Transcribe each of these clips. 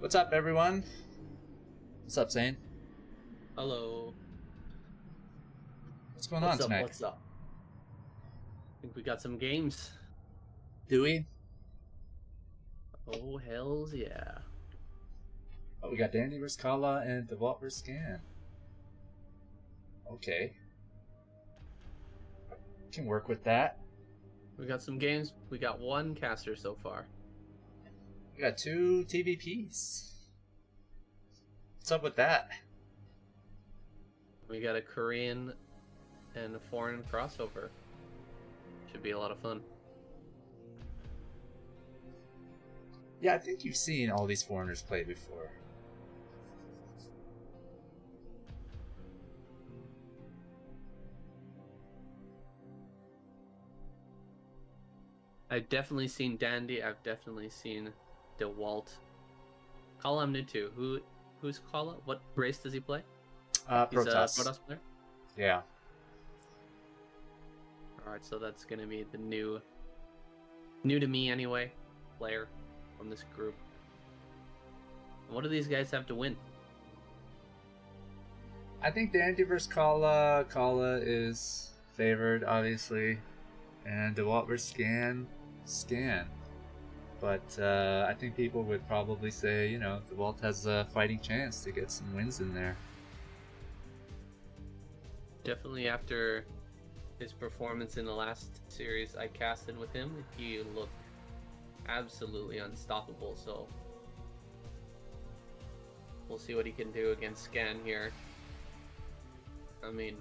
What's up, everyone? What's up, Zane? Hello. What's going on tonight? What's up? I think we got some games. Do we? Oh, hells yeah. Oh, we got Dandy vs. Khala and Dewalt vs. Scan. Okay. Can work with that. We got some games. We got one caster so far. We got 2 TVPs. What's up with that? We got a Korean and a foreign crossover. Should be a lot of fun. Yeah, I think you've seen all these foreigners play before. I've definitely seen Dandy. I've definitely seen Dewalt. Khala I'm new to. Who's Khala? What race does he play? He's a Protoss. Protoss player? Yeah. Alright, so that's gonna be the new to me anyway, player from this group. What do these guys have to win? I think Dandy vs. Khala. Khala is favored, obviously. And Dewalt vs. Scan. But I think people would probably say, you know, Dewalt has a fighting chance to get some wins in there. Definitely after his performance in the last series I casted with him, he looked absolutely unstoppable, so we'll see what he can do against Scan here. I mean,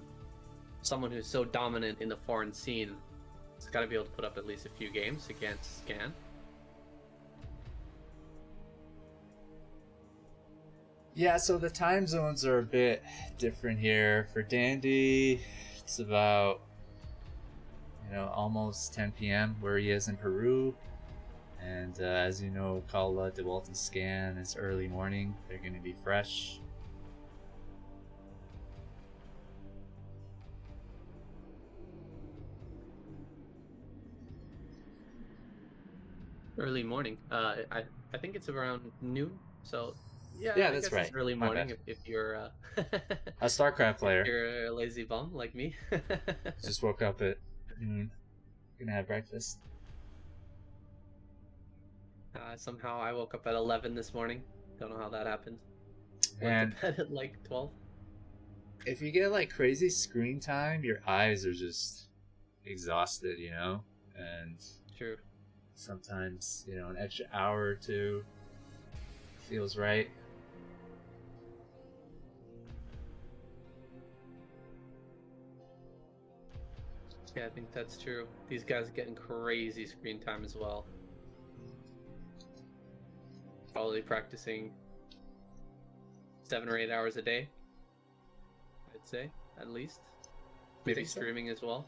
someone who's so dominant in the foreign scene has got to be able to put up at least a few games against Scan. Yeah, so the time zones are a bit different here. For Dandy, it's about, almost 10 p.m. where he is in Peru. And as you know, Khala, Dewalt, and Scan, it's early morning. They're going to be fresh. Early morning. I think it's around noon. So yeah, Yeah, I that's guess right. it's early My morning bad. if you're A StarCraft player. if you're a lazy bum like me. Just woke up at noon. Gonna have breakfast. Somehow I woke up at 11 this morning. Don't know how that happened. And Went to bed at like 12. if you get like crazy screen time, your eyes are just exhausted, And True. sometimes, an extra hour or two feels right. Yeah, I think that's true. These guys are getting crazy screen time as well. Probably practicing 7 or 8 hours a day, I'd say, at least. Maybe So? streaming as well.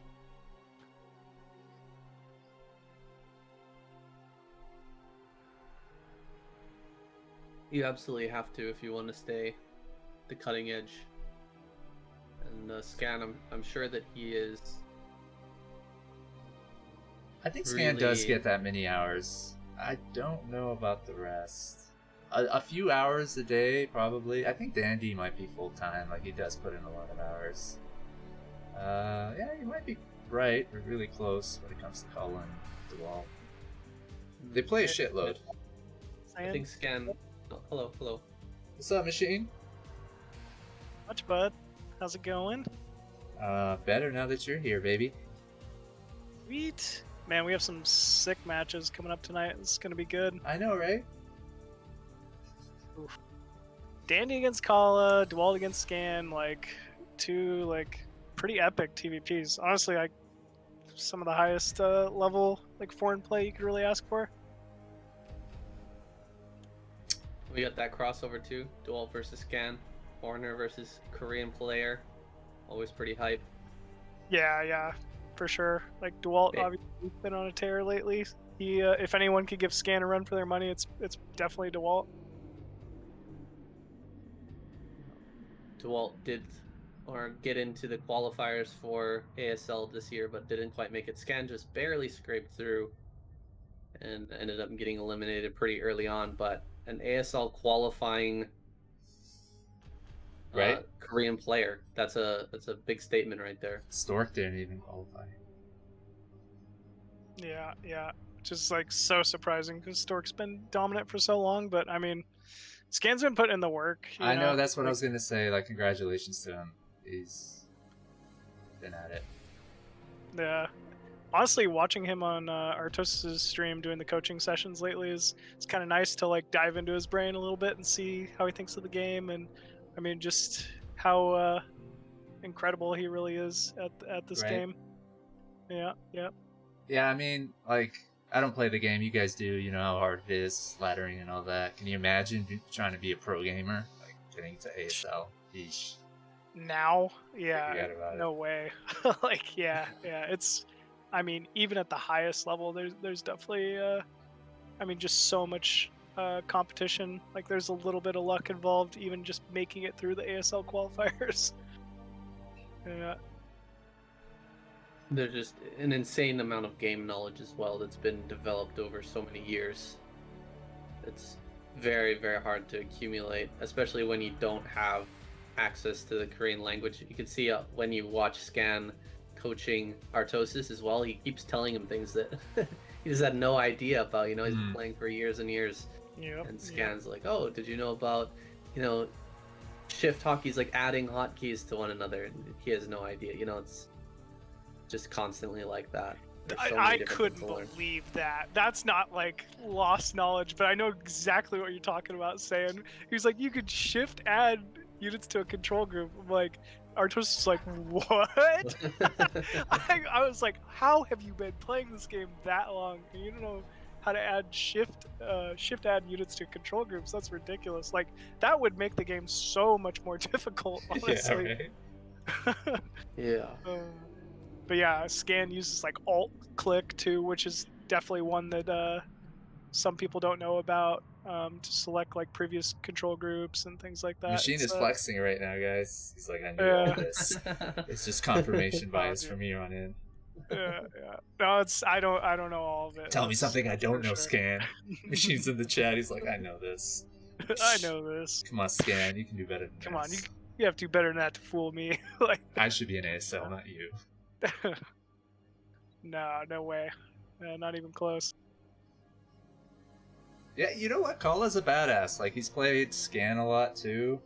You absolutely have to if you want to stay the cutting edge. And Scan, I'm sure that he is. I think Scan does get that many hours. I don't know about the rest. A few hours a day, probably. I think Dandy might be full-time. Like, he does put in a lot of hours. Yeah, you might be right. We're really close when it comes to Khala and Dewalt. They play a shitload. I think Scan... Oh, hello. What's up, Machine? Much, bud. How's it going? Better now that you're here, baby. Sweet. Man, we have some sick matches coming up tonight. It's gonna be good. I know, right? Oof. Dandy against Khala, Dewalt against Scan, two pretty epic TVPs. Honestly, some of the highest level foreign play you could really ask for. We got that crossover too. Dewalt versus Scan. Foreigner versus Korean player. Always pretty hype. Yeah, for sure. Dewalt obviously been on a tear lately. He, if anyone could give Scan a run for their money, it's definitely Dewalt. Dewalt did get into the qualifiers for ASL this year, but didn't quite make it. Scan just barely scraped through and ended up getting eliminated pretty early on, but an ASL qualifying Right? Korean player. That's a big statement right there. Stork didn't even qualify. Yeah. Which is like so surprising because Stork's been dominant for so long. But I mean, Scan's been putting in the work. I know, that's what I was gonna say. Like, congratulations to him. He's been at it. Yeah. Honestly, watching him on Artos' stream doing the coaching sessions lately is it's kind of nice to like dive into his brain a little bit and see how he thinks of the game, and I mean just how incredible he really is at this Right. game. Yeah. Yeah, I mean, like, I don't play the game. You guys do. You know how hard it is, laddering and all that. Can you imagine trying to be a pro gamer? Like, getting to ASL? Yeesh. Now, yeah, Forget about no way. Like, yeah. It's, I mean, even at the highest level, there's definitely, I mean, just so much competition. Like, there's a little bit of luck involved, even just making it through the ASL qualifiers. Yeah. There's just an insane amount of game knowledge as well that's been developed over so many years. It's very, very hard to accumulate, especially when you don't have access to the Korean language. You can see when you watch Scan coaching Artosis as well, he keeps telling him things that he just had no idea about. You know, he's been playing for years and years. Yep. And Scan's like, oh, did you know about, you know, shift hockey's like adding hotkeys to one another? And he has no idea. You know, it's just constantly like that. I couldn't believe that. That's not like lost knowledge, but I know exactly what you're talking about, saying he's like, you could shift add units to a control group. I'm like, Artos is like, what? I was like, how have you been playing this game that long and you don't know how to add shift add units to control groups? That's ridiculous. Like, that would make the game so much more difficult, honestly. Yeah, right? Yeah. But yeah, Scan uses like alt click too, which is definitely one that some people don't know about, to select like previous control groups and things like that. Machine is flexing right now, guys. He's like, I knew all this. It's just confirmation bias from here on in. Yeah. No, I don't know all of it. Tell me something I don't know, sure. Scan. Machine's in the chat. He's like, I know this. I know this. Come on, Scan. You can do better than Come on, this. you have to do better than that to fool me. Like, I should be an ASL, not you. no way. Not even close. Yeah, you know what? Khala's a badass. Like, he's played Scan a lot too,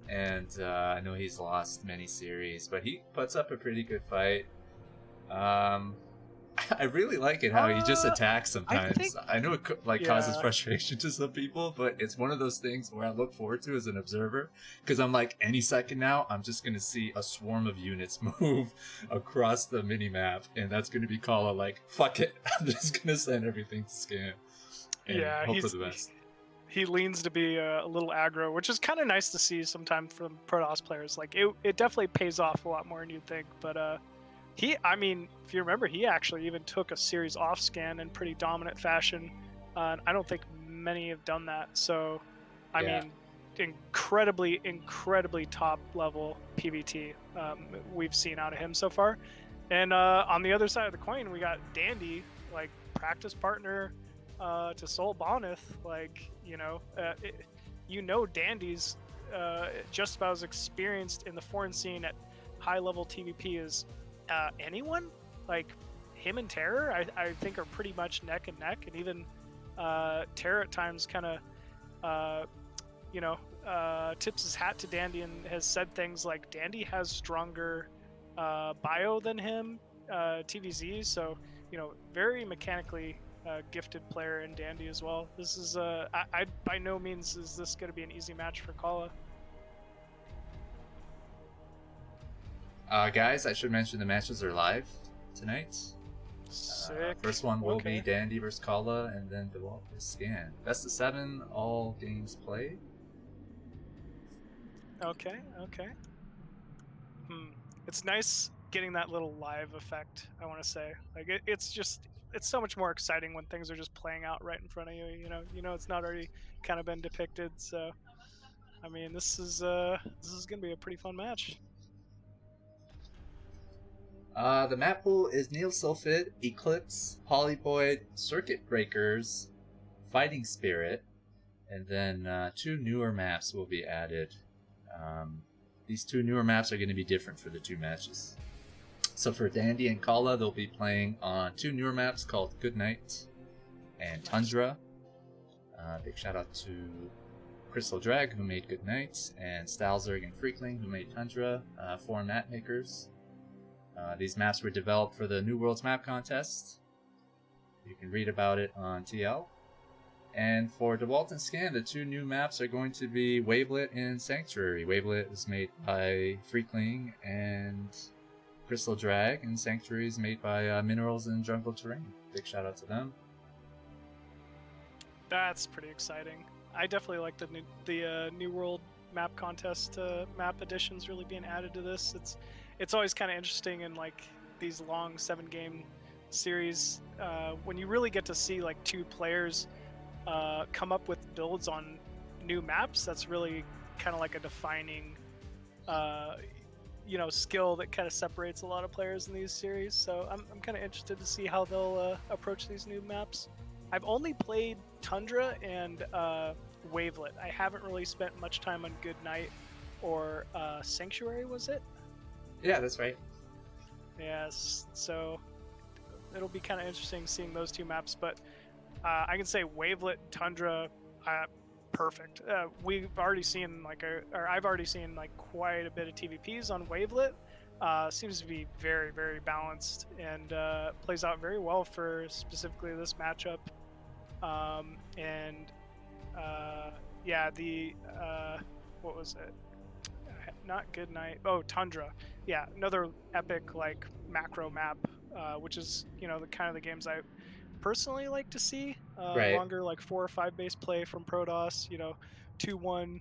and I know he's lost many series, but he puts up a pretty good fight. I really like it how he just attacks sometimes. I know it causes frustration to some people, but it's one of those things where I look forward to as an observer, because I'm like, any second now, I'm just going to see a swarm of units move across the mini-map, and that's going to be Khala like, fuck it, I'm just going to send everything to Scan. And hope for the best. He leans to be a little aggro, which is kind of nice to see sometimes from Protoss players. Like, it definitely pays off a lot more than you'd think, but I mean, if you remember, he actually even took a series off Scan in pretty dominant fashion. And I don't think many have done that. So, I mean, incredibly top level PvT we've seen out of him so far. And on the other side of the coin, we got Dandy, like practice partner to Sol Boneth. Like, Dandy's just about as experienced in the foreign scene at high level TVP as anyone. Like, him and Terror, I think, are pretty much neck and neck, and even Terror at times kind of tips his hat to Dandy and has said things like Dandy has stronger bio than him, TVZ, so very mechanically gifted player in Dandy as well. This is I by no means is this going to be an easy match for Khala. Guys, I should mention the matches are live tonight. Sick. First one will be Dandy versus Khala, and then Dewalt versus Scan. Best of 7, all games played. Okay. It's nice getting that little live effect, I want to say. Like, it's so much more exciting when things are just playing out right in front of you. It's not already kind of been depicted. So, I mean, this is gonna be a pretty fun match. The map pool is Neil Sulfid, Eclipse, Polyvoid, Circuit Breakers, Fighting Spirit, And then 2 newer maps will be added. These 2 newer maps are going to be different for the 2 matches. So for Dandy and Khala, they'll be playing on 2 newer maps called Goodnight and Tundra. Big shout out to Crystal Drag, who made Goodnight, and Stalzerg and Freakling, who made Tundra, 4 map makers. These maps were developed for the New Worlds Map Contest. You can read about it on TL. And for Dewalt and Scan, the 2 new maps are going to be Wavelet and Sanctuary. Wavelet is made by Freakling and Crystal Drag, and Sanctuary is made by Minerals and Jungle Terrain. Big shout out to them. That's pretty exciting. I definitely like the New World Map Contest map additions really being added to this. It's always kind of interesting in like these long 7-game series when you really get to see like 2 players come up with builds on new maps. That's really kind of like a defining skill that kind of separates a lot of players in these series. So I'm kind of interested to see how they'll approach these new maps. I've only played Tundra and Wavelet. I haven't really spent much time on Goodnight or Sanctuary, was it? Yeah, that's right. Yes, so it'll be kind of interesting seeing those 2 maps, but I can say Wavelet, Tundra, perfect. We've already seen I've already seen like quite a bit of TVPs on Wavelet. Seems to be very, very balanced and plays out very well for specifically this matchup. What was it? Not Goodnight. Oh, Tundra. Yeah, another epic like macro map, which is the kind of the games I personally like to see. Right. Longer like 4 or 5 base play from Protoss. 2-1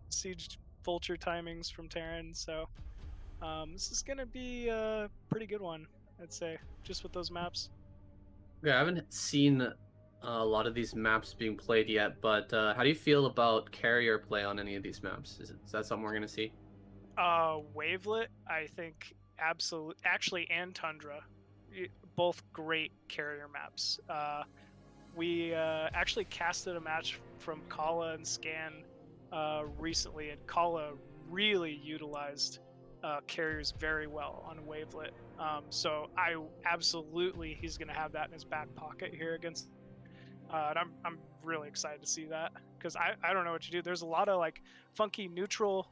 siege vulture timings from Terran. So this is gonna be a pretty good one, I'd say, just with those maps. Yeah, I haven't seen a lot of these maps being played yet, but how do you feel about carrier play on any of these maps? Is that something we're going to see? Wavelet, I think, absolutely. Actually, and Tundra, both great carrier maps. We actually casted a match from Khala and Scan recently, and Khala really utilized carriers very well on Wavelet. So he's going to have that in his back pocket here against. And I'm really excited to see that because I don't know what you do. There's a lot of like funky neutral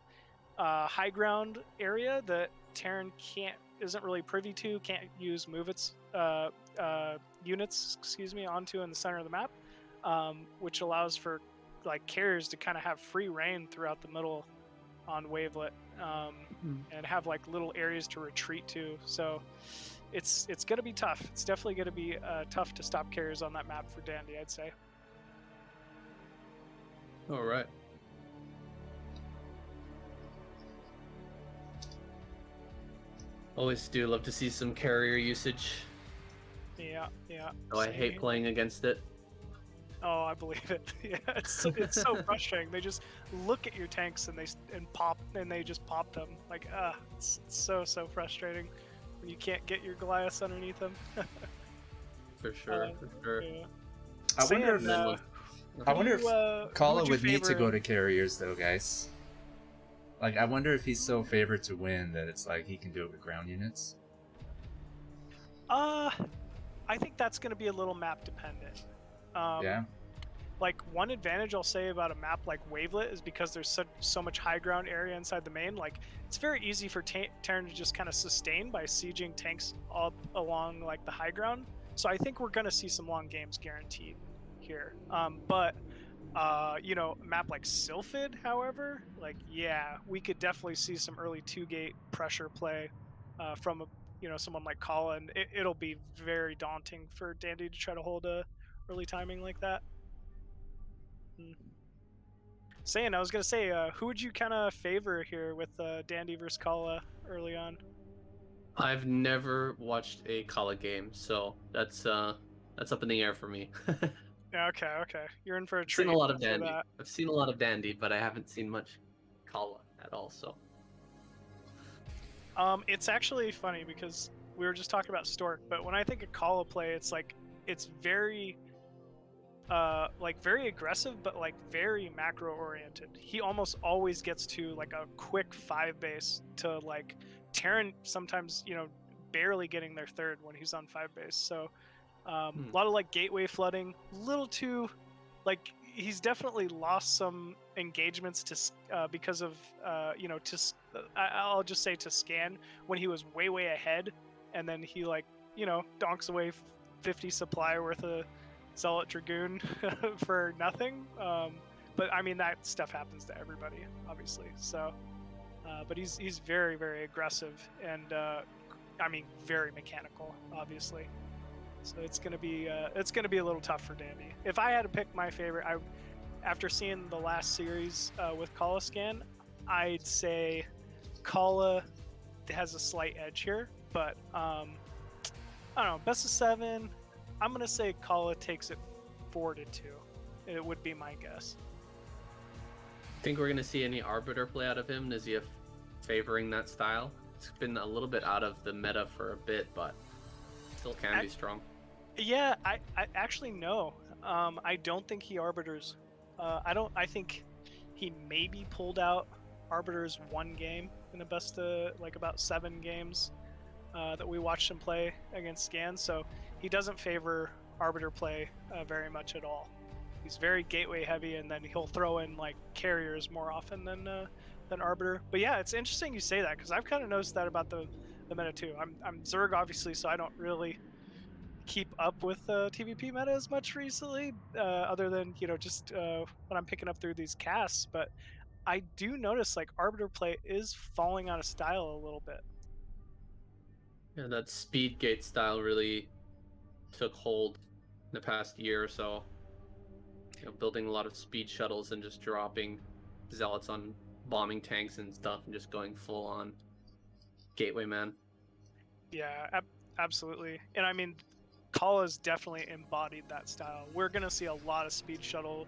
high ground area that Terran isn't really privy to, can't use move its units onto in the center of the map, which allows for like carriers to kind of have free reign throughout the middle on Wavelet and have like little areas to retreat to. So it's going to be tough. It's definitely going to be tough to stop carriers on that map for Dandy, I'd say. All right. Always do love to see some carrier usage. Yeah. Oh, I hate playing against it. Oh, I believe it. Yeah, it's so frustrating. They just look at your tanks and they just pop them. Like, it's so frustrating when you can't get your Goliaths underneath them. For sure. Yeah. I wonder if Khala would need to go to carriers though, guys. Like, I wonder if he's so favored to win that it's like he can do it with ground units. I think that's going to be a little map dependent. Yeah. Like, one advantage I'll say about a map like Wavelet is because there's so much high ground area inside the main. Like, it's very easy for Terran to just kind of sustain by sieging tanks up along like the high ground. So I think we're going to see some long games guaranteed here. But a map like Sylphid, however, like, yeah, we could definitely see some early 2-gate pressure play from someone like Khala, and it'll be very daunting for Dandy to try to hold a early timing like that. I was gonna say, who would you kind of favor here with Dandy versus Khala early on? I've never watched a Khala game, so that's up in the air for me. Okay. You're in for a treat. I've seen a lot of Dandy, but I haven't seen much Khala at all. So. It's actually funny because we were just talking about Stork, but when I think of Khala play, it's like it's very like very aggressive, but like very macro oriented. He almost always gets to like a quick 5 base to like Terran sometimes, barely getting their third when he's on 5 base. So a lot of like gateway flooding, little too like he's definitely lost some engagements to because of I'll just say to scan when he was way ahead, and then he like donks away 50 supply worth of Zealot Dragoon for nothing. But I mean that stuff happens to everybody, obviously. So, but he's very aggressive and I mean very mechanical, obviously. So it's gonna be a little tough for Dandy. If I had to pick my favorite, after seeing the last series with Khala Scan, I'd say Khala has a slight edge here, but I don't know. Best of 7, I'm gonna say Khala takes it 4-2. It would be my guess. Think we're gonna see any Arbiter play out of him? Is he favoring that style? It's been a little bit out of the meta for a bit, but still can be strong. Yeah, I actually no. I don't think he Arbiters. I think he maybe pulled out Arbiters 1 game in the best of like about 7 games that we watched him play against Scan. So he doesn't favor Arbiter play very much at all. He's very gateway heavy, and then he'll throw in like carriers more often than Arbiter. But yeah, it's interesting you say that because I've kind of noticed that about the meta too. I'm Zerg obviously, so I don't really keep up with TVP meta as much recently, other than just when I'm picking up through these casts. But I do notice like Arbiter play is falling out of style a little bit. Yeah, that speed gate style really took hold in the past year or so. Building a lot of speed shuttles and just dropping zealots on bombing tanks and stuff and just going full on gateway man. Yeah, absolutely. And I mean, Khala's definitely embodied that style. We're going to see a lot of speed shuttle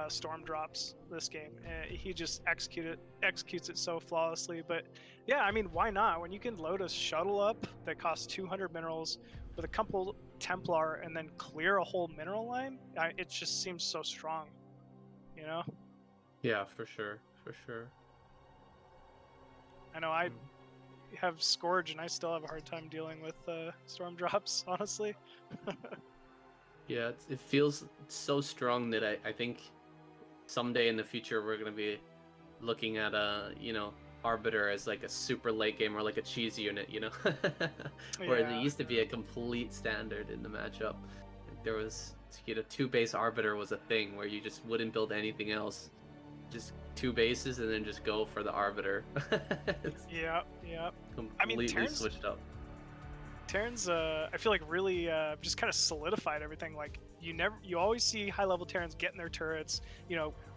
storm drops this game. He just executes it so flawlessly. But yeah, I mean, why not? When you can load a shuttle up that costs 200 minerals with a couple Templar and then clear a whole mineral line, it just seems so strong, Yeah, for sure. I know I have Scourge and I still have a hard time dealing with storm drops, honestly. Yeah, it feels so strong that I think someday in the future we're going to be looking at Arbiter as like a super late game or like a cheese unit, where it used to be a complete standard in the matchup. There was 2 base Arbiter was a thing where you just wouldn't build anything else, just 2 bases and then just go for the Arbiter. Yeah. Completely switched up. Terrans, I feel like really just kind of solidified everything. Like you always see high level Terrans getting their turrets,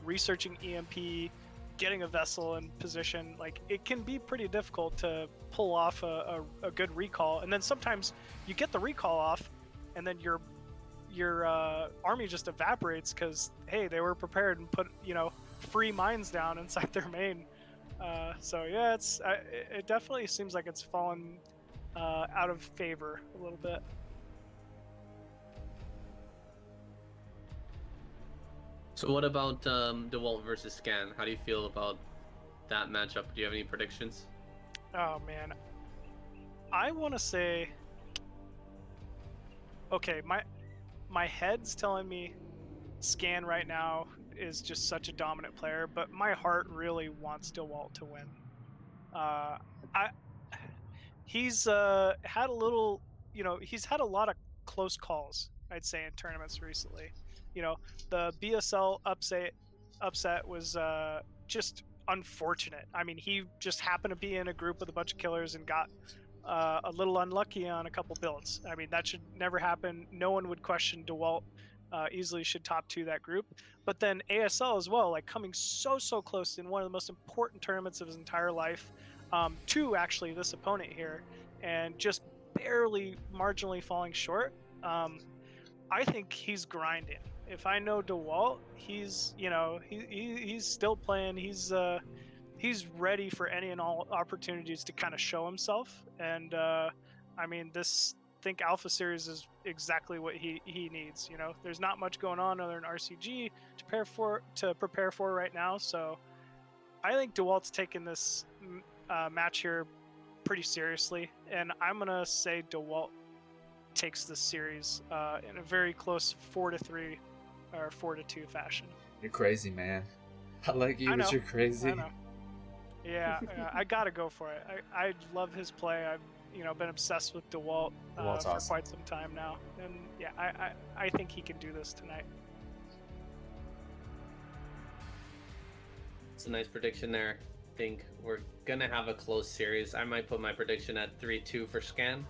researching EMP, getting a vessel in position. Like it can be pretty difficult to pull off a good recall, and then sometimes you get the recall off, and then your army just evaporates because hey, they were prepared and put free mines down inside their main. So yeah, it definitely seems like it's fallen out of favor a little bit. So what about Dewalt versus Scan? How do you feel about that matchup? Do you have any predictions? Oh man, I want to say, okay, my head's telling me Scan right now is just such a dominant player, but my heart really wants Dewalt to win. He's had a little, he's had a lot of close calls, I'd say, in tournaments recently. The BSL upset was just unfortunate. I mean, he just happened to be in a group with a bunch of killers and got a little unlucky on a couple builds. I mean, that should never happen. No one would question Dewalt. Easily should top 2 that group. But then ASL as well, like coming so close in one of the most important tournaments of his entire life, to actually this opponent here, and just barely marginally falling short. I think he's grinding. If I know Dewalt, he's he's still playing. He's ready for any and all opportunities to kind of show himself. And I mean, this think Alpha Series is exactly what he needs. You know, there's not much going on other than RCG to prepare for right now. So I think Dewalt's taking this match here pretty seriously, and I'm gonna say Dewalt takes this series in a very close 4-3 or 4-2 fashion. You're crazy, man. I like you, but you're crazy. I know. Yeah, I gotta go for it. I love his play. I've been obsessed with Dewalt for awesome. quite some time now, and yeah, I think he can do this tonight. It's a nice prediction there. I think we're gonna have a close series. I might put my prediction at 3-2 for Scan,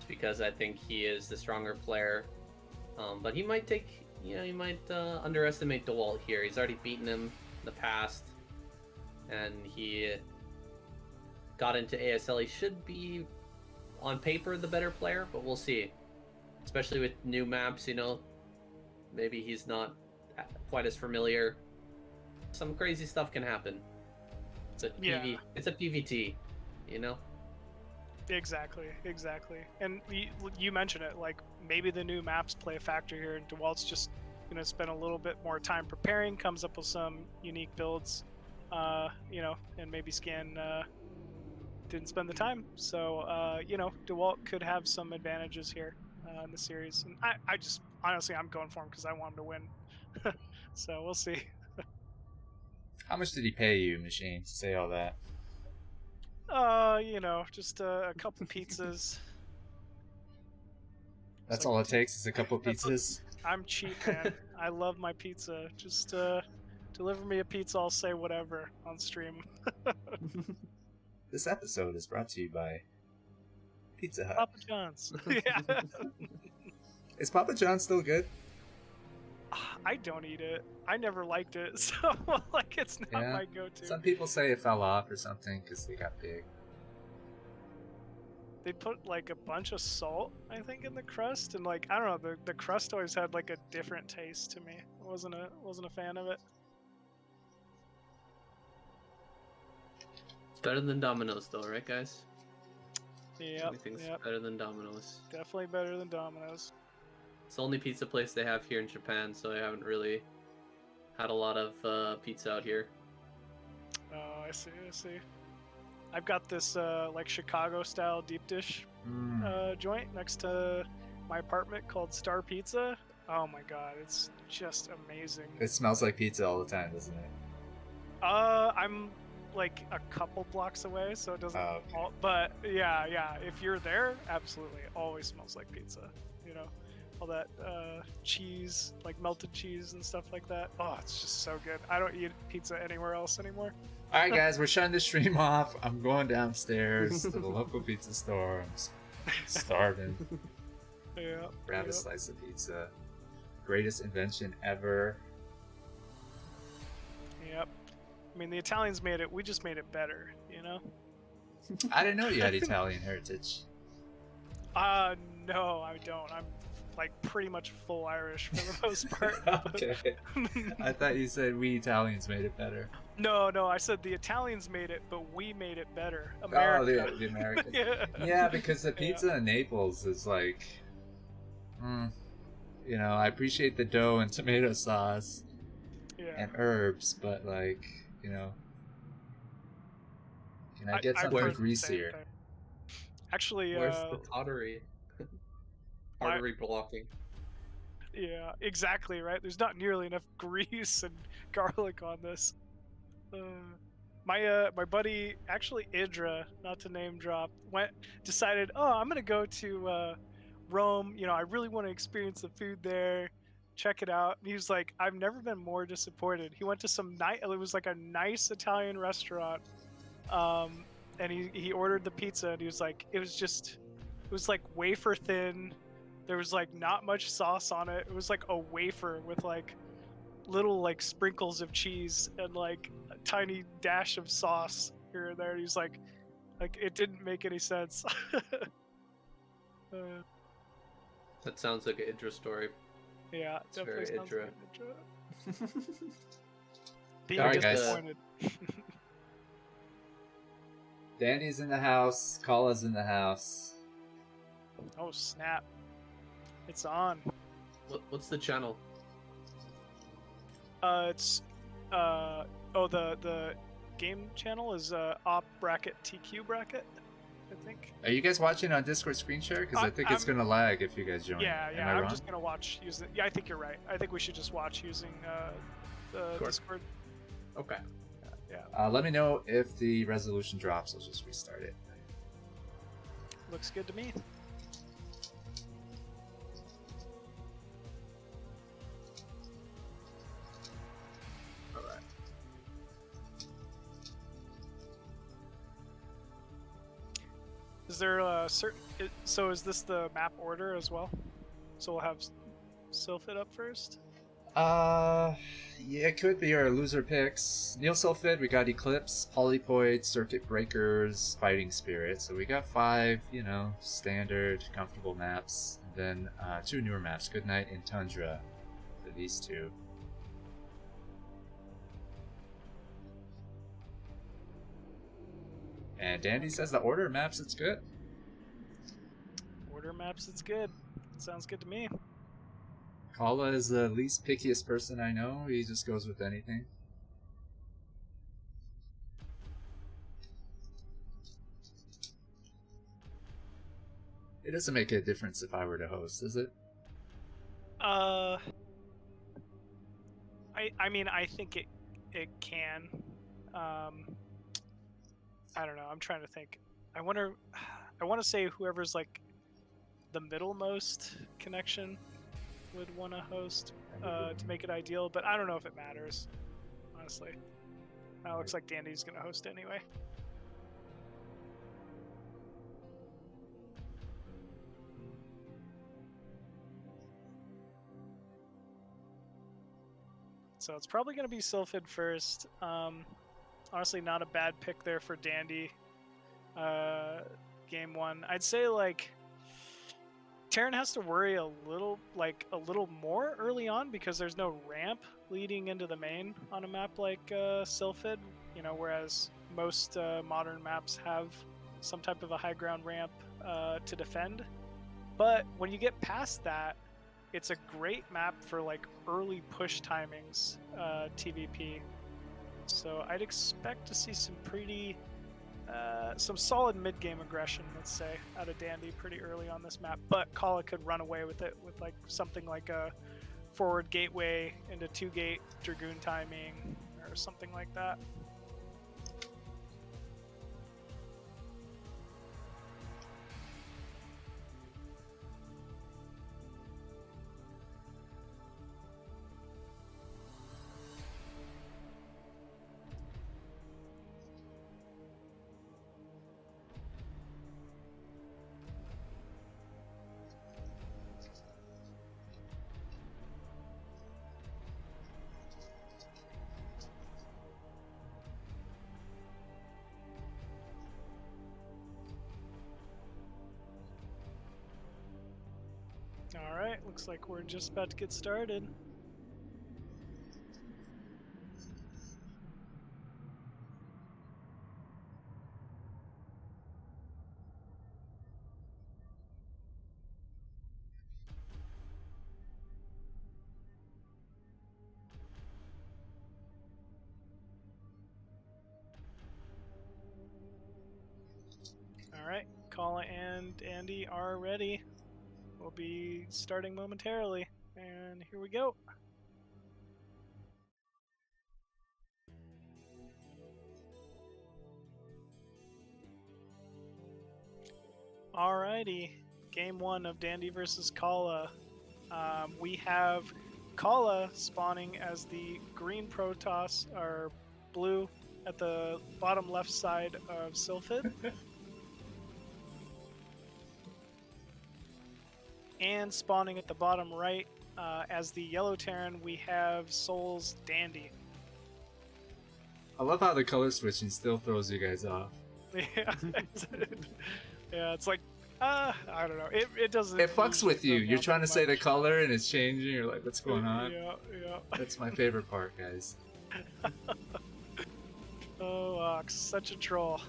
because I think he is the stronger player. But he might underestimate DeWalt here. He's already beaten him in the past, and he got into ASL. He should be, on paper, the better player, but we'll see. Especially with new maps, maybe he's not quite as familiar. Some crazy stuff can happen. It's a PVT, Exactly. And you mentioned it, like maybe the new maps play a factor here, and DeWalt's just spend a little bit more time preparing, comes up with some unique builds, and maybe Scan didn't spend the time. So, DeWalt could have some advantages here in the series. And I just, honestly, I'm going for him because I want him to win. So we'll see. How much did he pay you, Machine, to say all that? Just a couple pizzas. That's all it takes, is a couple pizzas? I'm cheap, man. I love my pizza. Just deliver me a pizza, I'll say whatever on stream. This episode is brought to you by Pizza Hut. Papa John's. Yeah. Is Papa John's still good? I don't eat it. I never liked it, so it's not my go-to. Some people say it fell off or something because they got big. They put a bunch of salt, I think, in the crust, and I don't know, the crust always had a different taste to me. I wasn't a fan of it. It's better than Domino's, though, right, guys? Yeah. Everything's better than Domino's. Definitely better than Domino's. It's the only pizza place they have here in Japan, so I haven't really had a lot of pizza out here. Oh, I see. I've got this Chicago-style deep dish joint next to my apartment called Star Pizza. Oh my god, it's just amazing. It smells like pizza all the time, doesn't it? I'm a couple blocks away, so it doesn't. Oh, okay. But yeah. If you're there, absolutely, it always smells like pizza. All that cheese, melted cheese and stuff like that. Oh, it's just so good. I don't eat pizza anywhere else anymore. All right, guys, we're shutting the stream off. I'm going downstairs to the local pizza store. I'm starving. Yeah. Grab a slice of pizza. Greatest invention ever. Yep. I mean, the Italians made it. We just made it better, I didn't know you had Italian heritage. No, I don't. I'm pretty much full Irish for the most part. Okay. I thought you said we Italians made it better. No, I said the Italians made it, but we made it better. America. Oh, the American. Yeah, because the pizza in Naples is I appreciate the dough and tomato sauce and herbs, but can I get something greasier? Actually, where's the pottery? Artery blocking. Yeah, exactly, right? There's not nearly enough grease and garlic on this. My buddy, actually Idra, not to name drop, decided, I'm gonna go to Rome. I really want to experience the food there, check it out. And he was like, I've never been more disappointed. He went to it was a nice Italian restaurant, and he ordered the pizza, and he was like, it was wafer thin. There was not much sauce on it. It was a wafer with little sprinkles of cheese and a tiny dash of sauce here and there. And he was like it didn't make any sense. That sounds like an Idra story. Yeah, it's definitely very sounds Idra. like Idra. Being Sorry, guys. disappointed. Danny's in the house. Khala's in the house. Oh snap! It's on. What's the channel? It's the game channel is op bracket TQ bracket, I think. Are you guys watching on Discord screen share? Because I think it's gonna lag if you guys join. Yeah, Am I I'm wrong? just gonna watch using. Yeah, I think you're right. I think we should just watch using the Discord. Okay. Yeah. Let me know if the resolution drops. I'll just restart it. Looks good to me. All right. Is there a certain? So is this the map order as well? So we'll have Sylphid up first. Yeah, it could be our loser picks. Neil Sylphid, we got Eclipse, Polypoid, Circuit Breakers, Fighting Spirit. So we got 5, standard, comfortable maps. And then 2 newer maps, Goodnight and Tundra, for these 2. And Dandy says the order maps, it's good. Order maps, it's good. Sounds good to me. Khala is the least pickiest person I know. He just goes with anything. It doesn't make a difference if I were to host, does it? I mean, I think it can. I don't know. I'm trying to think. I want to say whoever's like the middlemost connection would want to host to make it ideal, but I don't know if it matters, honestly. Looks like Dandy's gonna host anyway. So it's probably gonna be Sylphid first. Honestly, not a bad pick there for Dandy. Game 1, I'd say like Terran has to worry a little more early on because there's no ramp leading into the main on a map like Sylphid, whereas most modern maps have some type of a high ground ramp to defend. But when you get past that, it's a great map for like early push timings, TVP. So I'd expect to see some some solid mid-game aggression, let's say, out of Dandy pretty early on this map. But Khala could run away with it with like something like a forward gateway into 2-gate Dragoon timing or something like that. Alright, looks like we're just about to get started. Alright, Khala and Andy are ready. We'll be starting momentarily, and here we go. Alrighty, game 1 of Dandy versus Khala. We have Khala spawning as the green Protoss, or blue, at the bottom left side of Sylphid. And spawning at the bottom right as the yellow Terran, we have Soul's Dandy. I love how the color switching still throws you guys off. Yeah, it's like, I don't know. It doesn't. It fucks with you. You're trying to say the color and it's changing. You're like, what's going on? Yeah. That's my favorite part, guys. Oh, Ox, such a troll.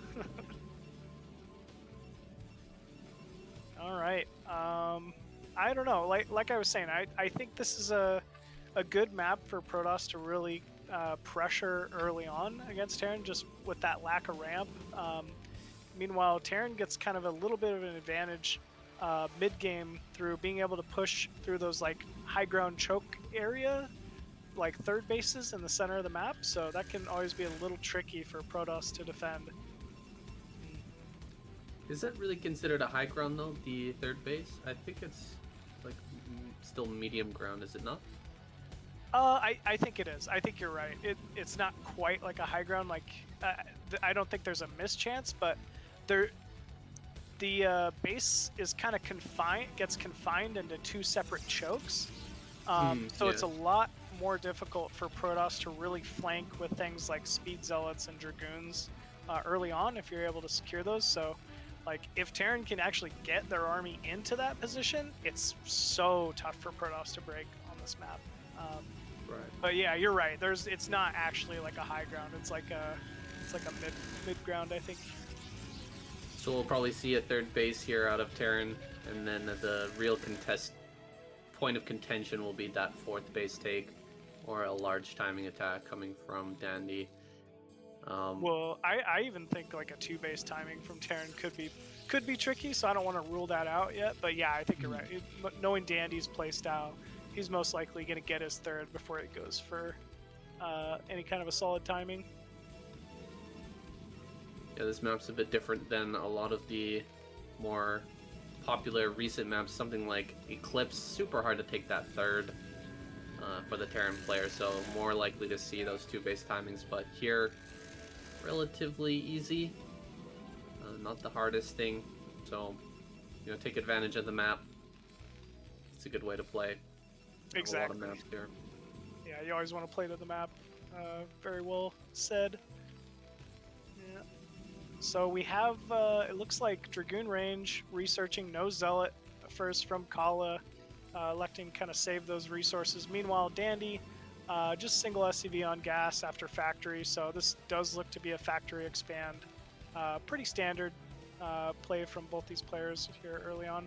All right. I don't know. Like I was saying, I think this is a good map for Protoss to really pressure early on against Terran, just with that lack of ramp. Meanwhile, Terran gets kind of a little bit of an advantage mid-game through being able to push through those like high ground choke area, like third bases in the center of the map. So that can always be a little tricky for Protoss to defend. Is that really considered a high ground though, the third base? I think it's like still medium ground, is it not? I think it is. I think you're right. It's not quite like a high ground. Like I don't think there's a mischance, but the base is kind of gets confined into two separate chokes. So it's a lot more difficult for Protoss to really flank with things like Speed Zealots and Dragoons early on if you're able to secure those. So like if Terran can actually get their army into that position, it's so tough for Protoss to break on this map. Right. But yeah, you're right. It's not actually like a high ground. It's like a mid ground, I think. So we'll probably see a third base here out of Terran, and then the real point of contention will be that fourth base take, or a large timing attack coming from Dandy. Well, I even think like a 2-base timing from Terran could be tricky, so I don't want to rule that out yet. But yeah, I think you're right. Knowing Dandy's playstyle, he's most likely going to get his third before it goes for any kind of a solid timing. Yeah, this map's a bit different than a lot of the more popular recent maps. Something like Eclipse, super hard to take that third for the Terran player, so more likely to see those 2-base timings. But here, relatively easy, not the hardest thing. So, take advantage of the map. It's a good way to play. Exactly. A lot of maps here. Yeah, you always want to play to the map. Very well said. Yeah. So we have, it looks like Dragoon range, researching no Zealot first from Khala, electing kind of save those resources. Meanwhile, Dandy, just single SCV on gas after factory, so this does look to be a factory expand. Pretty standard play from both these players here early on.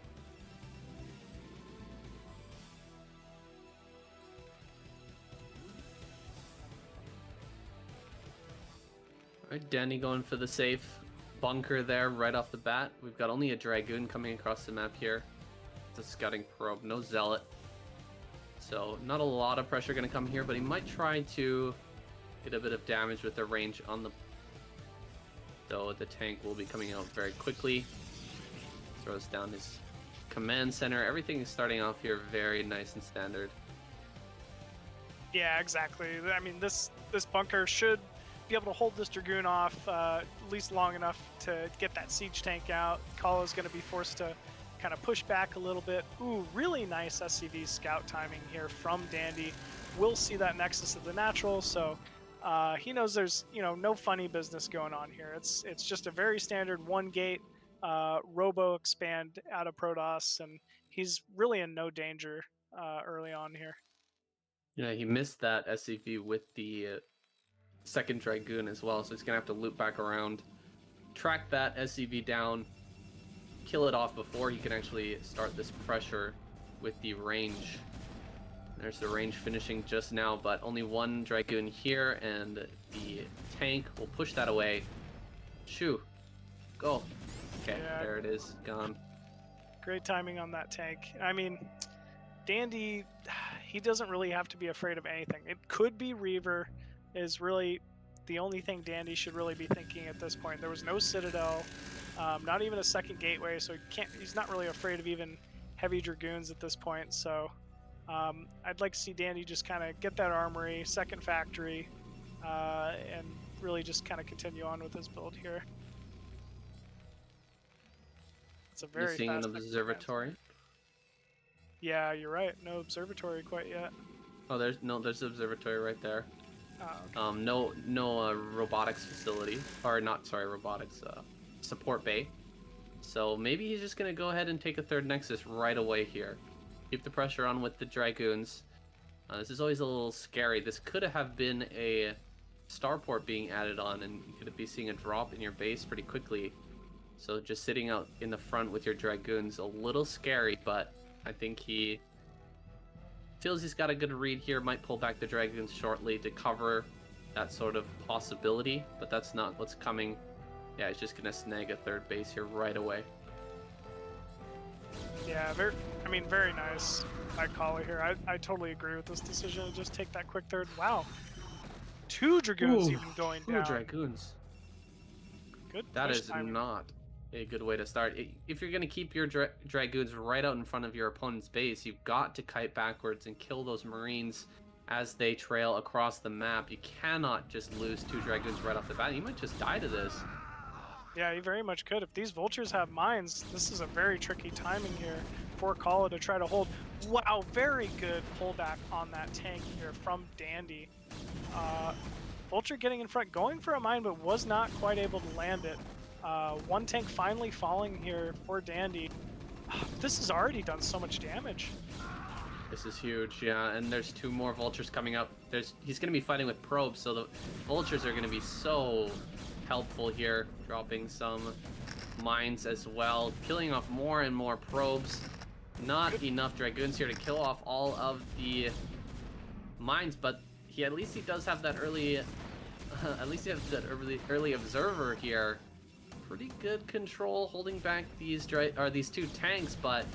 Alright, Danny going for the safe bunker there right off the bat. We've got only a Dragoon coming across the map here. It's a scouting probe, no Zealot. So not a lot of pressure going to come here, but he might try to get a bit of damage with the range on the... So the tank will be coming out very quickly. Throws down his command center. Everything is starting off here very nice and standard. Yeah, exactly. I mean, this bunker should be able to hold this Dragoon off at least long enough to get that siege tank out. Khala is going to be forced to kind of push back a little bit. Ooh, really nice SCV scout timing here from Dandy. We'll see that Nexus of the Natural, so he knows there's no funny business going on here. It's just a very standard one gate robo expand out of Protoss, and he's really in no danger early on here. Yeah, he missed that SCV with the second Dragoon as well, so he's gonna have to loop back around, track that SCV down, kill it off before he can actually start this pressure with the range. There's the range finishing just now, but only one Dragoon here, and the tank will push that away. Shoo, go. Okay, yeah. There it is, gone. Great timing on that tank. I mean, Dandy, he doesn't really have to be afraid of anything. It could be Reaver is really the only thing Dandy should really be thinking at this point. There was no Citadel, not even a second gateway, so he's not really afraid of even heavy Dragoons at this point. So I'd like to see Dandy just kind of get that armory, second factory, and really just kind of continue on with his build here. It's a very missing an observatory. Yeah, you're right. No observatory quite yet. Oh, there's the observatory right there. Oh, okay. No robotics facility, or not, sorry, robotics support bay. So maybe he's just gonna go ahead and take a third Nexus right away here. Keep the pressure on with the Dragoons. This is always a little scary. This could have been a starport being added on, and you could be seeing a drop in your base pretty quickly. So just sitting out in the front with your Dragoons, a little scary, but I think he feels he's got a good read here, might pull back the Dragoons shortly to cover that sort of possibility, but that's not what's coming. Yeah, he's just gonna snag a third base here right away. Yeah, very nice by Khala here. I totally agree with this decision to just take that quick third. Wow. 2 Dragoons even going down. 2 Dragoons. Good. That nice is timing. not a good way to start. If you're going to keep your Dragoons right out in front of your opponent's base, you've got to kite backwards and kill those Marines as they trail across the map. You cannot just lose 2 Dragoons right off the bat. You might just die to this. Yeah, you very much could. If these vultures have mines, this is a very tricky timing here for Khala to try to hold. Wow, very good pullback on that tank here from Dandy. Vulture getting in front, going for a mine, but was not quite able to land it. 1 tank finally falling here for Dandy. This has already done so much damage. This is huge, yeah, and there's 2 more vultures coming up. He's going to be fighting with probes, so the vultures are going to be so helpful here, dropping some mines as well, killing off more and more probes. Not enough Dragoons here to kill off all of the mines, but at least he does have that early early observer here. Pretty good control holding back these 2 tanks, but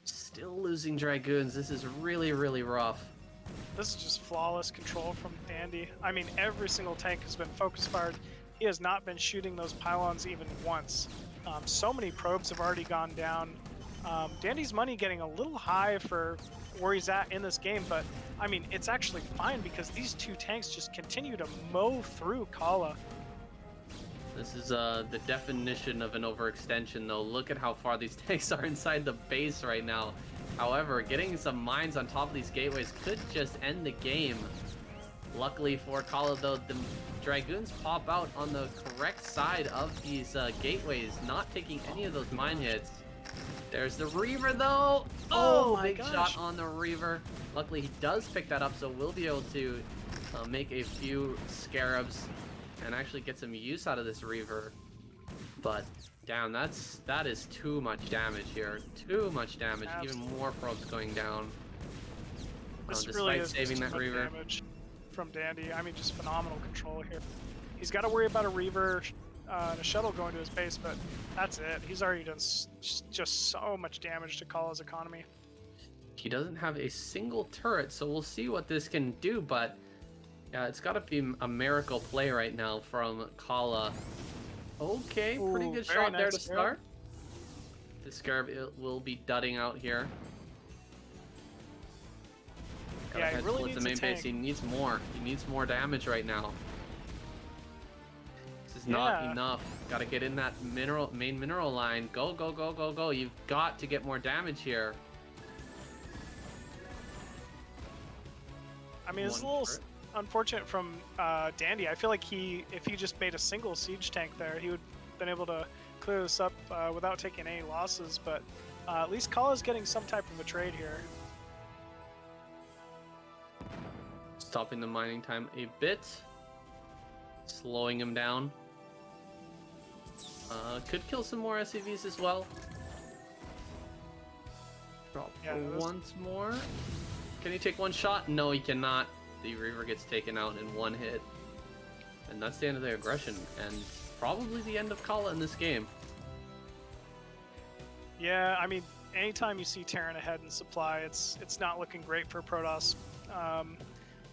still losing Dragoons. This is really, really rough. This is just flawless control from Dandy. I mean, every single tank has been focus fired. He has not been shooting those pylons even once. So many probes have already gone down. Dandy's money getting a little high for where he's at in this game, but I mean, it's actually fine because these 2 tanks just continue to mow through Khala. This is the definition of an overextension, though. Look at how far these tanks are inside the base right now. However, getting some mines on top of these gateways could just end the game. Luckily for Khala, though, the Dragoons pop out on the correct side of these gateways, not taking any of those mine hits. There's the Reaver, though. Oh, my big gosh. shot on the Reaver. Luckily, he does pick that up, so we'll be able to make a few Scarabs and actually get some use out of this Reaver. But damn, that is too much damage here. Too much damage. Absolutely. Even more probes going down. This Despite really is saving just that too much Reaver. damage from Dandy. I mean, just phenomenal control here. He's got to worry about a Reaver and a shuttle going to his base, but that's it. He's already done just so much damage to Khala's economy. He doesn't have a single turret, so we'll see what this can do, but yeah, it's got to be a miracle play right now from Khala. Okay, pretty Ooh, good very shot there nice to start. The Scarab will be dudding out here. Gotta Yeah, he head really towards the needs main a base. tank. He needs more. He needs more damage right now. This is not Yeah. enough. Gotta get in that main mineral line. Go, go, go, go, go. You've got to get more damage here. I mean, it's a One little turret. unfortunate from Dandy. I feel like if he just made a single siege tank there, he would have been able to clear this up without taking any losses, but at least Khala's getting some type of a trade here. Stopping the mining time a bit. Slowing him down. Could kill some more SCVs as well. Drop Yeah, for those- once more. Can he take one shot? No, he cannot. The Reaver gets taken out in one hit. And that's the end of their aggression, and probably the end of Khala in this game. Yeah, I mean, anytime you see Terran ahead in supply, it's not looking great for Protoss.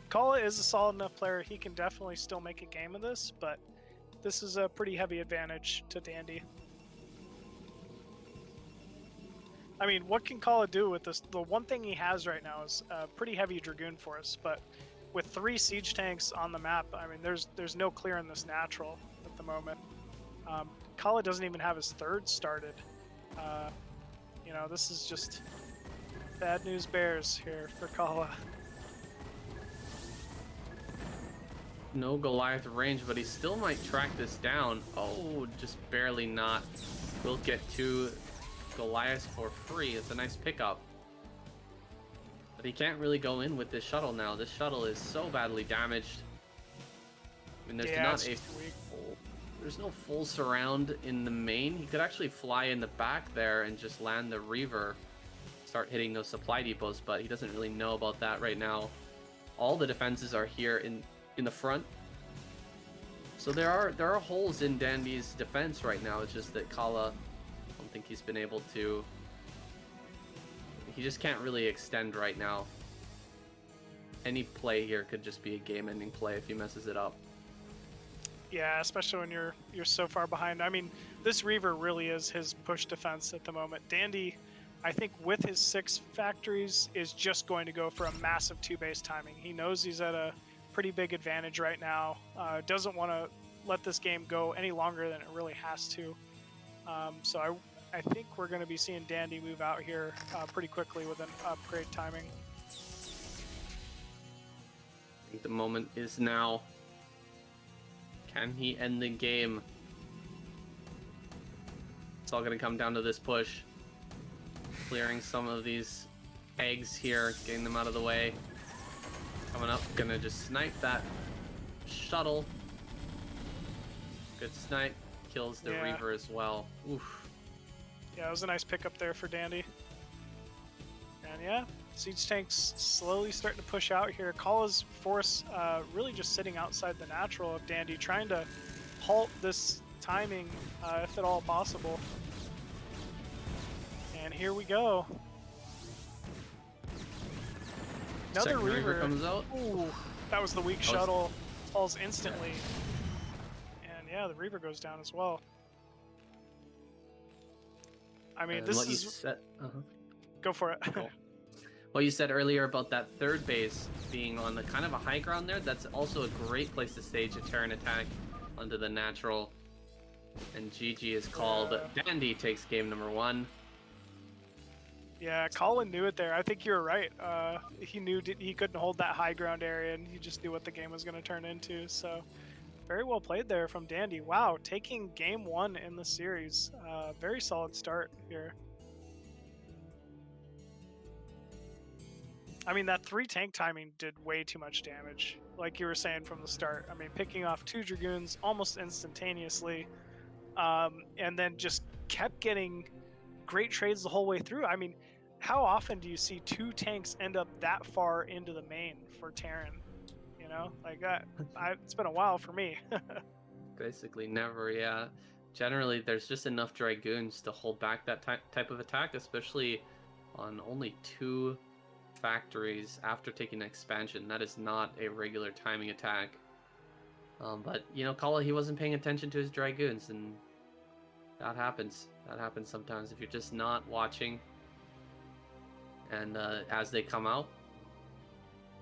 Khala is a solid enough player. He can definitely still make a game of this, but this is a pretty heavy advantage to Dandy. I mean, what can Khala do with this? The one thing he has right now is a pretty heavy Dragoon force, but with 3 siege tanks on the map, I mean, there's no clearing this natural at the moment. Khala doesn't even have his 3rd started. You know, this is just bad news bears here for Khala. No Goliath range, but he still might track this down. Oh, just barely not. We'll get 2 Goliaths for free. It's a nice pickup. But he can't really go in with this shuttle now. This shuttle is so badly damaged. I mean, there's Yeah, not it's a just weak. there's no full surround in the main. He could actually fly in the back there and just land the Reaver, start hitting those supply depots, but he doesn't really know about that right now. All the defenses are here in the front. So there are holes in Dandy's defense right now. It's just that Khala, I don't think he's been able to. He just can't really extend right now. Any play here could just be a game-ending play if he messes it up. Yeah, especially when you're so far behind. I mean, this Reaver really is his push defense at the moment. Dandy, I think with his 6 factories, is just going to go for a massive 2-base timing. He knows he's at a pretty big advantage right now. Doesn't want to let this game go any longer than it really has to. So I think we're going to be seeing Dandy move out here pretty quickly with an upgrade timing. I think the moment is now. Can he end the game? It's all going to come down to this push. Clearing some of these eggs here, getting them out of the way. Coming up, gonna just snipe that shuttle. Good snipe. Kills the Reaver as well. Oof. Yeah, it was a nice pickup there for Dandy. And yeah, Siege Tank's slowly starting to push out here. Khala's force really just sitting outside the natural of Dandy, trying to halt this timing if at all possible. And here we go. Another Second Reaver comes out. Ooh, that was the weak shuttle. Falls instantly. And yeah, the Reaver goes down as well. I mean, this is... Go for it. Cool. What you said earlier about that third base being on the kind of a high ground there, that's also a great place to stage a Terran attack onto the natural. And GG is called. Dandy takes game number 1. Yeah, Colin knew it there. I think you were right. He knew he couldn't hold that high ground area, and he just knew what the game was going to turn into. So, very well played there from Dandy. Wow, taking game 1 in the series. Very solid start here. I mean, that 3 tank timing did way too much damage, like you were saying from the start. I mean, picking off 2 Dragoons almost instantaneously, and then just kept getting great trades the whole way through. I mean, how often do you see 2 tanks end up that far into the main for Terran? You know, like that. It's been a while for me. Basically never, yeah. Generally, there's just enough Dragoons to hold back that type of attack, especially on only 2 factories after taking an expansion. That is not a regular timing attack. But, you know, Khala, he wasn't paying attention to his Dragoons, and that happens. That happens sometimes if you're just not watching. And as they come out,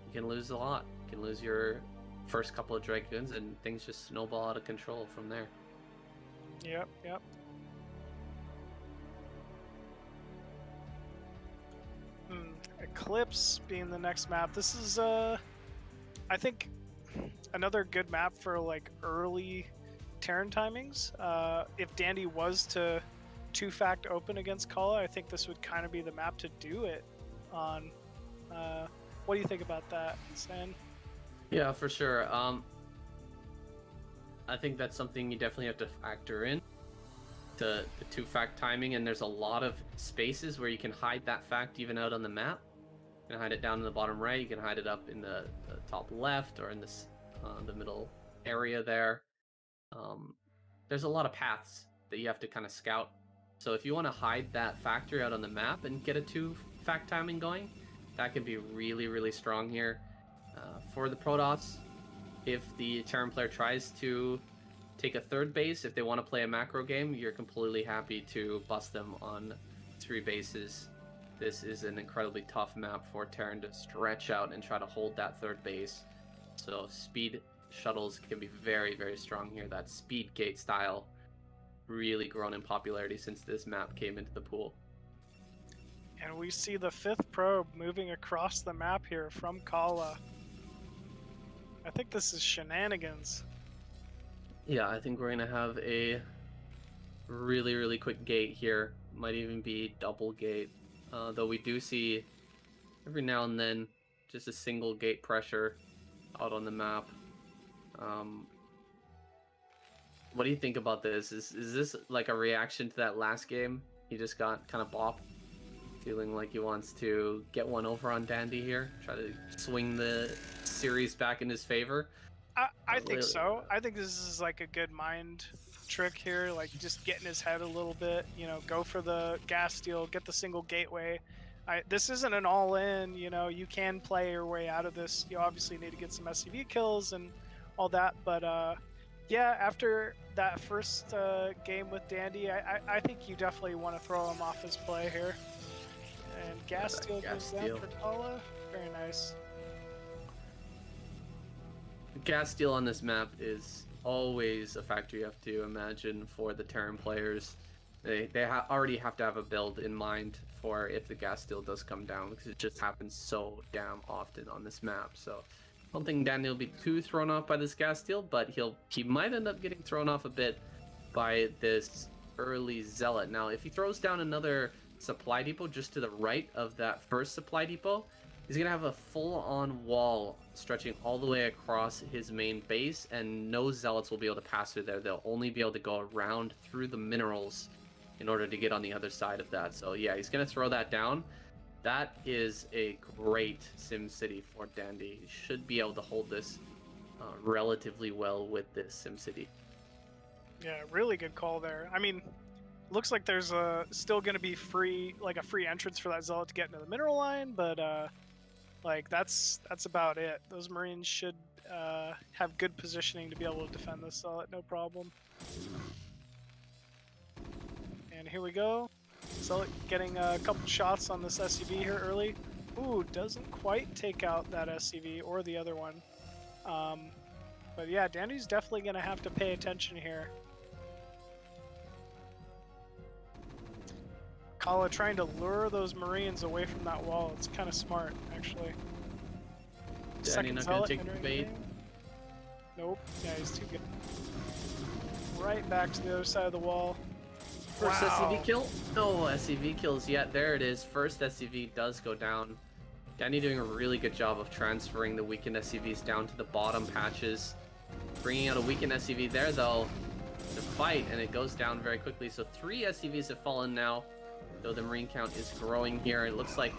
you can lose a lot. You can lose your first couple of Dragoons, and things just snowball out of control from there. Yep. Eclipse being the next map. This is, I think, another good map for like early Terran timings. If Dandy was to 2-fact open against Khala, I think this would kind of be the map to do it on. What do you think about that, Stan? Yeah, for sure. I think that's something you definitely have to factor in, the 2-fact timing, and there's a lot of spaces where you can hide that fact even out on the map. You can hide it down in the bottom right, you can hide it up in the top left, or in this the middle area there. There's a lot of paths that you have to kind of scout. So if you want to hide that factory out on the map and get a 2-fact timing going, that can be really, really strong here. For the Protoss, if the Terran player tries to take a 3rd base, if they want to play a macro game, you're completely happy to bust them on 3 bases. This is an incredibly tough map for Terran to stretch out and try to hold that 3rd base. So speed shuttles can be very, very strong here. That speed gate style really grown in popularity since this map came into the pool. And we see the 5th probe moving across the map here from Khala. I think this is shenanigans. Yeah, I think we're going to have a really, really quick gate here. Might even be double gate. Though we do see every now and then just a single gate pressure out on the map. What do you think about this? Is this like a reaction to that last game? He just got kind of bopped, feeling like he wants to get one over on Dandy here, try to swing the series back in his favor. I think so. I think this is like a good mind trick here, like just get in his head a little bit, you know, go for the gas steal, get the single gateway. This isn't an all-in, you know, you can play your way out of this. You obviously need to get some SCV kills and all that, but yeah, after that first game with Dandy, I think you definitely want to throw him off his play here. And gas steal goes down for Khala. Very nice. Gas steal on this map is always a factor you have to imagine for the Terran players. They already have to have a build in mind for if the gas steal does come down, because it just happens so damn often on this map. So I don't think Danny will be too thrown off by this gas steal, but he might end up getting thrown off a bit by this early Zealot. Now, if he throws down another supply depot just to the right of that first supply depot, he's gonna have a full-on wall stretching all the way across his main base, and no Zealots will be able to pass through there. They'll only be able to go around through the minerals in order to get on the other side of that. So yeah, he's gonna throw that down. That is a great Sim City for Dandy. He should be able to hold this relatively well with this Sim City. Yeah, really good call there. I mean, looks like there's still going to be a free entrance for that Zealot to get into the mineral line, but like that's about it. Those Marines should have good positioning to be able to defend this Zealot, no problem. And here we go. Zealot getting a couple shots on this SCV here early. Ooh, doesn't quite take out that SCV or the other one. But yeah, Dandy's definitely going to have to pay attention here. Khala trying to lure those Marines away from that wall. It's kind of smart, actually. Dandy not going to take the bait. Nope. Yeah, he's too good. Right back to the other side of the wall. First SCV kill? No SCV kills yet. There it is. First SCV does go down. Dandy doing a really good job of transferring the weakened SCVs down to the bottom patches. Bringing out a weakened SCV there, though, to fight, and it goes down very quickly. So 3 SCVs have fallen now, though the Marine count is growing here. It looks like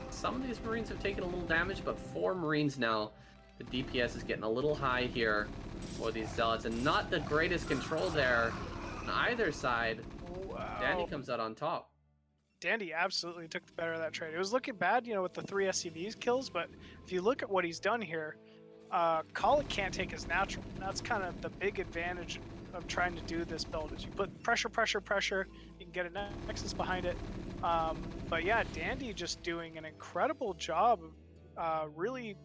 some of these Marines have taken a little damage, but 4 Marines now. The DPS is getting a little high here for these Zealots, and not the greatest control there on either side. Wow. Dandy comes out on top. Dandy absolutely took the better of that trade. It was looking bad, you know, with the 3 SCVs kills, but if you look at what he's done here, Khala can't take his natural. That's kind of the big advantage of trying to do this build, is you put pressure, you can get a nexus behind it. But yeah, Dandy just doing an incredible job of really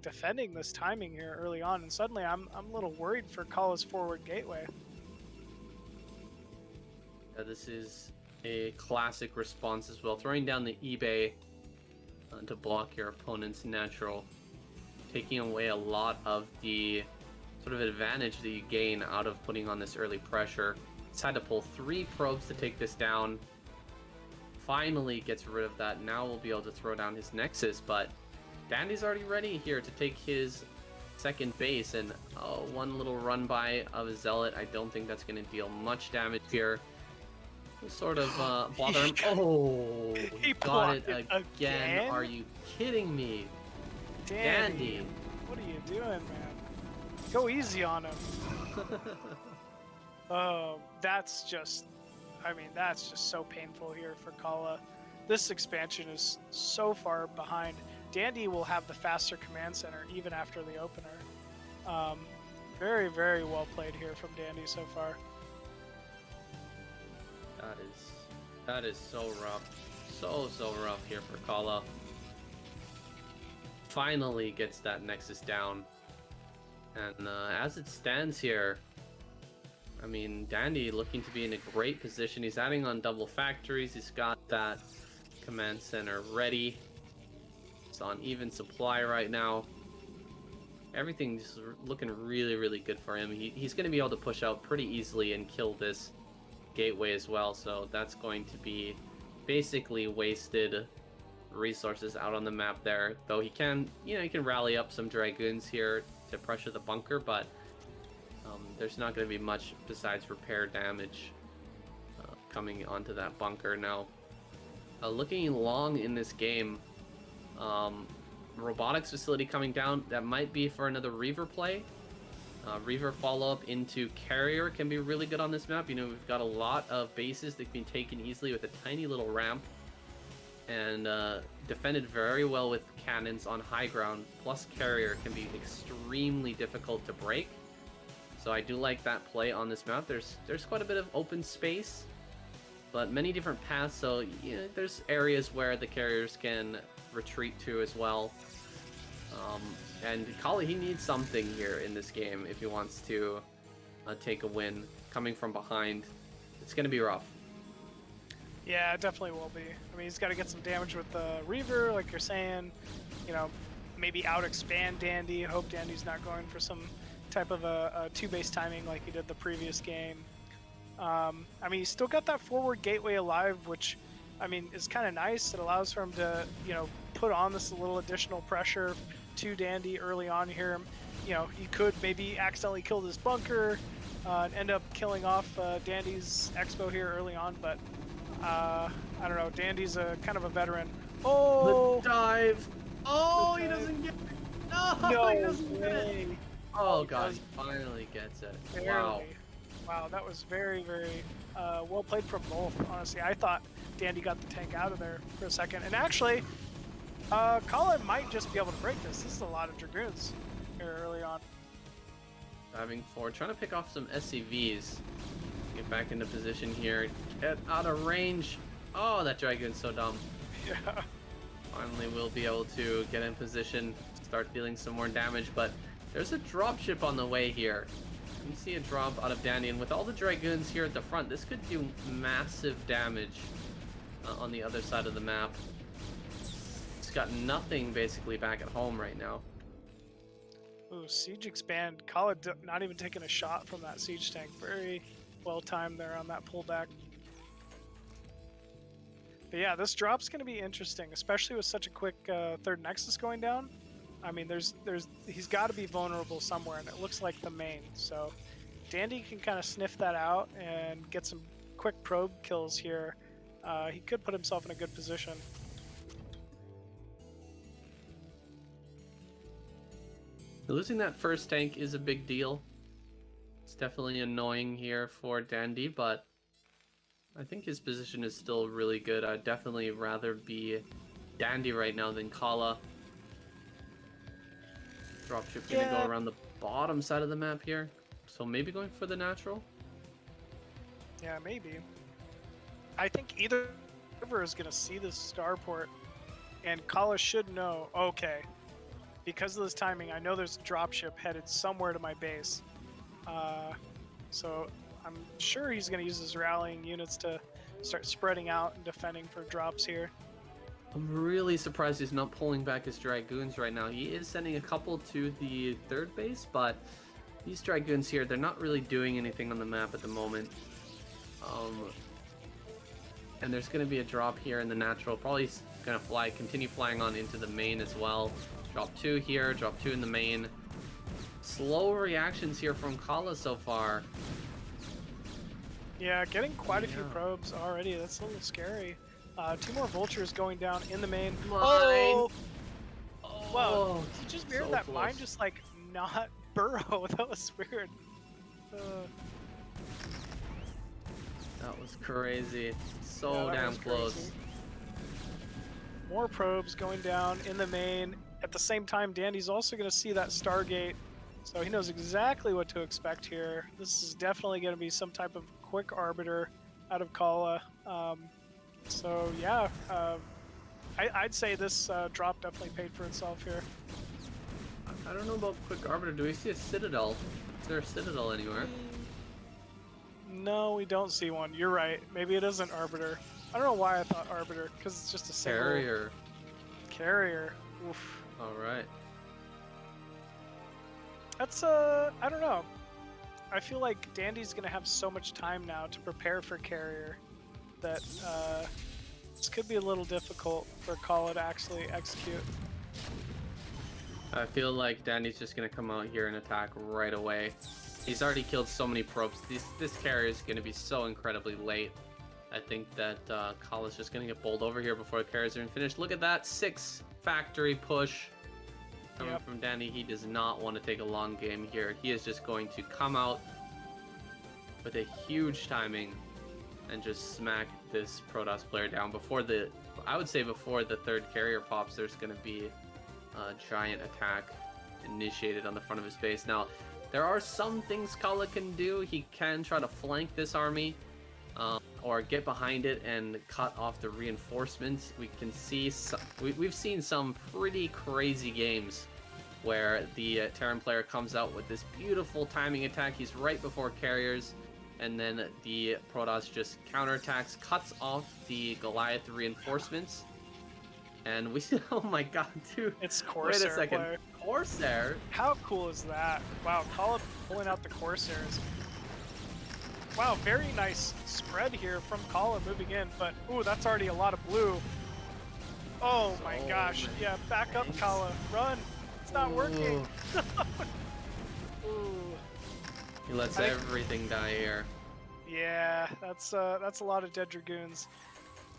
defending this timing here early on, and suddenly I'm a little worried for Khala's forward gateway. This is a classic response as well, throwing down the eBay to block your opponent's natural, taking away a lot of the sort of advantage that you gain out of putting on this early pressure. He's had to pull 3 probes to take this down. Finally gets rid of that. Now we'll be able to throw down his Nexus, but Dandy's already ready here to take his second base, and one little run by of a Zealot. I don't think that's going to deal much damage here. We'll sort of bother him. Oh, he got it again. Are you kidding me? Dandy. What are you doing, man? Go easy on him. Oh, that's just so painful here for Khala. This expansion is so far behind. Dandy will have the faster command center even after the opener. Very, very well played here from Dandy so far. That is so rough. So rough here for Khala. Finally gets that Nexus down. And as it stands here, I mean, Dandy looking to be in a great position. He's adding on double factories. He's got that command center ready. It's on even supply right now. Everything's looking really, really good for him. He's going to be able to push out pretty easily and kill this gateway as well. So that's going to be basically wasted resources out on the map there. Though he can, he can rally up some Dragoons here to pressure the bunker, but there's not going to be much besides repair damage coming onto that bunker. Now, looking long in this game, robotics facility coming down, that might be for another Reaver play. Reaver follow-up into Carrier can be really good on this map. You know, we've got a lot of bases that can be taken easily with a tiny little ramp, and defended very well with cannons on high ground, plus Carrier can be extremely difficult to break. So I do like that play on this map. There's quite a bit of open space, but many different paths, so you know, there's areas where the Carriers can retreat to as well. And Khala, he needs something here in this game if he wants to take a win. Coming from behind, it's going to be rough. Yeah, it definitely will be. I mean, he's got to get some damage with the Reaver, like you're saying. You know, maybe out-expand Dandy. Hope Dandy's not going for some type of a two-base timing like he did the previous game. I mean, he's still got that forward gateway alive, which, I mean, is kind of nice. It allows for him to, you know, put on this little additional pressure to Dandy early on here. You know, he could maybe accidentally kill this bunker and end up killing off Dandy's Expo here early on, but I don't know. Dandy's a kind of a veteran. Oh! The dive! Oh, The he dive. doesn't get it! No, No he doesn't get it! way! Oh god, he finally gets it. Barely. Wow. Wow, that was very, very well played from both, honestly. I thought Dandy got the tank out of there for a second. And actually, Khala might just be able to break this. This is a lot of Dragoons here early on. Diving forward, trying to pick off some SCVs. Get back into position here. Get out of range. Oh, that Dragoon's so dumb. Yeah. Finally, we'll be able to get in position, start dealing some more damage, but there's a dropship on the way here. You see a drop out of Dandy, and with all the Dragoons here at the front, this could do massive damage on the other side of the map. It's got nothing basically back at home right now. Ooh, siege expand. Khala not even taking a shot from that siege tank. Very well timed there on that pullback. But yeah, this drop's going to be interesting, especially with such a quick third Nexus going down. I mean, he's got to be vulnerable somewhere, and it looks like the main. So Dandy can kind of sniff that out and get some quick probe kills here. He could put himself in a good position. Losing that first tank is a big deal. It's definitely annoying here for Dandy, but I think his position is still really good. I'd definitely rather be Dandy right now than Khala. Dropship gonna go around the bottom side of the map here, so maybe going for the natural. Yeah, maybe. I think either river is gonna see this starport, and Khala should know. Okay, because of this timing, I know there's a dropship headed somewhere to my base. So I'm sure he's gonna use his rallying units to start spreading out and defending for drops here. I'm really surprised he's not pulling back his Dragoons right now. He is sending a couple to the third base, but these Dragoons here, they're not really doing anything on the map at the moment. And there's going to be a drop here in the natural. Probably going to continue flying on into the main as well. Drop 2 here, drop 2 in the main. Slow reactions here from Khala so far. Yeah, getting quite a few probes already. That's a little scary. 2 more vultures going down in the main. Oh! Wow, he just mirrored so that close. mine just like not burrow. That was weird. That was crazy. So Yeah, that damn was close. crazy. More probes going down in the main. At the same time, Dandy's also going to see that Stargate, so he knows exactly what to expect here. This is definitely going to be some type of quick arbiter out of Khala. So yeah, I'd say this drop definitely paid for itself here. I don't know about quick arbiter. Do we see a citadel? Is there a citadel anywhere? No, we don't see one. You're right. Maybe it isn't arbiter. I don't know why I thought arbiter, because it's just a single Carrier. Carrier. Oof. All right. That's I don't know. I feel like Dandy's gonna have so much time now to prepare for carrier that this could be a little difficult for Khala to actually execute. I feel like Dandy's just gonna come out here and attack right away. He's already killed so many probes. This carrier is going to be so incredibly late. I think that Khala's just going to get bowled over here before the carriers are finished. Look at that 6 factory push coming from Danny. He does not want to take a long game here. He is just going to come out with a huge timing and just smack this Protoss player down before the, I would say before the 3rd carrier pops. There's going to be a giant attack initiated on the front of his base. Now, there are some things Khala can do. He can try to flank this army, or get behind it and cut off the reinforcements. We can see we've seen some pretty crazy games where the Terran player comes out with this beautiful timing attack. He's right before carriers, and then the Protoss just counterattacks, cuts off the Goliath reinforcements, and we oh my god, dude! It's Corsair. Wait a second, player. Corsair? How cool is that? Wow, Khala pulling out the Corsairs. Wow, very nice spread here from Khala moving in, but ooh, that's already a lot of blue. Oh my gosh, yeah, back up Khala, run! It's not working. Ooh. He lets everything die here. Yeah, that's a lot of dead Dragoons.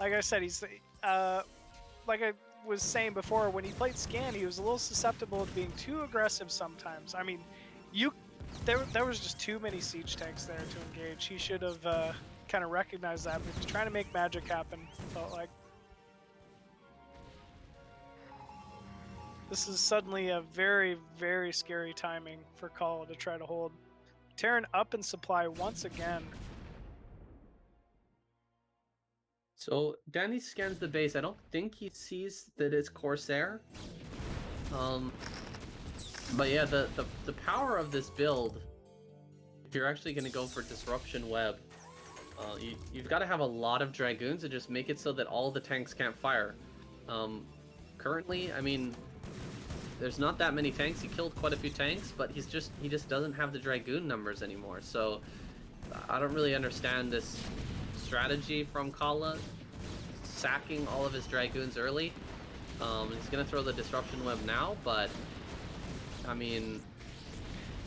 Like I said, he's like I was saying before, when he played Scan, he was a little susceptible to being too aggressive sometimes. I mean, there was just too many siege tanks there to engage. He should have kind of recognized that, but he was trying to make magic happen, felt like. This is suddenly a very, very scary timing for Khala to try to hold. Terran up in supply once again. So Danny scans the base. I don't think he sees that it's Corsair. But yeah, the power of this build, if you're actually going to go for Disruption Web, you've got to have a lot of Dragoons and just make it so that all the tanks can't fire. Currently, I mean, there's not that many tanks. He killed quite a few tanks, but he just doesn't have the Dragoon numbers anymore. So I don't really understand this strategy from Khala, sacking all of his Dragoons early. He's going to throw the Disruption Web now, but I mean,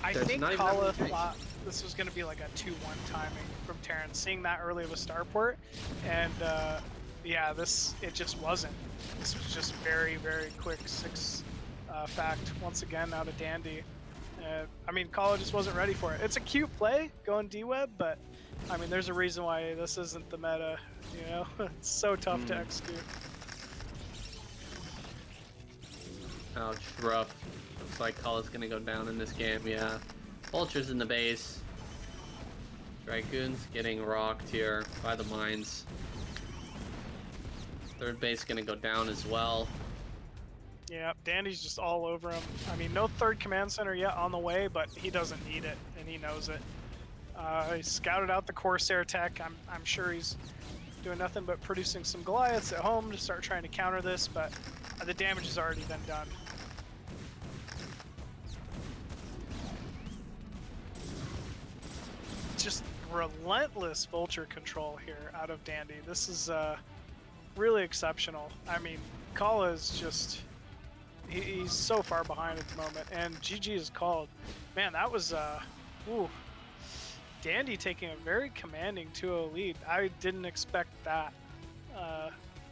I think Khala thought this was going to be like a 2-1 timing from Terran, seeing that early with Starport, and yeah, it just wasn't. This was just very, very quick 6 fact once again out of Dandy. I mean, Khala just wasn't ready for it. It's a cute play going D-Web, but I mean, there's a reason why this isn't the meta, you know? It's so tough to execute. Ouch, rough. Looks like Khala's gonna go down in this game, yeah. Vultures in the base. Dragoons getting rocked here by the mines. 3rd base gonna go down as well. Yeah, Dandy's just all over him. I mean, no 3rd command center yet on the way, but he doesn't need it, and he knows it. He scouted out the Corsair tech. I'm sure he's doing nothing but producing some Goliaths at home to start trying to counter this, but the damage has already been done. Just relentless vulture control here out of Dandy. This is really exceptional. I mean, Khala is just... He's so far behind at the moment, and GG is called. Man, that was... ooh. Dandy taking a very commanding 2-0 lead. I didn't expect that.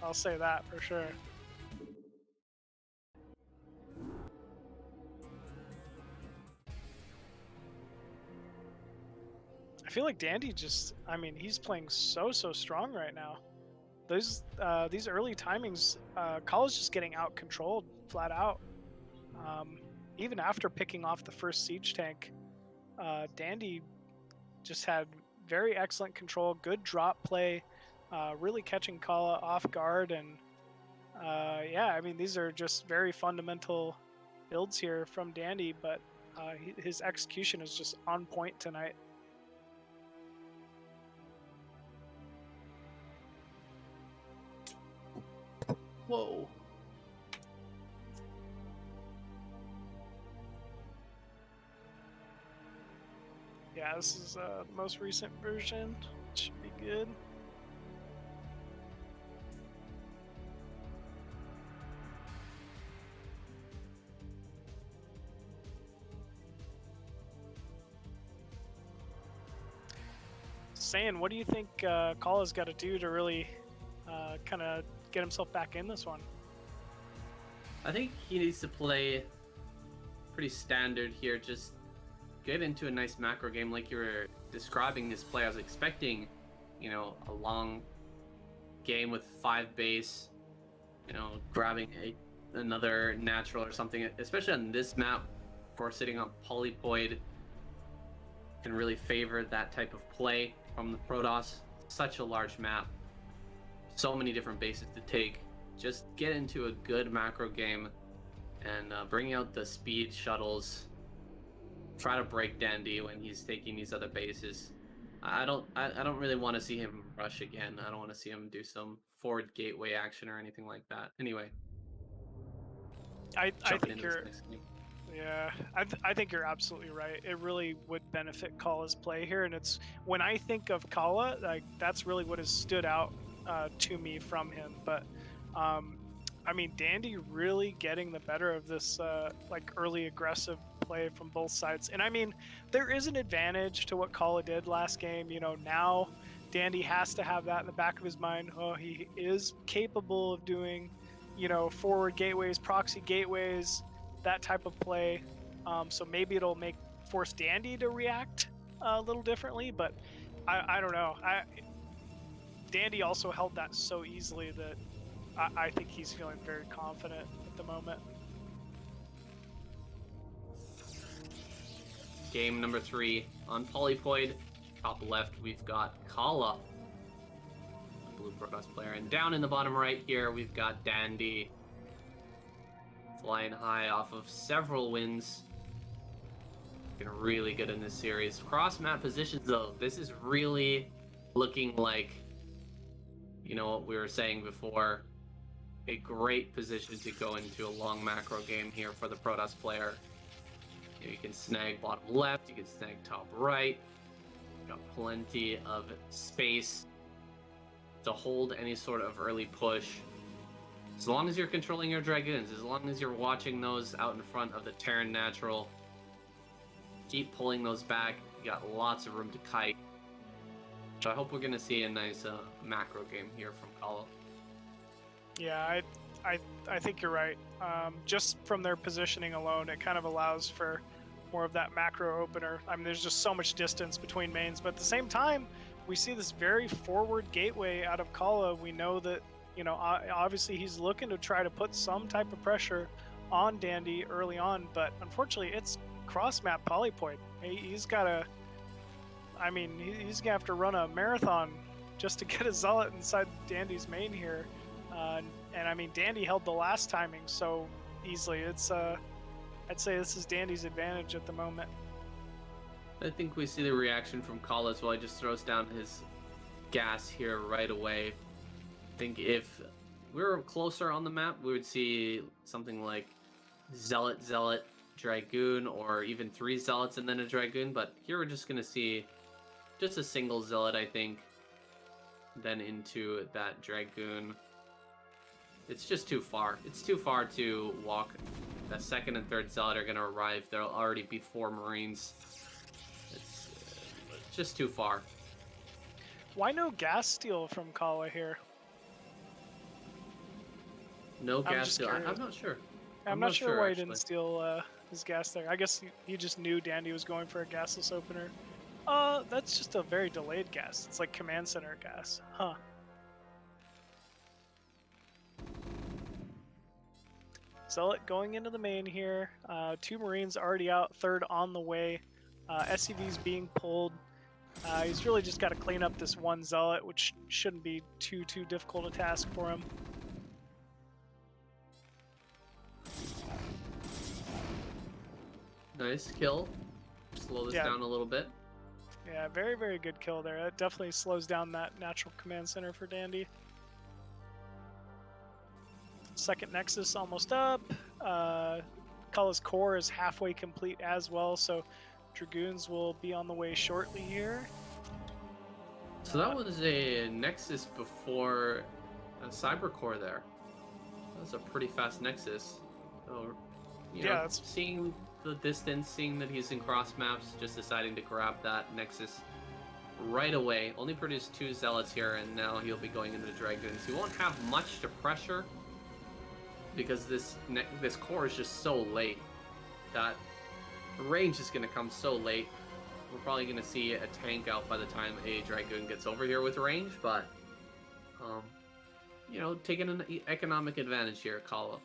I'll say that for sure. I feel like Dandy just, I mean, he's playing so strong right now. These early timings, Khala's just getting out controlled flat out. Even after picking off the first siege tank, Dandy just had very excellent control, good drop play, really catching Khala off guard, and yeah, I mean, these are just very fundamental builds here from Dandy, but his execution is just on point tonight. Whoa. Yeah, this is the most recent version. Should be good. Saiyan, what do you think Khala's got to do to really kind of get himself back in this one? I think he needs to play pretty standard here. Just get into a nice macro game like you were describing this play. I was expecting, a long game with 5 base, grabbing another natural or something, especially on this map for sitting on Polypoid can really favor that type of play from the Protoss. Such a large map, so many different bases to take. Just get into a good macro game and bring out the speed shuttles. Try to break Dandy when he's taking these other bases. I don't really want to see him rush again. I don't want to see him do some forward gateway action or anything like that. Anyway, I think you're I think you're absolutely right. It really would benefit Khala's play here, and it's when I think of Khala, like that's really what has stood out to me from him. But I mean, Dandy really getting the better of this like early aggressive play from both sides. And I mean, there is an advantage to what Khala did last game. Now Dandy has to have that in the back of his mind. Oh, he is capable of doing, forward gateways, proxy gateways, that type of play. So maybe it'll force Dandy to react a little differently. But I don't know. Dandy also held that so easily that I think he's feeling very confident at the moment. Game number 3 on Polypoid. Top left, we've got Khala, the blue Protoss player. And down in the bottom right here, we've got Dandy. Flying high off of several wins. Looking really good in this series. Cross map positions, though, this is really looking like, what we were saying before, a great position to go into a long macro game here for the Protoss player. You can snag bottom left, you can snag top right. Got plenty of space to hold any sort of early push. As long as you're controlling your Dragoons, as long as you're watching those out in front of the Terran Natural, keep pulling those back. You got lots of room to kite. So I hope we're going to see a nice macro game here from Khala. Yeah, I think you're right. Just from their positioning alone, it kind of allows for more of that macro opener. I mean, there's just so much distance between mains, but at the same time, we see this very forward gateway out of Khala. We know that, obviously he's looking to try to put some type of pressure on Dandy early on, but unfortunately it's cross-map Polypoid. He's got to, he's going to have to run a marathon just to get a Zealot inside Dandy's main here. And I mean, Dandy held the last timing so easily. It's I'd say this is Dandy's advantage at the moment. I think we see the reaction from Khala as well. He just throws down his gas here right away. I think if we were closer on the map, we would see something like Zealot, Dragoon, or even 3 Zealots and then a Dragoon. But here we're just going to see just a single Zealot, I think, then into that Dragoon. It's just too far. It's too far to walk. The 2nd and 3rd Zealot are going to arrive. There'll already be 4 Marines. It's just too far. Why no gas steal from Khala here? No gas steal? I'm not sure. I'm not sure why he didn't steal his gas there. I guess he just knew Dandy was going for a gasless opener. That's just a very delayed gas. It's like command center gas. Huh. Zealot going into the main here. 2 Marines already out, 3rd on the way. SCV's being pulled. He's really just got to clean up this 1 Zealot, which shouldn't be too difficult a task for him. Nice kill. Slow this down a little bit. Yeah, very, very good kill there. That definitely slows down that natural command center for Dandy. 2nd Nexus almost up. Khala's core is halfway complete as well, so Dragoons will be on the way shortly here. So that was a Nexus before a Cyber Core there. That was a pretty fast Nexus. So, that's seeing the distance, seeing that he's in cross maps, just deciding to grab that Nexus right away. Only produced 2 Zealots here, and now he'll be going into the Dragoons. He won't have much to pressure because this core is just so late that range is going to come so late. We're probably going to see a tank out by the time a Dragoon gets over here with range, but you know, taking an economic advantage here at Khala.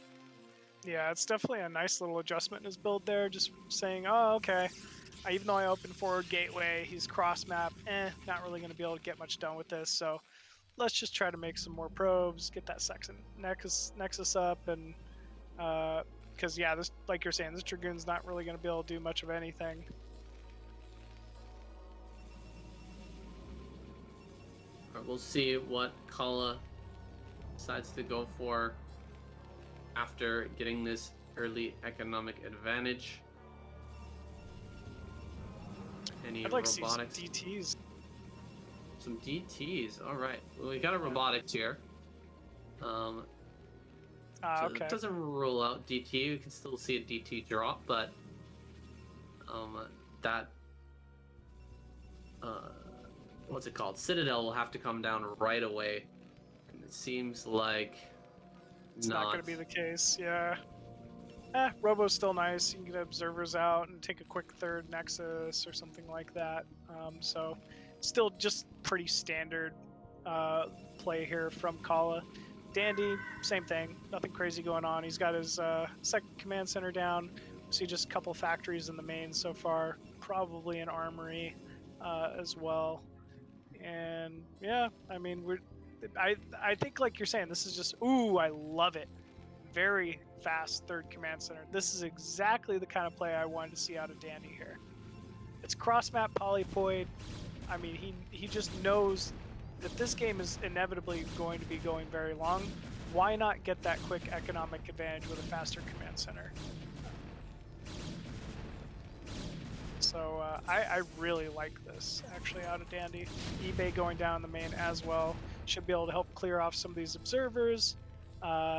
Yeah, it's definitely a nice little adjustment in his build there. Just saying, oh, okay. Even though I open forward gateway, he's cross map. Not really going to be able to get much done with this. So let's just try to make some more probes, get that second Nexus up, and because yeah, this, like you're saying, this Dragoon's not really going to be able to do much of anything. All right, we'll see what Khala decides to go for after getting this early economic advantage. Any I'd like robotics? to see some DTs. Some DTs. All right. Well, we got a robotics here. So Okay. it doesn't rule out DT. You can still see a DT drop, but that what's it called? Citadel will have to come down right away. And it seems like It's not going to be the case, yeah. Robo's still nice. You can get observers out and take a quick third Nexus or something like that. So, still just pretty standard play here from Khala. Dandy, same thing. Nothing crazy going on. He's got his second command center down. See just a couple factories in the main so far. Probably an armory as well. And yeah, I mean, I think, like you're saying, this is just, ooh, I love it. Very fast third command center. This is exactly the kind of play I wanted to see out of Dandy here. It's cross-map polypoid. I mean, he just knows that this game is inevitably going to be going very long. Why not get that quick economic advantage with a faster command center? So I really like this, actually, out of Dandy. eBay going down the main as well. Should be able to help clear off some of these observers.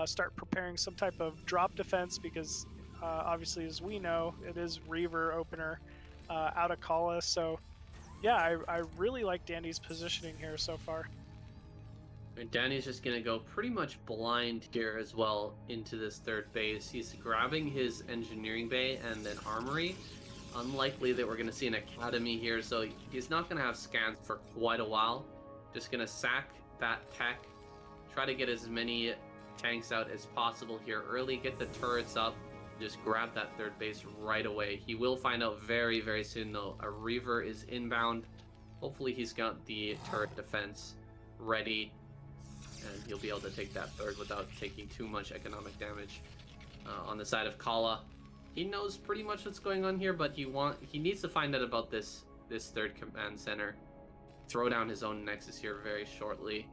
Start preparing some type of drop defense because obviously, as we know, it is Reaver opener out of Khala. So yeah, I really like Dandy's positioning here so far. And Danny's just going to go pretty much blind here as well into this third base. He's grabbing his engineering bay and then armory. Unlikely that we're going to see an academy here, so he's not going to have scans for quite a while. Just going to sack that tech, try to get as many tanks out as possible here early, get the turrets up, just grab that third base right away. He will find out very, very soon, though. A Reaver is inbound. Hopefully he's got the turret defense ready, and he'll be able to take that third without taking too much economic damage. On the side of Khala, he knows pretty much what's going on here, but he needs to find out about this third command center. Throw down his own Nexus here very shortly.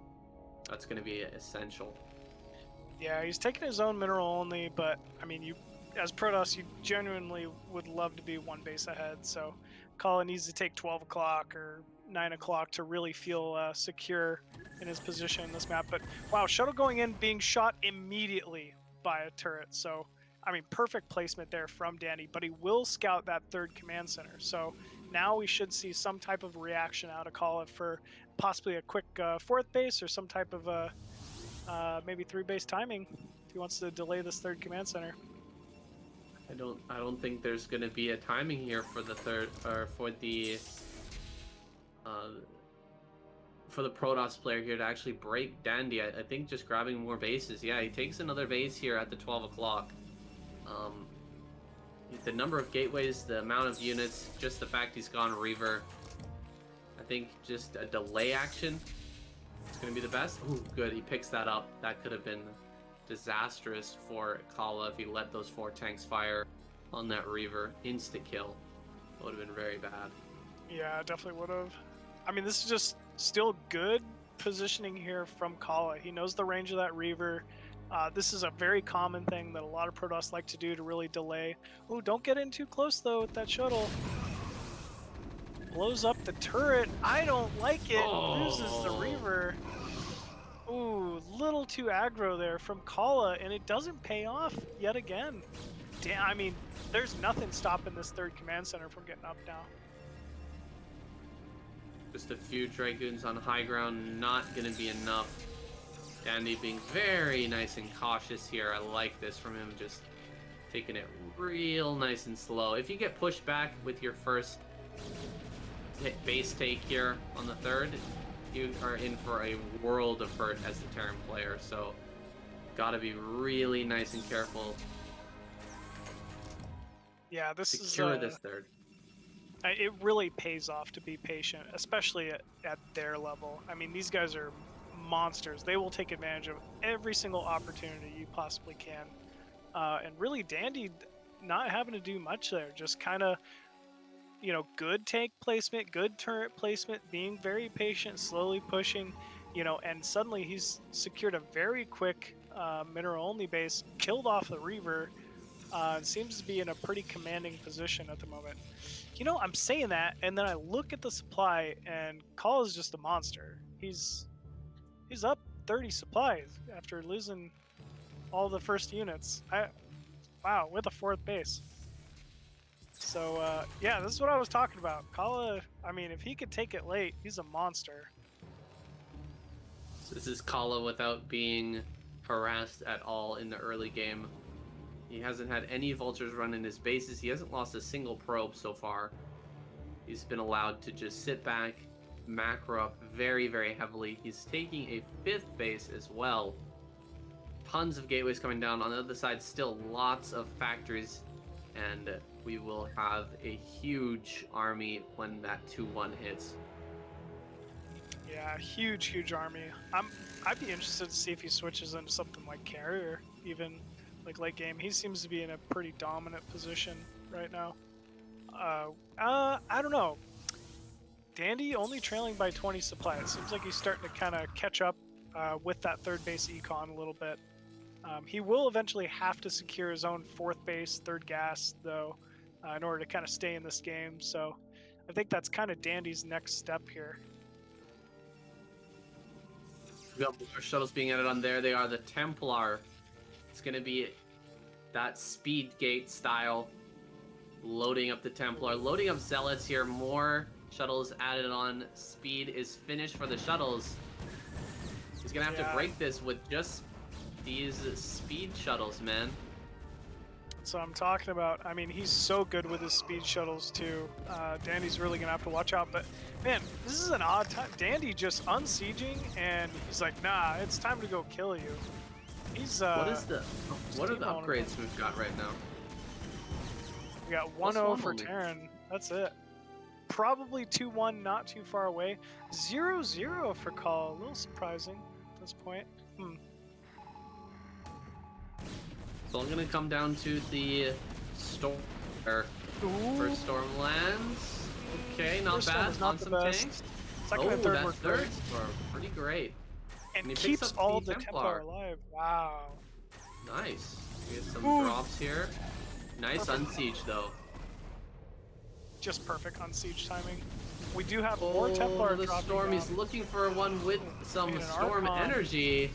That's going to be essential. Yeah, he's taking his own mineral only, but I mean, you as Protoss, you genuinely would love to be one base ahead. So Khala needs to take 12 o'clock or 9 o'clock to really feel secure in his position in this map. But wow, shuttle going in, being shot immediately by a turret. So I mean, perfect placement there from Dandy, but he will scout that third command center. So now we should see some type of reaction out of Khala for possibly a quick fourth base or some type of maybe 3-base timing if he wants to delay this third command center. I don't think there's going to be a timing here for the third or for the Protoss player here to actually break Dandy. I think just grabbing more bases. Yeah, he takes another base here at the 12 o'clock. The number of gateways, the amount of units, just the fact he's gone Reaver. I think just a delay action is going to be the best. Ooh, good. He picks that up. That could have been disastrous for Khala if he let those 4 tanks fire on that Reaver. Insta kill. That would have been very bad. Yeah, definitely would have. I mean, this is just still good positioning here from Khala. He knows the range of that Reaver. This is a very common thing that a lot of Protoss like to do to really delay. Ooh, don't get in too close, though, with that shuttle. Blows up the turret. I don't like it. Loses the Reaver. Ooh, little too aggro there from Khala, and it doesn't pay off yet again. Damn, I mean, there's nothing stopping this third command center from getting up now. Just a few Dragoons on high ground, not going to be enough. Dandy being very nice and cautious here. I like this from him, just taking it real nice and slow. If you get pushed back with your first base take here on the third, you are in for a world of hurt as the Terran player, so gotta be really nice and careful. Yeah, this Secure this third. It really pays off to be patient, especially at their level. I mean, these guys are monsters. They will take advantage of every single opportunity you possibly can. And really, Dandy not having to do much there, just kind of, you know, good tank placement, good turret placement, being very patient, slowly pushing, you know, and suddenly he's secured a very quick mineral-only base, killed off the Reaver, and seems to be in a pretty commanding position at the moment. You know, I'm saying that, and then I look at the supply, and Khala is just a monster. He's up 30 supplies after losing all the first units. Wow, with a 4th base. So, yeah, this is what I was talking about. Khala, I mean, if he could take it late, he's a monster. So this is Khala without being harassed at all in the early game. He hasn't had any vultures run in his bases. He hasn't lost a single probe so far. He's been allowed to just sit back, macro up very, very heavily. He's taking a 5th base as well. Tons of gateways coming down. On the other side, still lots of factories. And we will have a huge army when that 2-1 hits. Yeah, huge army. I'd be interested to see if he switches into something like carrier, even like late game. He seems to be in a pretty dominant position right now. I don't know. Dandy only trailing by 20 supply. It seems like he's starting to kind of catch up with that 3rd base econ a little bit. He will eventually have to secure his own 4th base, 3rd gas, though, in order to kind of stay in this game. So I think that's kind of Dandy's next step here. We got more shuttles being added on there. They are the Templar. It's going to be that speed gate style. Loading up the Templar. Loading up Zealots here. More shuttles added on. Speed is finished for the shuttles. He's going to have to break this with just these speed shuttles, man. So I'm talking about, I mean, he's so good with his speed shuttles too. Dandy's really gonna have to watch out, but man, this is an odd time. Dandy just unsieging and he's like, nah, it's time to go kill you. He's what are the upgrades we've got right now? We got 1-0 for Terran. That's it. Probably 2-1, not too far away. 0-0 for Khala. A little surprising at this point. It's all gonna come down to the storm. First storm lands. Okay, not bad. Not the best. Tanks. Second and third were third storm, pretty great. And he keeps all the Templar alive. Wow. Nice. We get some drops here. Nice unsiege though. Just perfect unsiege timing. We do have more Templar the dropping storm. down. He's looking for one with some storm energy.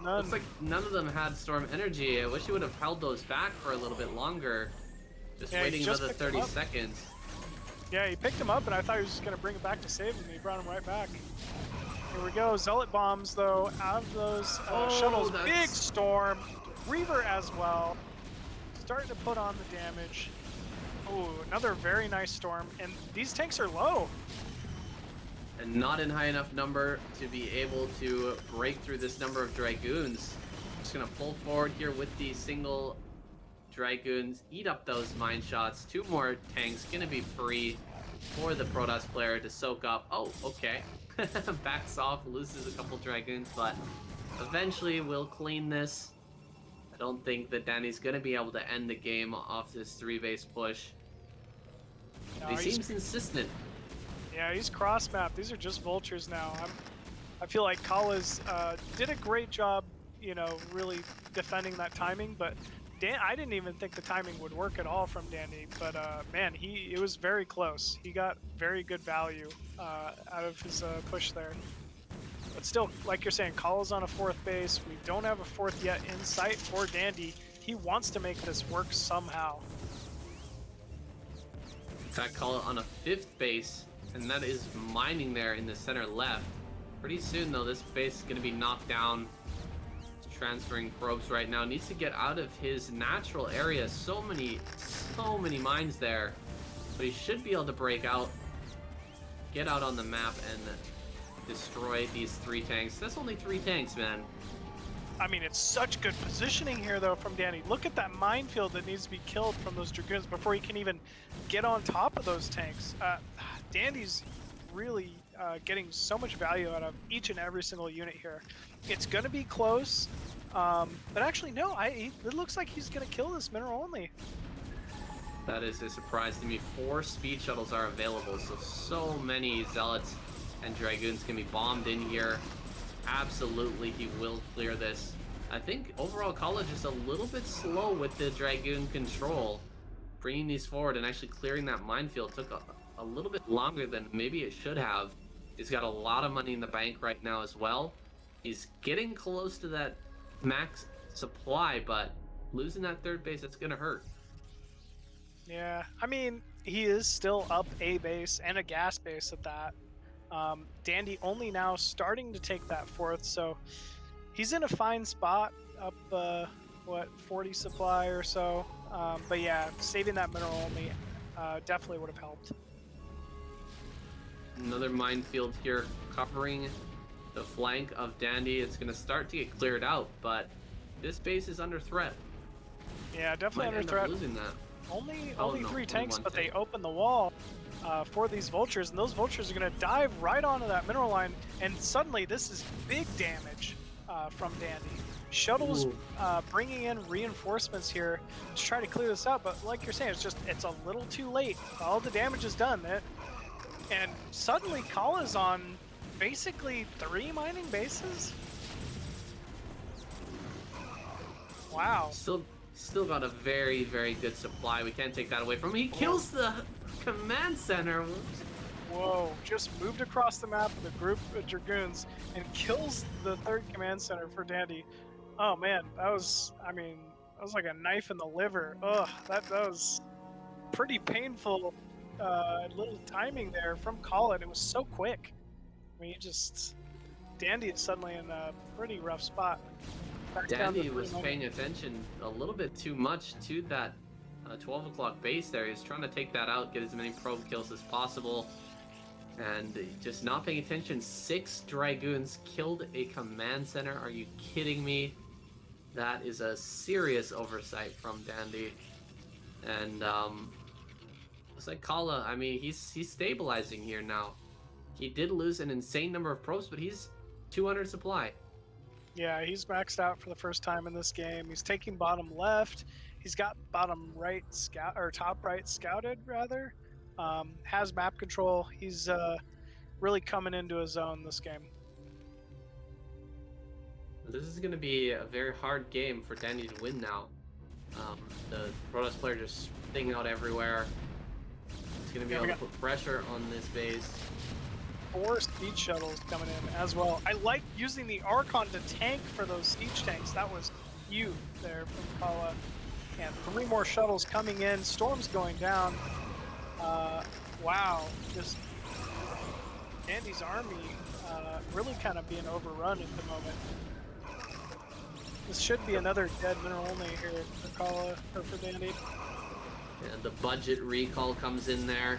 Looks like none of them had storm energy. I wish he would have held those back for a little bit longer. Just waiting another 30 seconds. Yeah, he picked him up, and I thought he was just going to bring it back to save him, and he brought him right back. Here we go. Zealot bombs, though, out of those shuttles. Big storm. Reaver as well. Starting to put on the damage. Oh, another very nice storm. And these tanks are low. And not in high enough number to be able to break through this number of Dragoons. Just going to pull forward here with the single Dragoons. Eat up those mine shots. 2 more tanks. Going to be free for the Protoss player to soak up. Oh, okay. Backs off, loses a couple Dragoons, but eventually we'll clean this. I don't think that Danny's going to be able to end the game off this 3-base push. No, he seems insistent. Yeah, he's cross-mapped. These are just vultures now. I feel like Khala's did a great job, you know, really defending that timing, but I didn't even think the timing would work at all from Dandy, but man, it was very close. He got very good value out of his push there. But still, like you're saying, Khala's on a 4th base. We don't have a 4th yet in sight for Dandy. He wants to make this work somehow. In fact, Khala on a 5th base. and that is mining there in the center left. Pretty soon, though, this base is going to be knocked down. Transferring probes right now. Needs to get out of his natural area. So many mines there. But he should be able to break out, get out on the map, and destroy these 3 tanks. That's only 3 tanks, man. I mean, it's such good positioning here, though, from Dandy. Look at that minefield that needs to be killed from those Dragoons before he can even get on top of those tanks. Dandy's really getting so much value out of each and every single unit here. It's going to be close, but actually, no, it looks like he's going to kill this mineral only. That is a surprise to me. 4 speed shuttles are available, so many Zealots and Dragoons can be bombed in here. Absolutely, he will clear this. I think overall Khala just a little bit slow with the Dragoon control. Bringing these forward and actually clearing that minefield took a little bit longer than maybe it should have. He's got a lot of money in the bank right now as well. He's getting close to that max supply, but losing that 3rd base, it's going to hurt. Yeah, I mean, he is still up a base and a gas base at that. Dandy only now starting to take that 4th, so he's in a fine spot, up, 40 supply or so. But yeah, saving that mineral only definitely would have helped. Another minefield here covering the flank of Dandy. It's going to start to get cleared out, but this base is under threat. Yeah, definitely Might under end threat. up losing that. Only no, 3 tanks, but tank. they open the wall for these vultures, and those vultures are going to dive right onto that mineral line, and suddenly this is big damage from Dandy. Shuttles bringing in reinforcements here to try to clear this out, but like you're saying, it's a little too late. All the damage is done, and suddenly Khala's on basically 3 mining bases. Wow. Still got a very, very good supply. We can't take that away from him. He kills the command center. Whoa, just moved across the map with a group of Dragoons and kills the 3rd command center for Dandy. Oh man, that was like a knife in the liver. Ugh, that was pretty painful little timing there from Khala. It was so quick. I mean, Dandy is suddenly in a pretty rough spot. Dandy was paying attention a little bit too much to that 12 o'clock base there. He was trying to take that out, get as many probe kills as possible, and just not paying attention. 6 Dragoons killed a command center. Are you kidding me? That is a serious oversight from Dandy. And it's like Khala, I mean, he's stabilizing here now. He did lose an insane number of probes, but he's 200 supply. Yeah, he's maxed out for the first time in this game. He's taking bottom left. He's got bottom right scout, or top right scouted rather. Has map control. He's really coming into his own this game. This is going to be a very hard game for Dandy to win now. The Protoss player just stinging out everywhere. He's going to be able to put pressure on this base. 4 siege shuttles coming in as well. I like using the Archon to tank for those siege tanks. That was huge there from Khala. And 3 more shuttles coming in. Storm's going down. Wow. Just Dandy's army really kind of being overrun at the moment. This should be another dead mineral only here for Khala, or for Dandy. And the budget recall comes in there.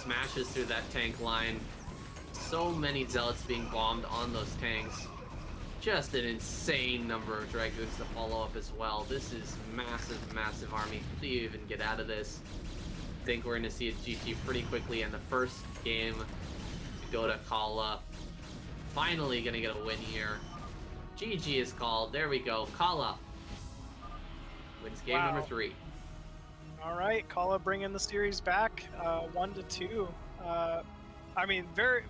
Smashes through that tank line. So many Zealots being bombed on those tanks. Just an insane number of Dragoons to follow up as well. This is massive army. How do you even get out of this? I think we're going to see a GG pretty quickly, and the first game to go to Khala. Finally going to get a win here. GG is called. There we go. Khala wins game number 3. All right, Khala bringing the series back, 1-2. I mean, very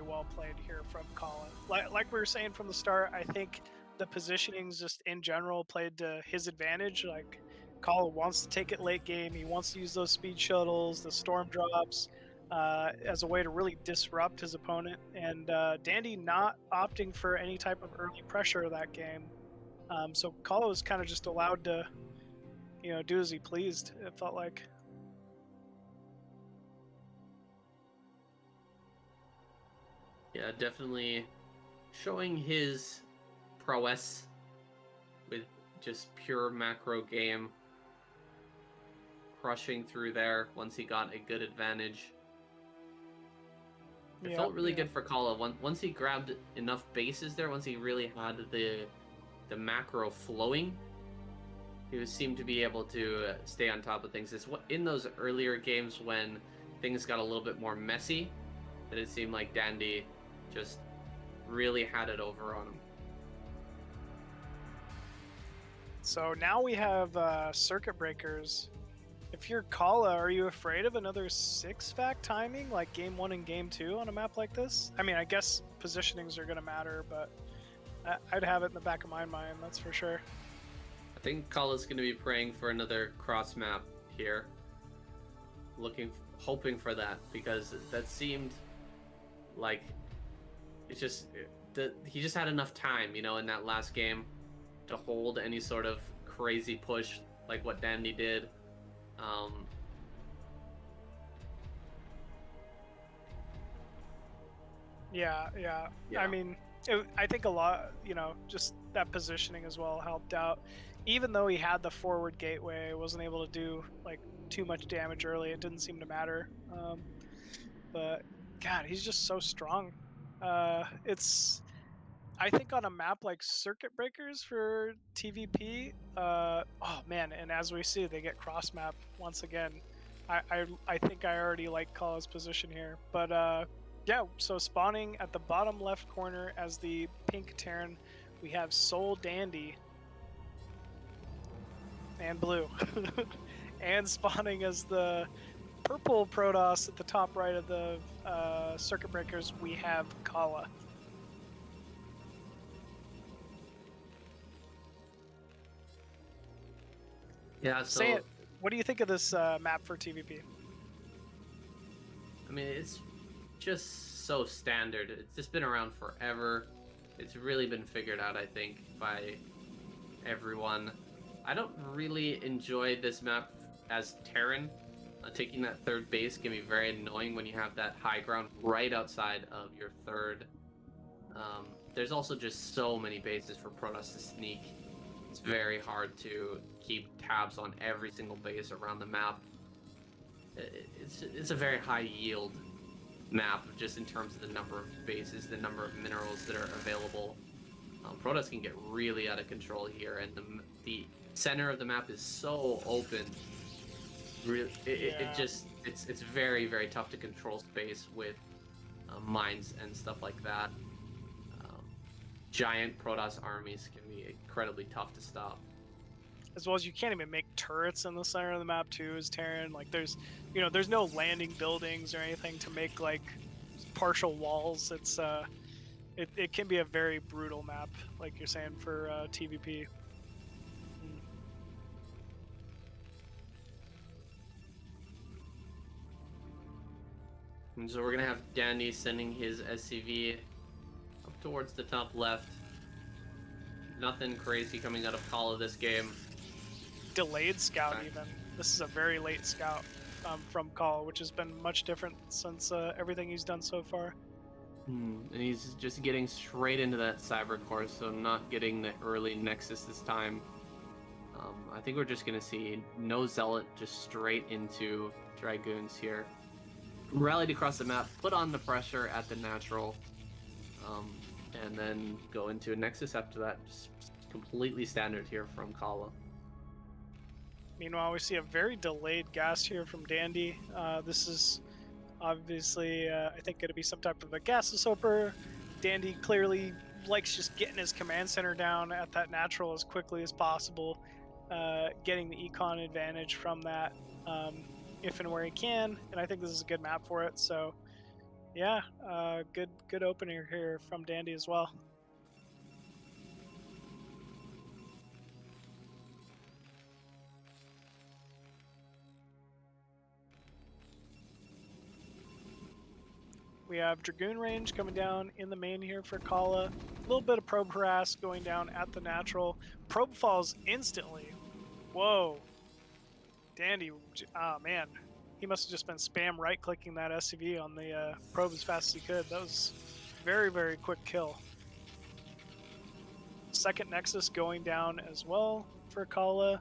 well played here from Khala. Like we were saying from the start, I think the positionings just in general played to his advantage. Like, Khala wants to take it late game. He wants to use those speed shuttles, the storm drops, as a way to really disrupt his opponent. And Dandy not opting for any type of early pressure of that game. So Khala was kind of just allowed to, do as he pleased, it felt like. Yeah, definitely showing his prowess with just pure macro game. Crushing through there once he got a good advantage. It felt really good for Khala. Once he grabbed enough bases there, once he really had the macro flowing, he seemed to be able to stay on top of things. It's in those earlier games when things got a little bit more messy that it seemed like Dandy just really had it over on him. So now we have circuit breakers. If you're Khala, are you afraid of another 6-fact timing like game 1 and game 2 on a map like this? I mean, I guess positionings are going to matter, but I'd have it in the back of my mind, that's for sure. I think Khala's going to be praying for another cross map here. Hoping for that, because that seemed like it's just he just had enough time, you know, in that last game to hold any sort of crazy push like what Dandy did. Yeah. I mean, I think a lot, you know, just that positioning as well helped out. Even though he had the forward gateway, wasn't able to do like too much damage early. It didn't seem to matter. But God, he's just so strong. I think on a map like Circuit Breakers for TVP, oh man, and as we see, they get cross map once again. I think I already like Khala's position here, but yeah. So spawning at the bottom left corner as the pink Terran, we have Soul Dandy and blue, and spawning as the purple Protoss at the top right of the Circuit Breakers, we have Khala. Yeah, so Say it. What do you think of this map for TVP? I mean, it's just so standard. It's just been around forever. It's really been figured out, I think, by everyone. I don't really enjoy this map as Terran. Taking that third base can be very annoying when you have that high ground right outside of your third. There's also just so many bases for Protoss to sneak. It's very hard to keep tabs on every single base around the map. It's a very high yield map just in terms of the number of bases, the number of minerals that are available. Protoss can get really out of control here, and the center of the map is so open. It's very, very tough to control space with mines and stuff like that. Giant Protoss armies can be incredibly tough to stop. As well as you can't even make turrets in the center of the map too as Terran. Like there's no landing buildings or anything to make like partial walls. It's it can be a very brutal map, like you're saying, for TVP. And so we're gonna have Dandy sending his SCV up towards the top left. Nothing crazy coming out of Khala this game. Delayed scout even. This is a very late scout from Khala, which has been much different since everything he's done so far. And he's just getting straight into that Cyber Core, so not getting the early Nexus this time. I think we're just going to see no Zealot, just straight into Dragoons here. Rallied across the map, put on the pressure at the natural, and then go into a Nexus after that. Just completely standard here from Khala. Meanwhile, we see a very delayed gas here from Dandy. This is obviously, I think, going to be some type of a gas assoper. Dandy clearly likes just getting his command center down at that natural as quickly as possible, getting the econ advantage from that if and where he can, and I think this is a good map for it. So, yeah, good opener here from Dandy as well. We have Dragoon range coming down in the main here for Khala. A little bit of probe harass going down at the natural. Probe falls instantly. Whoa. Dandy, oh man. He must have just been spam right-clicking that SCV on the probe as fast as he could. That was Very, very quick kill. Second Nexus going down as well for Khala.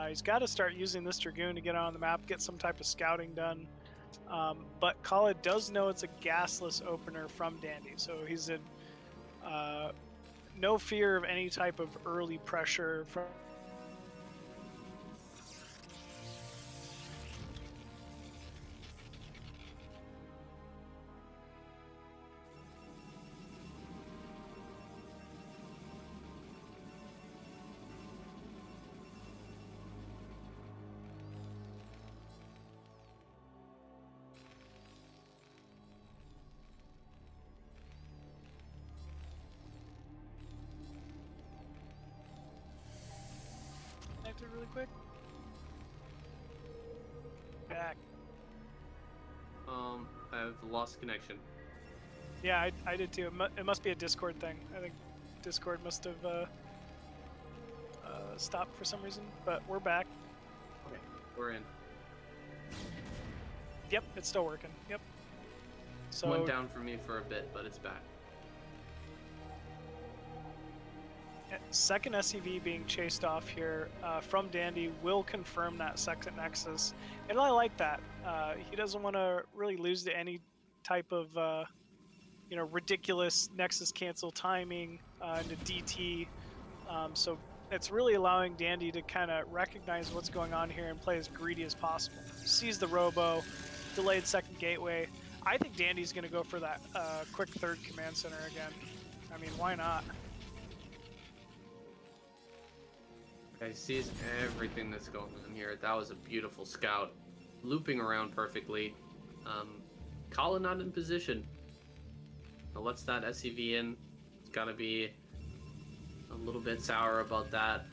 He's got to start using this Dragoon to get on the map, get some type of scouting done. But Khala does know it's a gasless opener from Dandy, so he's in no fear of any type of early pressure from. Really quick. Back. I've lost connection. Yeah, I did too. It must be a Discord thing. I think Discord must have stopped for some reason, but we're back. Okay, we're in. Yep, it's still working. Yep. So went down for me for a bit, but it's back. Second SCV being chased off here from Dandy will confirm that second Nexus, and I like that. He doesn't want to really lose to any type of ridiculous Nexus cancel timing into DT. So it's really allowing Dandy to kind of recognize what's going on here and play as greedy as possible. Sees the Robo, delayed second gateway. I think Dandy's going to go for that quick third command center again. I mean, why not? He sees everything that's going on here. That was a beautiful scout. Looping around perfectly. Khala not in position. Now lets that SCV in. It's got to be a little bit sour about that.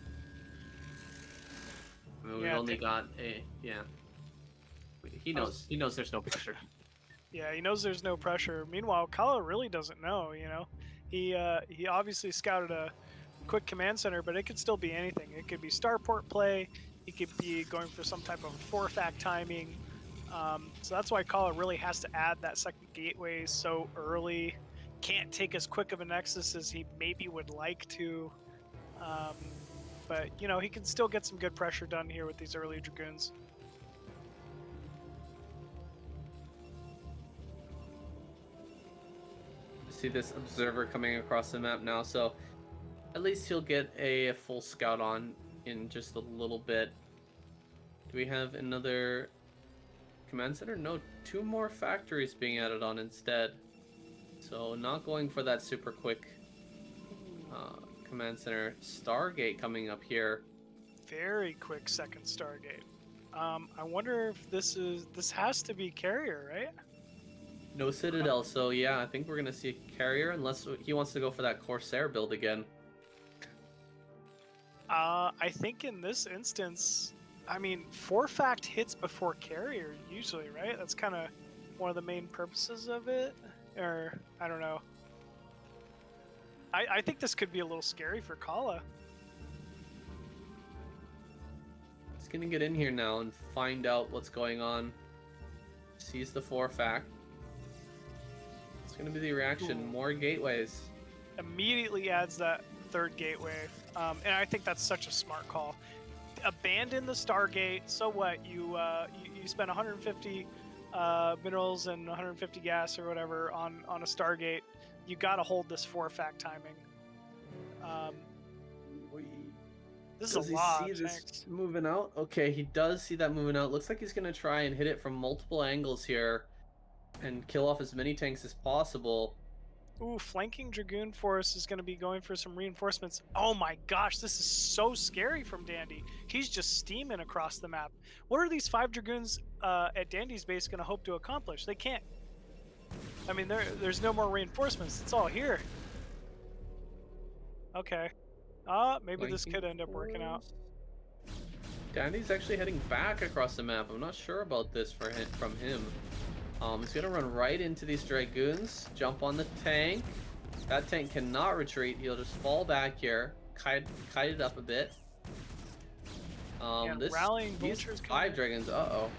I mean, we only got a... Yeah. He knows. He knows there's no pressure. Yeah, he knows there's no pressure. Meanwhile, Khala really doesn't know, He obviously scouted a quick command center, but it could still be anything. It could be starport play. He could be going for some type of 4-fact timing. So that's why Khala really has to add that second gateway so early. Can't take as quick of a Nexus as he maybe would like to. But, he can still get some good pressure done here with these early Dragoons. See this observer coming across the map now, so at least he'll get a full scout on in just a little bit. Do we have another command center? No, 2 more factories being added on instead. So not going for that super quick command center. Stargate coming up here. Very quick second Stargate. I wonder if this has to be carrier, right? No Citadel, so yeah, I think we're gonna see a carrier unless he wants to go for that Corsair build again. I think in this instance, 4-fact hits before carrier usually, right? That's kind of one of the main purposes of it, or I don't know. I think this could be a little scary for Khala. He's gonna get in here now and find out what's going on. Sees the 4-fact. It's gonna be the reaction. More gateways. Immediately adds that third gateway, and I think that's such a smart call. Abandon the Stargate. So what? You spend 150 minerals and 150 gas or whatever on a Stargate. You got to hold this 4-fact timing. This is a lot. Does he see this moving out? Okay, he does see that moving out. Looks like he's gonna try and hit it from multiple angles here, and kill off as many tanks as possible. Ooh, flanking Dragoon Force is going to be going for some reinforcements. Oh my gosh, this is so scary from Dandy. He's just steaming across the map. What are these 5 Dragoons at Dandy's base going to hope to accomplish? They can't. There's no more reinforcements. It's all here. Okay. Maybe this could end up working out. Dandy's actually heading back across the map. I'm not sure about this from him. He's gonna run right into these Dragoons, jump on the tank. That tank cannot retreat. He'll just fall back here, kite it up a bit. Rallying vultures. 5 Dragons. Uh-oh.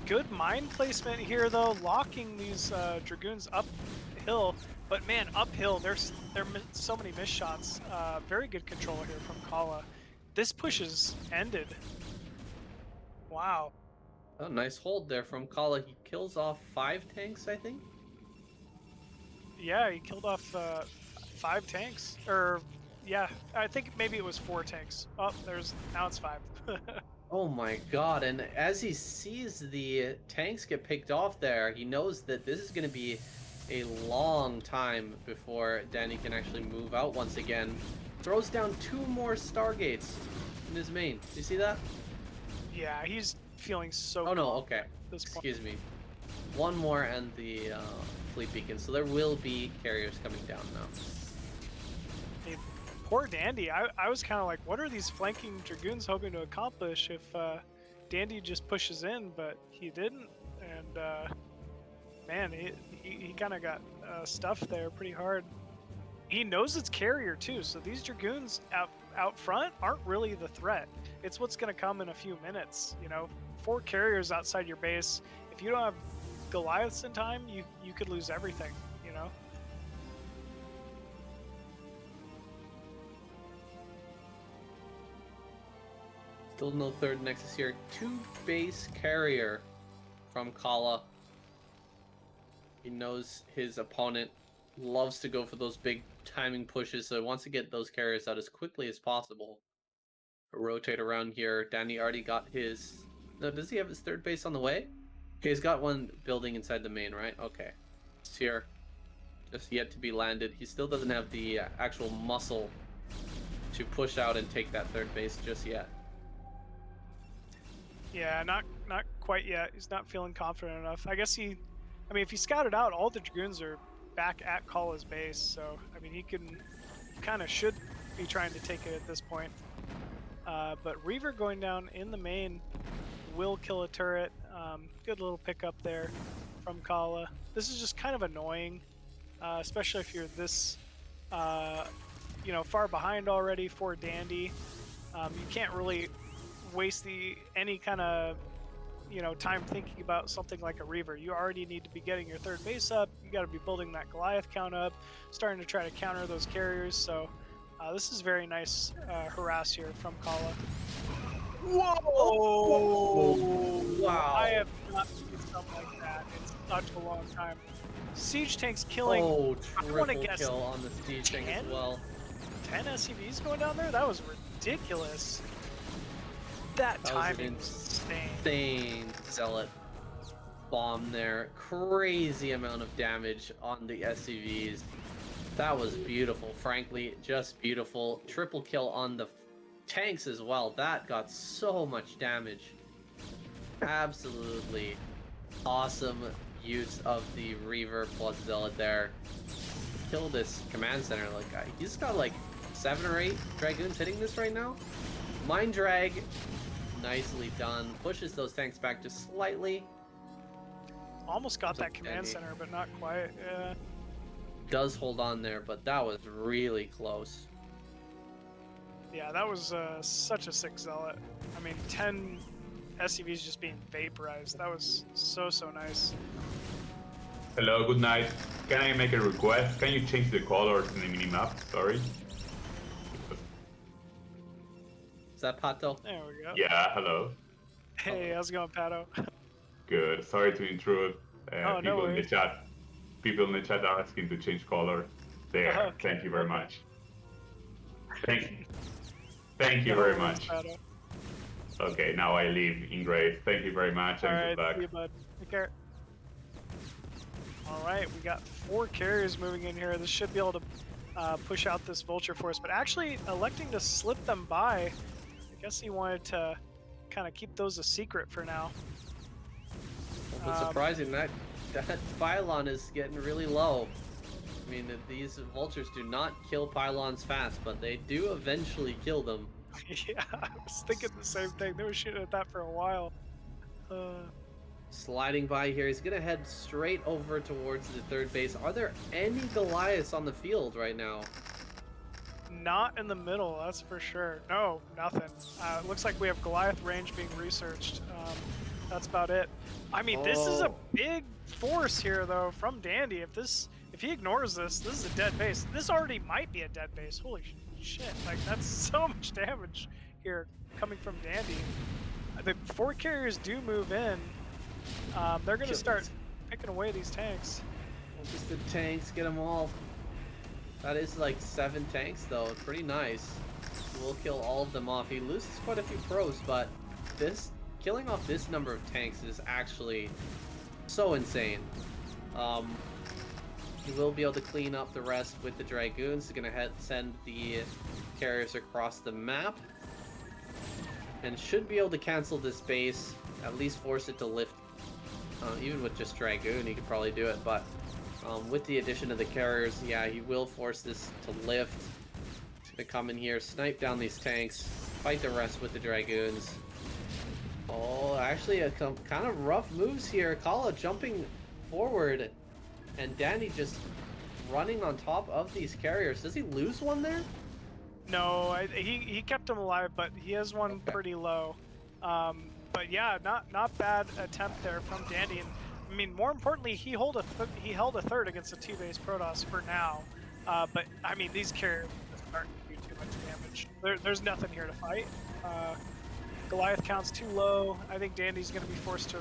Good mine placement here, though, locking these Dragoons uphill. But man, uphill, there are so many missed shots. Very good control here from Khala. This push is ended. Wow. Oh, nice hold there from Khala. He kills off 5 tanks, I think. Yeah, he killed off 5 tanks. Or, yeah, I think maybe it was 4 tanks. Oh, now it's 5. Oh my god, and as he sees the tanks get picked off there, he knows that this is going to be a long time before Danny can actually move out once again. Throws down 2 more Stargates in his main. Do you see that? Yeah, he's feeling so Oh no, calm okay. at this point. Excuse me. 1 more and the fleet beacon. So there will be carriers coming down now. Hey, poor Dandy. I was kind of like, what are these flanking Dragoons hoping to accomplish if Dandy just pushes in, but he didn't. And man, he kind of got stuffed there pretty hard. He knows it's carrier too, so these Dragoons out front aren't really the threat. It's what's going to come in a few minutes. You know, 4 carriers outside your base. If you don't have Goliaths in time, you could lose everything. You know. Still no third Nexus here. 2 base carrier from Khala. He knows his opponent loves to go for those big timing pushes, so he wants to get those carriers out as quickly as possible. Rotate around here. Danny already got his... No, does he have his 3rd base on the way? Okay, he's got one building inside the main, right? Okay. It's here. Just yet to be landed. He still doesn't have the actual muscle to push out and take that 3rd base just yet. Yeah, not quite yet. He's not feeling confident enough. I guess if he scouted out, all the Dragoons are back at Khala's base, so I mean, he should be trying to take it at this point. But Reaver going down in the main will kill a turret. Good little pickup there from Khala. This is just kind of annoying, especially if you're this, far behind already for Dandy. You can't really waste any kind of time thinking about something like a Reaver. You already need to be getting your 3rd base up. You got to be building that Goliath count up, starting to try to counter those carriers. So this is very nice harass here from Khala. Whoa! Oh, wow! I have not seen something like that in such a long time. Siege tanks killing. Oh, triple kill on the siege tank as well. 10 SCVs going down there? That was ridiculous. That timing was insane. Zealot bomb there. Crazy amount of damage on the SCVs. That was beautiful. Frankly, just beautiful. Triple kill on the tanks as well. That got so much damage. Absolutely awesome use of the Reaver plus Zealot there. Kill this command center. Like, he's got like 7 or 8 Dragoons hitting this right now. Mind drag. Nicely done. Pushes those tanks back just slightly. Almost got that command center, but not quite. Yeah. Does hold on there, but that was really close. Yeah, that was such a sick Zealot. I mean, 10 SCVs just being vaporized. That was so nice. Hello, good night. Can I make a request? Can you change the colors in the minimap? Sorry. Is that Pato? There we go. Yeah, hello. Hey, how's it going, Pato? Good. Sorry to intrude. Oh, no People in the worries. chat. People in the chat are asking to change color. There. Oh, okay. Thank you very much. Thank you No very worries, much. Pato. Okay, now I leave in grace. Thank you very much and Alright, good luck. see you, bud. Take care. Alright, we got 4 carriers moving in here. This should be able to push out this vulture for us, but actually electing to slip them by. I guess he wanted to kind of keep those a secret for now. Well, surprising that pylon is getting really low. I mean, these vultures do not kill pylons fast, but they do eventually kill them. Yeah, I was thinking the same thing. They were shooting at that for a while. Sliding by here, he's gonna head straight over towards the 3rd base. Are there any Goliaths on the field right now? Not in the middle, that's for sure. No, nothing. It looks like we have Goliath range being researched. That's about it. I mean, this is a Oh. big force here, though, from Dandy. If he ignores this, this is a dead base. This already might be a dead base. Holy shit! Like that's so much damage here coming from Dandy. The 4 carriers do move in. They're gonna start picking away these tanks. Just the tanks, get them all. That is like 7 tanks though, pretty nice. We'll kill all of them off. He loses quite a few pros, but killing off this number of tanks is actually so insane. He will be able to clean up the rest with the Dragoons. He's gonna send the carriers across the map. And should be able to cancel this base, at least force it to lift. Even with just Dragoon, he could probably do it, but with the addition of the carriers, yeah, he will force this to lift. He's gonna come in here, snipe down these tanks, fight the rest with the Dragoons. Oh, actually, kind of rough moves here. Khala jumping forward, and Danny just running on top of these carriers. Does he lose one there? No, he kept him alive, but he has one pretty low. But yeah, not bad attempt there from Dandy. And I mean, more importantly, he held a third against a 2-base Protoss for now. But I mean, these carriers aren't going to do too much damage. There's nothing here to fight. Goliath count's too low. I think Dandy's going to be forced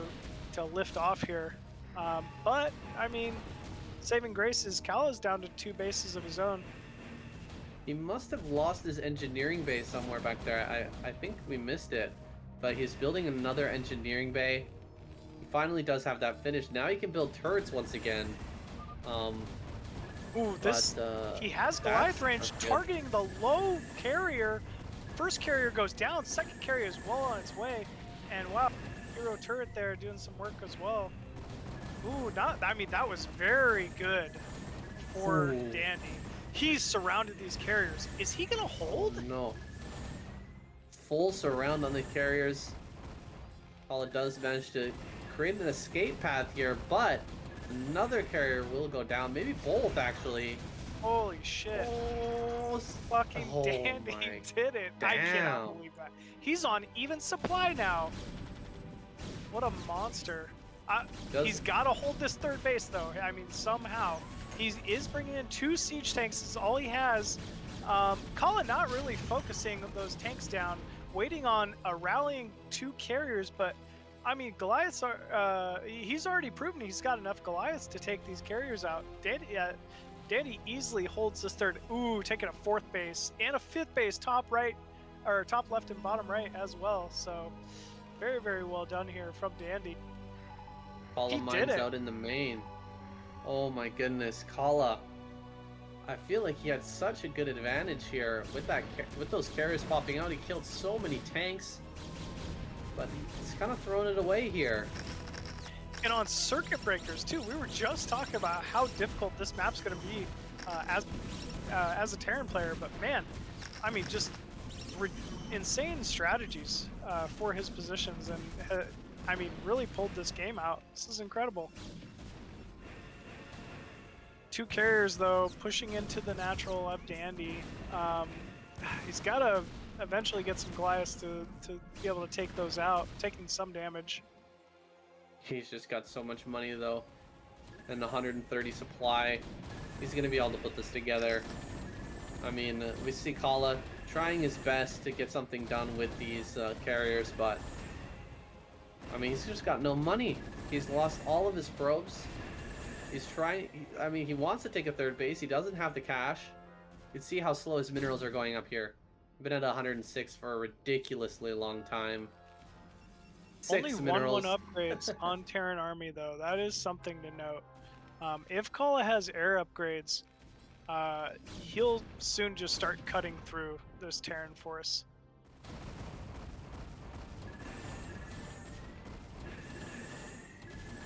to lift off here. But I mean, saving grace is Khala's down to 2 bases of his own. He must have lost his engineering base somewhere back there. I think we missed it. But he's building another engineering bay. He finally does have that finished. Now he can build turrets once again. Ooh, he has Goliath range targeting the low carrier. First carrier goes down, second carrier is well on its way. And wow, hero turret there doing some work as well. Ooh, I mean, that was very good for Dandy. He's surrounded these carriers. Is he gonna hold? No. Full surround on the carriers. Khala does manage to create an escape path here, but another carrier will go down. Maybe both, actually. Holy shit. Oh, fucking Dandy did it. Damn. I cannot believe that. He's on even supply now. What a monster. He's got to hold this third base, though. I mean, somehow. He is bringing in 2 siege tanks. This is all he has. Khala not really focusing those tanks down, waiting on rallying 2 carriers, but I mean, Goliaths are, he's already proven he's got enough Goliaths to take these carriers out. Danny easily holds this third. Ooh, taking a 4th base and a 5th base, top right, or top left and bottom right as well. So very, very well done here from Dandy. Khala mines out in the main. Oh my goodness, Khala. I feel like he had such a good advantage here with those carriers popping out. He killed so many tanks, but he's kind of throwing it away here. And on circuit breakers too, we were just talking about how difficult this map's going to be as a Terran player. But man, I mean, just insane strategies for his positions, and I mean, really pulled this game out. This is incredible. 2 carriers though, pushing into the natural up Dandy. He's got to eventually get some Goliaths to be able to take those out, taking some damage. He's just got so much money though, and 130 supply. He's gonna be able to put this together. I mean, we see Khala trying his best to get something done with these carriers, but I mean, he's just got no money. He's lost all of his probes. He's trying, I mean, he wants to take a 3rd base. He doesn't have the cash. You can see how slow his minerals are going up here. Been at 106 for a ridiculously long time. 6 Only minerals. 1-1 upgrades on Terran Army, though. That is something to note. If Khala has air upgrades, he'll soon just start cutting through this Terran force.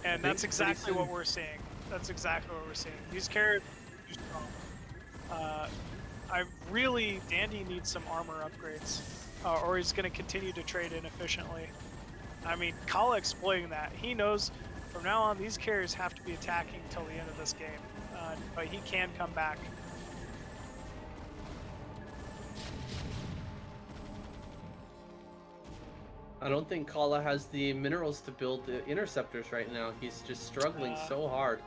And that's exactly what we're seeing. That's exactly what we're seeing. These carriers are too strong. Dandy needs some armor upgrades, or he's going to continue to trade inefficiently. I mean, Khala exploiting that. He knows from now on these carriers have to be attacking till the end of this game, but he can come back. I don't think Khala has the minerals to build the interceptors right now. He's just struggling so hard.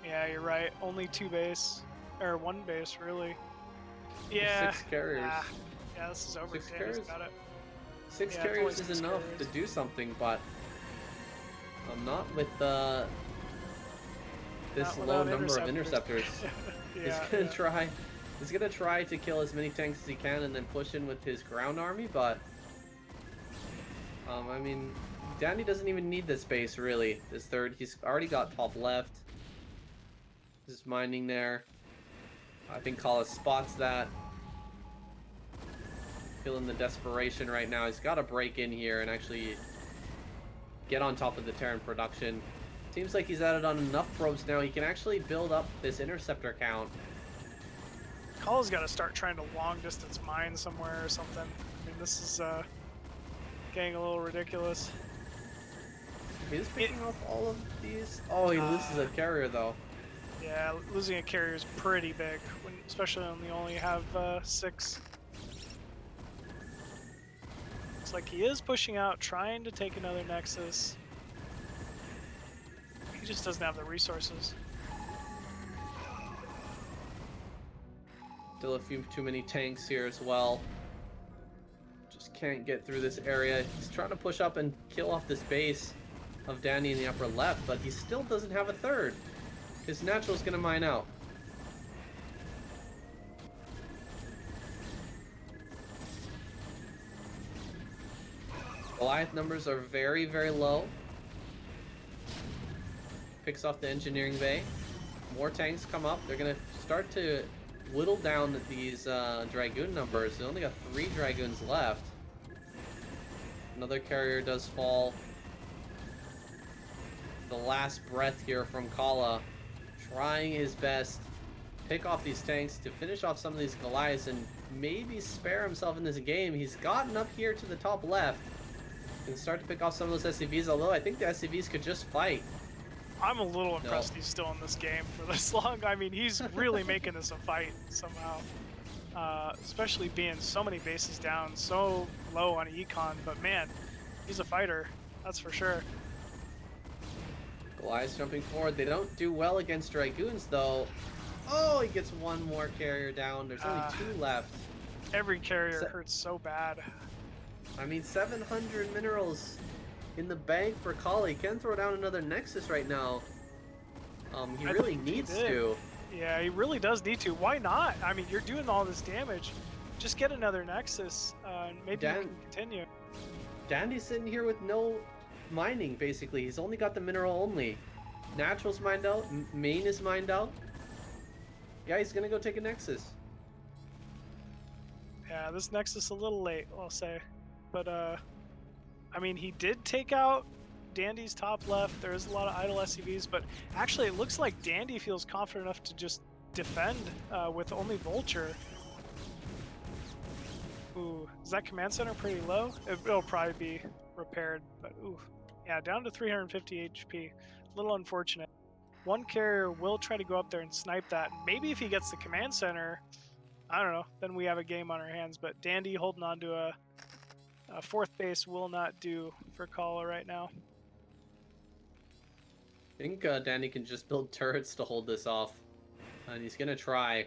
Yeah, you're right. Only 2 base. Or 1 base, really. Yeah. 6 carriers. Yeah, this is over. 6 Danny's carriers? got it. 6 Yeah, carriers it's is only enough 6 to carriers. do something, but not with this Not low without number of interceptors. Yeah, He's gonna try to kill as many tanks as he can and then push in with his ground army, but I mean, Danny doesn't even need this base really. This third, he's already got top left. Just mining there. I think Khala spots that. Feeling the desperation right now. He's got to break in here and actually get on top of the Terran production. Seems like he's added on enough probes now. He can actually build up this interceptor count. Khala's got to start trying to long distance mine somewhere or something. I mean, this is getting a little ridiculous. He's picking off all of these. Oh, he loses a carrier though. Yeah, losing a carrier is pretty big, especially when you only have 6. Looks like he is pushing out, trying to take another Nexus. He just doesn't have the resources. Still a few too many tanks here as well. Just can't get through this area. He's trying to push up and kill off this base of Danny in the upper left, but he still doesn't have a third. His natural's gonna mine out. Goliath numbers are very, very low. Picks off the engineering bay. More tanks come up. They're gonna start to whittle down these Dragoon numbers. They only got 3 Dragoons left. Another carrier does fall. The last breath here from Khala, trying his best pick off these tanks to finish off some of these Goliaths and maybe spare himself in this game. He's gotten up here to the top left and start to pick off some of those SCVs, although I think the SCVs could just fight. I'm a little impressed he's still in this game for this long. I mean, he's really making this a fight somehow. Especially being so many bases down, so low on econ, but man, he's a fighter, that's for sure. Goliath's jumping forward. They don't do well against Dragoons, though. Oh, he gets one more carrier down. There's only 2 left. Every carrier hurts so bad. I mean, 700 minerals in the bank for Khala. He can throw down another Nexus right now. He really needs to. Yeah, he really does need to. Why not? I mean, you're doing all this damage. Just get another Nexus, and maybe you can continue. Dandy's sitting here with no mining, basically. He's only got the mineral only. Natural's mined out. Main is mined out. Yeah, he's gonna go take a Nexus. Yeah, this Nexus a little late, I'll say. But, I mean, he did take out Dandy's top left. There is a lot of idle SCVs, but actually it looks like Dandy feels confident enough to just defend with only Vulture. Ooh, is that command center pretty low? It'll probably be repaired, but ooh. Yeah, down to 350 HP. A little unfortunate. One carrier will try to go up there and snipe that. Maybe if he gets the command center, I don't know, then we have a game on our hands. But Dandy holding on to a 4th base will not do for Khala right now. I think Dandy can just build turrets to hold this off. And he's gonna try.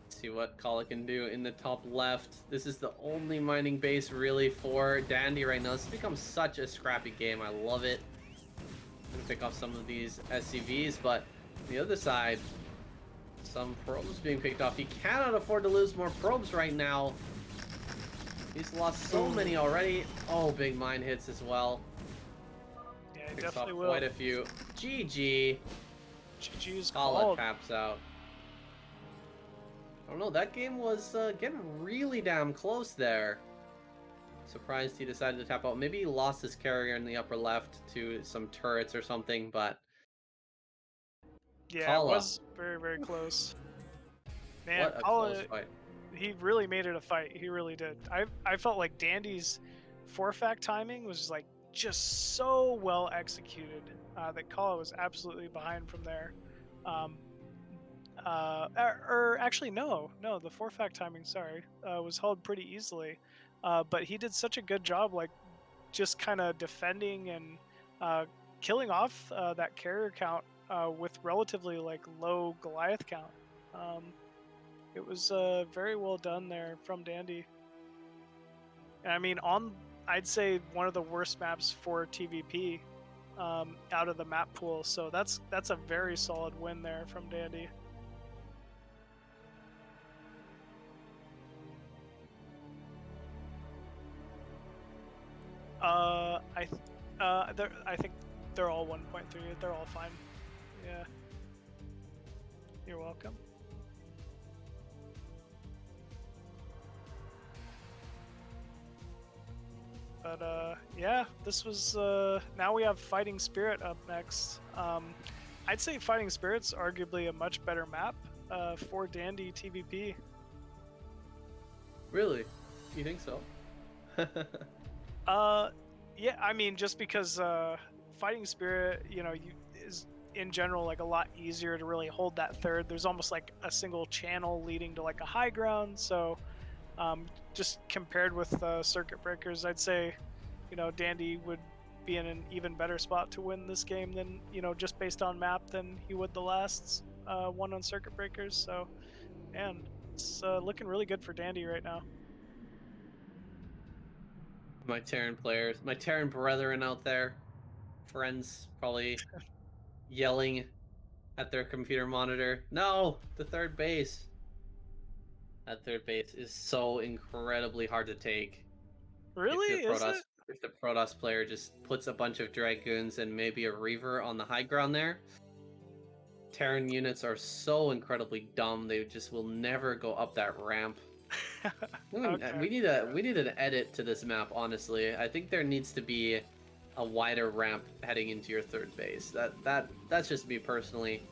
See what Khala can do in the top left. This is the only mining base really for Dandy right now. This has become such a scrappy game. I love it. I'm gonna pick off some of these SCVs, but on the other side, some probes being picked off. He cannot afford to lose more probes right now. He's lost so many already. Oh, big mine hits as well. Yeah, he Picks definitely off will. quite a few. GG. GG's Khala called. taps out. I don't know, that game was getting really damn close there. Surprised he decided to tap out. Maybe he lost his carrier in the upper left to some turrets or something, but... Yeah, Khala. it was very, very close. Man, What a Khala, close fight. he really made it a fight. He really did. I felt like Dandy's 4-fact timing was like just so well executed that Khala was absolutely behind from there. Or actually, no, the 4-fact timing, sorry, was held pretty easily. but he did such a good job, like just kind of defending and killing off that carrier count with relatively like low Goliath count. It was very well done there from Dandy. And I mean, I'd say one of the worst maps for TVP out of the map pool. So that's a very solid win there from Dandy. I think they're all 1.3. They're all fine. Yeah. You're welcome. But yeah, this was now we have Fighting Spirit up next. I'd say Fighting Spirit's arguably a much better map for Dandy TVP. Really? You think so? Yeah, I mean, just because Fighting Spirit, you know, is in general like a lot easier to really hold that third. There's almost like a single channel leading to like a high ground. So just compared with Circuit Breakers, I'd say, you know, Dandy would be in an even better spot to win this game than, you know, just based on map than he would the last one on Circuit Breakers. So, man, it's looking really good for Dandy right now. My Terran players, my Terran brethren out there, friends probably yelling at their computer monitor. No, the third base. That third base is so incredibly hard to take. Really? Is it? If the Protoss player just puts a bunch of Dragoons and maybe a Reaver on the high ground there, Terran units are so incredibly dumb. They just will never go up that ramp. Okay. We need an edit to this map. Honestly, I think there needs to be a wider ramp heading into your third base. That's just me personally.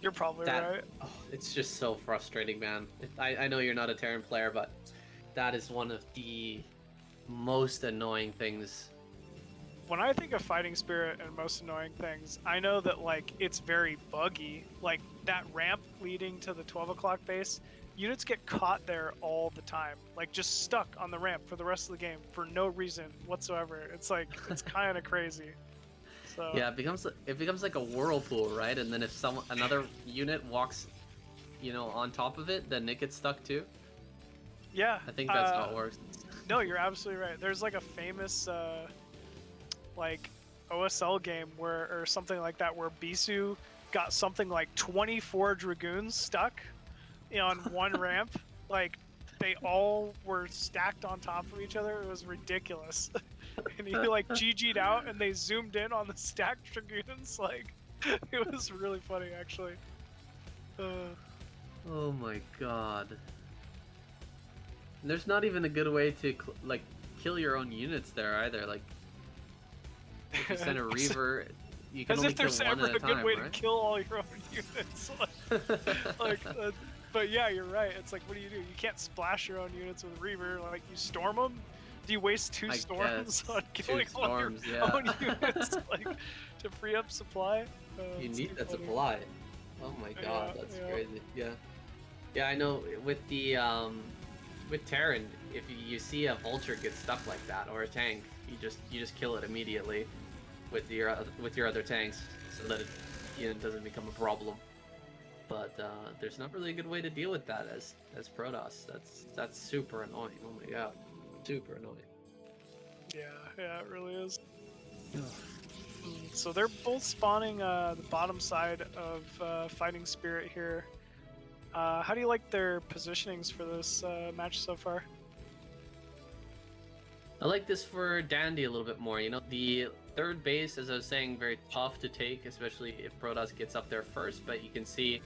You're probably right. Oh, it's just so frustrating, man. I know you're not a Terran player, but that is one of the most annoying things. When I think of Fighting Spirit and most annoying things, I know that like it's very buggy. Like that ramp leading to the 12 o'clock base, units get caught there all the time. Like just stuck on the ramp for the rest of the game for no reason whatsoever. It's like it's kind of crazy. So yeah, it becomes like a whirlpool, right? And then if another unit walks, you know, on top of it, then it gets stuck too. Yeah, I think that's how it works. No, you're absolutely right. There's like a famous like OSL game or something like that where Bisu got something like 24 Dragoons stuck on one ramp. Like they all were stacked on top of each other. It was ridiculous. And he like GG'd out and they zoomed in on the stacked Dragoons. Like it was really funny actually. Oh my god. There's not even a good way to like kill your own units there either. Like if you send a Reaver, you can as only if there's kill one ever at a a time, good way right? to kill all your own units. But yeah, you're right. It's like, what do? You can't splash your own units with Reaver. Like, you storm them? Do you waste two storms on killing all your own units, like, to free up supply? You need that supply. Oh my god, that's crazy. Yeah. Yeah, I know. With the with Terran, if you see a vulture get stuck like that or a tank, you just kill it immediately with your other tanks so that it doesn't become a problem. But there's not really a good way to deal with that as Protoss. That's super annoying. Oh my god, super annoying. Yeah, it really is. So they're both spawning the bottom side of Fighting Spirit here. How do you like their positionings for this match so far? I like this for Dandy a little bit more. You know, the third base, as I was saying, very tough to take, especially if Protoss gets up there first. But you can see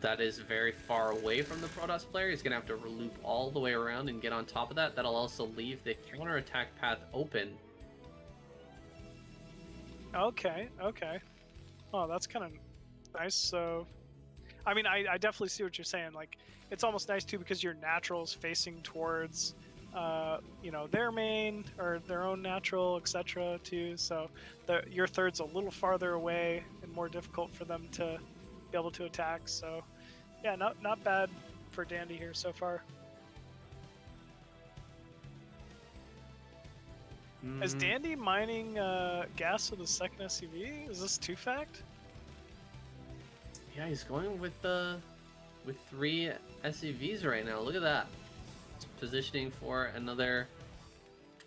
that is very far away from the Protoss player. He's going to have to loop all the way around and get on top of that. That'll also leave the counterattack path open. Okay. Oh, that's kind of nice. So, I mean, I definitely see what you're saying. Like, it's almost nice, too, because your natural's facing towards, their main or their own natural, etc., too. So, your third's a little farther away and more difficult for them to be able to attack. So, yeah, not bad for Dandy here so far. Is Dandy mining gas with the second SUV? Is this 2-fact? Yeah, he's going with 3 SUVs right now. Look at that. He's positioning for another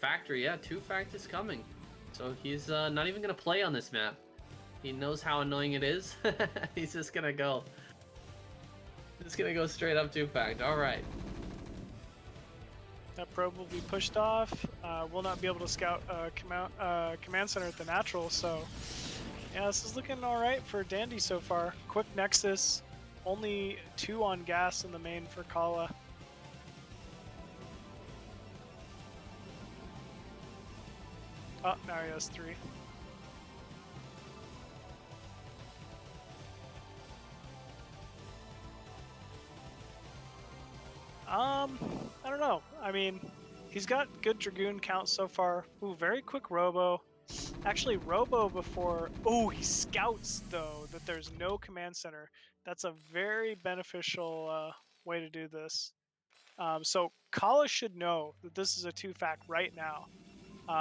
factory. Yeah, 2-fact is coming. So he's not even gonna play on this map. He knows how annoying it is. He's just gonna go. Just gonna go straight up 2-fact. All right. That probe will be pushed off. We'll not be able to scout command center at the natural, so yeah, this is looking all right for Dandy so far. Quick Nexus, only 2 on gas in the main for Khala. Oh, now he has 3. I don't know. I mean, he's got good Dragoon count so far. Ooh, very quick Robo. Actually, Robo before... Oh, he scouts, though, that there's no command center. That's a very beneficial way to do this. So Khala should know that this is a 2-fact right now.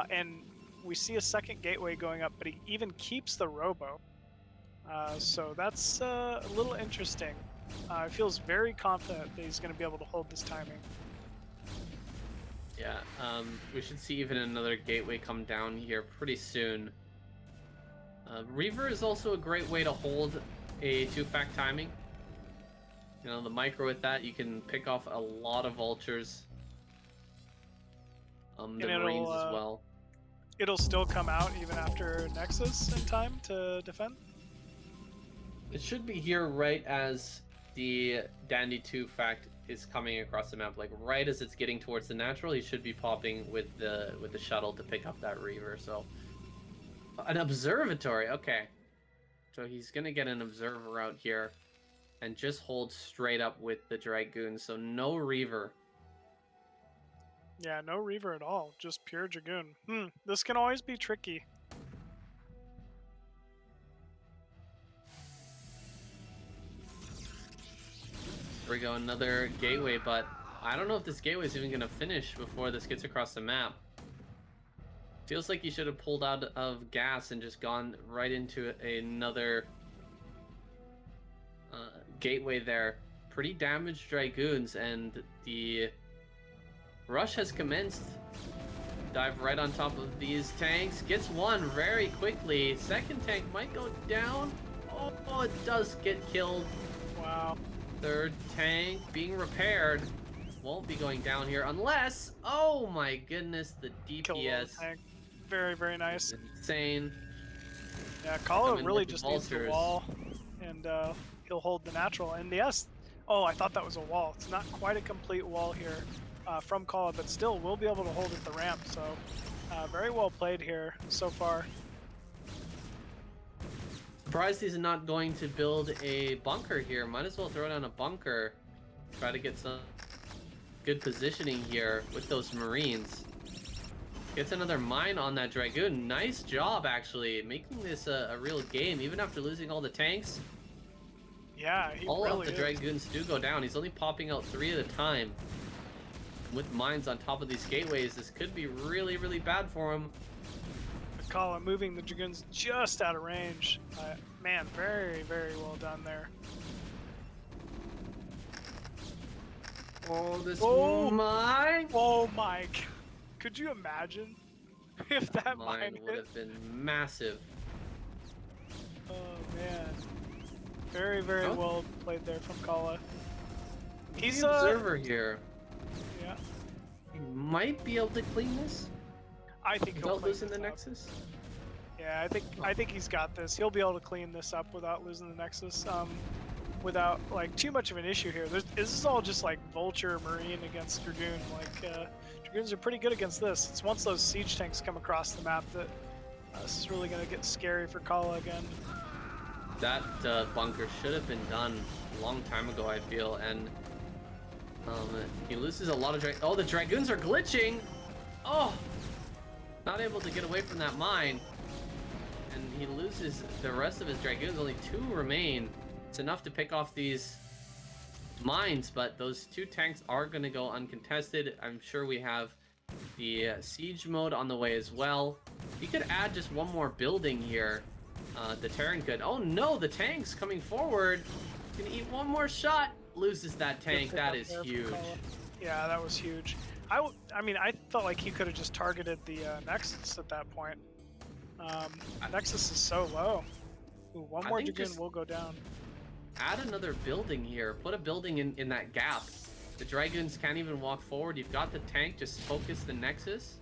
And we see a second gateway going up, but he even keeps the Robo. So that's a little interesting. Feels very confident that he's going to be able to hold this timing. Yeah, we should see even another gateway come down here pretty soon. Reaver is also a great way to hold a 2-fact timing. You know, the micro with that, you can pick off a lot of vultures. The Marines as well. It'll still come out even after Nexus in time to defend? It should be here right as the Dandy 2-fact is coming across the map. Like right as it's getting towards the natural, he should be popping with the shuttle to pick up that Reaver. So an observatory, okay. So he's gonna get an observer out here and just hold straight up with the Dragoon. So no Reaver. Yeah, no Reaver at all. Just pure Dragoon. This can always be tricky. Here we go, another gateway, but I don't know if this gateway is even going to finish before this gets across the map. Feels like you should have pulled out of gas and just gone right into another gateway there. Pretty damaged Dragoons, and the rush has commenced. Dive right on top of these tanks. Gets one very quickly. Second tank might go down. Oh, it does get killed. Wow. Third tank being repaired. Won't be going down here unless... Oh my goodness, the DPS. Tank. Very, very nice. Insane. Yeah, Khala really just needs the wall, and he'll hold the natural. And yes, oh, I thought that was a wall. It's not quite a complete wall here from Khala, but still, we'll be able to hold at the ramp. So very well played here so far. Surprised he's not going to build a bunker here. Might as well throw down a bunker. Try to get some good positioning here with those Marines. Gets another mine on that Dragoon. Nice job, actually, making this a real game, even after losing all the tanks. Yeah, he all really of the Dragoons do go down. He's only popping out 3 at a time. With mines on top of these gateways, this could be really, really bad for him. Khala moving the Dragoons just out of range. Man, very, very well done there. Oh, this mine! Oh my! Could you imagine if that mine would have been massive? Oh man, very, very well played there from Khala. He's the observer here. Yeah. He might be able to clean this. I think he'll without losing the Nexus. Yeah, I think he's got this. He'll be able to clean this up without losing the Nexus. Without like too much of an issue here. This is all just like Vulture Marine against Dragoon. Like Dragoons are pretty good against this. It's once those siege tanks come across the map that this is really gonna get scary for Khala again. That bunker should have been done a long time ago, I feel, and he loses a lot of Oh, the Dragoons are glitching! Oh! Not able to get away from that mine. And he loses the rest of his Dragoons. Only 2 remain. It's enough to pick off these mines, but those 2 tanks are going to go uncontested. I'm sure we have the siege mode on the way as well. You could add just 1 more building here. The Terran could. Oh no, the tank's coming forward. Gonna eat 1 more shot. Loses that tank. That is huge. Yeah, that was huge. I mean, I felt like he could have just targeted the Nexus at that point. Nexus is so low. Ooh, 1 more Dragoon will go down. Add another building here. Put a building in that gap. The Dragons can't even walk forward. You've got the tank. Just focus the Nexus.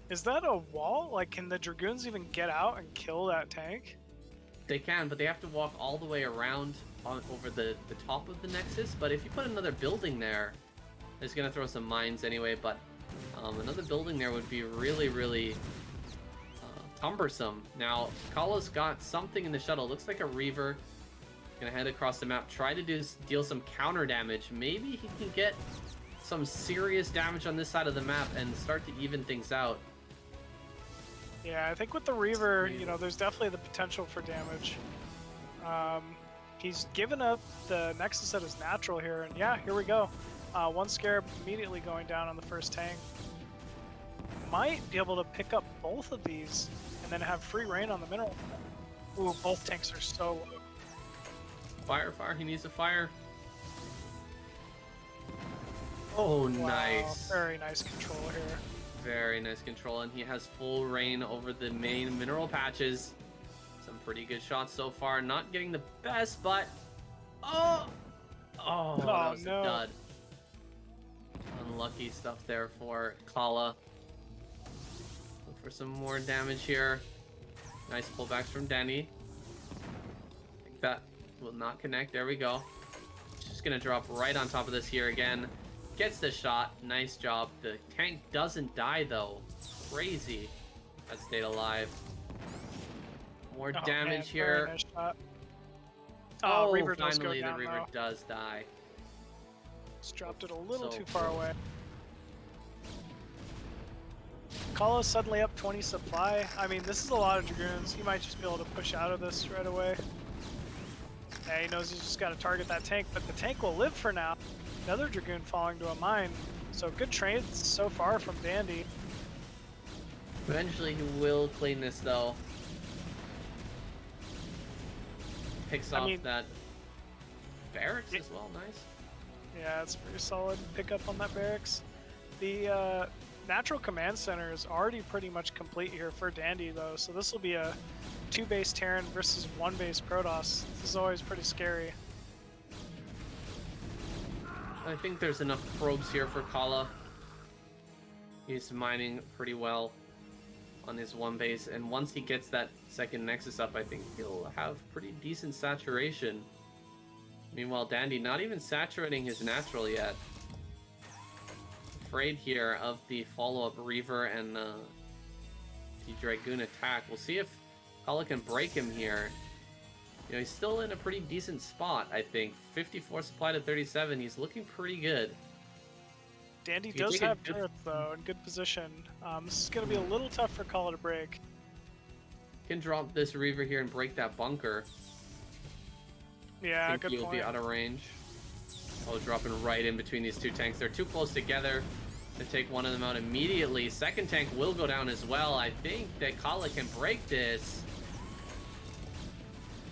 Is that a wall? Like, can the Dragoons even get out and kill that tank? They can, but they have to walk all the way around over the top of the Nexus. But if you put another building there, it's going to throw some mines anyway. But another building there would be really, really cumbersome. Now, Khala's got something in the shuttle. Looks like a Reaver. Gonna head across the map, try to deal some counter damage. Maybe he can get some serious damage on this side of the map and start to even things out. Yeah, I think with the Reaver, you know, there's definitely the potential for damage. He's given up the Nexus at his natural here, and yeah, here we go. 1 Scarab immediately going down on the first tank. Might be able to pick up both of these and then have free reign on the mineral. Ooh, both tanks are so low. Fire, he needs a fire. Oh, wow, nice. Very nice control here. Very nice control, and he has full reign over the main mineral patches. Some pretty good shots so far. Not getting the best, but... Oh, that was a dud. Unlucky stuff there for Khala. Look for some more damage here. Nice pullbacks from Danny. I think that will not connect. There we go. It's just gonna drop right on top of this here again. Gets the shot. Nice job. The tank doesn't die though. Crazy. That stayed alive. More damage here. Nice shot. Oh, Reaver does finally go down, the Reaver though. does die. Just dropped it a little So too far close. away. Khala suddenly up 20 supply. I mean, this is a lot of Dragoons. He might just be able to push out of this right away. Yeah, he knows he's just got to target that tank, but the tank will live for now. Another Dragoon falling to a mine. So good trades so far from Dandy. Eventually he will clean this though. Picks off that barracks as well. Nice. Yeah, it's pretty solid pickup on that barracks. The natural command center is already pretty much complete here for Dandy though, so this will be a 2-base Terran versus 1-base Protoss. This is always pretty scary. I think there's enough probes here for Khala. He's mining pretty well on his 1 base, and once he gets that second Nexus up, I think he'll have pretty decent saturation. Meanwhile, Dandy not even saturating his natural yet. Afraid here of the follow-up Reaver and the Dragoon attack. We'll see if Khala can break him here. You know, he's still in a pretty decent spot, I think. 54 supply to 37. He's looking pretty good. Dandy does have Earth, though, in good position. This is going to be a little tough for Khala to break. Can drop this Reaver here and break that bunker. Yeah, I think good he'll point. be out of range. Oh, dropping right in between these 2 tanks. They're too close together to take one of them out immediately. Second tank will go down as well. I think that Khala can break this.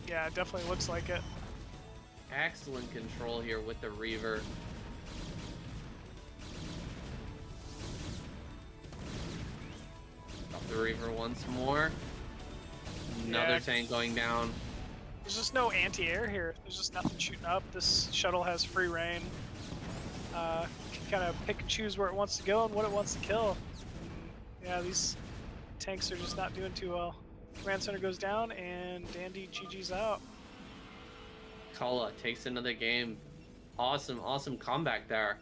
Yeah, it definitely looks like it. Excellent control here with the Reaver. Drop the Reaver once more. Another tank going down. There's just no anti-air here. There's just nothing shooting up. This shuttle has free reign. Can kind of pick and choose where it wants to go and what it wants to kill. Yeah, these tanks are just not doing too well. Command center goes down and Dandy GG's out. Khala takes another game. Awesome comeback there.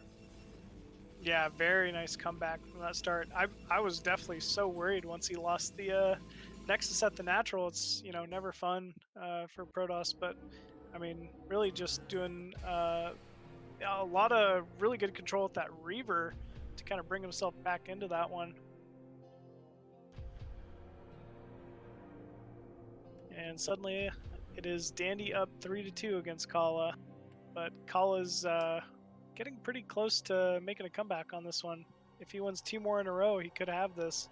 Yeah, very nice comeback from that start. I was definitely so worried once he lost the Nexus at the natural. It's, you know, never fun for Protoss, but I mean, really just doing a lot of really good control with that Reaver to kind of bring himself back into that one. And suddenly It is Dandy up 3-2 against Khala, but Khala's getting pretty close to making a comeback on this one. If he wins 2 more in a row, he could have this.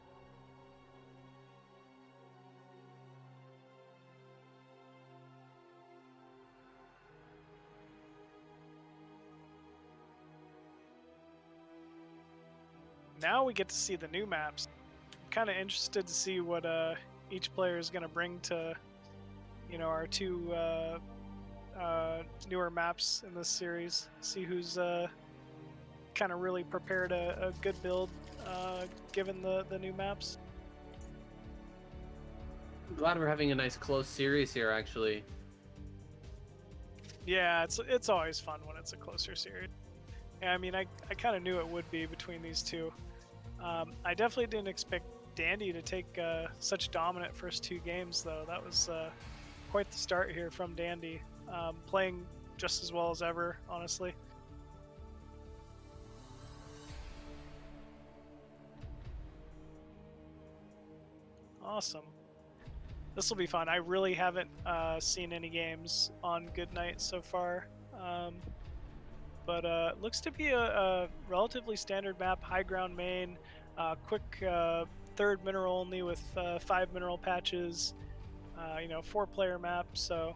Now we get to see the new maps. Kind of interested to see what each player is going to bring to, our 2 newer maps in this series. See who's kind of really prepared a good build given the new maps. I'm glad we're having a nice close series here, actually. Yeah, it's always fun when it's a closer series. Yeah, I mean, I kind of knew it would be between these 2. I definitely didn't expect Dandy to take such dominant first 2 games, though. That was quite the start here from Dandy, playing just as well as ever, honestly. Awesome. This will be fun. I really haven't seen any games on Goodnight so far. But looks to be a relatively standard map, high ground main, quick 3rd mineral only with 5 mineral patches, 4-player map. So,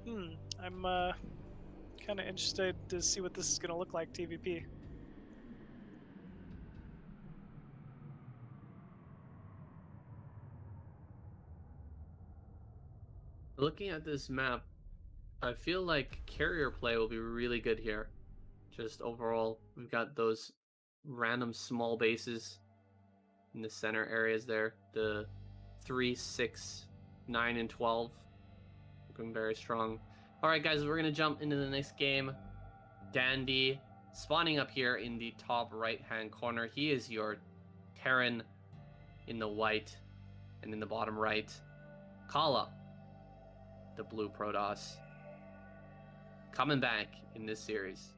I'm kind of interested to see what this is going to look like TVP. Looking at this map, I feel like carrier play will be really good here. Just overall, we've got those random small bases in the center areas there. The 3, 6, 9, and 12 looking very strong. All right, guys, we're going to jump into the next game. Dandy spawning up here in the top right-hand corner. He is your Terran in the white, and in the bottom right, Khala, the blue Protoss, coming back in this series.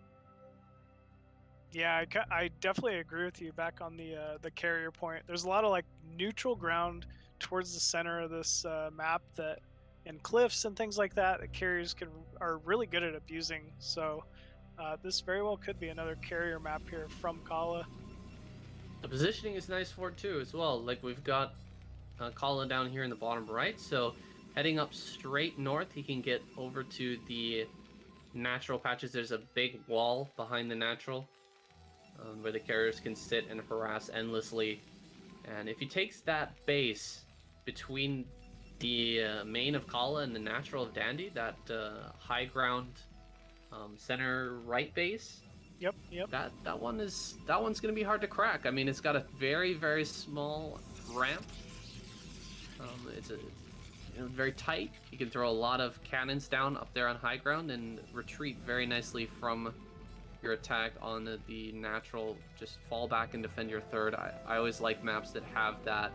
Yeah, I definitely agree with you back on the carrier point. There's a lot of neutral ground towards the center of this map and cliffs and things like that carriers are really good at abusing. So this very well could be another carrier map here from Khala. The positioning is nice for it too as well. Like we've got Khala down here in the bottom right, so heading up straight north, he can get over to the natural patches. There's a big wall behind the natural where the carriers can sit and harass endlessly. And if he takes that base between the main of Khala and the natural of Dandy, that high ground center right base, Yep. that one's gonna be hard to crack. I mean, it's got a very, very small ramp. It's very tight. You can throw a lot of cannons down up there on high ground and retreat very nicely from your attack on the natural. Just fall back and defend your 3rd. I always like maps that have that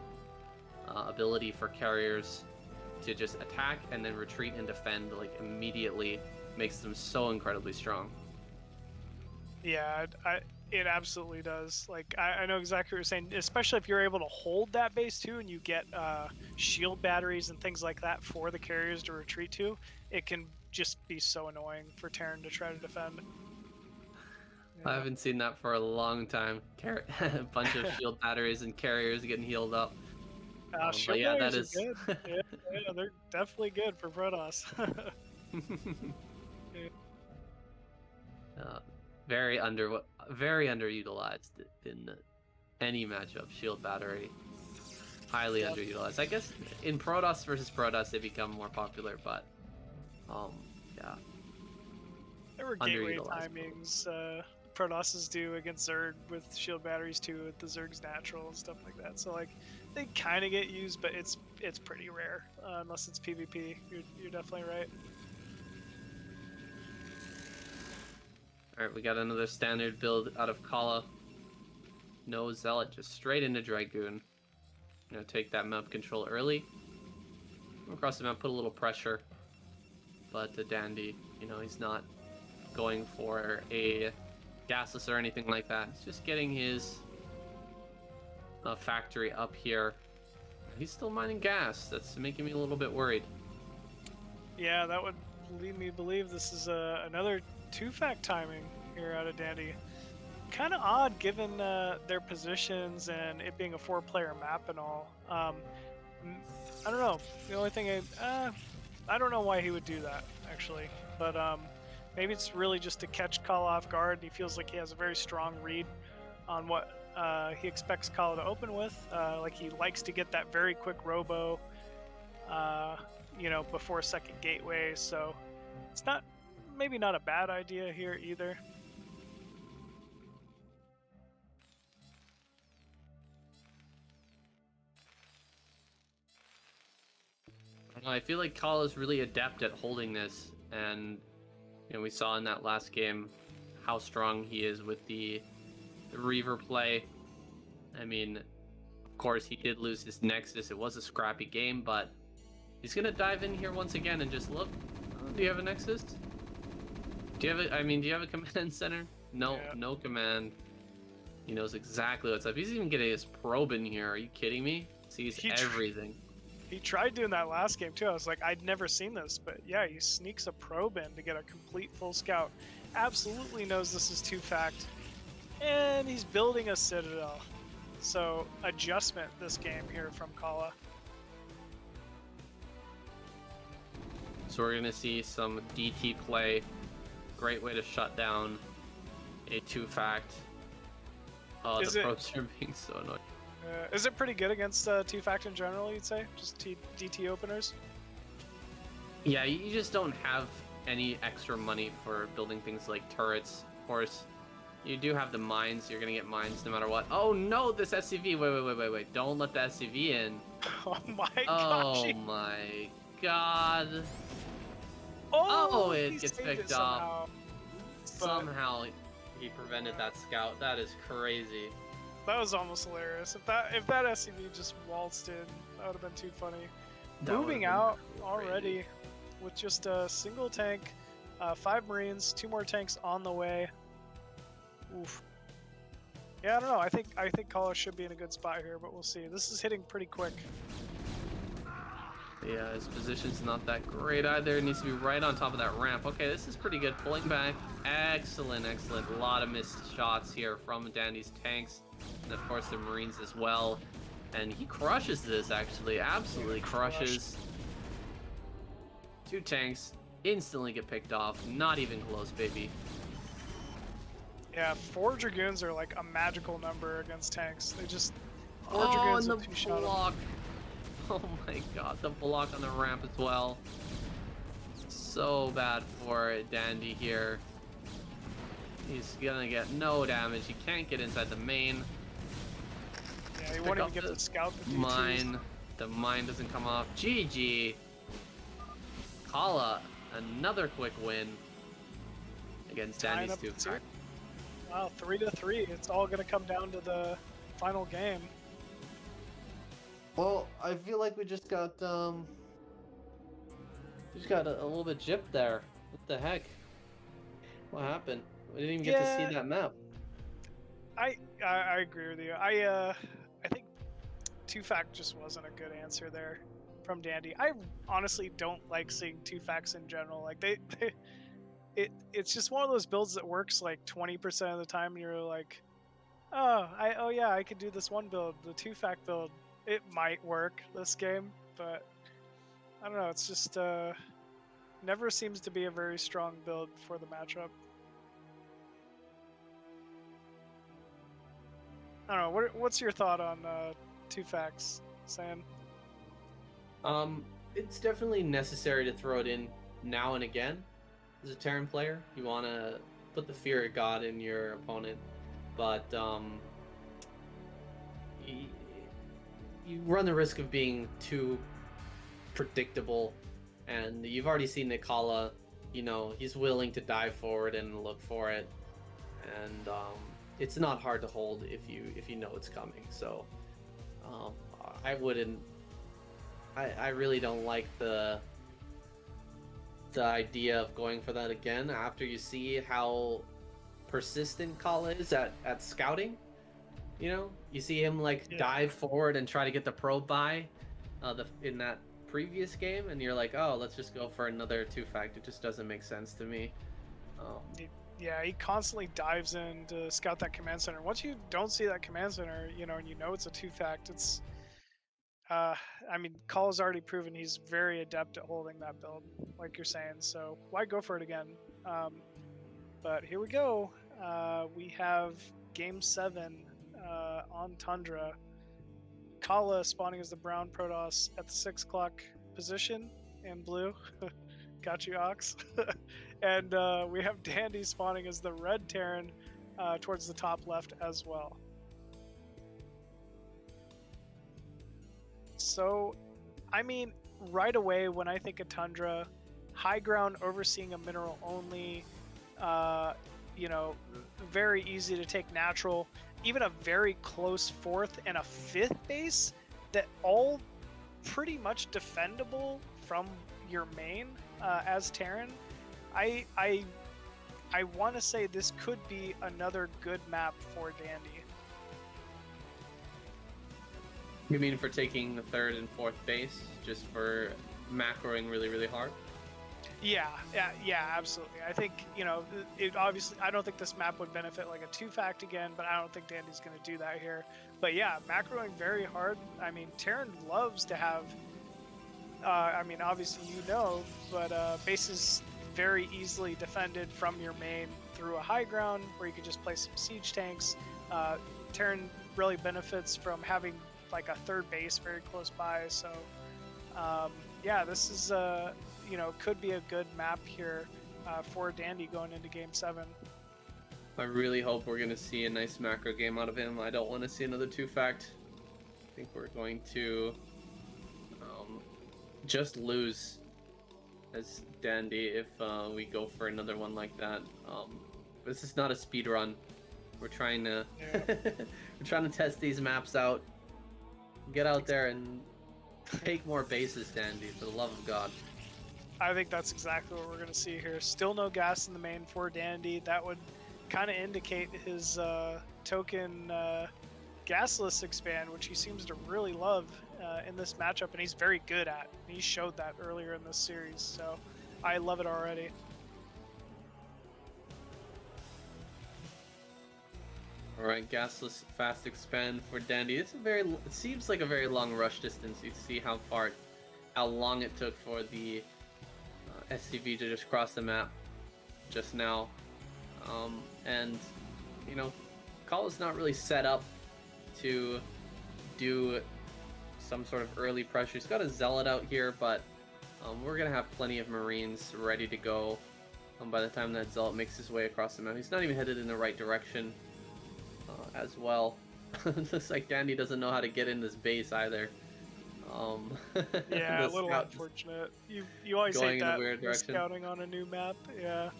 ability for carriers to just attack and then retreat and defend immediately. Makes them so incredibly strong. Yeah, it absolutely does. I know exactly what you're saying, especially if you're able to hold that base too and you get shield batteries and things like that for the carriers to retreat to. It can just be so annoying for Terran to try to defend. Yeah. I haven't seen that for a long time. A bunch of shield batteries and carriers getting healed up. Shield batteries are good. Yeah, they're definitely good for Protoss. Very underutilized in any matchup. Shield battery, highly underutilized. I guess in Protoss versus Protoss they become more popular, but yeah. There were gateway timings Protosses do against Zerg with shield batteries too, with the Zerg's natural and stuff like that. So they kind of get used, but it's pretty rare unless it's PvP. You're definitely right. Alright, we got another standard build out of Khala. No Zealot, just straight into Dragoon. Take that map control early. Across the map, put a little pressure. But the Dandy, he's not going for a gasless or anything like that. He's just getting his factory up here. He's still mining gas. That's making me a little bit worried. Yeah, that would lead me to believe this is another two-fact timing here out of Dandy. Kind of odd given their positions and it being a four-player map and all. I don't know. The only thing I don't know why he would do that actually, but maybe it's really just to catch Khala off guard. He feels like he has a very strong read on what he expects Khala to open with. Like he likes to get that very quick robo, before second gateway. So it's maybe not a bad idea here either. I feel like Khala's really adept at holding this, and we saw in that last game how strong he is with the Reaver play. I mean, of course, he did lose his Nexus. It was a scrappy game, but he's gonna dive in here once again and just look. Oh, do you have a Nexus? Do you have a command center? No, Yeah. No command. He knows exactly what's up. He's even getting his probe in here. Are you kidding me? Sees everything. He tried doing that last game too. I was like, I'd never seen this, but yeah, he sneaks a probe in to get a complete full scout. Absolutely knows this is two-fact. And he's building a citadel. So, adjustment this game here from Khala. So we're going to see some DT play. Great way to shut down a two-fact. Oh, the probes are being so annoying. Is it pretty good against two-fact in general, you'd say? Just DT openers? Yeah, you just don't have any extra money for building things like turrets. Of course, you do have the mines. You're going to get mines no matter what. Oh, no, this SCV. Wait. Don't let the SCV in. Oh, my gosh. Oh, my God. Oh, it gets picked off. Somehow Somehow he prevented that scout. That is crazy. That was almost hilarious. If that SCV just waltzed in, that would have been too funny. Moving out already with just a single tank, 5 Marines, 2 more tanks on the way. Oof. Yeah, I don't know. I think Khala should be in a good spot here, but we'll see. This is hitting pretty quick. Yeah, his position's not that great either. It needs to be right on top of that ramp. Okay, this is pretty good. Pulling back. Excellent. A lot of missed shots here from Dandy's tanks. And of course the Marines as well. And he crushes this, actually. Absolutely crushes. 2 tanks instantly get picked off. Not even close, baby. Yeah, 4 Dragoons are like a magical number against tanks. They just... 4 Dragoons and with the 2 shot. block. Oh my god, the block on the ramp as well. So bad for Dandy here. He's gonna get no damage. He can't get inside the main. Yeah, he won't even get the scout. Mine. The mine doesn't come off. GG. Khala, another quick win against Dandy's 2-fact. Wow, 3-3. It's all gonna come down to the final game. Well, I feel like we just got a little bit gypped there. What the heck? What happened? We didn't even get to see that map. I agree with you. I think two-fact just wasn't a good answer there from Dandy. I honestly don't like seeing two-facts in general. Like it's just one of those builds that works like 20% of the time, and you're like, oh yeah, I could do this one build, the two-fact build. It might work this game, but I don't know. It's just never seems to be a very strong build for the matchup. I don't know. What's your thought on two facts, Sam? It's definitely necessary to throw it in now and again. As a Terran player, you want to put the fear of God in your opponent, but you run the risk of being too predictable, and you've already seen that Khala, he's willing to dive forward and look for it, and it's not hard to hold if you know it's coming. So I wouldn't. I really don't like the idea of going for that again after you see how persistent Khala is at scouting. You see him dive forward and try to get the probe by in that previous game, and you're like, oh, let's just go for another 2-fact. It just doesn't make sense to me. Yeah, he constantly dives in to scout that command center. Once you don't see that command center, you know, and you know it's a 2-fact, it's I mean, Khala's already proven he's very adept at holding that build, like you're saying. So why go for it again? But here we go. We have Game 7 on Tundra. Khala spawning as the brown Protoss at the 6 o'clock position in blue. Got you, Ox. And we have Dandy spawning as the red Terran towards the top left as well. So, I mean, right away when I think of Tundra, high ground overseeing a mineral only, you know, very easy to take natural, even a very close 4th and a 5th base that all pretty much defendable from your main as Terran. I want to say this could be another good map for Dandy. You mean for taking the 3rd and 4th base, just for macroing really, really hard? Yeah, absolutely. I think, you know, it obviously, I don't think this map would benefit like a 2-fact again, but I don't think Dandy's going to do that here. But yeah, macroing very hard. I mean, Terran loves to have, I mean, obviously you know, but bases very easily defended from your main through a high ground where you can just play some siege tanks. Terran really benefits from having like a 3rd base very close by. So yeah, this is you know, could be a good map here for Dandy going into Game 7. I really hope we're going to see a nice macro game out of him. I don't want to see another 2-fact. I think we're going to just lose as Dandy if we go for another one like that. This is not a speed run. We're trying to we're trying to test these maps out. Get out there and take more bases, Dandy, for the love of God. I think that's exactly what we're going to see here. Still no gas in the main for Dandy. That would kind of indicate his token gasless expand, which he seems to really love in this matchup, and he's very good at. He showed that earlier in this series, so I love it already. All right, gasless fast expand for Dandy. It seems like a very long rush distance. You see how long it took for the SCV to just cross the map just now, and you know, Khala's not really set up to do some sort of early pressure. He's got a Zealot out here, but we're gonna have plenty of Marines ready to go by the time that Zealot makes his way across the map. He's not even headed in the right direction as well. Looks like Dandy doesn't know how to get in this base either. Yeah, a little unfortunate. You always hate that weird direction. Scouting on a new map. Yeah.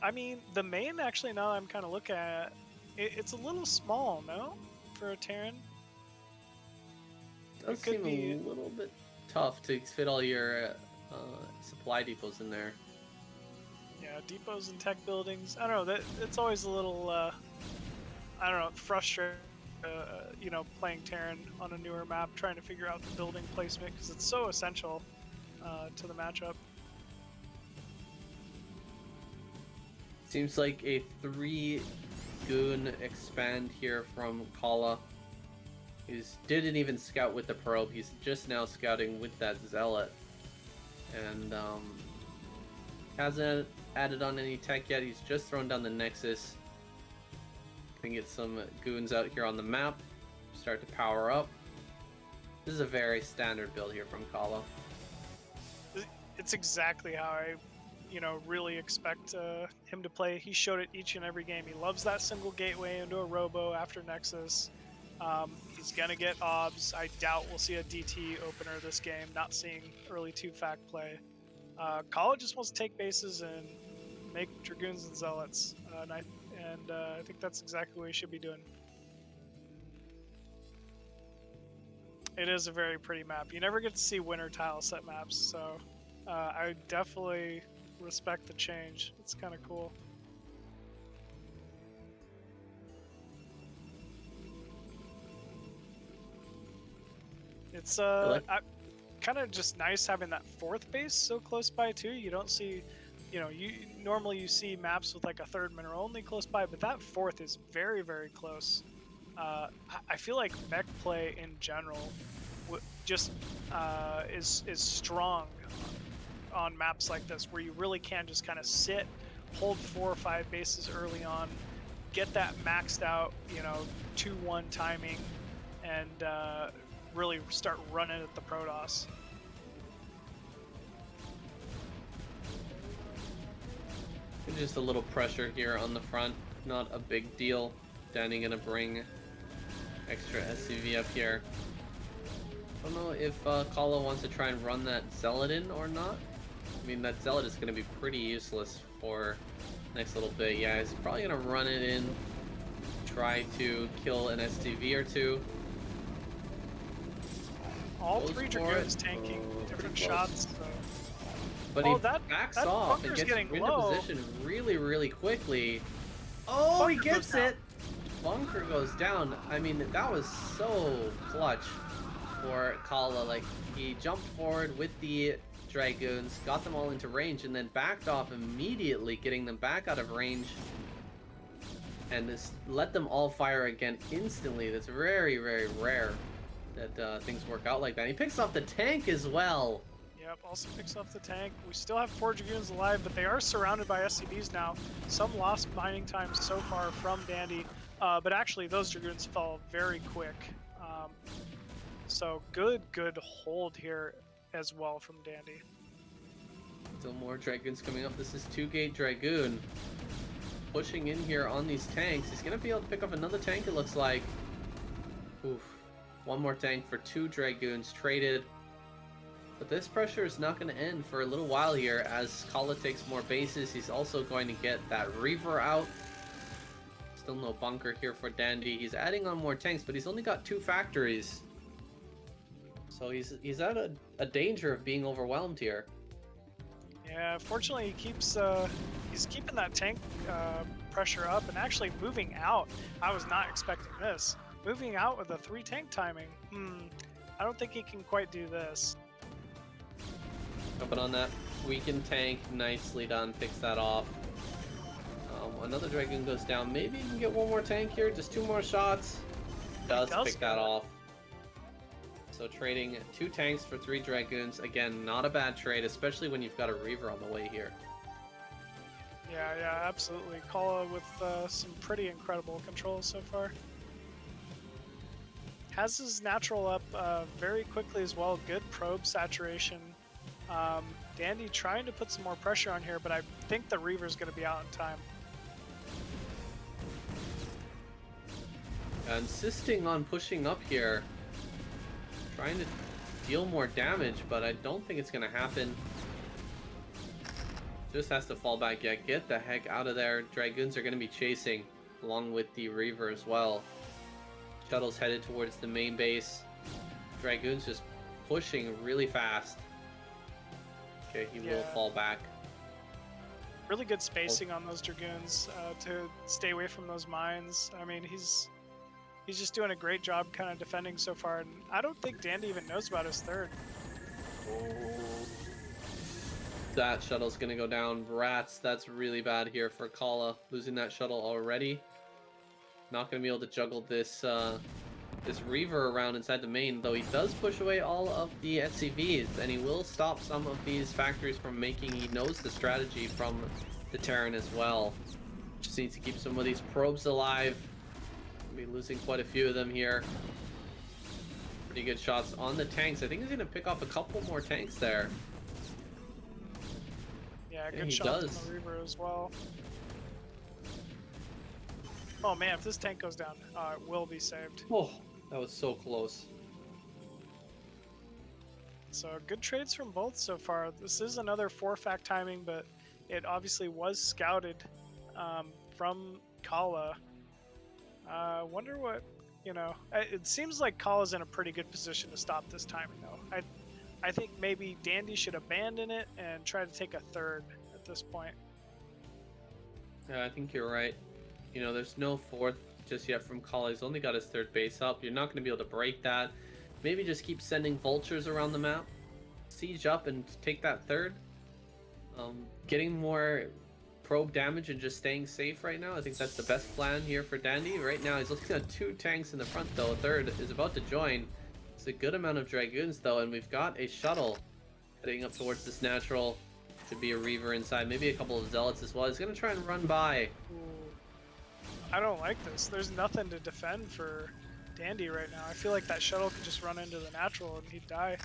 I mean, the main, actually, now I'm kind of looking at it, it's a little small, no? For a Terran? It does seem a little bit tough to fit all your supply depots in there. Yeah, depots and tech buildings. I don't know, it's always a little, I don't know, frustrating. You know, playing Terran on a newer map, trying to figure out the building placement because it's so essential to the matchup. Seems like a 3 goon expand here from Khala. He didn't even scout with the probe. He's just now scouting with that Zealot, and hasn't added on any tech yet. He's just thrown down the Nexus. Can get some goons out here on the map, start to power up. This is a very standard build here from Khala. It's exactly how I, you know, really expect him to play. He showed it each and every game. He loves that single gateway into a robo after Nexus. He's gonna get obs. I doubt we'll see a DT opener this game. Not seeing early 2-fact play. Khala just wants to take bases and make Dragoons and Zealots, and I think that's exactly what he should be doing. It is a very pretty map. You never get to see winter tile set maps, so I definitely respect the change. It's kind of cool. It's kind of just nice having that fourth base so close by too. You don't see, normally you see maps with like a third mineral only close by, but that fourth is very, very close. I feel like mech play in general just is strong on maps like this, where you really can just kind of sit, hold 4 or 5 bases early on, get that maxed out, 2-1 timing, and really start running at the Protoss. Just a little pressure here on the front, not a big deal. Danny gonna bring extra SCV up here. I don't know if Khala wants to try and run that Zealot in or not. I mean, that Zealot is gonna be pretty useless for next little bit. Yeah, he's probably gonna run it in, try to kill an STV or two. All 3 Dragoons tanking different shots. So. But he backs off and gets into position really, really quickly. Oh, Bunker, he gets it! Bunker goes down. I mean, that was so clutch for Khala. Like, he jumped forward with the Dragoons, got them all into range, and then backed off immediately, getting them back out of range. And just let them all fire again instantly. That's very, very rare that things work out like that. And he picks off the tank as well. Yep, also picks off the tank. We still have 4 Dragoons alive, but they are surrounded by SCVs now. Some lost mining time so far from Dandy, but actually those Dragoons fell very quick. So good hold here as well from Dandy. Still more Dragoons coming up. This is 2-gate Dragoon. Pushing in here on these tanks. He's going to be able to pick up another tank, it looks like. Oof. One more tank for 2 Dragoons traded. But this pressure is not going to end for a little while here as Khala takes more bases. He's also going to get that Reaver out. Still no bunker here for Dandy. He's adding on more tanks, but he's only got 2 factories. So he's at a danger of being overwhelmed here. Yeah, fortunately he keeps he's keeping that tank pressure up and actually moving out. I was not expecting this. Moving out with a 3 tank timing. I don't think he can quite do this. Jumping on that weakened tank, nicely done, picks that off. Another Dragoon goes down. Maybe he can get one more tank here, just 2 more shots. Does pick that off. So trading 2 tanks for 3 Dragoons. Again, not a bad trade, especially when you've got a Reaver on the way here. Yeah, absolutely. Khala with some pretty incredible controls so far. Has his natural up very quickly as well. Good probe saturation. Dandy trying to put some more pressure on here, but I think the Reaver's going to be out in time. Insisting on pushing up here. Trying to deal more damage, but I don't think it's going to happen. Just has to fall back. Yeah, get the heck out of there. Dragoons are going to be chasing along with the Reaver as well. Shuttle's headed towards the main base. Dragoons just pushing really fast. Okay, he will fall back. Really good spacing on those Dragoons to stay away from those mines. I mean, he's just doing a great job kind of defending so far, and I don't think Dandy even knows about his 3rd. That shuttle's gonna go down. Rats, that's really bad here for Khala. Losing that shuttle already. Not gonna be able to juggle this this Reaver around inside the main, though he does push away all of the SCVs, and he will stop some of these factories from making. He knows the strategy from the Terran as well. Just needs to keep some of these probes alive. Be losing quite a few of them here. Pretty good shots on the tanks. I think he's gonna pick off a couple more tanks there. Yeah, good shot on the Reaver as well. Oh man, if this tank goes down, it will be saved. Oh, that was so close. So good trades from both so far. This is another 4-fact timing, but it obviously was scouted from Khala. Wonder what, it seems like Khala's in a pretty good position to stop this timing though. I think maybe Dandy should abandon it and try to take a 3rd at this point. Yeah, I think you're right. There's no 4th just yet from Khala. He's only got his 3rd base up. You're not going to be able to break that. Maybe just keep sending vultures around the map. siege up and take that third. Getting more probe damage and just staying safe right now. I think that's the best plan here for Dandy. Right now he's looking at 2 tanks in the front though. A third is about to join. It's a good amount of Dragoons though, and we've got a shuttle heading up towards this natural. Should be a Reaver inside, maybe a couple of Zealots as well. He's gonna try and run by. Ooh. I don't like this. There's nothing to defend for Dandy right now. I feel like that shuttle could just run into the natural and he'd die.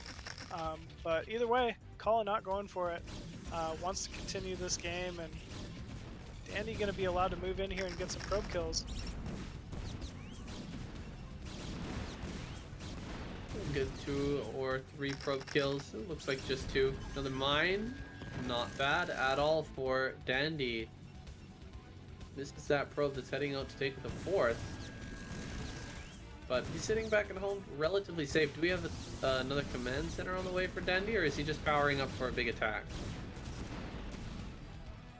But either way, Khala not going for it. Wants to continue this game, and Dandy gonna be allowed to move in here and get some probe kills. Good 2 or 3 probe kills. It looks like just 2. Another mine. Not bad at all for Dandy. This is that probe that's heading out to take the 4th. But he's sitting back at home relatively safe. Do we have another command center on the way for Dandy, or is he just powering up for a big attack?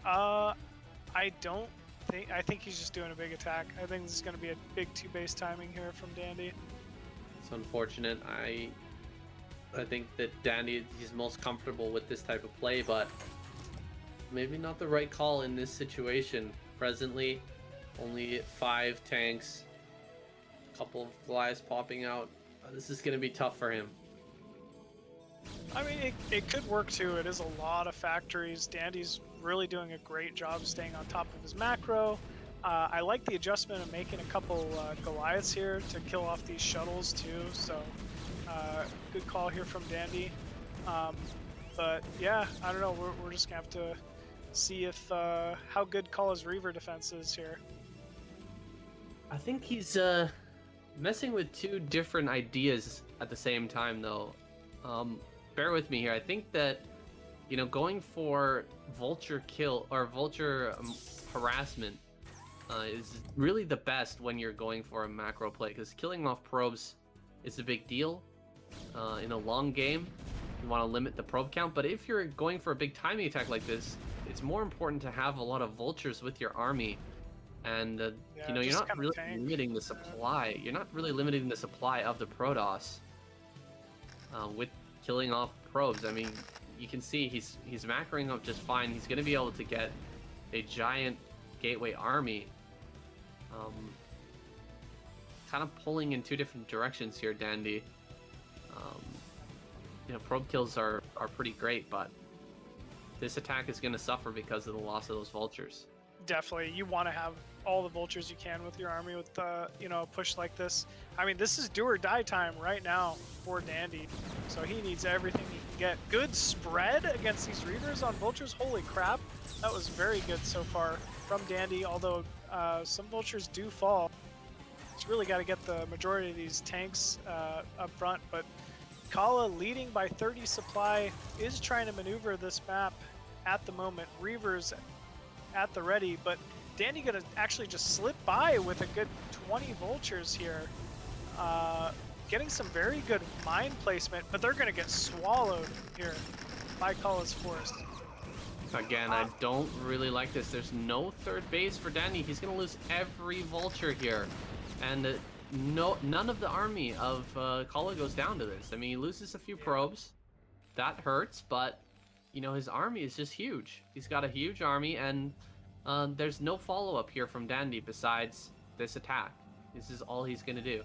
I don't think. I think he's just doing a big attack. I think this is going to be a big 2-base timing here from Dandy. It's unfortunate. I think that Dandy is most comfortable with this type of play, but maybe not the right call in this situation. Presently, only 5 tanks, a couple of Goliaths popping out. This is going to be tough for him. I mean, it could work too. It is a lot of factories. Dandy's really doing a great job staying on top of his macro. I like the adjustment of making a couple Goliaths here to kill off these shuttles too. So good call here from Dandy. But yeah, I don't know. We're just gonna have to see if how good Khala's Reaver defense is here. I think he's messing with 2 different ideas at the same time, though. Bear with me here. I think that, you know, going for vulture kill or vulture harassment is really the best when you're going for a macro play, because killing off probes is a big deal in a long game. You want to limit the probe count, but if you're going for a big timing attack like this, it's more important to have a lot of vultures with your army. And Yeah, you know, you're just not really limiting the supply. You're not really limiting the supply of the Protoss with killing off probes. I mean, you can see he's macroing up just fine. He's going to be able to get a giant gateway army. Kind of pulling in 2 different directions here, Dandy. You know, probe kills are pretty great, but this attack is going to suffer because of the loss of those vultures. Definitely, you want to have all the vultures you can with your army with you know, a push like this. I mean, this is do or die time right now for Dandy, so he needs everything he can get. Good spread against these Reavers on vultures. Holy crap, that was very good so far from Dandy. Although some vultures do fall, he's really got to get the majority of these tanks up front. But Khala, leading by 30 supply, is trying to maneuver this map at the moment. Reavers at the ready, but Dandy gonna actually just slip by with a good 20 vultures here. Getting some very good mine placement, but they're gonna get swallowed here by Khala's forest. Again, I don't really like this. There's no 3rd base for Dandy. He's gonna lose every vulture here, and none of the army of Khala goes down to this. I mean, he loses a few probes. That hurts, but you know, his army is just huge. He's got a huge army, and there's no follow-up here from Dandy besides this attack. This is all he's gonna do.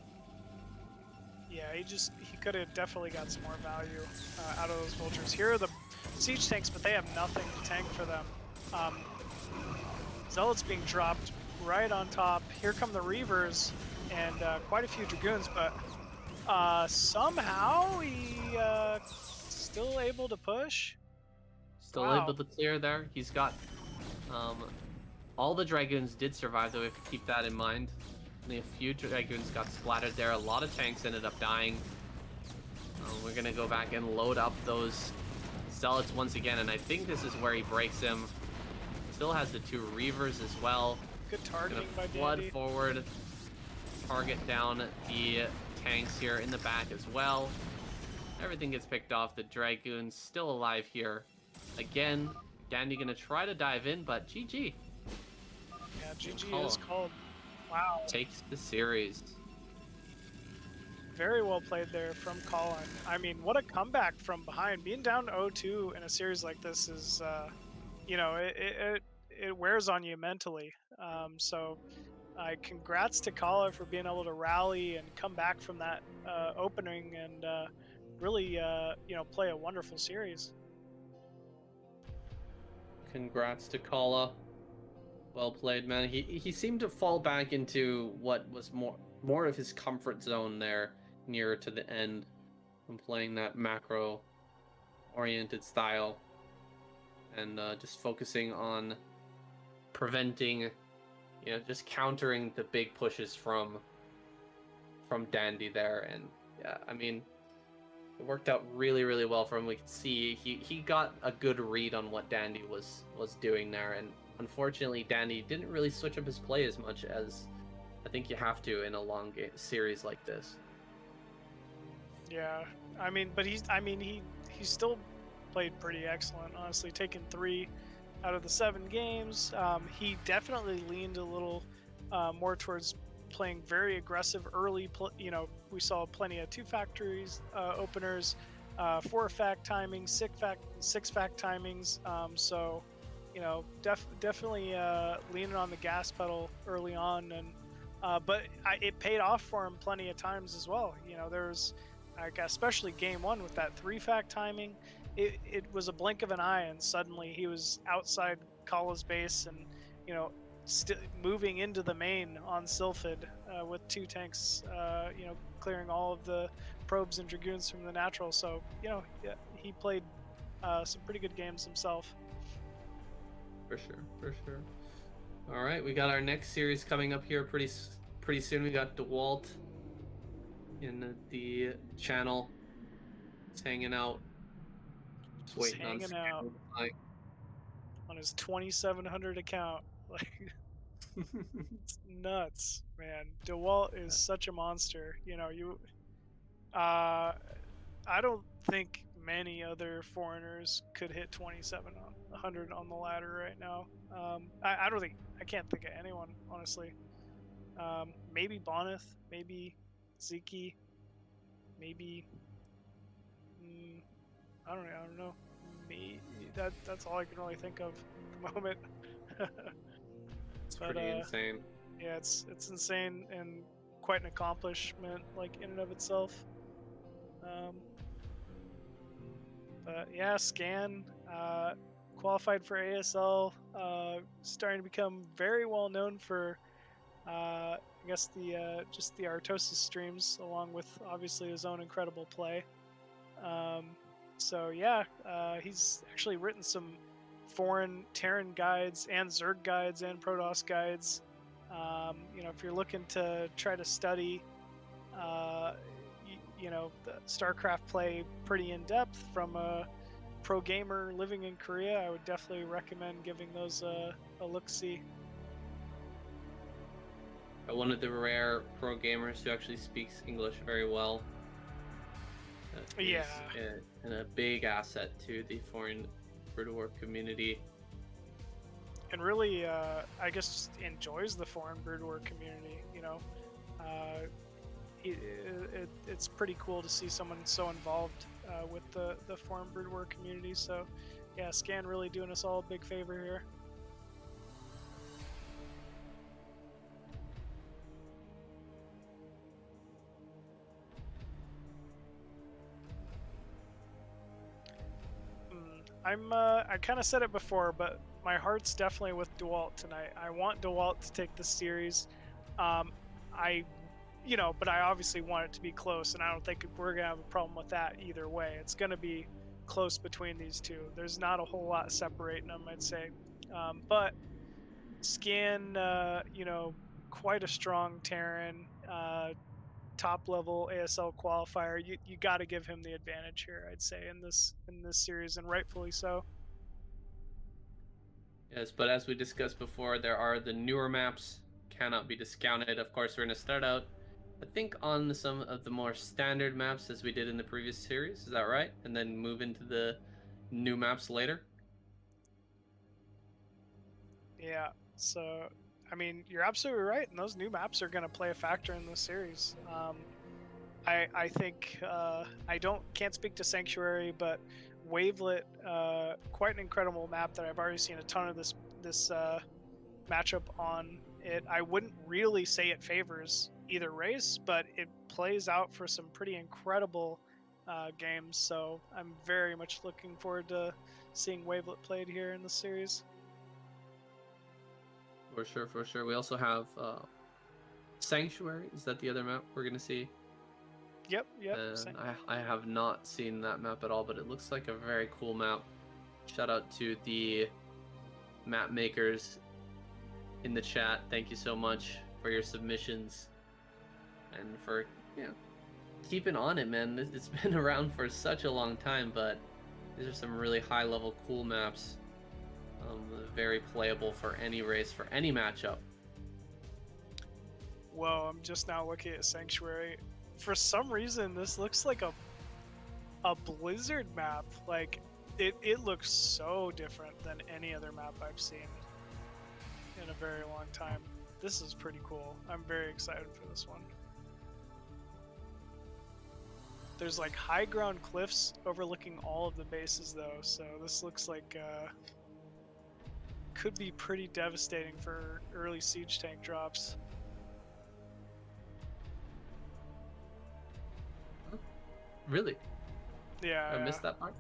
Yeah, he could have definitely got some more value out of those vultures. Here are the siege tanks, but they have nothing to tank for them. Zealots being dropped right on top. Here come the Reavers and quite a few Dragoons, but somehow he still able to push. Still Wow. able to clear there. He's got all the Dragoons did survive, though we have to keep that in mind. Only a few Dragoons got splattered there. A lot of tanks ended up dying. We're gonna go back and load up those Zealots once again, and I think this is where he breaks him. Still has the 2 Reavers as well. Good targeting by Gonna flood Dandy. forward, target down the tanks here in the back as well. Everything gets picked off. The Dragoons still alive here. Again, Dandy gonna try to dive in, but GG. Yeah, GG is called. Wow. Takes the series. very well played there from Colin. I mean, what a comeback from behind. Being down 0-2 in a series like this is, you know, it wears on you mentally. So, congrats to Khala for being able to rally and come back from that opening and really, you know, play a wonderful series. Congrats to Khala. Well played, man. He seemed to fall back into what was more of his comfort zone there, nearer to the end, when playing that macro-oriented style, and just focusing on preventing, you know, just countering the big pushes from Dandy there. And yeah, I mean, it worked out really, really well for him. We could see he got a good read on what Dandy was doing there, and unfortunately, Dandy didn't really switch up his play as much as I think you have to in a long series like this. Yeah, I mean, but he still played pretty excellent, honestly, taking 3 out of the 7 games. He definitely leaned a little more towards playing very aggressive early. You know, we saw plenty of 2 factories openers, 4-fact timings, 6-fact timings. So, you know, definitely leaning on the gas pedal early on, and but it paid off for him plenty of times as well. You know, there's, like, especially game 1 with that 3-fact timing, it was a blink of an eye, and suddenly he was outside Khala's base, and you know, moving into the main on Sylphid with 2 tanks, you know, clearing all of the probes and dragoons from the natural. So, you know, yeah, he played some pretty good games himself. For sure, for sure. All right, we got our next series coming up here pretty soon. We got Dewalt in the channel, just hanging out, Just waiting hanging out on his 2,700 account. Like, it's nuts, man. DeWalt is such a monster. You know, I don't think many other foreigners could hit 2,700 on the ladder right now. I can't think of anyone, honestly. Maybe Boneth, maybe Ziki, maybe I don't know. That's all I can really think of at the moment. It's But pretty insane. yeah, it's insane and quite an accomplishment, like, in and of itself. But yeah, Scan qualified for ASL, starting to become very well known for I guess just the Artosis streams, along with obviously his own incredible play. So yeah, he's actually written some foreign Terran guides and Zerg guides and Protoss guides. You know, if you're looking to try to study, you know, the StarCraft play pretty in depth from a pro gamer living in Korea, I would definitely recommend giving those a look-see. One of the rare pro gamers who actually speaks English very well. Yeah. And a big asset to the foreign Brood War community. And really, I guess, just enjoys the foreign Brood War community, you know. It's pretty cool to see someone so involved with the foreign Brood War community. So, yeah, Scan really doing us all a big favor here. I kind of said it before, but my heart's definitely with Dewalt tonight. I want Dewalt to take this series. You know, but I obviously want it to be close, and I don't think we're gonna have a problem with that either way. It's gonna be close between these two. There's not a whole lot separating them, I'd say. But Scan, you know, quite a strong Terran, top level ASL qualifier. You got to give him the advantage here, I'd say, in this series, and rightfully so. Yes, but as we discussed before, there are the newer maps, cannot be discounted. Of course, we're going to start out, I think, on some of the more standard maps as we did in the previous series. Is that right? And then move into the new maps later? Yeah, so, I mean, you're absolutely right, and those new maps are going to play a factor in this series. I think can't speak to Sanctuary, but Wavelet, quite an incredible map that I've already seen a ton of this matchup on it. I wouldn't really say it favors either race, but it plays out for some pretty incredible games. So I'm very much looking forward to seeing Wavelet played here in the series. For sure, for sure. We also have Sanctuary. Is that the other map we're gonna see? Yep. I have not seen that map at all, but it looks like a very cool map. Shout out to the map makers in the chat. Thank you so much for your submissions and for keeping on it, man. It's been around for such a long time, but these are some really high level cool maps. Very playable for any race, for any matchup. Whoa, I'm just now looking at Sanctuary. For some reason, this looks like a Blizzard map. Like, it looks so different than any other map I've seen in a very long time. This is pretty cool. I'm very excited for this one. There's like high ground cliffs overlooking all of the bases though, so this looks like could be pretty devastating for early siege tank drops. Really? Yeah. I missed that part.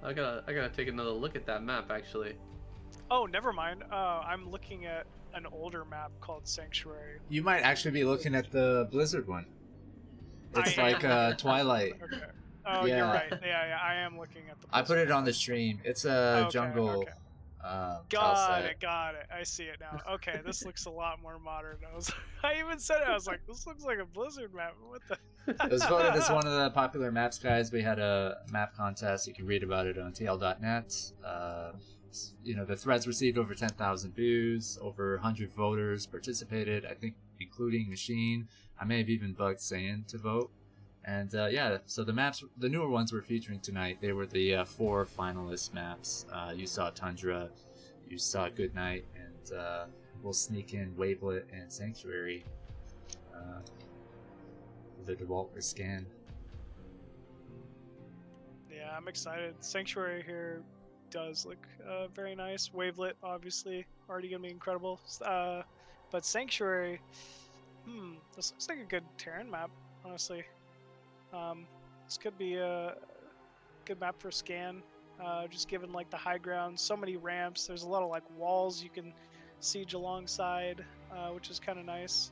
I gotta take another look at that map actually. Oh, never mind. I'm looking at an older map called Sanctuary. You might actually be looking at the Blizzard one. It's like Twilight. Okay. Oh, Yeah. you're right. Yeah, I am looking at the Blizzard I put it on one. the stream. It's a jungle. Okay. Tile Got set. it. I see it now. Okay, this looks a lot more modern. I even said it. I was like, this looks like a Blizzard map. What the? It was voted as one of the popular maps, guys. We had a map contest. You can read about it on TL.net. The threads received over 10,000 views. Over 100 voters participated, I think, including Machine. I may have even bugged Saiyan to vote. And so the maps, the newer ones we're featuring tonight, they were the 4 finalist maps. You saw Tundra, you saw Goodnight, and we'll sneak in Wavelet and Sanctuary. The Dewalt or Scan. Yeah, I'm excited. Sanctuary here does look very nice. Wavelet, obviously, already gonna be incredible. But Sanctuary, this looks like a good Terran map, honestly. This could be a good map for Scan. Just given like the high ground, so many ramps. There's a lot of like walls you can siege alongside, which is kind of nice.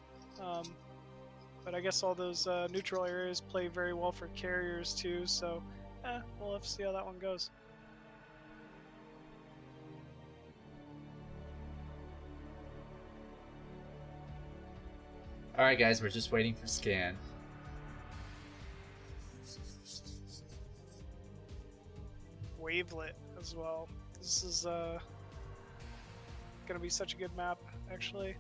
But I guess all those neutral areas play very well for carriers too, so we'll have to see how that one goes. Alright guys, we're just waiting for Scan. Wavelet as well. This is gonna be such a good map, actually.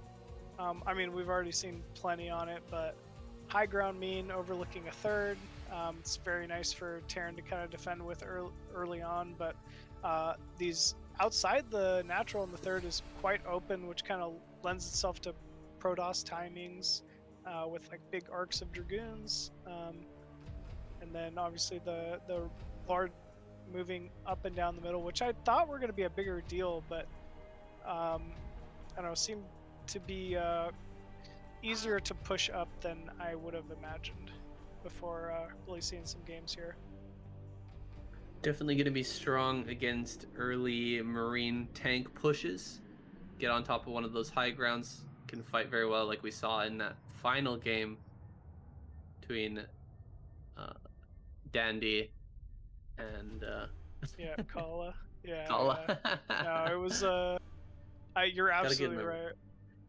I mean, we've already seen plenty on it, but high ground mean overlooking a third. It's very nice for Terran to kind of defend with early on, but these outside the natural in the third is quite open, which kind of lends itself to Protoss timings with like big arcs of Dragoons, and then obviously the large moving up and down the middle, which I thought were going to be a bigger deal, but I don't know, seemed to be easier to push up than I would have imagined before really seeing some games here. Definitely going to be strong against early Marine tank pushes. Get on top of one of those high grounds. Can fight very well, like we saw in that final game between Dandy and Khala. Yeah, Khala. No, it was you're absolutely right.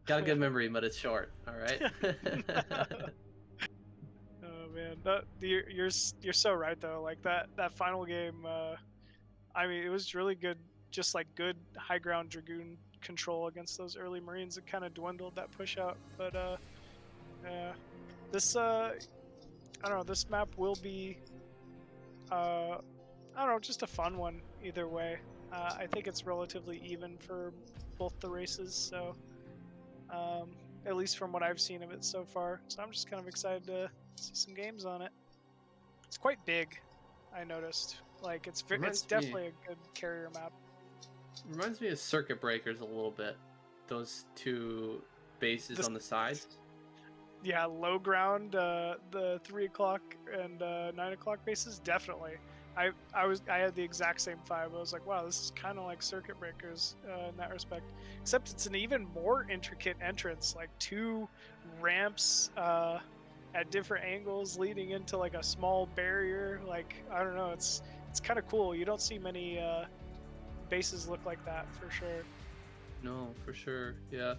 Got a good memory, but it's short. All right. Oh man, you're so right though. Like that final game, I mean, it was really good. Just like good high ground Dragoon control against those early Marines. It kind of dwindled that push out, but this I don't know. This map will be I don't know, just a fun one either way. I think it's relatively even for both the races, so at least from what I've seen of it so far. So I'm just kind of excited to See some games on it. It's quite big, I noticed. Like it's Reminds definitely a good carrier map. Reminds me of Circuit Breakers a little bit. Those two bases on the sides. Yeah, low ground, the 3 o'clock and 9 o'clock bases, definitely. I had the exact same vibe. I was like, wow, this is kind of like Circuit Breakers in that respect, except it's an even more intricate entrance, like 2 ramps at different angles leading into like a small barrier. Like I don't know, it's kind of cool. You don't see many bases look like that for sure. No, for sure. Yeah,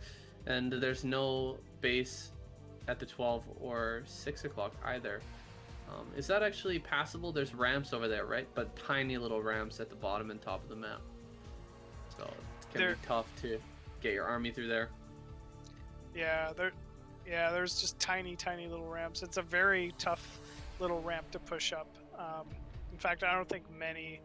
and there's no base at the 12 or 6 o'clock either. Is that actually passable? There's ramps over there, right? But tiny little ramps at the bottom and top of the map. So it can be tough to get your army through there. Yeah, there's just tiny little ramps. It's a very tough little ramp to push up. In fact, I don't think many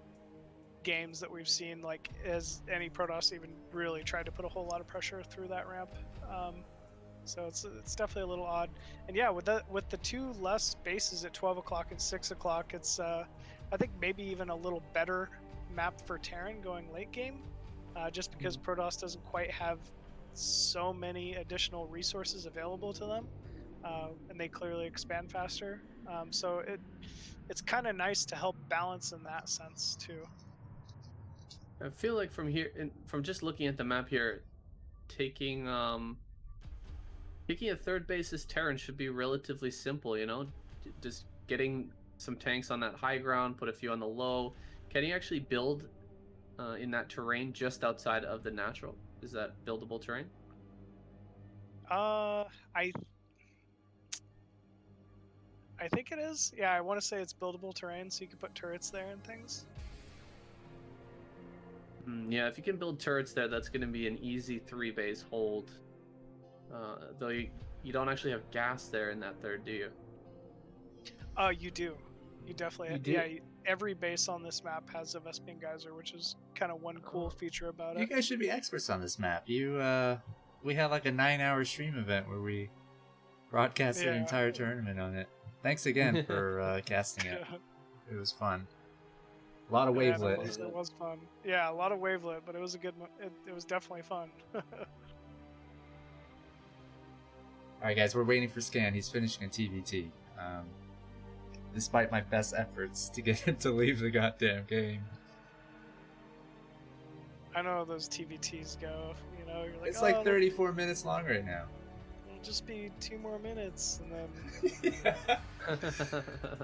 games that we've seen, like, as any Protoss even really tried to put a whole lot of pressure through that ramp. So it's definitely a little odd. And yeah, with the 2 less bases at 12 o'clock and 6 o'clock, it's I think maybe even a little better map for Terran going late game, just because Protoss doesn't quite have so many additional resources available to them, and they clearly expand faster. So it's kind of nice to help balance in that sense too. I feel like from here, from just looking at the map here, taking a third base as Terran should be relatively simple, you know? Just getting some tanks on that high ground, put a few on the low. Can you actually build in that terrain just outside of the natural? Is that buildable terrain? I think it is. Yeah, I want to say it's buildable terrain, so you can put turrets there and things. Yeah, if you can build turrets there, that's going to be an easy 3-base hold. Though you don't actually have gas there in that third, do you? You do. You definitely You do? Yeah, every base on this map has a Vespian Geyser, which is kind of one cool feature about it. You guys should be experts on this map. We had like a 9-hour stream event where we broadcasted an entire tournament on it. Thanks again for casting it. It was fun. A lot of wavelet. It was fun. Yeah, a lot of wavelet, but it was a good. It was definitely fun. Alright guys, we're waiting for Scan. He's finishing a TVT. Despite my best efforts to get him to leave the goddamn game. I know how those TVTs go. You know, you're like, It's like 34 minutes long right now. It'll just be 2 more minutes, and then Yeah.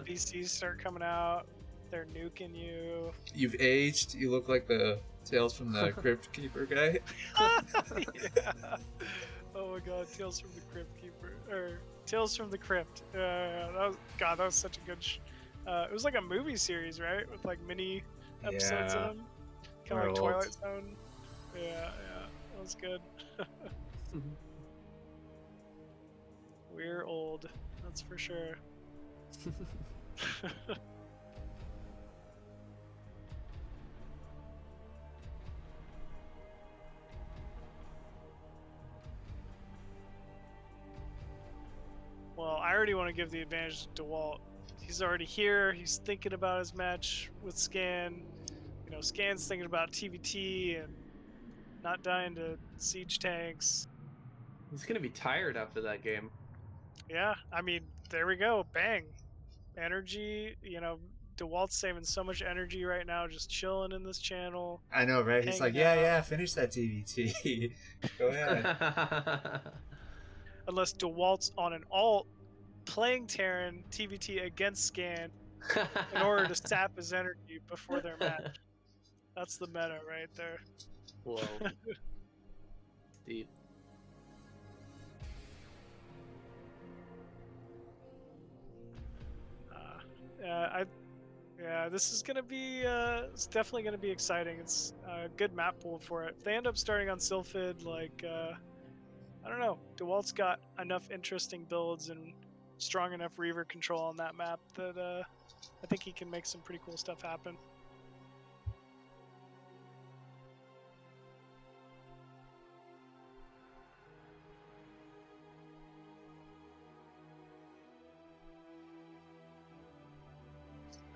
PCs start coming out. They're nuking you. You've aged. You look like the Tales from the Crypt Keeper guy. Yeah. Oh my god, Tales from the Crypt Keeper. Or Tales from the Crypt. That was such a good it was like a movie series, right? With like mini episodes of them. Kind of like Twilight Zone. Yeah, that was good. We're old, that's for sure. Well, I already want to give the advantage to Dewalt. He's already here. He's thinking about his match with Scan. You know, Scan's thinking about TVT and not dying to siege tanks. He's gonna be tired after that game. Yeah, I mean, there we go. Bang. Energy, you know, Dewalt's saving so much energy right now, just chilling in this channel. I know, right? He's like, yeah, finish that TVT. Go ahead. Unless Dewalt's on an alt, playing Terran TVT against Scan in order to sap his energy before their match. That's the meta right there. Whoa. Deep. This is gonna be it's definitely gonna be exciting. It's a good map pool for it. If they end up starting on Sylphid, like I don't know, Dewalt's got enough interesting builds and strong enough Reaver control on that map that I think he can make some pretty cool stuff happen.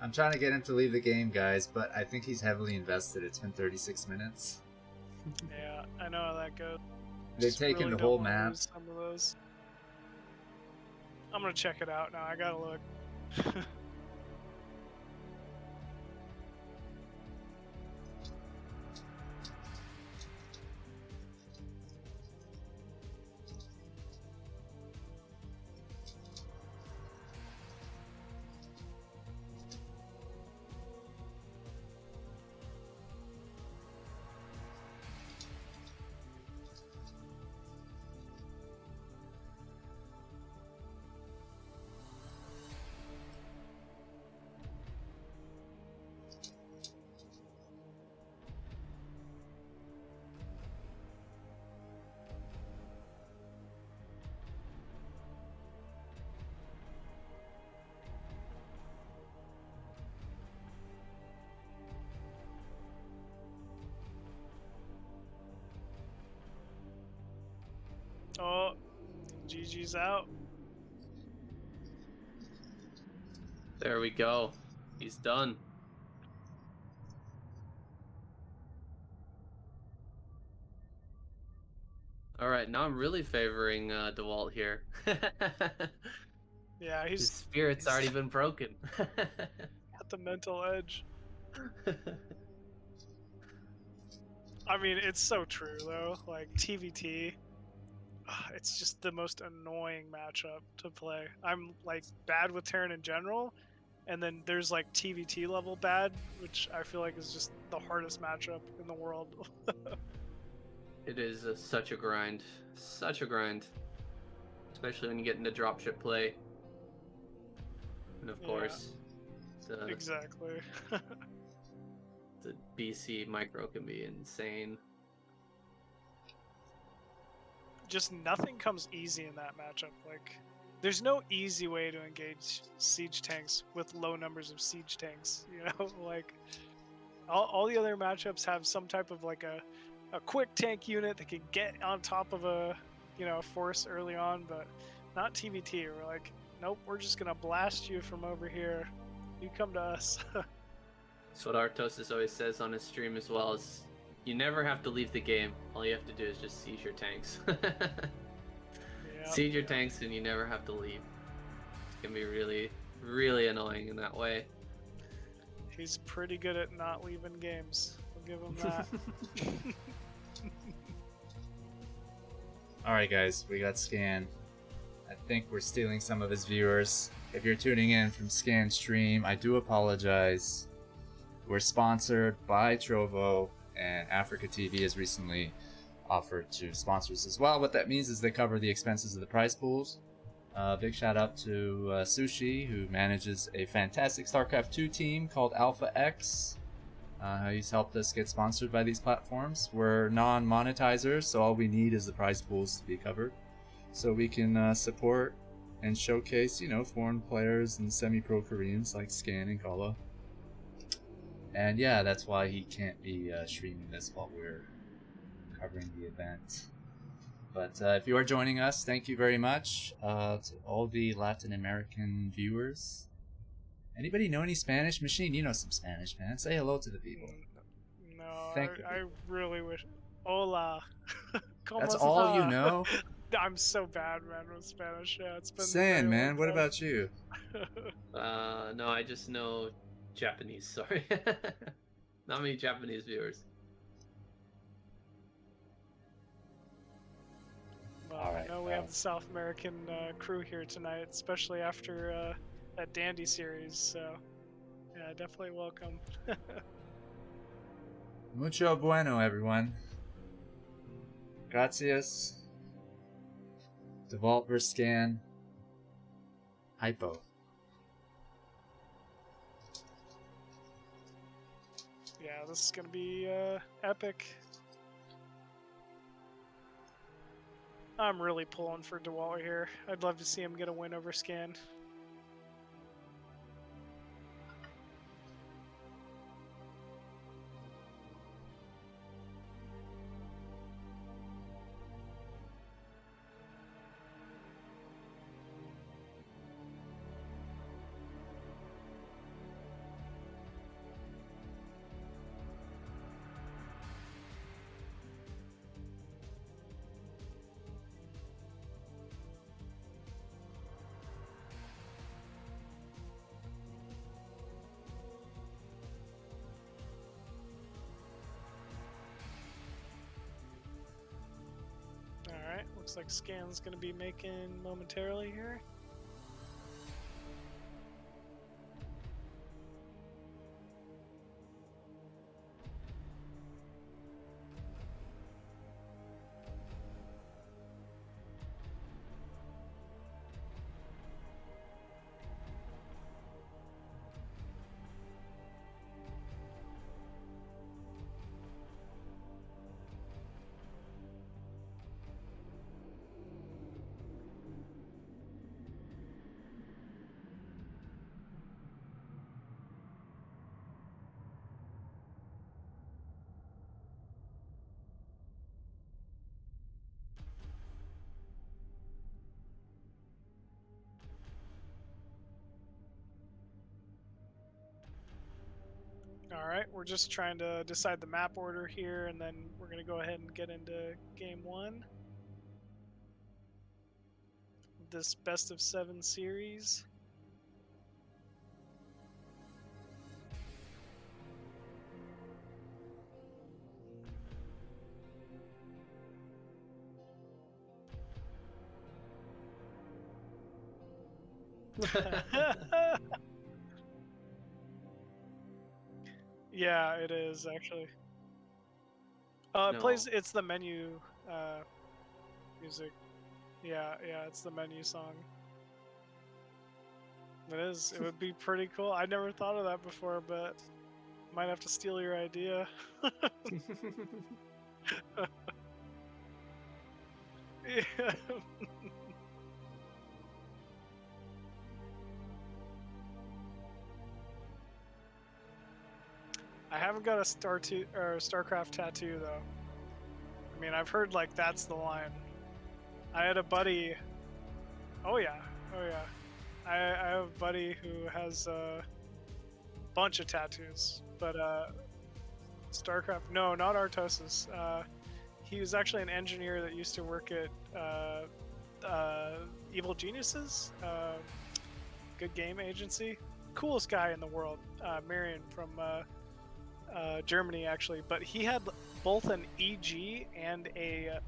I'm trying to get him to leave the game, guys, but I think he's heavily invested. It's been 36 minutes. Yeah, I know how that goes. They've Just taken really the don't whole wanna map. lose some of those. I'm gonna check it out now. I gotta look. Oh, GG's out. There we go. He's done. All right, now I'm really favoring Dewalt here. Yeah, His spirit's already been broken. got the mental edge. I mean, it's so true though. Like TVT, it's just the most annoying matchup to play. I'm like bad with Terran in general, and then there's like TVT level bad, which I feel like is just the hardest matchup in the world. It is such a grind. Such a grind. Especially when you get into dropship play. And of Yeah. course, the Exactly. BC micro can be insane. Just nothing comes easy in that matchup. Like, there's no easy way to engage siege tanks with low numbers of siege tanks. You know, like all the other matchups have some type of like a quick tank unit that can get on top of a force early on, but not TVT. We're like, nope, we're just gonna blast you from over here. You come to us. That's what Artosis always says on his stream as well. Is you never have to leave the game. All you have to do is just siege your tanks. Yep. Siege your tanks, and you never have to leave. It can be really, really annoying in that way. He's pretty good at not leaving games. I'll give him that. Alright guys, we got Scan. I think we're stealing some of his viewers. If you're tuning in from Scan Stream, I do apologize. We're sponsored by Trovo, and Africa TV has recently offered to sponsor us as well. What that means is they cover the expenses of the prize pools. Big shout out to Sushi, who manages a fantastic StarCraft 2 team called Alpha X. He's helped us get sponsored by these platforms. We're non-monetizers, so all we need is the prize pools to be covered, so we can support and showcase, foreign players and semi-pro Koreans like Scan and Khala. And yeah, that's why he can't be streaming this while we're covering the event. But if you are joining us, thank you very much to all the Latin American viewers. Anybody know any Spanish? Machine, you know some Spanish, man. Say hello to the people. No, Thank you. I really wish. Hola. ¿Cómo That's all you está? know? I'm so bad, man, with Spanish. Yeah, it's been. San, very man, long what time. about you? No, I just know Japanese. Sorry, not many Japanese viewers. Well, All right, I know we have the South American crew here tonight, especially after that Dandy series. So, yeah, definitely welcome. Mucho bueno, everyone. Gracias. Dewalt vs. Scan. Hypo. Yeah, this is gonna be epic. I'm really pulling for Dewalt here. I'd love to see him get a win over Scan. like Scan's gonna be making momentarily here. Alright, we're just trying to decide the map order here, and then we're going to go ahead and get into Game 1. This best of 7 series. Yeah, it is actually. It plays. It's the menu music. Yeah, it's the menu song. It is. It would be pretty cool. I never thought of that before, but might have to steal your idea. Yeah. I haven't got a StarCraft tattoo though. I mean, I've heard like that's the line. I had a buddy. Oh yeah. I have a buddy who has a bunch of tattoos, but StarCraft. No, not Artosis. He was actually an engineer that used to work at Evil Geniuses, good game agency. Coolest guy in the world, Marion from Germany actually, but he had both an EG and a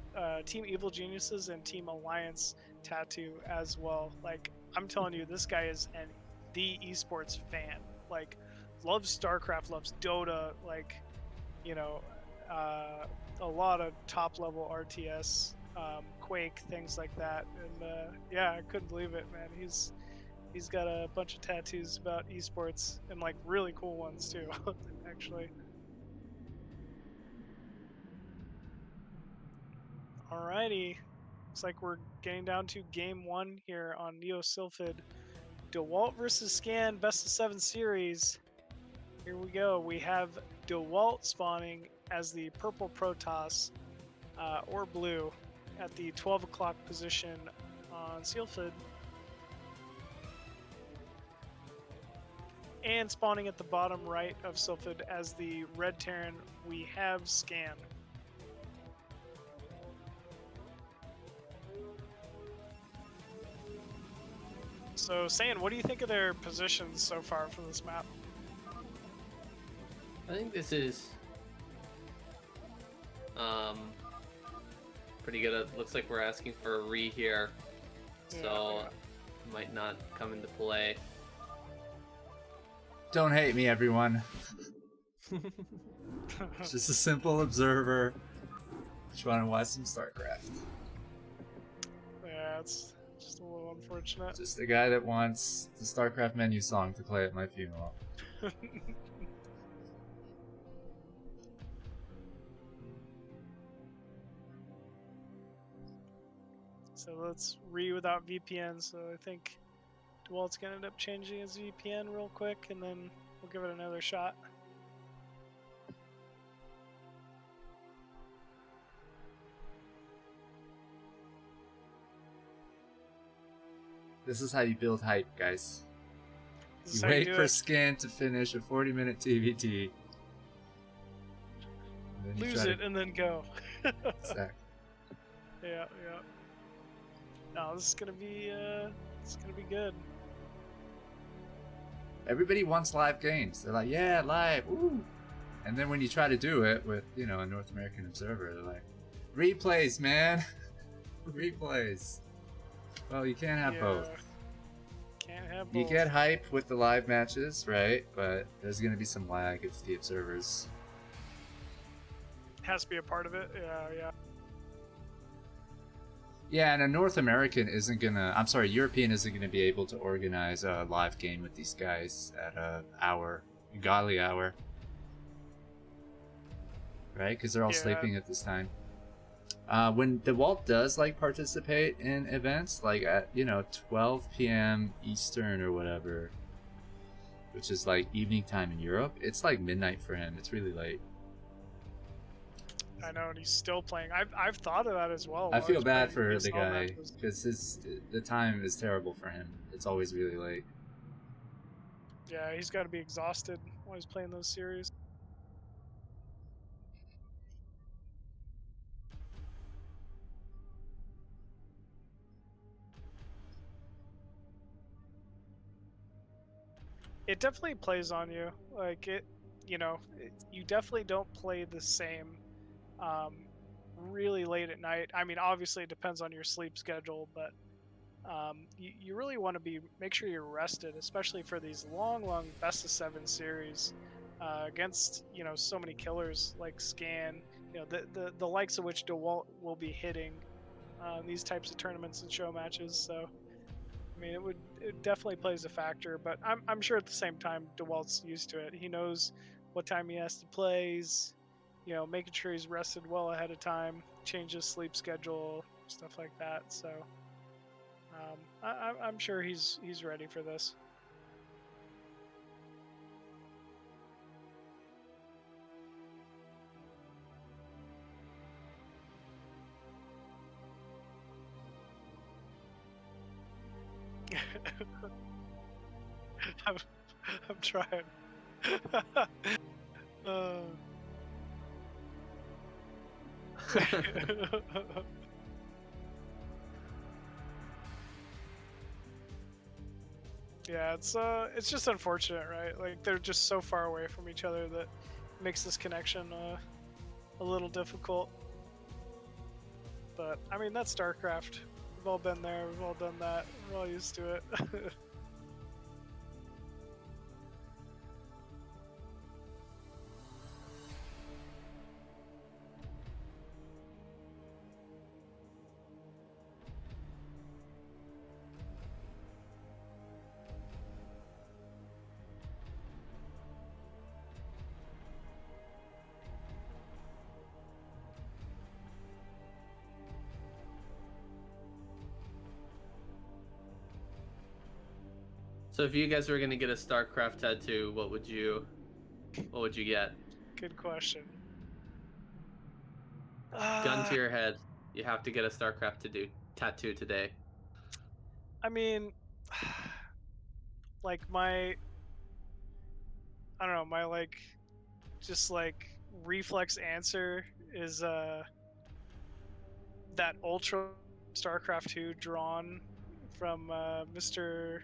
Team Evil Geniuses and Team Alliance tattoo as well. Like, I'm telling you, this guy is the esports fan. Like, loves StarCraft, loves Dota, like, you know, a lot of top level RTS, Quake, things like that. And yeah, I couldn't believe it, man. He's got a bunch of tattoos about esports, and like really cool ones too, actually. Alrighty, looks like we're getting down to Game 1 here on Neo Sylphid. Dewalt versus Scan, best of 7 series. Here we go. We have Dewalt spawning as the purple Protoss, or blue, at the 12 o'clock position on Sylphid. And spawning at the bottom right of Sylphid as the red Terran, we have Scan. So, Saiyan, what do you think of their positions so far for this map? I think this is pretty good. It looks like we're asking for a re here, so it might not come into play. Don't hate me, everyone. Just a simple observer. Just want to watch some StarCraft. Yeah, it's just a little unfortunate. Just the guy that wants the StarCraft menu song to play at my funeral. So let's without VPN. So I think Dewalt's gonna end up changing his VPN real quick, and then we'll give it another shot. This is how you build hype, guys. This is You how wait do for it. Scan to finish a 40-minute TVT. And then you Lose try it and then go. Exactly. Yeah. No, this is gonna be good. Everybody wants live games. They're like, yeah, live, woo! And then when you try to do it with, a North American observer, they're like, replays, man! Replays. Well, you can't have Yeah. both. Can't have both. You get hype with the live matches, right? But there's gonna be some lag if the observers. Has to be a part of it. Yeah. Yeah, and a North American isn't gonna. I'm sorry, European isn't gonna be able to organize a live game with these guys at a godly hour, right? Because they're all Yeah. sleeping at this time. When Dewalt does like participate in events, like at 12 p.m. Eastern or whatever, which is like evening time in Europe, it's like midnight for him. It's really late. I know, and he's still playing. I've thought of that as well. I while feel he's bad playing for the PSL guy matches. because the time is terrible for him. It's always really late. Yeah, he's got to be exhausted while he's playing those series. It definitely plays on you. Like you definitely don't play the same really late at night. I mean, obviously it depends on your sleep schedule, but you really want to make sure you're rested, especially for these long best of 7 series against so many killers like Scan, the likes of which DeWalt will be hitting these types of tournaments and show matches. So I mean, it definitely plays a factor, but I'm sure at the same time DeWalt's used to it. He knows what time he has to play. He's, making sure he's rested well ahead of time, change his sleep schedule, stuff like that. So I'm sure he's ready for this. I'm trying. Yeah, it's just unfortunate, right? Like they're just so far away from each other that makes this connection a little difficult. But I mean, that's StarCraft. We've all been there. We've all done that. We're all used to it. So if you guys were gonna get a StarCraft tattoo, what would you get? Good question. Gun to your head. You have to get a StarCraft tattoo today. I mean, like I don't know, my just reflex answer is that Ultra StarCraft 2 drawn from Mr.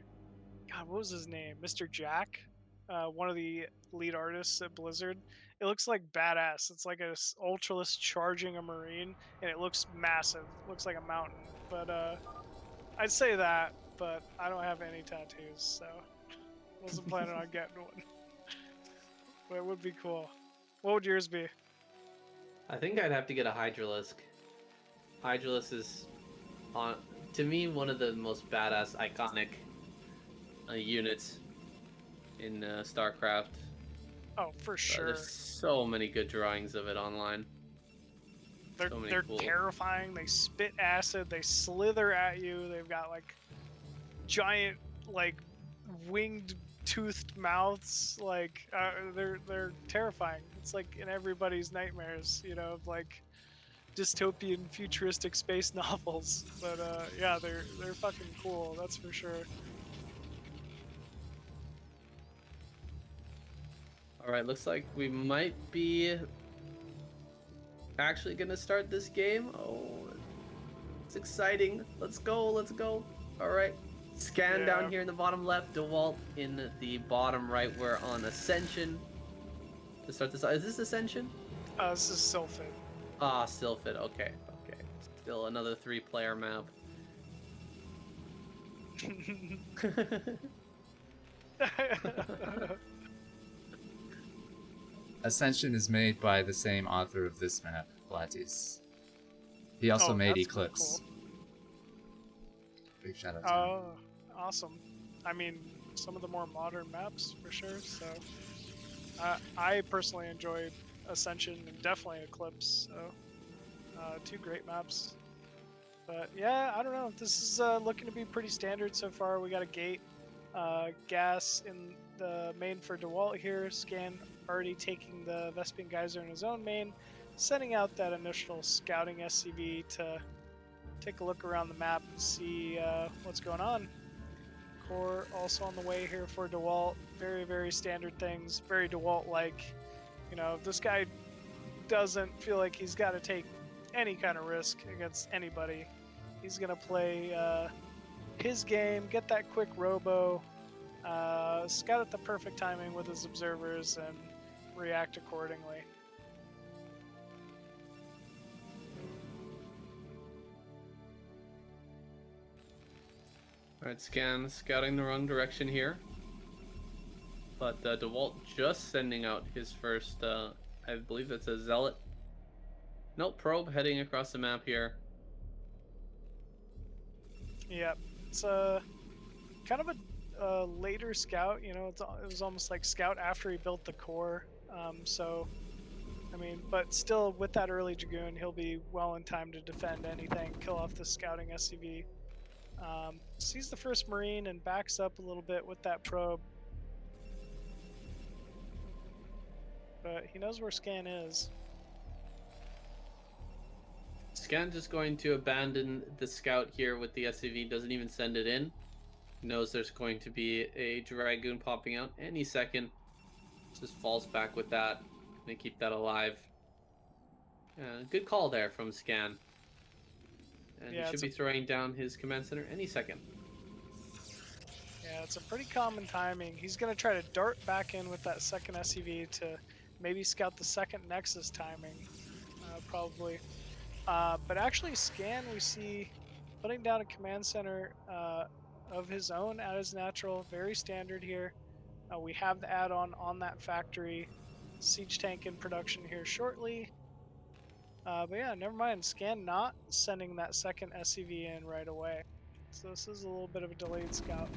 God, what was his name? Mr. Jack, one of the lead artists at Blizzard. It looks like badass. It's like a Ultralisk charging a Marine, and it looks massive. It looks like a mountain. But I'd say that, but I don't have any tattoos, so wasn't planning on getting one. But it would be cool. What would yours be? I think I'd have to get a Hydralisk. Hydralisk is, to me, one of the most badass, iconic units in StarCraft. Oh, for sure. There's so many good drawings of it online. They're cool. terrifying. They spit acid. They slither at you. They've got giant winged toothed mouths. They're terrifying. It's like in everybody's nightmares, of dystopian futuristic space novels. But yeah, they're fucking cool. That's for sure. All right, looks like we might be actually gonna start this game. Oh, it's exciting. Let's go. All right. Scan down here in the bottom left, Dewalt in the bottom right. We're on Ascension. To start this, is this Ascension? This is Sylphid. Ah, Sylphid. Okay. Still another 3-player map. Ascension is made by the same author of this map, Latis. He also made that's Eclipse. Cool. Big shout out to him. Oh, awesome. I mean, some of the more modern maps for sure. So, I personally enjoyed Ascension and definitely Eclipse. So, 2 great maps. But yeah, I don't know. This is looking to be pretty standard so far. We got a gate, gas in the main for Dewalt here. Scan already taking the Vespian Geyser in his own main, sending out that initial scouting SCV to take a look around the map and see what's going on. Core also on the way here for Dewalt. Very, very standard things. Very Dewalt-like. You know, if this guy doesn't feel like he's got to take any kind of risk against anybody, he's going to play his game, get that quick robo, scout at the perfect timing with his observers, and react accordingly. Alright, Scan scouting the wrong direction here. But Dewalt just sending out his first, I believe it's a Zealot. Nope, probe heading across the map here. Yeah, it's kind of a later scout. You know, it was almost like scout after he built the core. So, I mean, but still with that early Dragoon, he'll be well in time to defend anything, kill off the scouting SCV. Sees the first Marine and backs up a little bit with that probe. But he knows where Scan is. Scan just going to abandon the scout here with the SCV, doesn't even send it in. Knows there's going to be a Dragoon popping out any second. Just falls back with that. Gonna keep that alive. Good call there from Scan. And he should be throwing down his command center any second. Yeah, it's a pretty common timing. He's going to try to dart back in with that second SCV to maybe scout the second Nexus timing, probably. But actually, Scan, we see putting down a command center of his own at his natural. Very standard here. We have the add-on on that factory. Siege tank in production here shortly. But yeah, never mind. Scan not sending that second SCV in right away. So this is a little bit of a delayed scout.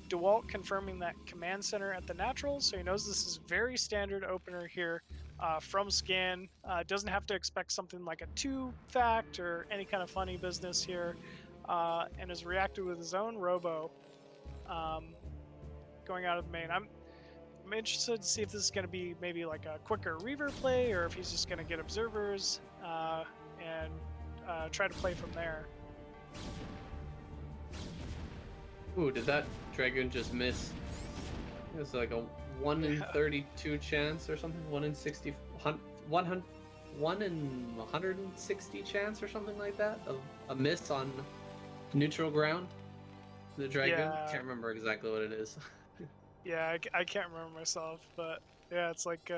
Dewalt confirming that command center at the natural, so he knows this is very standard opener here from Scan. Doesn't have to expect something like a 2-fact or any kind of funny business here, and has reacted with his own robo going out of the main. I'm interested to see if this is going to be maybe like a quicker Reaver play, or if he's just going to get observers and try to play from there. Ooh, did that Dragoon just miss? It was like a 1 in 32 chance or something. 1 in 60, 1 in 160 chance or something like that of a miss on neutral ground. The Dragoon. Yeah. Can't remember exactly what it is. Yeah, I can't remember myself, but yeah, it's like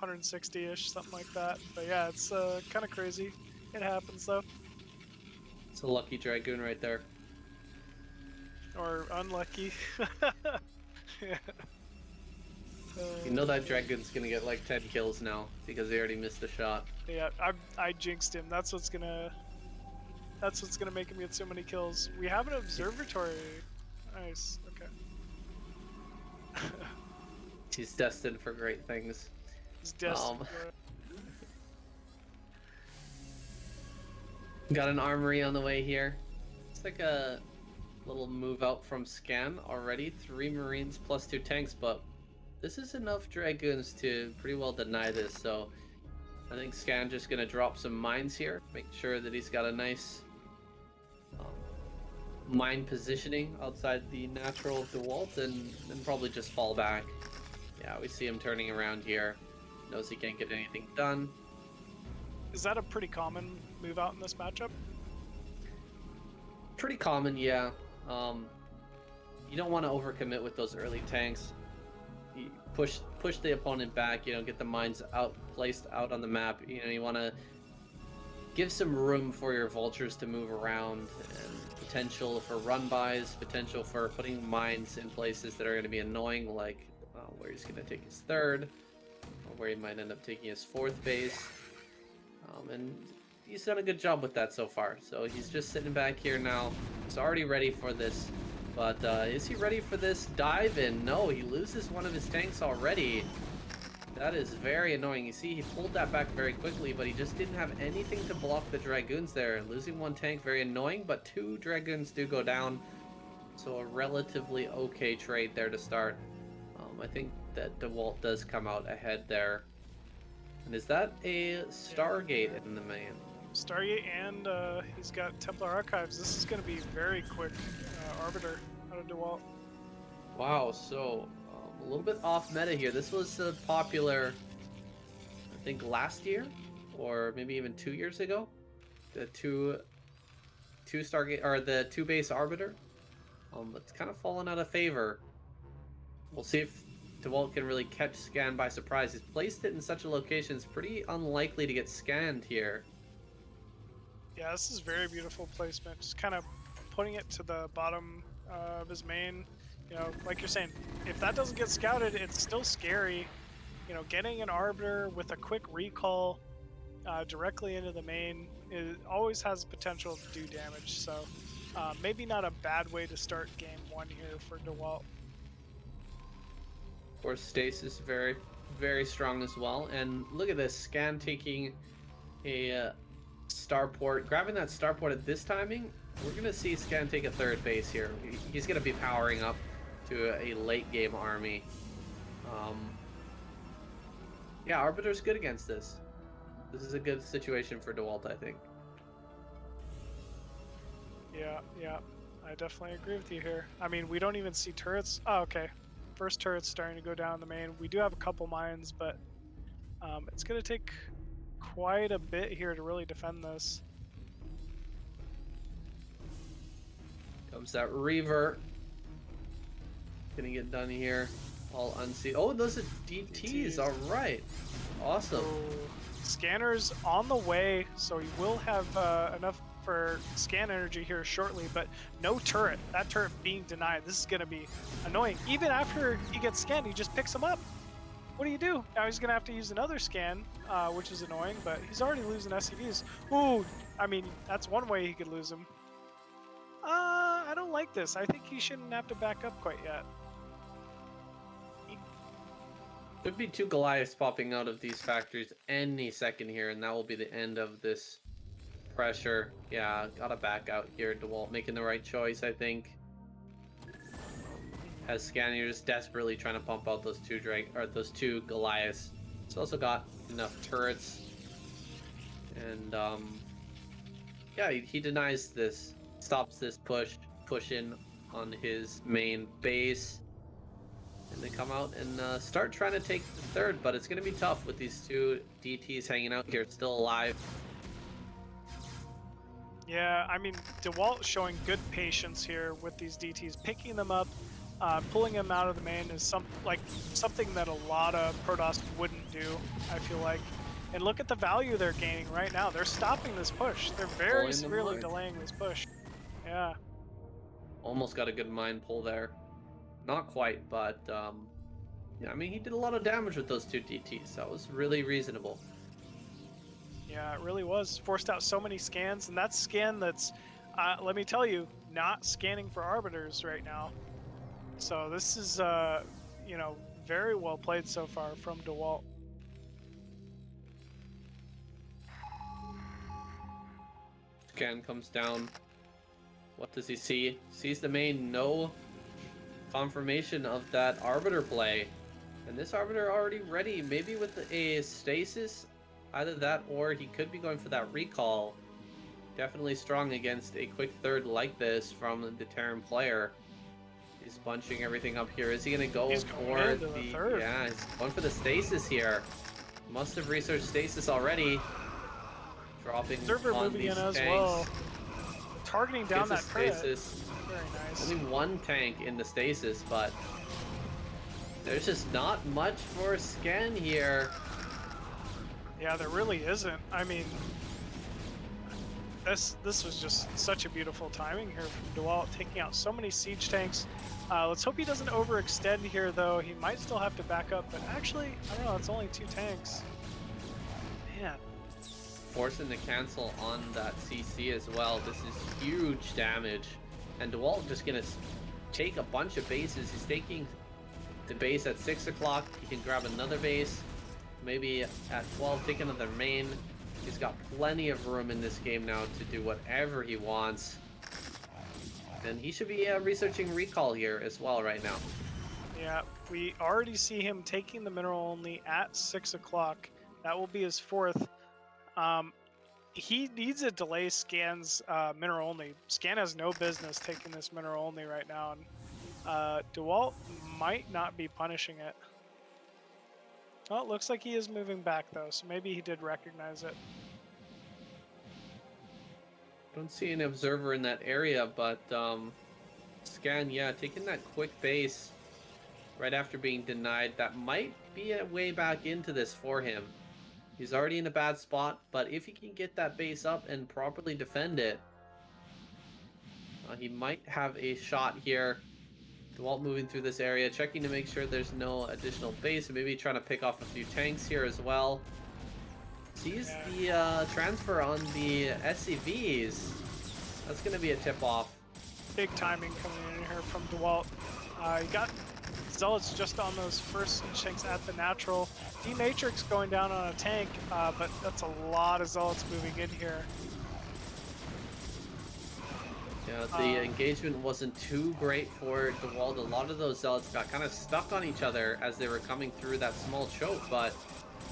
160-ish, something like that. But yeah, it's kind of crazy. It happens though. It's a lucky Dragoon right there. Or unlucky. Yeah. You know that Dragoon's gonna get like 10 kills now because he already missed a shot. Yeah, I jinxed him. That's what's gonna make him get so many kills. We have an observatory. Nice. Okay. He's destined for great things. He's destined for it. Got an armory on the way here. It's like a little move out from Scan already. 3 Marines plus 2 tanks, but this is enough Dragoons to pretty well deny this, so I think Scan just gonna drop some mines here, make sure that he's got a nice mine positioning outside the natural Dewalt, and then probably just fall back. Yeah, we see him turning around here. Knows he can't get anything done. Is that a pretty common move out in this matchup? Pretty common, yeah. You don't want to overcommit with those early tanks. You push the opponent back. You know, get the mines placed out on the map. You know, you want to give some room for your vultures to move around, and potential for run-bys, potential for putting mines in places that are going to be annoying, like where he's going to take his third, or where he might end up taking his fourth base. And he's done a good job with that so far. So he's just sitting back here now. He's already ready for this. But is he ready for this dive in? No, he loses one of his tanks already. That is very annoying. You see, he pulled that back very quickly, but he just didn't have anything to block the Dragoons there. Losing one tank, very annoying, but 2 Dragoons do go down. So a relatively okay trade there to start. I think that Dewalt does come out ahead there. And is that a Stargate in the main? Stargate, and he's got Templar Archives. This is going to be very quick Arbiter out of Dewalt. Wow, so a little bit off meta here. This was popular, I think, last year, or maybe even 2 years ago. The two Stargate, or the 2 base Arbiter. It's kind of fallen out of favor. We'll see if Dewalt can really catch Scan by surprise. He's placed it in such a location, it's pretty unlikely to get scanned here. Yeah, this is very beautiful placement. Just kind of putting it to the bottom of his main. You know, like you're saying, if that doesn't get scouted, it's still scary. You know, getting an Arbiter with a quick recall directly into the main, it always has potential to do damage. So maybe not a bad way to start game 1 here for Dewalt. Of course, Stasis very, very strong as well. And look at this, Scan taking a starport, grabbing that starport at this timing. We're gonna see Scan take a 3rd base here. He's gonna be powering up to a late game army. Yeah, Arbiter's good against this. This is a good situation for Dewalt, I think. Yeah, I definitely agree with you here. I mean, we don't even see turrets. Oh, okay. First turret's starting to go down the main. We do have a couple mines, but it's going to take quite a bit here to really defend this. Comes that Reaver. Gonna get done here. All unseen. Oh, those are DTs. All right. Awesome. So, Scanner's on the way, so he will have enough for scan energy here shortly, but no turret. That turret being denied. This is going to be annoying. Even after he gets scanned, he just picks him up. What do you do? Now he's going to have to use another scan, which is annoying, but he's already losing SCVs. Ooh, I mean, that's one way he could lose him. I don't like this. I think he shouldn't have to back up quite yet. Could be 2 Goliaths popping out of these factories any second here, and that will be the end of this pressure. Yeah, gotta back out here. Dewalt making the right choice, I think. As Scanner just desperately trying to pump out those 2 Goliaths. He's also got enough turrets, and yeah, he denies this, stops this push in on his main base. And they come out and start trying to take the 3rd, but it's going to be tough with these 2 DTs hanging out here, still alive. Yeah, I mean, Dewalt showing good patience here with these DTs, picking them up, pulling them out of the main is something that a lot of Protoss wouldn't do, I feel like. And look at the value they're gaining right now. They're stopping this push. They're very severely delaying this push. Yeah. Almost got a good mine pull there. Not quite, but yeah, I mean, he did a lot of damage with those 2 DTs. That was really reasonable. Yeah, it really was. Forced out so many scans, and that's scan that's, let me tell you, not scanning for Arbiters right now. So this is, you know, very well played so far from Dewalt. Scan comes down. What does he see? Sees the main, no confirmation of that Arbiter play. And this Arbiter already ready, maybe with a stasis. Either that or he could be going for that recall. Definitely strong against a quick 3rd like this from the Terran player. He's bunching everything up here. Is he going to go for the 3rd? Yeah, he's going for the stasis here. Must have researched stasis already. Dropping Server on moving these in as tanks. well. Targeting down that turret. Stasis. Very nice. Only 1 tank in the stasis, but There's just not much for Scan here. Yeah, there really isn't. I mean, this was just such a beautiful timing here from Dewalt, taking out so many siege tanks. Let's hope he doesn't overextend here, though. He might still have to back up, but actually, I don't know, it's only 2 tanks. Man. Forcing the cancel on that CC as well. This is huge damage. And Dewalt just gonna take a bunch of bases. He's taking the base at 6 o'clock. He can grab another base. Maybe at 12, take another main. He's got plenty of room in this game now to do whatever he wants. And he should be researching recall here as well right now. Yeah, we already see him taking the mineral only at 6 o'clock. That will be his 4th. He needs to delay Scan's mineral only. Scan has no business taking this mineral only right now, and Dewalt might not be punishing it. Well, it looks like he is moving back though, so maybe he did recognize it. Don't see an observer in that area, but Scan, yeah, taking that quick base right after being denied, that might be a way back into this for him. He's already in a bad spot, but if he can get that base up and properly defend it, he might have a shot here. Dewalt moving through this area, checking to make sure there's no additional base, maybe trying to pick off a few tanks here as well. Sees the transfer on the SCVs. That's going to be a tip-off. Big timing coming in here from Dewalt. You got Zealots just on those first siege tanks at the natural. D-Matrix going down on a tank, but that's a lot of Zealots moving in here. Yeah, the engagement wasn't too great for Dewalt. A lot of those Zealots got kind of stuck on each other as they were coming through that small choke, but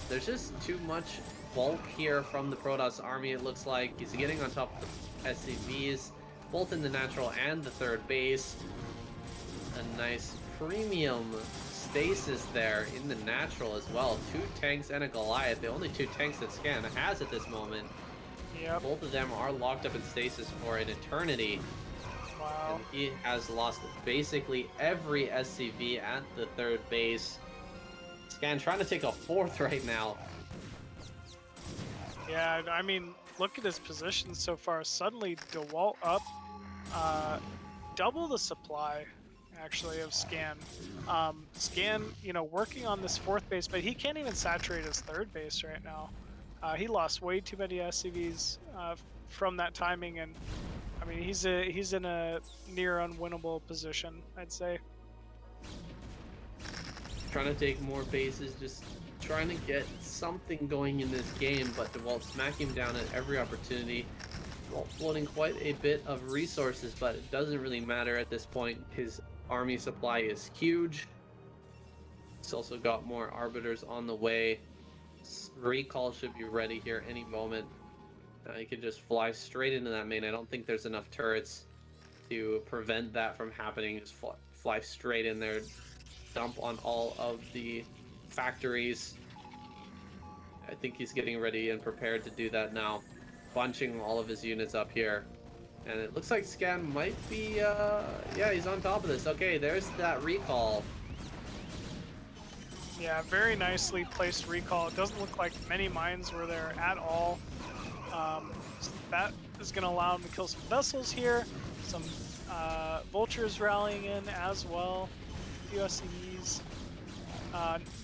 there's just too much bulk here from the Protoss army, it looks like. He's getting on top of the SCVs, both in the natural and the third base. A nice premium stasis there in the natural as well. 2 tanks and a Goliath, the only 2 tanks that Scan has at this moment. Yep. Both of them are locked up in stasis for an eternity. Wow. And he has lost basically every SCV at the third base. Scan trying to take a 4th right now. Yeah, I mean, look at his position so far. Suddenly, Dewalt up, double the supply, actually, of Scan. Scan, you know, working on this 4th base, but he can't even saturate his 3rd base right now. He lost way too many SCVs from that timing, and I mean, he's in a near unwinnable position, I'd say. Trying to take more bases, just trying to get something going in this game, but Dewalt smacking him down at every opportunity. Dewalt floating quite a bit of resources, but it doesn't really matter at this point. His army supply is huge. He's also got more arbiters on the way. Recall should be ready here any moment. He could just fly straight into that main. I don't think there's enough turrets to prevent that from happening. Just fly straight in there, dump on all of the factories. I think he's getting ready and prepared to do that now, bunching all of his units up here. And it looks like Scan might be, yeah, he's on top of this. Okay, there's that recall. Yeah, very nicely placed recall. It doesn't look like many mines were there at all. So that is going to allow him to kill some vessels here. Some vultures rallying in as well. A few SCVs.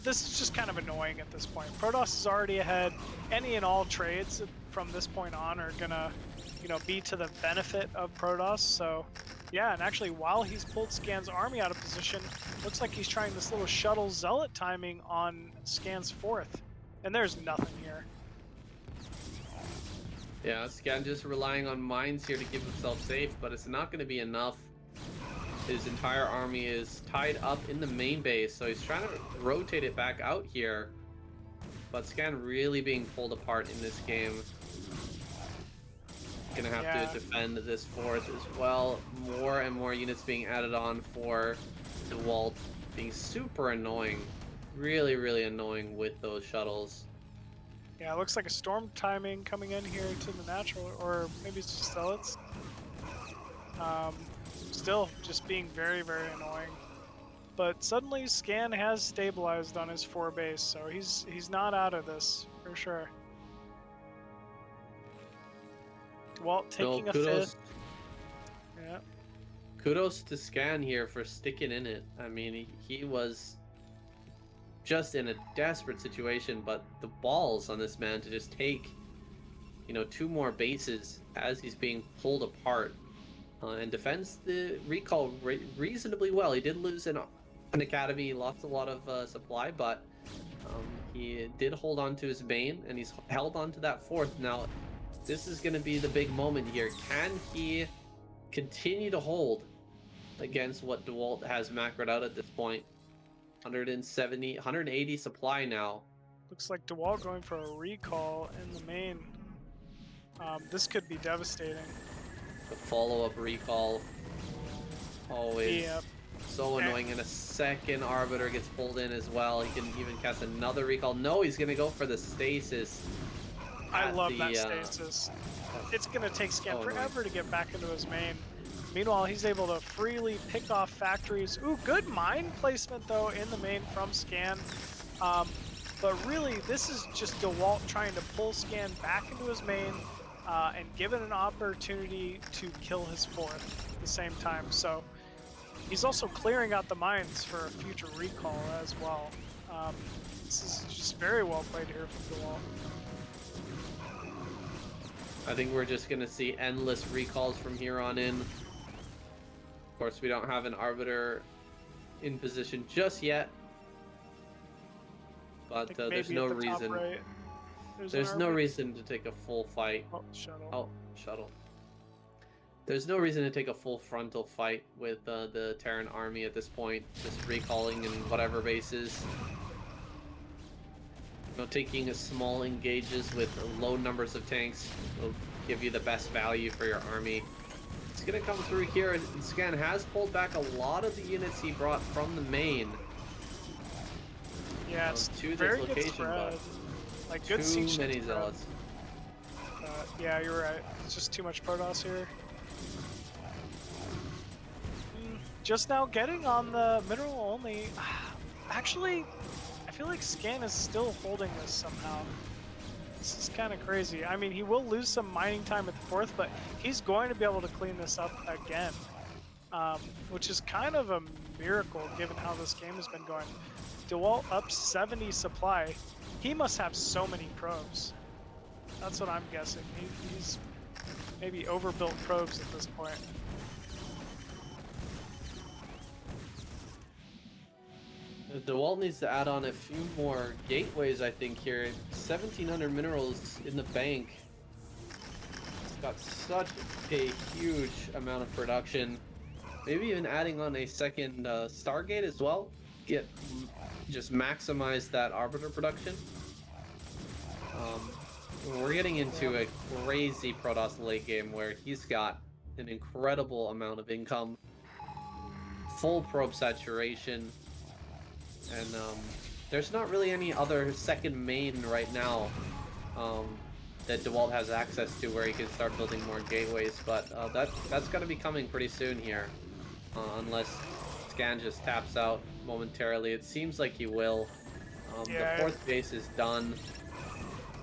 This is just kind of annoying at this point. Protoss is already ahead. Any and all trades from this point on are going to, you know, be to the benefit of Protoss. So yeah, and actually while he's pulled Scan's army out of position, looks like he's trying this little shuttle zealot timing on Scan's 4th. And there's nothing here. Yeah, Scan just relying on mines here to keep himself safe, but it's not going to be enough. His entire army is tied up in the main base, so he's trying to rotate it back out here. But Scan really being pulled apart in this game. Gonna have to defend this 4th as well. More and more units being added on for Dewalt, being super annoying. Really, really annoying with those shuttles. Yeah, it looks like a storm timing coming in here to the natural, or maybe it's just zealots. Still, just being very, very annoying. but suddenly Scan has stabilized on his 4 base, so he's not out of this for sure. Dewalt taking a kudos, 5th. Yeah. kudos to Scan here for sticking in it. I mean, he was just in a desperate situation, but the balls on this man to just take, 2 more bases as he's being pulled apart, and defends the recall reasonably well. He did lose an academy, he lost a lot of supply, but he did hold on to his main, and he's held on to that 4th. Now, this is going to be the big moment here. Can he continue to hold against what Dewalt has macroed out at this point? 180 supply now. Looks like Dewalt going for a recall in the main. This could be devastating. The follow-up recall. Always so annoying. And a second Arbiter gets pulled in as well. He can even cast another recall. No, he's going to go for the stasis. I love that stasis. It's going to take Scan forever to get back into his main. Meanwhile, he's able to freely pick off factories. Ooh, good mine placement, though, in the main from Scan. But really, this is just Dewalt trying to pull Scan back into his main and give it an opportunity to kill his 4th at the same time. So he's also clearing out the mines for a future recall as well. This is just very well played here from Dewalt. I think we're just going to see endless recalls from here on in. Of course, we don't have an Arbiter in position just yet. But there's no reason. Right. There's no reason to take a full fight. Oh, shuttle. Oh, shuttle. There's no reason to take a full frontal fight with the Terran army at this point. Just recalling in whatever bases. Taking a small engages with low numbers of tanks will give you the best value for your army. It's going to come through here, and Scan has pulled back a lot of the units he brought from the main. Yeah, it's to very this good location, spread. but Like good too siege many spread. zealots. Yeah, you're right. It's just too much Protoss here. Just now getting on the mineral only. Actually, I feel like Scan is still holding this somehow. This is kind of crazy. I mean, he will lose some mining time at the 4th, but he's going to be able to clean this up again. Which is kind of a miracle given how this game has been going. Dewalt up 70 supply. He must have so many probes. That's what I'm guessing. He's maybe overbuilt probes at this point. Dewalt needs to add on a few more gateways, I think, here. 1,700 minerals in the bank. It's got such a huge amount of production. Maybe even adding on a second Stargate as well. Just maximize that Arbiter production. We're getting into a crazy Protoss late game where he's got an incredible amount of income. Full probe saturation. And there's not really any other second main right now that Dewalt has access to where he can start building more gateways, but that's going to be coming pretty soon here, unless Scan just taps out momentarily. It seems like he will. Yeah. The 4th base is done.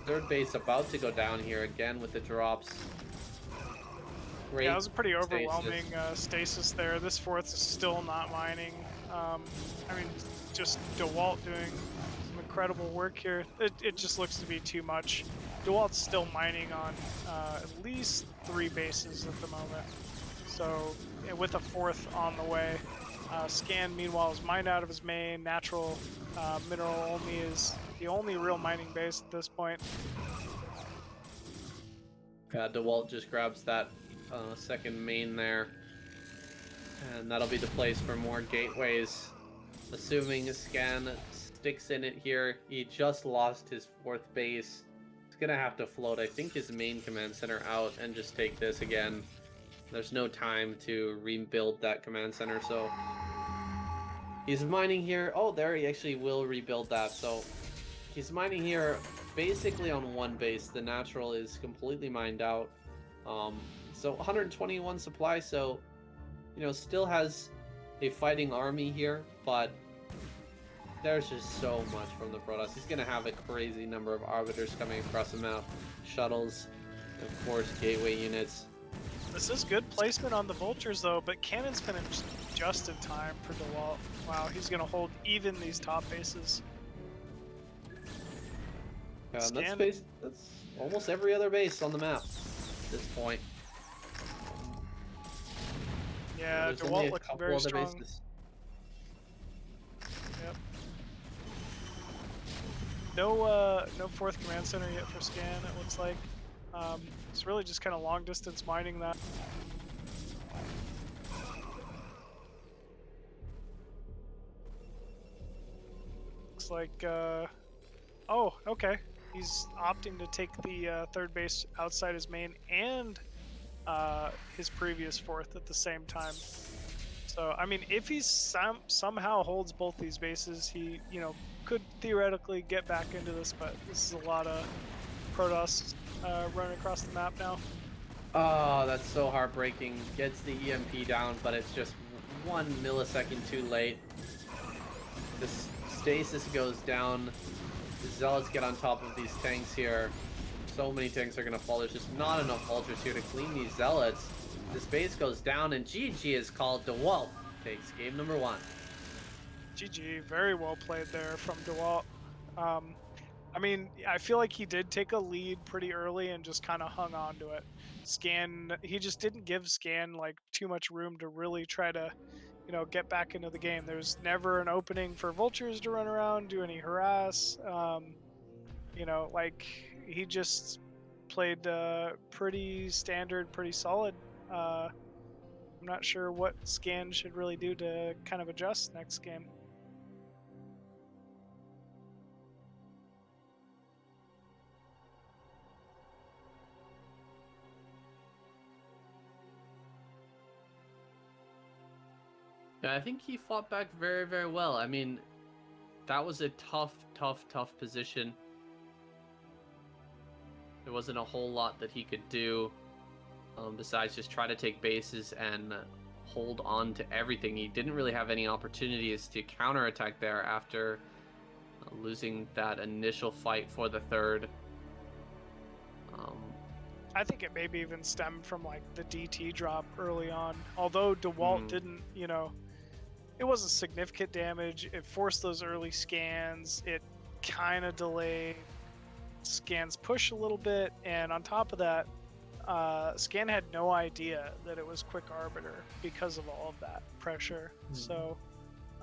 3rd base about to go down here again with the drops. Great yeah, it was a pretty overwhelming stasis there. This 4th is still not mining. I mean, just Dewalt doing some incredible work here. It just looks to be too much. Dewalt's still mining on at least 3 bases at the moment. So with a 4th on the way. Scan, meanwhile, is mined out of his main. Natural mineral only is the only real mining base at this point. Dewalt just grabs that second main there. And that'll be the place for more gateways. Assuming Scan sticks in it here. He just lost his 4th base. He's gonna have to float, I think, his main command center out and just take this again. There's no time to rebuild that command center, so he's mining here. Oh, there, he actually will rebuild that. So he's mining here basically on 1 base. The natural is completely mined out. So 121 supply, so still has a fighting army here, but there's just so much from the Protoss. He's gonna have a crazy number of arbiters coming across the map, shuttles, and of course gateway units. This is good placement on the vultures though, but cannon's finished just in time for Dewalt. Wow, he's gonna hold even these top bases. That's almost every other base on the map at this point. Yeah, there's only Dewalt a looks couple very other strong. bases. Yep. No fourth command center yet for Scan, it looks like. It's really just kind of long distance mining that. Looks like, oh, okay. He's opting to take the third base outside his main and his previous fourth at the same time. So, I mean, if he somehow holds both these bases, he, could theoretically get back into this, but this is a lot of Protoss running across the map now. Oh, that's so heartbreaking. Gets the EMP down, but it's just 1 millisecond too late. The stasis goes down. The Zealots get on top of these tanks here. So many tanks are going to fall. There's just not enough vultures here to clean these Zealots. This base goes down, and GG is called. Dewalt takes game number 1. GG, very well played there from Dewalt. I mean, I feel like he did take a lead pretty early and just kind of hung on to it. Scan, he just didn't give Scan like too much room to really try to, get back into the game. There's never an opening for vultures to run around, do any harass. Like he just played pretty standard, pretty solid. I'm not sure what Scan should really do to kind of adjust next game. Yeah, I think he fought back very, very well. I mean, that was a tough position. There wasn't a whole lot that he could do besides just try to take bases and hold on to everything. He didn't really have any opportunities to counterattack there after losing that initial fight for the third. I think it maybe even stemmed from like the DT drop early on. Although Dewalt didn't, it wasn't significant damage. It forced those early scans. It kind of delayed Scan's push a little bit. And on top of that, Scan had no idea that it was quick arbiter because of all of that pressure. So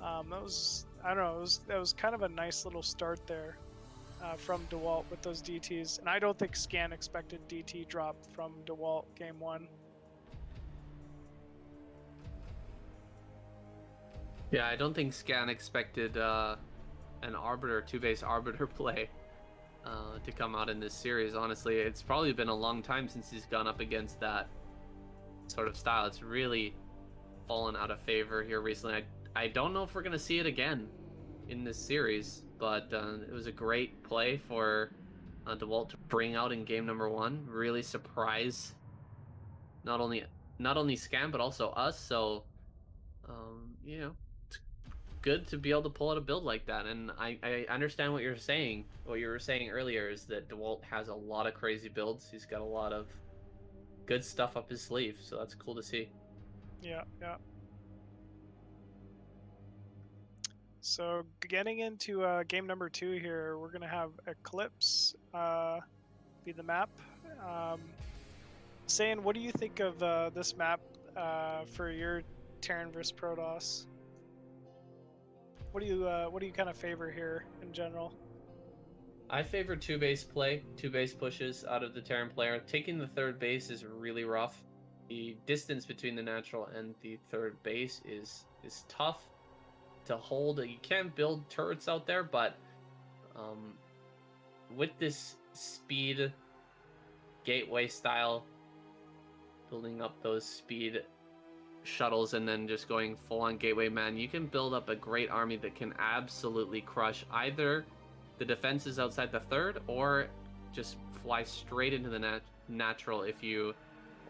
that was, I don't know, that was kind of a nice little start there from Dewalt with those DTs. And I don't think Scan expected DT drop from Dewalt game 1. Yeah, I don't think Scan expected an Arbiter, 2-base Arbiter play to come out in this series. Honestly, it's probably been a long time since he's gone up against that sort of style. It's really fallen out of favor here recently. I don't know if we're going to see it again in this series, but it was a great play for Dewalt to bring out in game number 1. Really surprise not only Scan but also us. So it's good to be able to pull out a build like that. And I understand what you're saying. What you were saying earlier is that Dewalt has a lot of crazy builds. He's got a lot of good stuff up his sleeve, so that's cool to see. Yeah. So getting into game number 2 here, we're gonna have Eclipse be the map. Saiyan, what do you think of this map for your Terran vs Protoss? What do you kind of favor here in general? I favor 2-base play, 2-base pushes out of the Terran player. Taking the third base is really rough. The distance between the natural and the third base is tough to hold. You can build turrets out there, but with this speed gateway style, building up those speed shuttles and then just going full on gateway, man, you can build up a great army that can absolutely crush either the defenses outside the third or just fly straight into the natural if you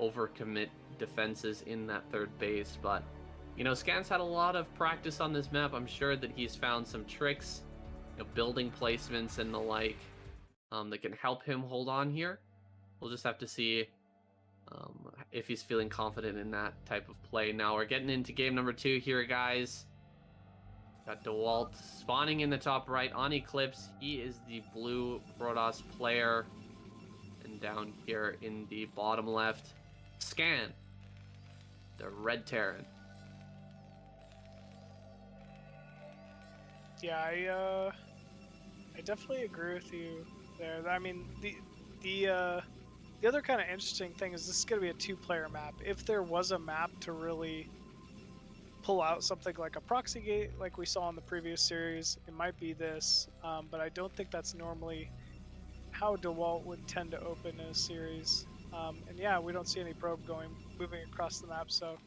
overcommit defenses in that third base. But You know, Scan's had a lot of practice on this map. I'm sure that he's found some tricks, you know, building placements and the like, that can help him hold on here. We'll just have to see if he's feeling confident in that type of play. Now we're getting into game number 2 here, guys. Got Dewalt spawning in the top right on Eclipse. He is the blue Protoss player. And down here in the bottom left, Scan, the red Terran. Yeah, I definitely agree with you there. I mean, the other kind of interesting thing is this is going to be a 2-player map. If there was a map to really pull out something like a proxy gate like we saw in the previous series, it might be this, but I don't think that's normally how Dewalt would tend to open a series. And yeah, we don't see any probe moving across the map, so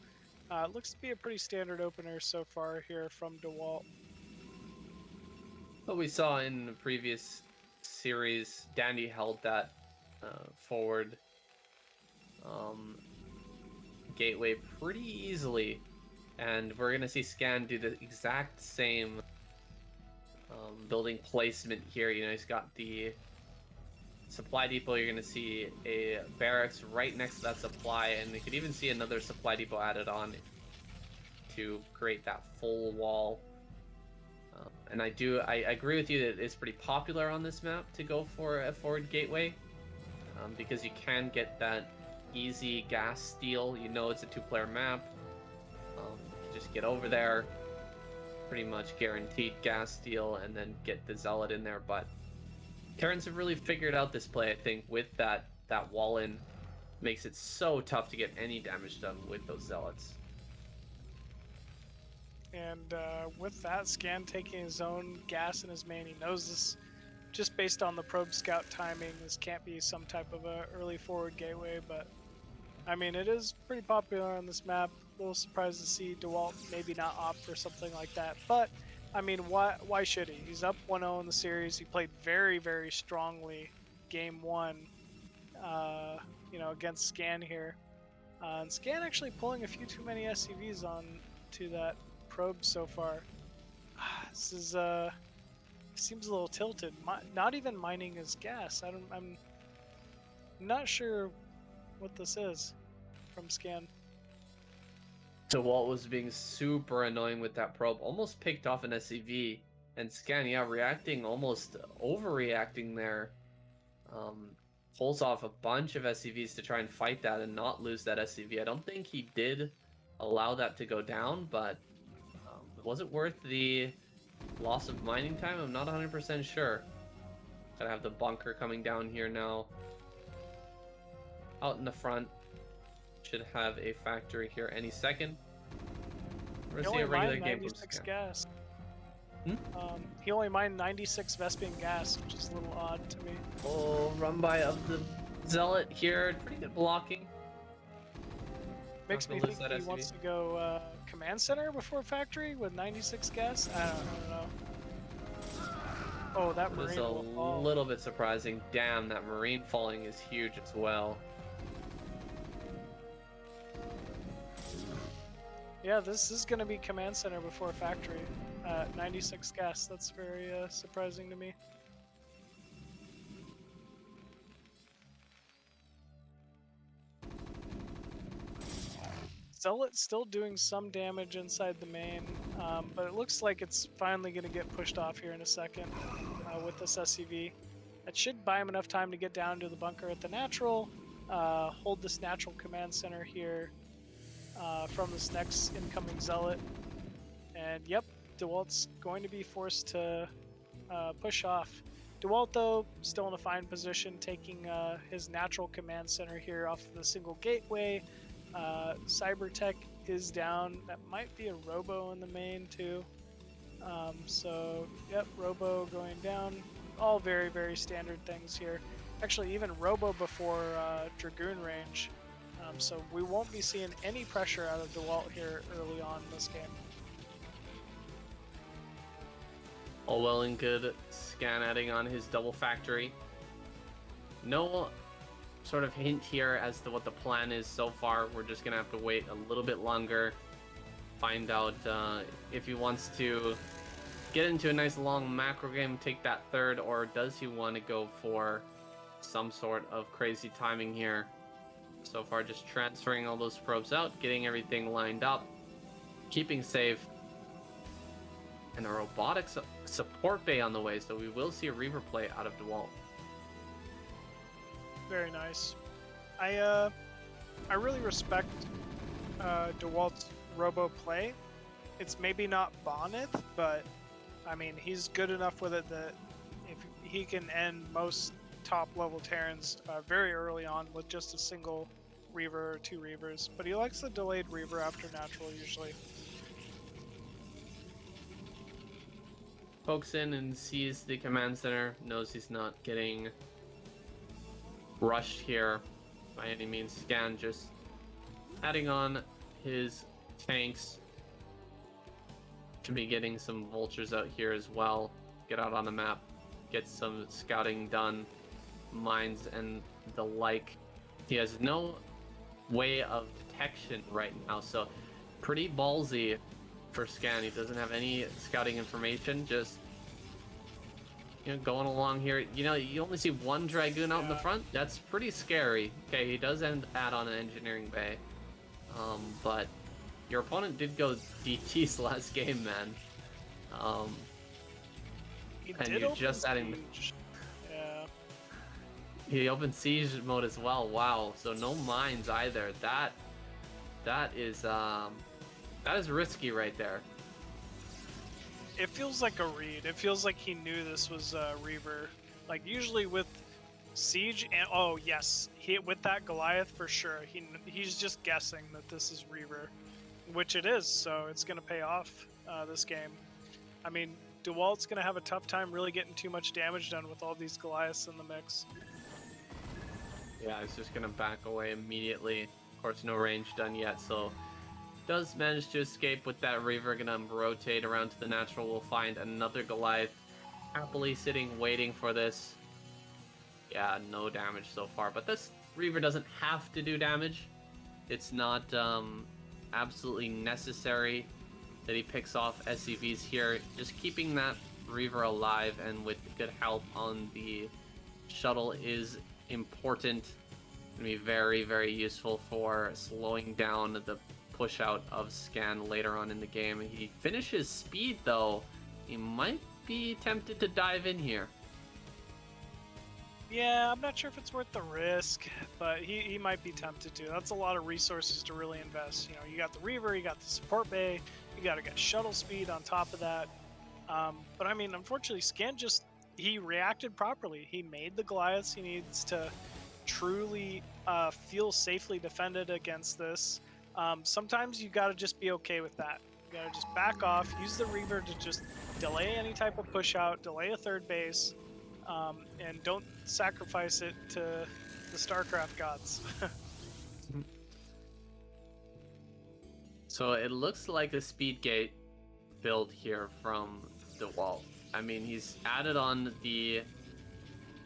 it looks to be a pretty standard opener so far here from Dewalt. What we saw in the previous series, Dandy held that forward gateway pretty easily, and we're gonna see Scan do the exact same building placement here. You know, he's got the supply depot. You're gonna see a barracks right next to that supply, and you could even see another supply depot added on to create that full wall. And I agree with you that it's pretty popular on this map to go for a forward gateway, because you can get that easy gas steal. You know, it's a 2-player map. You just get over there, pretty much guaranteed gas steal, and then get the Zealot in there. But Terrans have really figured out this play, I think, with that wall in. Makes it so tough to get any damage done with those Zealots. And with that, Scan taking his own gas in his main, he knows this, just based on the probe scout timing, this can't be some type of a early forward gateway, but I mean, it is pretty popular on this map. A little surprised to see Dewalt maybe not opt for something like that, but I mean, why should he? He's up 1-0 in the series. He played very, very strongly game 1, you know, against Scan here. And Scan actually pulling a few too many SCVs on to that probe so far. This is seems a little tilted. Not even mining his gas. I'm not sure what this is from Scan. Dewalt was being super annoying with that probe, almost picked off an SCV, and Scan, yeah, reacting, almost overreacting there. Pulls off a bunch of SCVs to try and fight that and not lose that SCV. I don't think he did allow that to go down, but was it worth the loss of mining time? I'm not 100% sure. Gotta have the bunker coming down here now. Out in the front. Should have a factory here any second. We're gonna see a regular game from Scan. Gas. He only mined 96 Vespian gas, which is a little odd to me. Oh, run by of the Zealot here. Pretty good blocking. Makes me think he wants to go command center before factory with 96 gas. I don't know. Oh, that Marine will fall. A little bit surprising. Damn, that Marine falling is huge as well. Yeah, this is going to be command center before factory. 96 gas. That's very surprising to me. Zealot's still doing some damage inside the main, but it looks like it's finally going to get pushed off here in a second with this SCV. That should buy him enough time to get down to the bunker at the natural, hold this natural command center here from this next incoming Zealot. And yep, Dewalt's going to be forced to push off. Dewalt, though, still in a fine position, taking his natural command center here off of the single gateway. Cybertech is down. That might be a Robo in the main too. So yep, Robo going down. All very, very standard things here. Actually, even Robo before Dragoon range. So we won't be seeing any pressure out of Dewalt here early on in this game. All well and good. Scan adding on his double factory. No sort of hint here as to what the plan is so far. We're just gonna have to wait a little bit longer find out if he wants to get into a nice long macro game, take that third, or does he want to go for some sort of crazy timing here. So far, just transferring all those probes out, getting everything lined up, keeping safe, and a robotics support bay on the way, so we will see a Reaver play out of Dewalt. Very nice. I really respect Dewalt's robo play. It's maybe not Bonneth, but I mean he's good enough with it that if he can end most top level Terrans very early on with just a single Reaver or 2 Reavers, but he likes the delayed Reaver after natural usually. Pokes in and sees the command center, knows he's not getting rushed here by any means. Scan just adding on his tanks. Should be getting some vultures out here as well. Get out on the map, get some scouting done, mines and the like. He has no way of detection right now, so pretty ballsy for Scan. He doesn't have any scouting information, just going along here. You only see one Dragoon out in the front. That's pretty scary. Okay, he does add on an engineering bay, but your opponent did go DT's last game, man. And you're just adding. Yeah. He opened siege mode as well. Wow. So no mines either. That is risky right there. It feels like a read. It feels like he knew this was Reaver. Like usually with Siege and oh yes, with that Goliath for sure. He's just guessing that this is Reaver, which it is. So it's gonna pay off this game. I mean, Dewalt's gonna have a tough time really getting too much damage done with all these Goliaths in the mix. Yeah, he's just gonna back away immediately. Of course, no range done yet, so does manage to escape with that Reaver. Gonna rotate around to the natural. We'll find another Goliath happily sitting, waiting for this. Yeah, no damage so far, but this Reaver doesn't have to do damage. It's not absolutely necessary that he picks off SCVs here. Just keeping that Reaver alive and with good health on the shuttle is important. Gonna be very, very useful for slowing down the push out of Scan later on in the game. He finishes speed though. He might be tempted to dive in here. Yeah, I'm not sure if it's worth the risk, but he might be tempted to. That's a lot of resources to really invest. You got the Reaver, you got the support bay, you got to get shuttle speed on top of that. But I mean, unfortunately, Scan he reacted properly. He made the Goliaths he needs to truly feel safely defended against this. Sometimes you got to just be okay with that. You got to just back off, use the Reaver to just delay any type of push out, delay a third base. And don't sacrifice it to the StarCraft gods. So it looks like a speed gate build here from Dewalt. I mean, he's added on the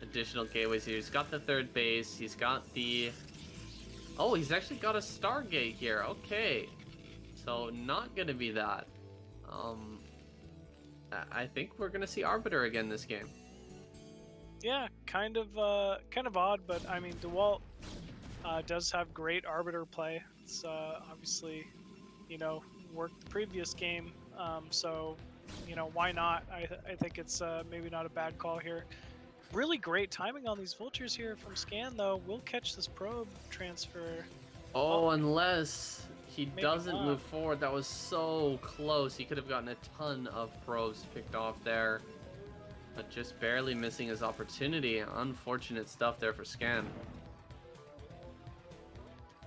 additional gateways here. He's got the third base. He's got the... Oh, he's actually got a Stargate here. Okay. So not going to be that. I think we're going to see Arbiter again this game. Yeah, kind of odd, but I mean, Dewalt does have great Arbiter play. It's obviously, worked the previous game, so, why not? I think it's maybe not a bad call here. Really great timing on these vultures here from Scan, though. We'll catch this probe transfer. Oh, unless he doesn't not. move forward. That was so close. He could have gotten a ton of probes picked off there. But just barely missing his opportunity. Unfortunate stuff there for Scan.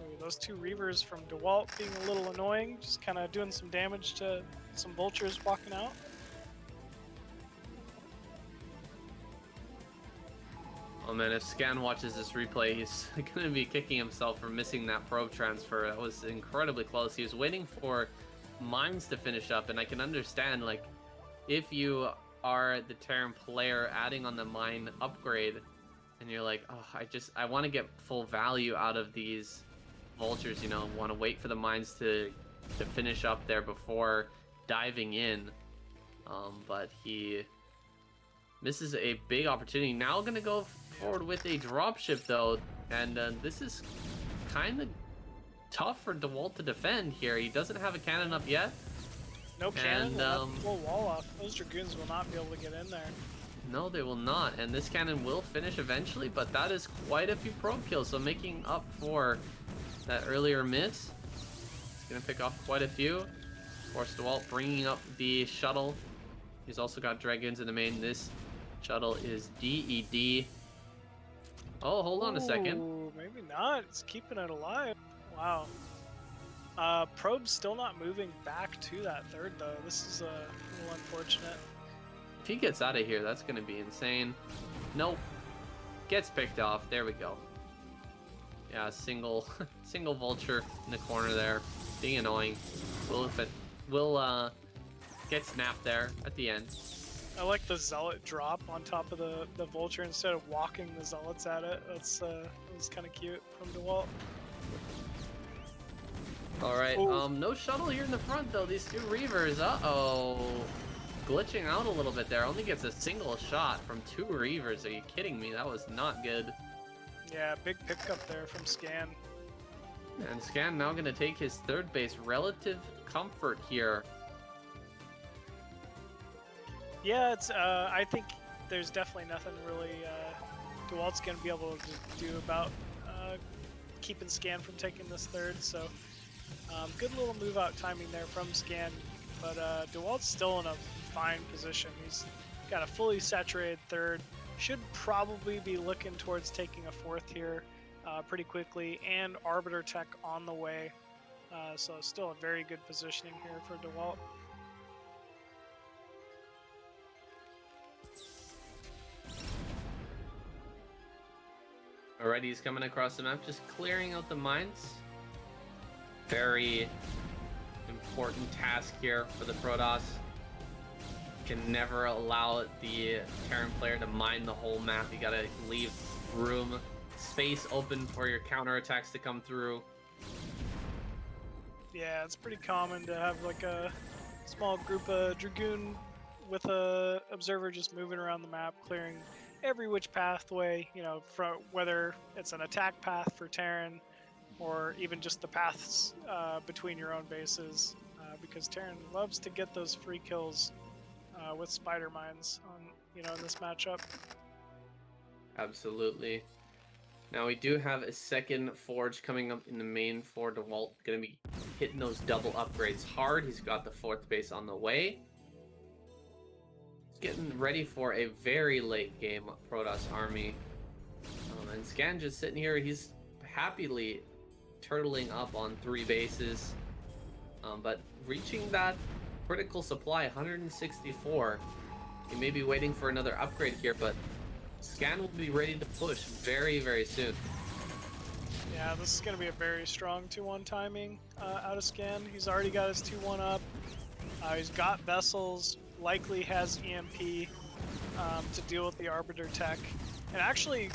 Ooh, those 2 Reavers from Dewalt being a little annoying. Just kind of doing some damage to some vultures walking out. Oh man, if Scan watches this replay, he's going to be kicking himself for missing that probe transfer. That was incredibly close. He was waiting for mines to finish up, and I can understand, like, if you are the Terran player adding on the mine upgrade and you're like, oh, I want to get full value out of these vultures, want to wait for the mines to to finish up there before diving in. But he misses a big opportunity. Now going to go forward with a dropship, though. And this is kind of tough for Dewalt to defend here. He doesn't have a cannon up yet. No cannon, And, will pull wall off. Those Dragoons will not be able to get in there. No, they will not. And this cannon will finish eventually, but that is quite a few probe kills. So making up for that earlier miss. He's going to pick off quite a few. Of course, Dewalt bringing up the shuttle. He's also got Dragoons in the main. This shuttle is DED. Oh, hold on a second. Ooh, maybe not. It's keeping it alive. Wow. Probe's still not moving back to that third, though. This is a little unfortunate. If he gets out of here, that's going to be insane. Nope. Gets picked off. There we go. Yeah, single vulture in the corner there. Being annoying. Will get snapped there at the end. I like the Zealot drop on top of the vulture instead of walking the Zealots at it. That was kind of cute from Dewalt. Alright, Ooh. no shuttle here in the front though. These two Reavers, uh-oh. Glitching out a little bit there. Only gets a single shot from two Reavers. Are you kidding me? That was not good. Yeah, big pickup there from Scan. And Scan now going to take his third base. Relative comfort here. Yeah, it's I think there's definitely nothing really Dewalt's going to be able to do about keeping Scan from taking this third, so good little move out timing there from Scan, but Dewalt's still in a fine position. He's got a fully saturated third, should probably be looking towards taking a fourth here pretty quickly, and Arbiter Tech on the way, so still a very good positioning here for Dewalt. Alright, he's coming across the map, just clearing out the mines. Very important task here for the Protoss. Can never allow the Terran player to mine the whole map. You gotta leave room, space open for your counterattacks to come through. Yeah, it's pretty common to have like a small group of Dragoon with a observer just moving around the map, clearing every which pathway, you know, from whether it's an attack path for Terran or even just the paths between your own bases, because Terran loves to get those free kills with spider mines on, you know, in this matchup. Absolutely. Now we do have a second forge coming up in the main for Dewalt. Gonna be hitting those double upgrades hard. He's got the fourth base on the way. Getting ready for a very late game Protoss army. And Scan just sitting here. He's happily turtling up on 3 bases. But reaching that critical supply, 164. He may be waiting for another upgrade here, but Scan will be ready to push very, very soon. Yeah, this is going to be a very strong 2-1 timing out of Scan. He's already got his 2-1 up. He's got vessels, likely has EMP to deal with the Arbiter Tech. And actually,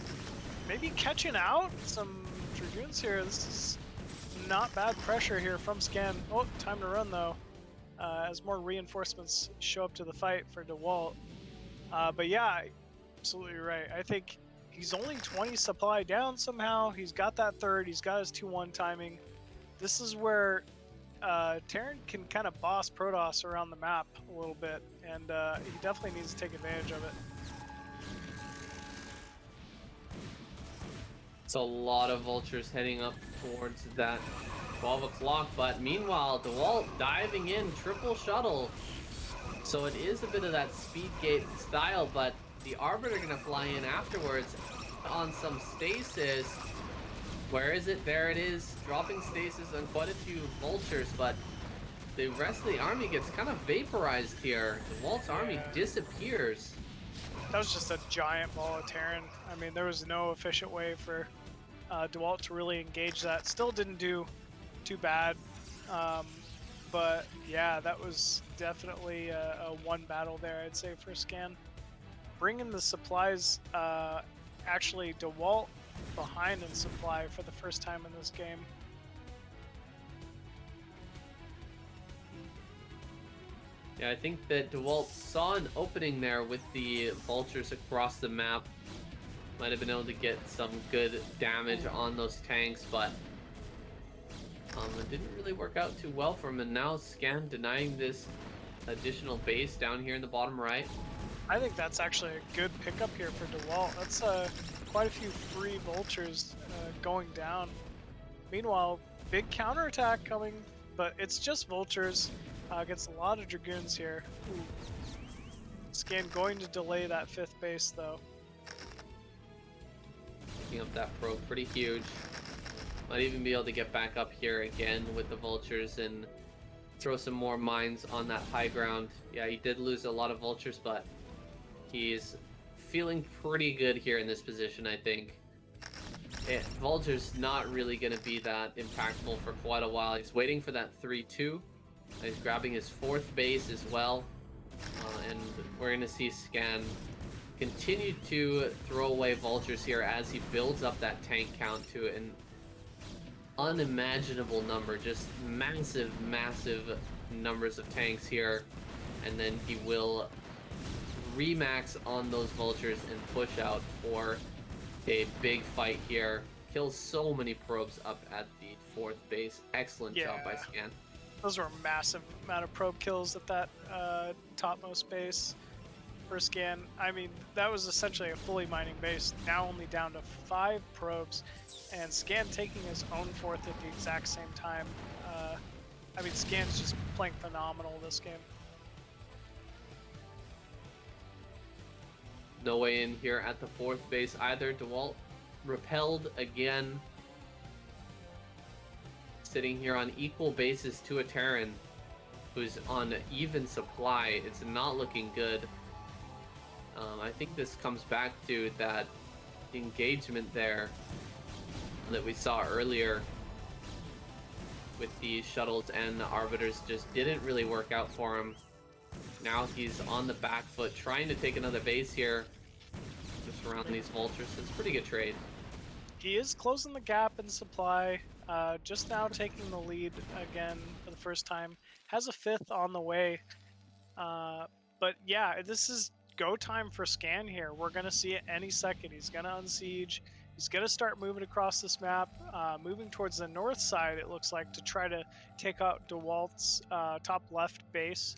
maybe catching out some Dragoons here. This is not bad pressure here from Scan. Oh, time to run though, as more reinforcements show up to the fight for Dewalt. But yeah, absolutely right. I think he's only 20 supply down somehow. He's got that third. He's got his 2-1 timing. This is where Terran can kind of boss Protoss around the map a little bit, and he definitely needs to take advantage of it. It's a lot of vultures heading up towards that 12 o'clock, but meanwhile, Dewalt diving in, triple shuttle. So it is a bit of that speed gate style, but the Arbiter gonna fly in afterwards on some stasis. Where is it? There it is, dropping stasis on quite a few vultures, but the rest of the army gets kind of vaporized here. Dewalt's army disappears. That was just a giant ball of Terran. I mean, there was no efficient way for Dewalt to really engage that. Still didn't do too bad, but yeah, that was definitely a one battle there, I'd say, for Scan. Bringing the supplies, actually Dewalt behind in supply for the first time in this game. Yeah, I think that Dewalt saw an opening there with the vultures across the map. Might have been able to get some good damage on those tanks, but it didn't really work out too well for him. And now Scan denying this additional base down here in the bottom right. I think that's actually a good pickup here for Dewalt. That's quite a few free vultures going down. Meanwhile, big counterattack coming, but it's just vultures against a lot of dragoons here. Ooh. Scan going to delay that 5th base though. Picking up that probe pretty huge. Might even be able to get back up here again with the vultures and throw some more mines on that high ground. Yeah, he did lose a lot of vultures, but he's feeling pretty good here in this position, I think. Vulture's not really going to be that impactful for quite a while. He's waiting for that 3-2. He's grabbing his 4th base as well. And we're going to see Scan continue to throw away vultures here as he builds up that tank count to an unimaginable number. Just massive, massive numbers of tanks here. And then he will remax on those vultures and push out for a big fight here. Kills so many probes up at the 4th base. Excellent job by Scan. Those were a massive amount of probe kills at that topmost base for Scan. I mean, that was essentially a fully mining base, now only down to 5 probes, and Scan taking his own 4th at the exact same time. I mean, Scan's just playing phenomenal this game. No way in here at the 4th base either. Dewalt repelled again. Sitting here on equal bases to a Terran who's on even supply. It's not looking good. I think this comes back to that engagement there that we saw earlier with the shuttles, and the arbiters just didn't really work out for him. Now he's on the back foot, trying to take another base here. Just around these vultures. It's a pretty good trade. He is closing the gap in supply. Just now taking the lead again for the first time. Has a 5th on the way. But yeah, this is go time for Scan here. We're going to see it any second. He's going to unsiege. He's going to start moving across this map, moving towards the north side, it looks like, to try to take out Dewalt's top left base.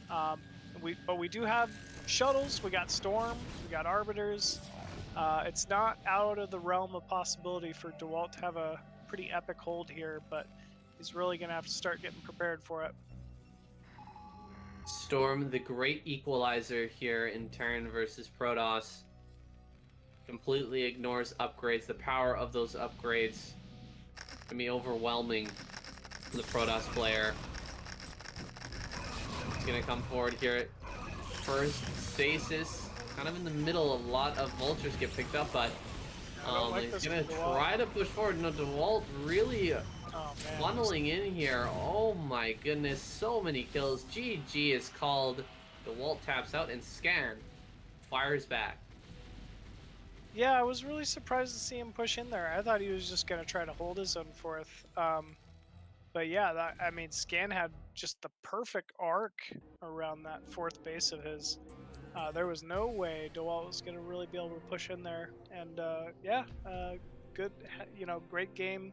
But we do have shuttles, we got Storm, we got Arbiters. It's not out of the realm of possibility for Dewalt to have a pretty epic hold here, but he's really going to have to start getting prepared for it. Storm, the great equalizer here in Terran versus Protoss, completely ignores upgrades. The power of those upgrades can be overwhelming for the Protoss player. He's going to come forward here. First, Stasis, kind of in the middle. A lot of vultures get picked up, but he's going to try to push forward. No, Dewalt really funneling in here. Oh my goodness, so many kills. GG is called. Dewalt taps out, and Scan fires back. Yeah, I was really surprised to see him push in there. I thought he was just going to try to hold his own 4th. But yeah, I mean, Scan had just the perfect arc around that 4th base of his. There was no way Dewalt was going to really be able to push in there. And yeah, good, great game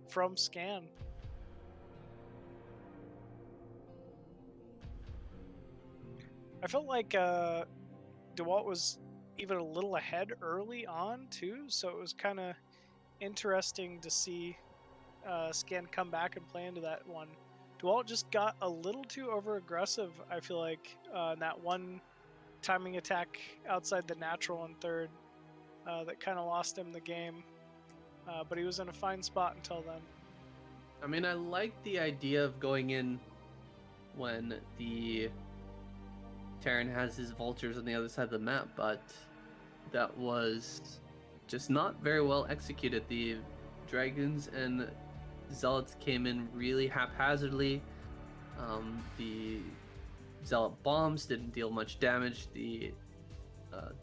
from Scan. I felt like Dewalt was even a little ahead early on too, so it was kind of interesting to see Scan come back and play into that one. Dewalt just got a little too over aggressive, I feel like, in that one timing attack outside the natural in 3rd that kind of lost him the game, but he was in a fine spot until then. I mean, I like the idea of going in when the Terran has his vultures on the other side of the map, but that was just not very well executed. The Dragons and Zealots came in really haphazardly. The Zealot bombs didn't deal much damage. The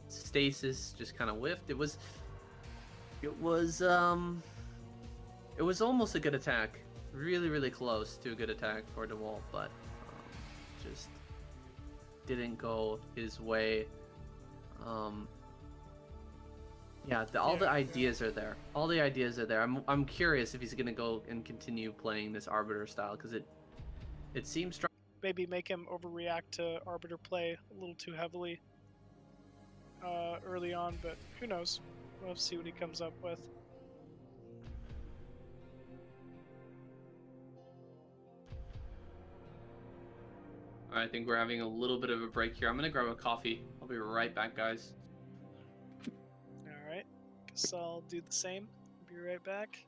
Stasis just kind of whiffed. It was almost a good attack. Really, really close to a good attack for Dewalt, but just didn't go his way. Yeah, all the ideas are there. All the ideas are there. I'm curious if he's gonna go and continue playing this Arbiter style, because it seems strong. Maybe make him overreact to Arbiter play a little too heavily early on, but who knows? We'll have to see what he comes up with. I think we're having a little bit of a break here. I'm gonna grab a coffee. I'll be right back, guys. Alright, guess I'll do the same. Be right back.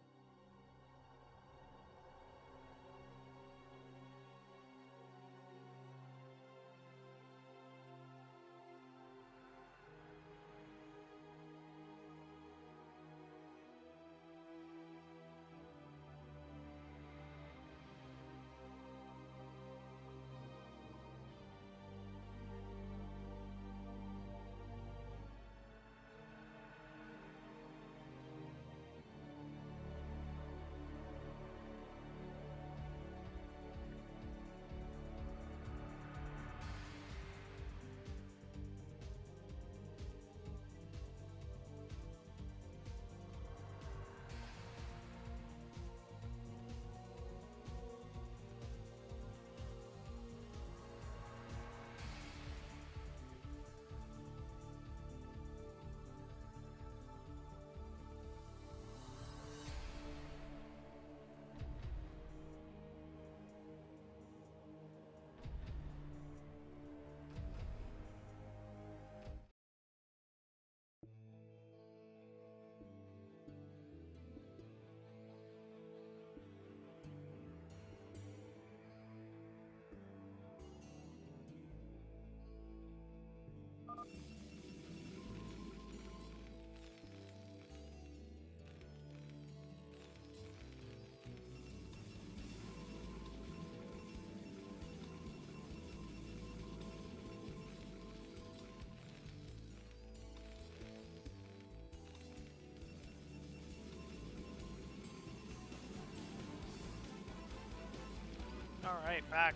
Alright, back.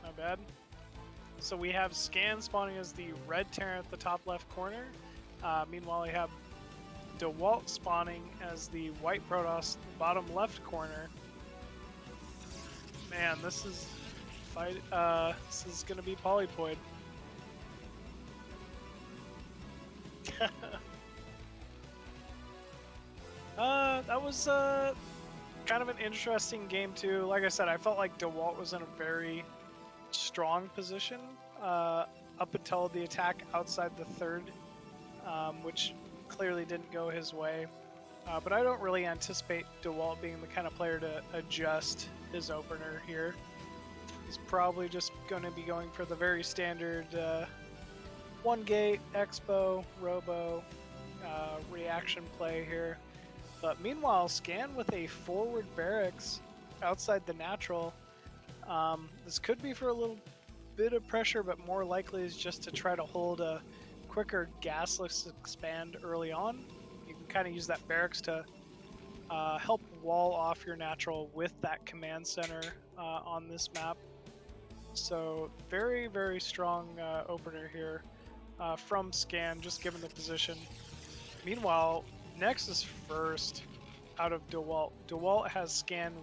Not bad. So we have Scan spawning as the red Terran at the top left corner. Meanwhile, we have Dewalt spawning as the white Protoss bottom left corner. Man, this is this is gonna be polypoid. That was kind of an interesting game too. Like I said, I felt like Dewalt was in a very strong position up until the attack outside the third, which clearly didn't go his way. But I don't really anticipate Dewalt being the kind of player to adjust his opener here. He's probably just going to be going for the very standard one gate, expo, robo, reaction play here. But meanwhile, Scan with a forward barracks outside the natural. This could be for a little bit of pressure, but more likely is just to try to hold a quicker gasless expand early on. You can kind of use that barracks to help wall off your natural with that command center on this map. So very, very strong opener here from Scan, just given the position. Meanwhile, Nexus first out of Dewalt. Dewalt has Scan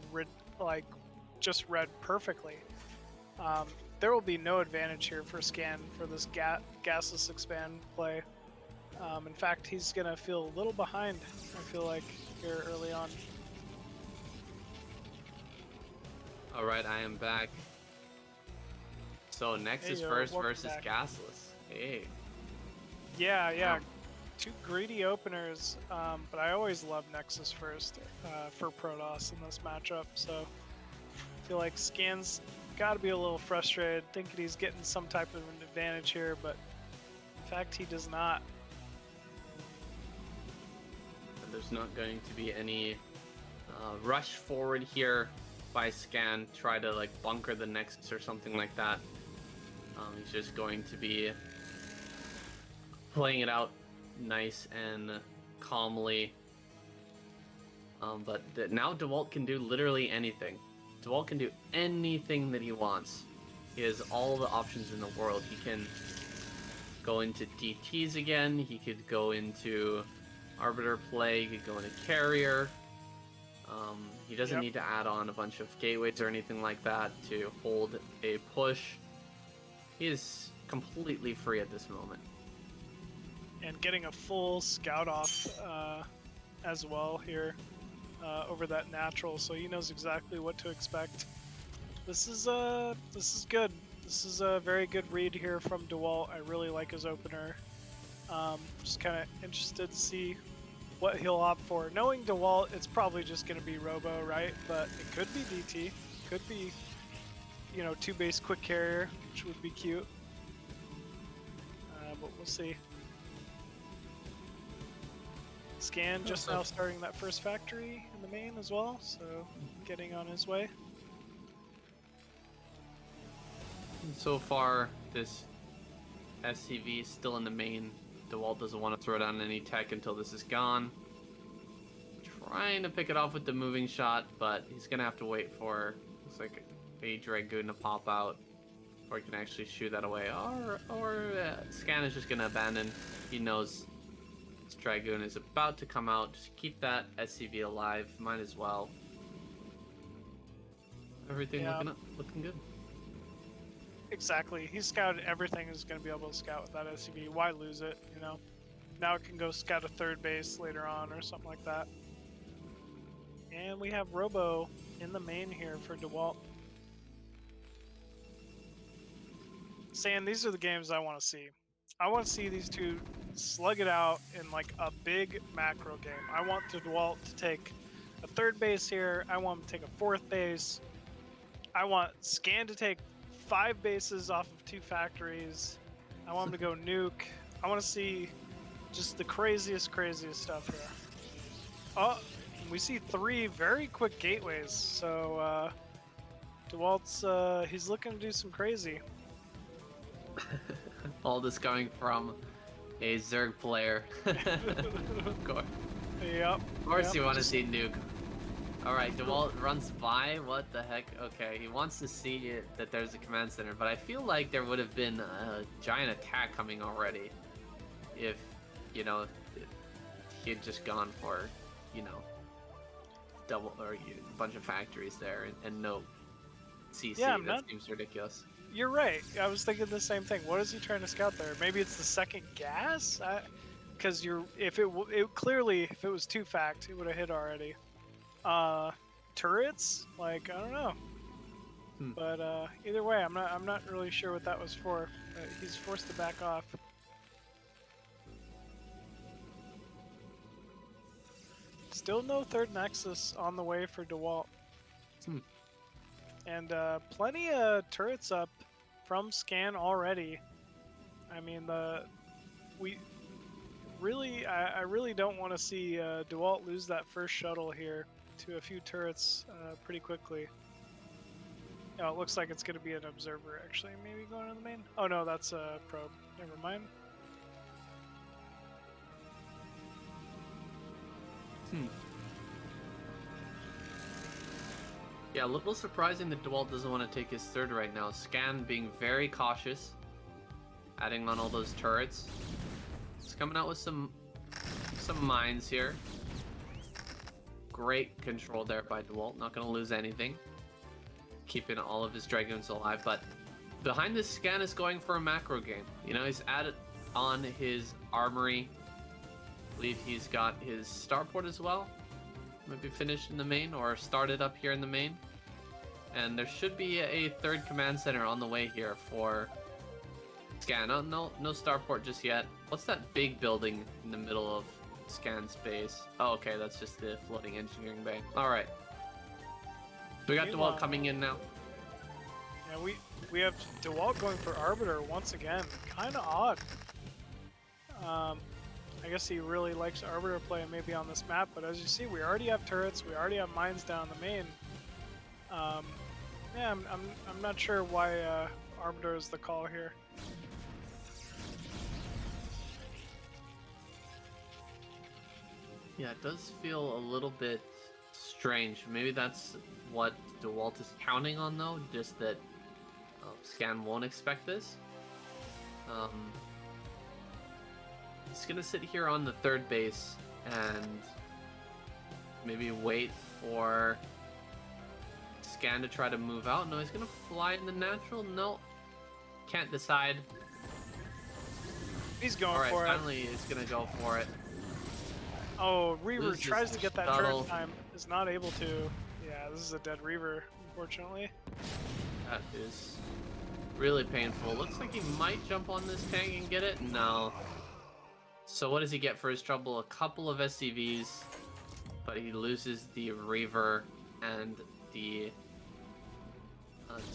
just read perfectly. There will be no advantage here for Scan for this gasless expand play. In fact, he's gonna feel a little behind, I feel like, here early on. Alright, I am back. So Nexus first versus gasless. Hey. Yeah. Two greedy openers, but I always love Nexus first for Protoss in this matchup, so I feel like Scan's got to be a little frustrated, thinking he's getting some type of an advantage here, but in fact he does not. There's not going to be any rush forward here by Scan, try to like bunker the Nexus or something like that. He's just going to be playing it out nice and calmly. But now Dewalt can do literally anything. Dewalt can do anything that he wants. He has all the options in the world. He can go into DTs again. He could go into Arbiter play. He could go into Carrier. He doesn't need to add on a bunch of gateways or anything like that to hold a push. He is completely free at this moment. And getting a full scout off as well here over that natural, so he knows exactly what to expect. This is good. This is a very good read here from Dewalt. I really like his opener. Just kind of interested to see what he'll opt for. Knowing Dewalt, it's probably just going to be Robo, right? But it could be DT. Could be, you know, 2-base quick carrier, which would be cute. But we'll see. Scan just now starting that first factory in the main as well, so getting on his way. And so far, this SCV is still in the main. Dewalt doesn't want to throw down any tech until this is gone. Trying to pick it off with the moving shot, but he's going to have to wait for, looks like, a Dragoon to pop out, or he can actually shoot that away. Or Scan is just going to abandon. He knows this Dragoon is about to come out. Just keep that SCV alive. Might as well. Everything looking good. Exactly. He scouted everything he's going to be able to scout with that SCV. Why lose it, you know? Now it can go scout a third base later on or something like that. And we have Robo in the main here for Dewalt. Saying these are the games I want to see. I want to see these two slug it out in like a big macro game. I want Dewalt to take a third base here. I want him to take a fourth base. I want Scan to take 5 bases off of 2 factories. I want him to go nuke. I want to see just the craziest stuff here. Oh, we see 3 very quick gateways. So Dewalt's he's looking to do some crazy. All this coming from a Zerg player. Of course. Yep. Of course you want to see nuke. Alright, Dewalt runs by, what the heck? Okay, he wants to see it, that there's a command center, but I feel like there would have been a giant attack coming already if, you know, if he had just gone for, you know, double or a bunch of factories there and no CC. Yeah, that seems ridiculous. You're right. I was thinking the same thing. What is he trying to scout there? Maybe it's the second gas? Because if it clearly, if it was 2 fact, it would have hit already. Turrets? Like, I don't know. But either way, I'm not really sure what that was for. He's forced to back off. Still no third Nexus on the way for Dewalt. And plenty of turrets up from Scan already. I mean, I really don't want to see Dewalt lose that first shuttle here to a few turrets pretty quickly. Oh, it looks like it's going to be an observer, actually. Maybe going to the main? Oh, no, that's a probe. Never mind. Yeah, a little surprising that Dewalt doesn't want to take his third right now. Scan being very cautious, adding on all those turrets. He's coming out with some mines here. Great control there by Dewalt. Not going to lose anything. Keeping all of his Dragoons alive, but behind this, Scan is going for a macro game. You know, he's added on his armory. I believe he's got his starport as well. Maybe finished in the main or started up here in the main. And there should be a third command center on the way here for Scan. No starport just yet. What's that big building in the middle of Scan space? Oh, okay, that's just the floating engineering bay. All right. We got Dewalt coming in now. Yeah, we have Dewalt going for Arbiter once again. Kind of odd. I guess he really likes Arbiter play maybe on this map, but as you see, we already have turrets, we already have mines down the main. Yeah, I'm not sure why Arbiter is the call here. Yeah, it does feel a little bit strange. Maybe that's what Dewalt is counting on, though, just that Scan won't expect this. He's gonna sit here on the third base and maybe wait for Scan to try to move out. No, he's gonna fly in the natural. No, can't decide. He's going All right, for it. finally he's gonna go for it. Oh, Reaver Loses tries the to get that shuttle. turn time. Is not able to. Yeah, this is a dead Reaver, unfortunately. That is really painful. Looks like he might jump on this tank and get it. No. So what does he get for his trouble? A couple of SCVs, but he loses the Reaver and the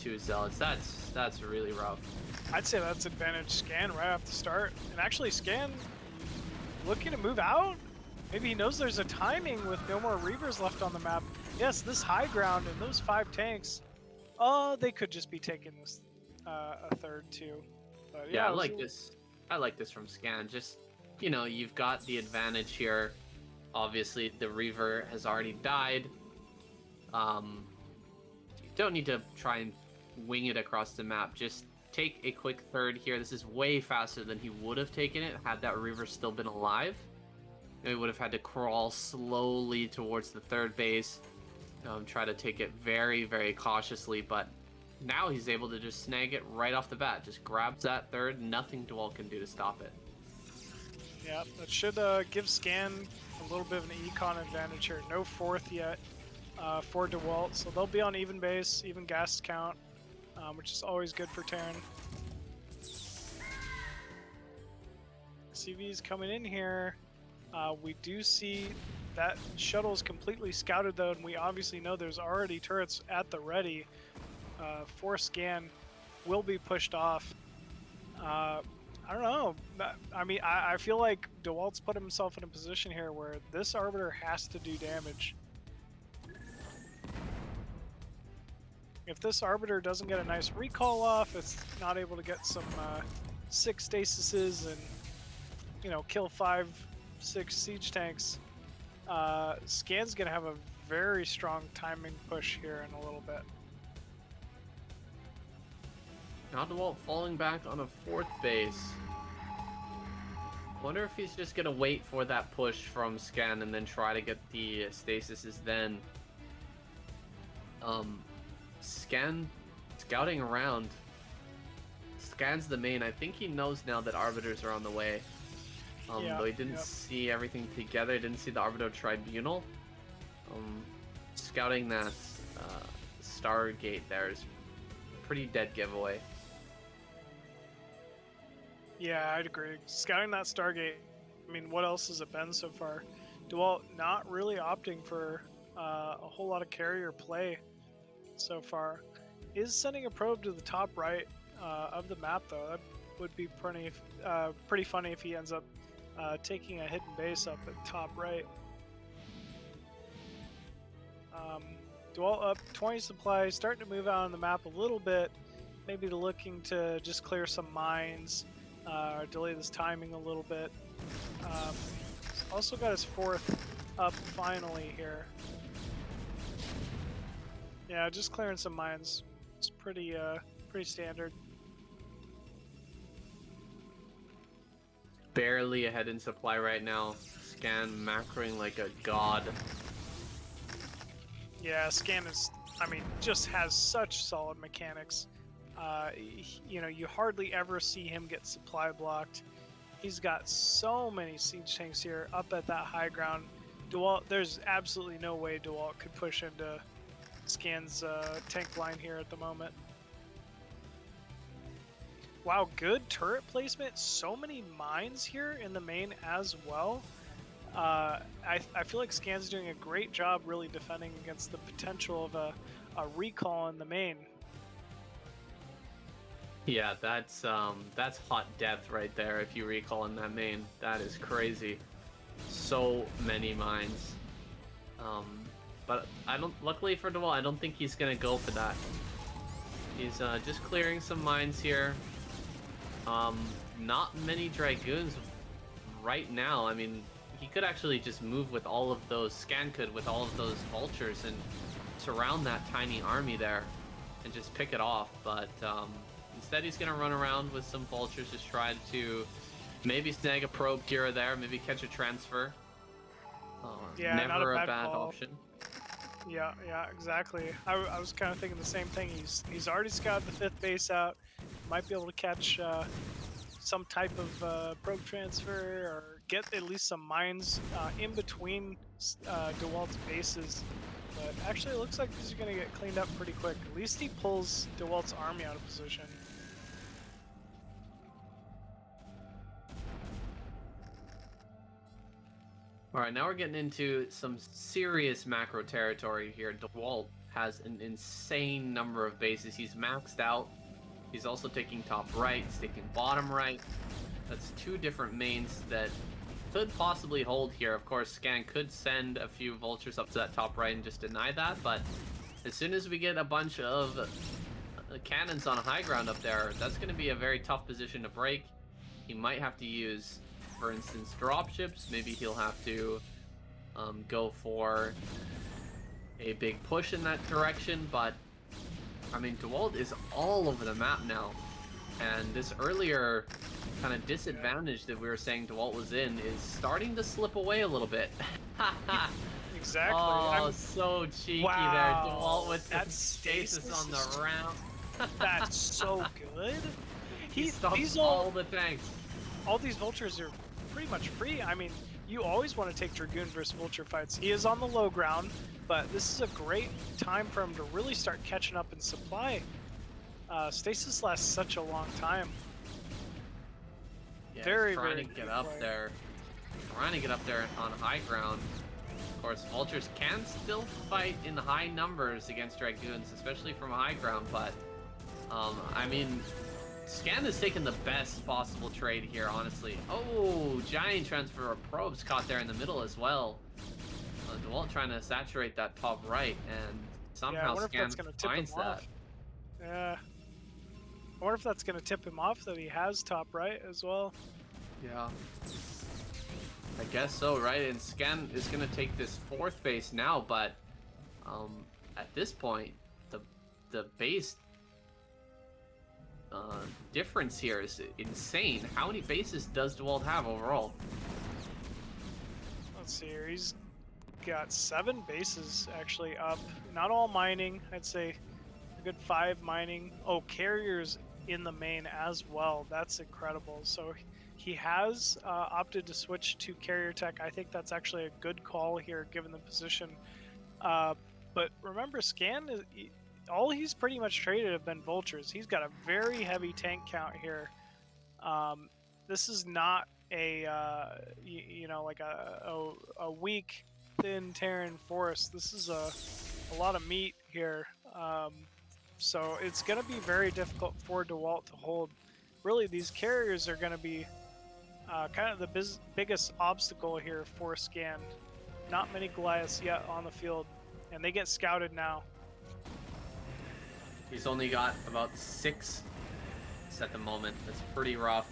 2 Zealots. That's really rough. I'd say that's advantage Scan right off the start. And actually, Scan looking to move out. Maybe he knows there's a timing with no more Reavers left on the map. Yes, this high ground and those 5 tanks. Oh, they could just be taking this a third too. But Yeah, I like this. I like this from Scan. Just, you know, you've got the advantage here. Obviously, the Reaver has already died. You don't need to try and wing it across the map. Just take a quick third here. This is way faster than he would have taken it had that Reaver still been alive. He would have had to crawl slowly towards the third base. Try to take it very, very cautiously, but now he's able to just snag it right off the bat. Just grabs that third, nothing Dewalt can do to stop it. Yeah, that should give Scan a little bit of an econ advantage here. No 4th yet for Dewalt, so they'll be on even base, even gas count, which is always good for Terran. CV's coming in here. We do see that shuttle is completely scouted though, and we obviously know there's already turrets at the ready. For Scan will be pushed off. I don't know. I mean, I feel like Dewalt's put himself in a position here where this Arbiter has to do damage. If this Arbiter doesn't get a nice recall off, it's not able to get some 6 stasises and, you know, kill 5, 6 siege tanks, Scan's gonna have a very strong timing push here in a little bit. Now Dewalt falling back on a 4th base. Wonder if he's just gonna wait for that push from Scan and then try to get the stasises then. Scan scouting around. Scan's the main. I think he knows now that Arbiters are on the way. Though he didn't see everything together, didn't see the Arbiter Tribunal. Scouting that Stargate there is a pretty dead giveaway. Yeah, I'd agree. Scouting that Stargate, I mean, what else has it been so far? Dewalt not really opting for a whole lot of carrier play so far. Is sending a probe to the top right of the map, though. That would be pretty funny if he ends up taking a hidden base up at top right. Dewalt up 20 supplies, starting to move out on the map a little bit. Maybe looking to just clear some mines, delay this timing a little bit. Also got his 4th up finally here. Yeah, just clearing some mines. It's pretty standard. Barely ahead in supply right now. Scan macroing like a god. Yeah, Scan is, I mean, just has such solid mechanics. You know, you hardly ever see him get supply blocked. He's got so many siege tanks here up at that high ground. Dewalt, there's absolutely no way Dewalt could push into Scan's tank line here at the moment. Wow, good turret placement. So many mines here in the main as well. I feel like Scan's doing a great job really defending against the potential of a recall in the main. Yeah, that's hot death right there if you recall in that main. That is crazy. So many mines. But luckily for Dewalt, I don't think he's gonna go for that. He's just clearing some mines here. Not many Dragoons right now. I mean, he could actually just move with all of those, Scan could with all of those vultures and surround that tiny army there. and just pick it off, but instead he's gonna run around with some vultures, just try to maybe snag a probe here or there, maybe catch a transfer. Yeah, never not a bad bad call. option. Yeah, exactly. I was kind of thinking the same thing. He's already scouted the 5th base out. Might be able to catch some type of probe transfer or get at least some mines in between Dewalt's bases. But actually, it looks like these are going to get cleaned up pretty quick. At least he pulls Dewalt's army out of position. All right, now we're getting into some serious macro territory here. Dewalt has an insane number of bases. He's maxed out. He's also taking top right. He's taking bottom right. That's 2 different mains that could possibly hold here. Of course, Scan could send a few vultures up to that top right and just deny that, but as soon as we get a bunch of cannons on high ground up there, that's going to be a very tough position to break. He might have to use, for instance, dropships. Maybe he'll have to go for a big push in that direction, but I mean, Dewalt is all over the map now, and this earlier kind of disadvantage that we were saying Dewalt was in is starting to slip away a little bit. Exactly. Oh, so cheeky wow. there, Dewalt with that stasis on the round. That's so good. He stops all the tanks. All these vultures are pretty much free. I mean, you always want to take Dragoon versus vulture fights. He is on the low ground, but this is a great time for him to really start catching up in supply. Stasis lasts such a long time. Yeah, very, trying very to get up there. Trying to get up there on high ground. Of course, vultures can still fight in high numbers against Dragoons, especially from high ground, but I mean, Scan has taken the best possible trade here, honestly. Oh, giant transfer of probes caught there in the middle as well. Dewalt trying to saturate that top right, and somehow Scan finds that. Yeah. I wonder if that's going to tip him off that he has top right as well. Yeah. I guess so, right? And Scan is going to take this 4th base now, but at this point, the base difference here is insane. How many bases does Dewalt have overall? Let's see here. He's got 7 bases actually up. Not all mining. I'd say a good 5 mining. Oh, carriers in the main as well. That's incredible. So he has opted to switch to carrier tech. I think that's actually a good call here given the position. But remember, Scan is... all he's pretty much traded have been vultures. He's got a very heavy tank count here. This is not a you know, like a weak, thin Terran forest. This is a lot of meat here. So it's going to be very difficult for Dewalt to hold. Really, these carriers are going to be kind of the biggest obstacle here for Scan. Not many Goliaths yet on the field, and they get scouted now. He's only got about 6 at the moment. That's pretty rough.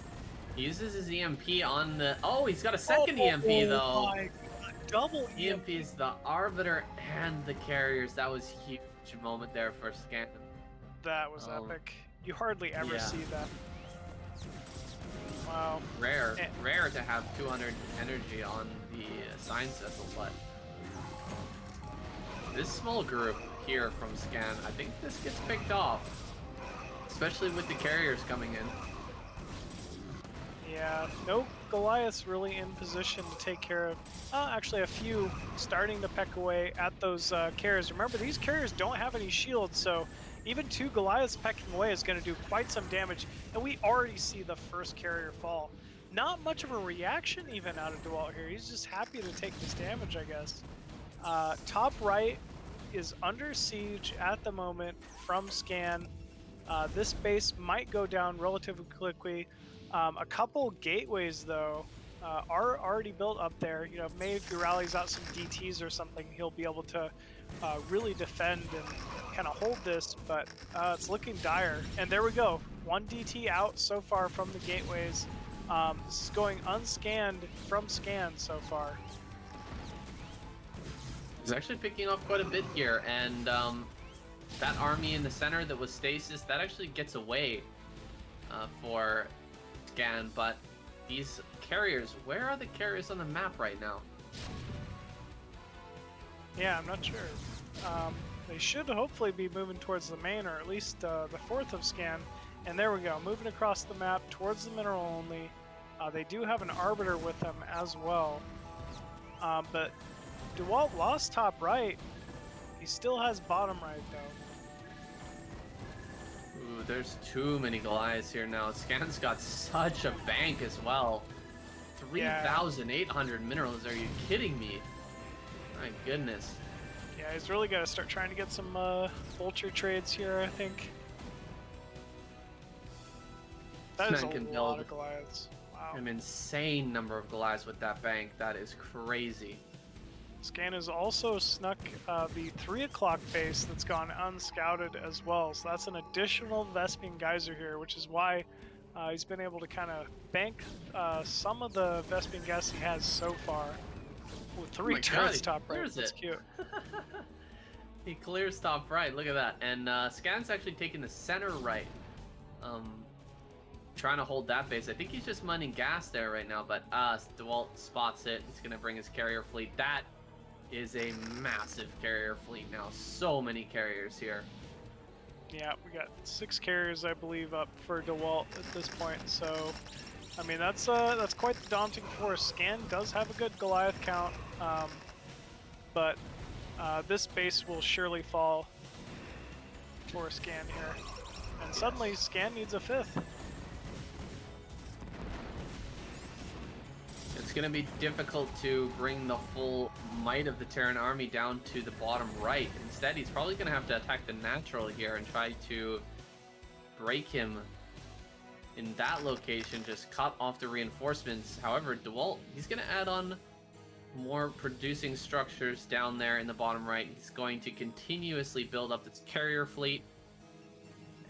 He uses his EMP on the... oh, he's got a second EMP, though. My God. Double EMP is the Arbiter and the carriers. That was a huge moment there for Scan. That was epic. You hardly ever see that. Wow. Rare to have 200 energy on the Science Vessel, but this small group here from Scan, I think this gets picked off, especially with the carriers coming in. Yeah, no Goliaths really in position to take care of. Actually, a few starting to peck away at those carriers. Remember, these carriers don't have any shields, so even 2 Goliaths pecking away is going to do quite some damage, and we already see the first carrier fall. Not much of a reaction even out of Dewalt here. He's just happy to take this damage, I guess. Top right is under siege at the moment from Scan. This base might go down relatively quickly. A couple gateways, though, are already built up there. You know, maybe if he rallies out some DTs or something, he'll be able to really defend and kind of hold this, but it's looking dire. And there we go. 1 DT out so far from the gateways. This is going unscanned from Scan so far. He's actually picking off quite a bit here, and that army in the center that was stasis, that actually gets away for Scan, but these carriers, where are the carriers on the map right now? Yeah, I'm not sure. They should hopefully be moving towards the main, or at least the fourth of Scan. And there we go, moving across the map towards the mineral only. They do have an Arbiter with them as well. But Dewalt lost top right. He still has bottom right, though. Ooh, there's too many Goliaths here now. Scan's got such a bank as well. 3,800 minerals, are you kidding me? My goodness. Yeah, he's really got to start trying to get some vulture trades here, I think. That is a lot of Goliaths. Wow. An insane number of Goliaths with that bank. That is crazy. Scan has also snuck the 3 o'clock base that's gone unscouted as well. So that's an additional Vespian Geyser here, which is why he's been able to kind of bank some of the Vespian gas he has so far. With 3 turrets top right, that's cute. He clears top right, look at that. And Scan's actually taking the center right. Trying to hold that base. I think he's just mining gas there right now, but Dewalt spots it. He's going to bring his carrier fleet. That is a massive carrier fleet now. So many carriers here. Yeah, we got 6 carriers, I believe, up for Dewalt at this point. So, I mean, that's quite the daunting force. Scan does have a good Goliath count, but this base will surely fall for Scan here. And suddenly, Scan needs a 5th. It's going to be difficult to bring the full might of the Terran army down to the bottom right. Instead, he's probably going to have to attack the natural here and try to break him in that location, just cut off the reinforcements. However, Dewalt, he's going to add on more producing structures down there in the bottom right. He's going to continuously build up its carrier fleet.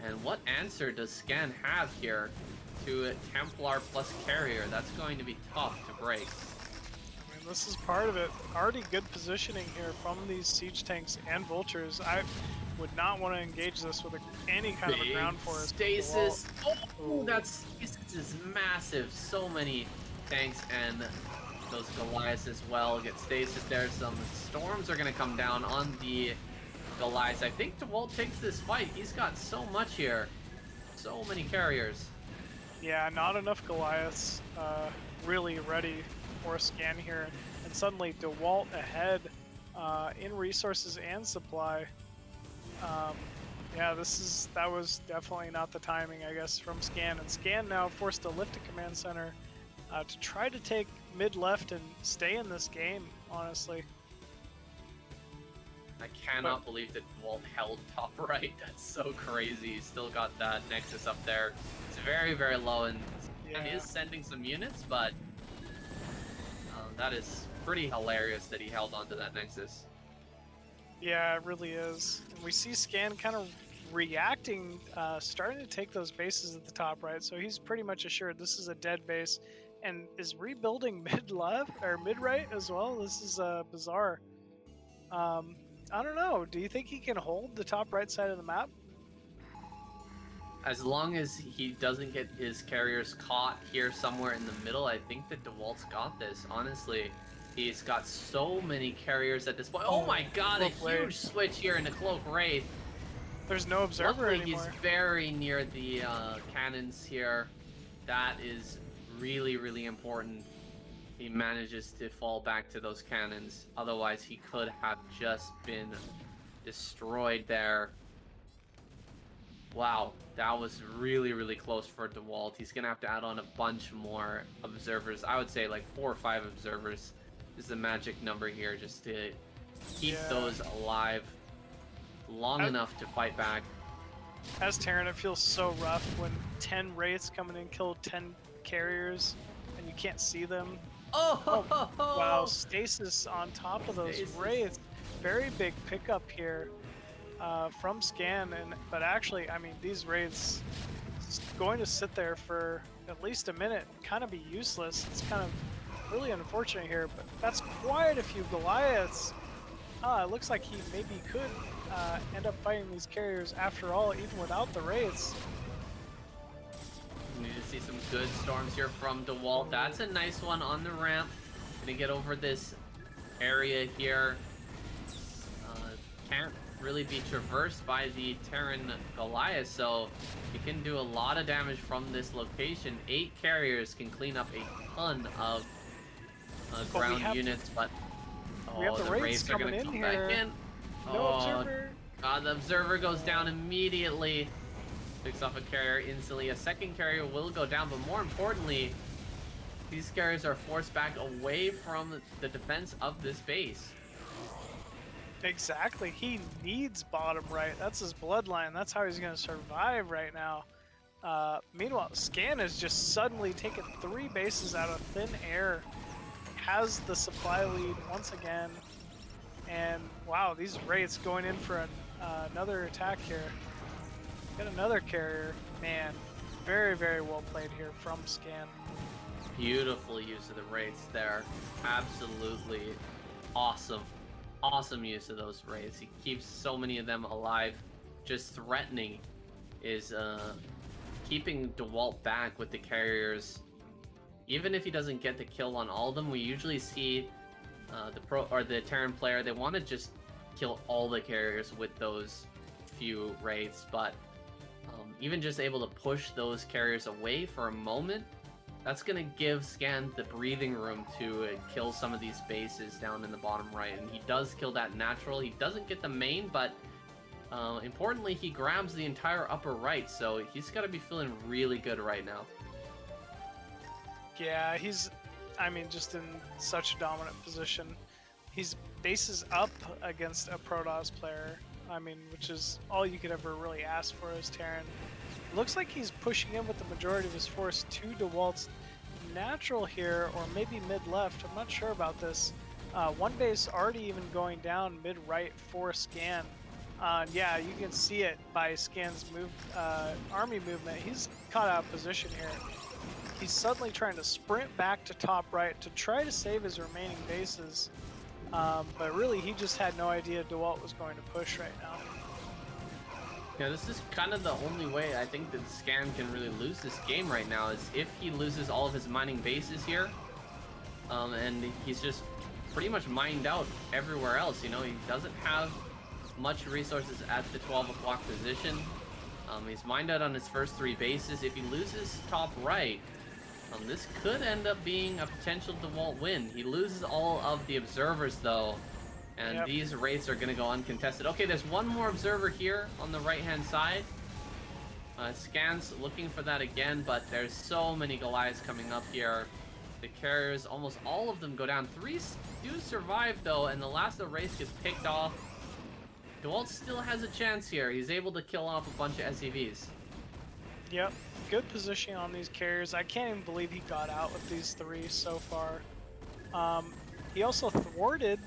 And what answer does Scan have here to a Templar plus carrier? That's going to be tough to break. I mean, this is part of it. Already good positioning here from these siege tanks and vultures. I would not want to engage this with any kind of a ground force. Stasis. Oh, that stasis is massive. So many tanks and those Goliaths as well get stasis there. Some storms are going to come down on the Goliaths. I think Dewalt takes this fight. He's got so much here. So many carriers. Yeah, not enough Goliaths really ready for a Scan here. And suddenly Dewalt ahead in resources and supply. Yeah, that was definitely not the timing, I guess, from Scan. And Scan now forced to lift a command center to try to take mid-left and stay in this game, honestly. I cannot believe that Dewalt held top right. That's so crazy. He's still got that Nexus up there. It's very, very low, and he is sending some units, but that is pretty hilarious that he held onto that Nexus. Yeah, it really is. And we see Scan kind of reacting, starting to take those bases at the top right, so he's pretty much assured this is a dead base, and is rebuilding mid-left, or mid-right as well. This is bizarre. I don't know. Do you think he can hold the top right side of the map? As long as he doesn't get his carriers caught here somewhere in the middle, I think that Dewalt's got this, honestly. He's got so many carriers at this point. Oh my god, a huge switch here in the Cloak Wraith. There's no observer anymore. He's very near the cannons here. That is really, really important. He manages to fall back to those cannons. Otherwise, he could have just been destroyed there. Wow, that was really, really close for Dewalt. He's going to have to add on a bunch more observers. I would say like 4 or 5 observers is the magic number here, just to keep those alive long enough to fight back. As Terran, it feels so rough when 10 Wraiths come in and kill 10 carriers and you can't see them. Oh, wow, stasis on top of those Wraiths. Very big pickup here from Scan, but actually, I mean, these Wraiths going to sit there for at least a minute and kind of be useless. It's kind of really unfortunate here, but that's quite a few Goliaths. it looks like he maybe could end up fighting these carriers after all, even without the wraiths. We need to see some good storms here from Dewalt. That's a nice one on the ramp. Gonna get over this area here. Can't really be traversed by the Terran Goliath, so you can do a lot of damage from this location. 8 carriers can clean up a ton of ground units, but we have the wraiths are gonna come back in. No observer. God, the observer goes down immediately. Picks off a carrier instantly. A second carrier will go down, but more importantly, these carriers are forced back away from the defense of this base. Exactly. He needs bottom right. That's his bloodline. That's how he's going to survive right now. Meanwhile, Scan has just suddenly taken 3 bases out of thin air. Has the supply lead once again. And wow, these wraiths going in for another attack here. Got another carrier. Man, very, very well played here from Scan. Beautiful use of the wraiths there. Absolutely awesome. Awesome use of those wraiths. He keeps so many of them alive. Just threatening is keeping Dewalt back with the carriers. Even if he doesn't get the kill on all of them, we usually see the Terran player, they want to just kill all the carriers with those few wraiths, but even just able to push those carriers away for a moment, that's going to give Scan the breathing room to kill some of these bases down in the bottom right, and he does kill that natural. He doesn't get the main, but importantly, he grabs the entire upper right, so he's got to be feeling really good right now. Yeah, he's, I mean, just in such a dominant position. He's bases up against a Protoss player, I mean, which is all you could ever really ask for as Terran. Looks like he's pushing in with the majority of his force to Dewalt's natural here, or maybe mid-left. I'm not sure about this. One base already even going down mid-right for Scan. Yeah, you can see it by Scan's army movement. He's caught out of position here. He's suddenly trying to sprint back to top right to try to save his remaining bases. But really, he just had no idea Dewalt was going to push right now. Yeah, this is kind of the only way I think that Scan can really lose this game right now, is if he loses all of his mining bases here. And he's just pretty much mined out everywhere else. You know, he doesn't have much resources at the 12 o'clock position. He's mined out on his first 3 bases. If he loses top right, this could end up being a potential Dewalt win. He loses all of the observers though, and these wraiths are going to go uncontested. Okay, there's one more observer here on the right-hand side. Scan's looking for that again, but there's so many Goliaths coming up here. The carriers, almost all of them go down. 3 do survive though, and the last of the wraiths gets picked off. Dewalt still has a chance here. He's able to kill off a bunch of SCVs. Yep, good positioning on these carriers. I can't even believe he got out with these 3 so far. He also thwarted,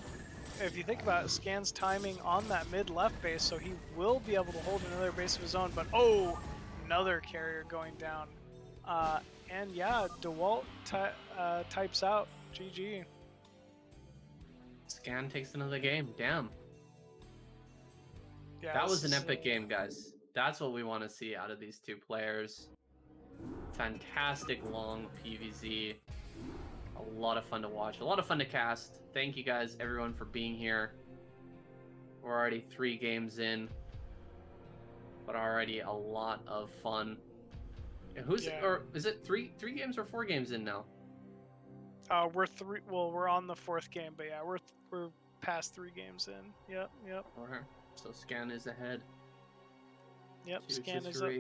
if you think about it, Scan's timing on that mid-left base, so he will be able to hold another base of his own, but oh, another carrier going down. And yeah, Dewalt types out. GG. Scan takes another game. Damn. Yeah, that was an epic game, guys. That's what we want to see out of these 2 players. Fantastic long PvZ. A lot of fun to watch. A lot of fun to cast. Thank you guys, everyone, for being here. We're already 3 games in, but already a lot of fun. Or is it 3 games or 4 games in now? We're 3. Well, we're on the 4th game, but yeah, we're past 3 games in. Yep. Okay. So Scan is ahead. Yep, Scan is up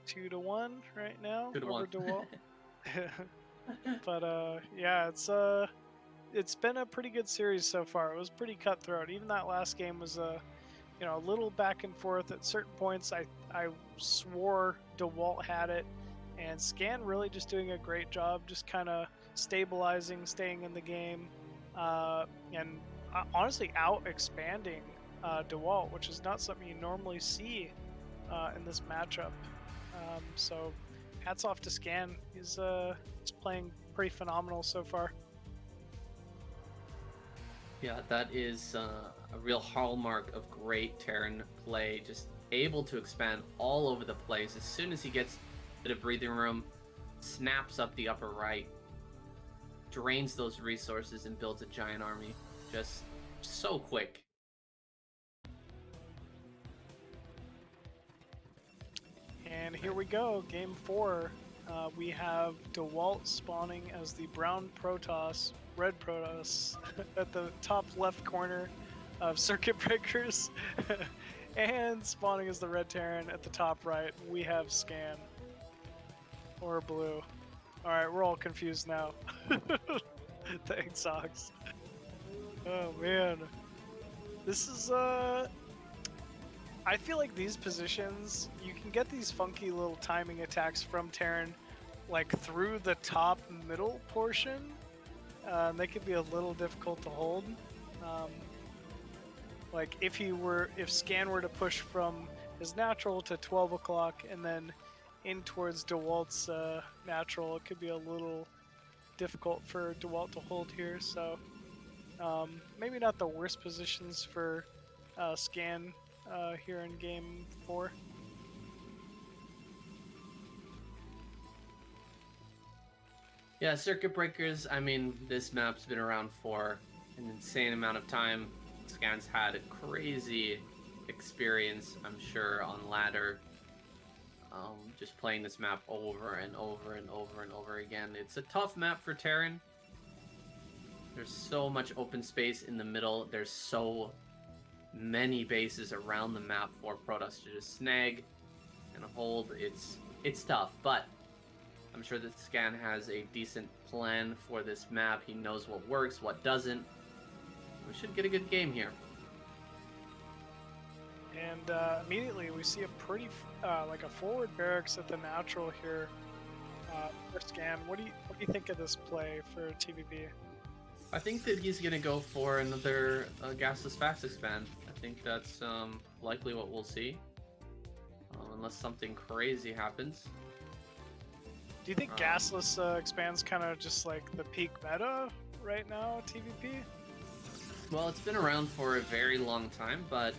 2-1 right now over Dewalt. But yeah, it's been a pretty good series so far. It was pretty cutthroat. Even that last game was a little back and forth at certain points. I swore Dewalt had it, and Scan really just doing a great job, just kind of stabilizing, staying in the game, and honestly out expanding Dewalt, which is not something you normally see in this matchup. So hats off to Scan. He's playing pretty phenomenal so far. Yeah, that is a real hallmark of great Terran play. Just able to expand all over the place. As soon as he gets a bit of breathing room, snaps up the upper right, drains those resources, and builds a giant army. Just so quick. And here we go, game 4. We have Dewalt spawning as the brown Protoss, red Protoss at the top left corner of Circuit Breakers, and spawning as the red Terran at the top right. We have Scan, or blue. Alright, we're all confused now. Thanks, Ox. Oh man. This is, I feel like these positions, you can get these funky little timing attacks from Terran, like through the top middle portion. They could be a little difficult to hold. Like if Scan were to push from his natural to 12 o'clock and then in towards Dewalt's natural, it could be a little difficult for Dewalt to hold here. So maybe not the worst positions for Scan here in game 4. Yeah, Circuit Breakers, I mean, this map's been around for an insane amount of time. Scan's had a crazy experience, I'm sure, on ladder. Just playing this map over and over and over and over again. It's a tough map for Terran. There's so much open space in the middle. There's so many bases around the map for Protoss to just snag and hold. It's tough, but I'm sure that Scan has a decent plan for this map. He knows what works, what doesn't. We should get a good game here. And immediately we see a pretty, like a forward barracks at the natural here for Scan. What do you think of this play for TVP? I think that he's going to go for another gasless fast expand. I think that's likely what we'll see. Unless something crazy happens. Do you think gasless expands kind of just like the peak meta right now at TVP? Well, it's been around for a very long time, but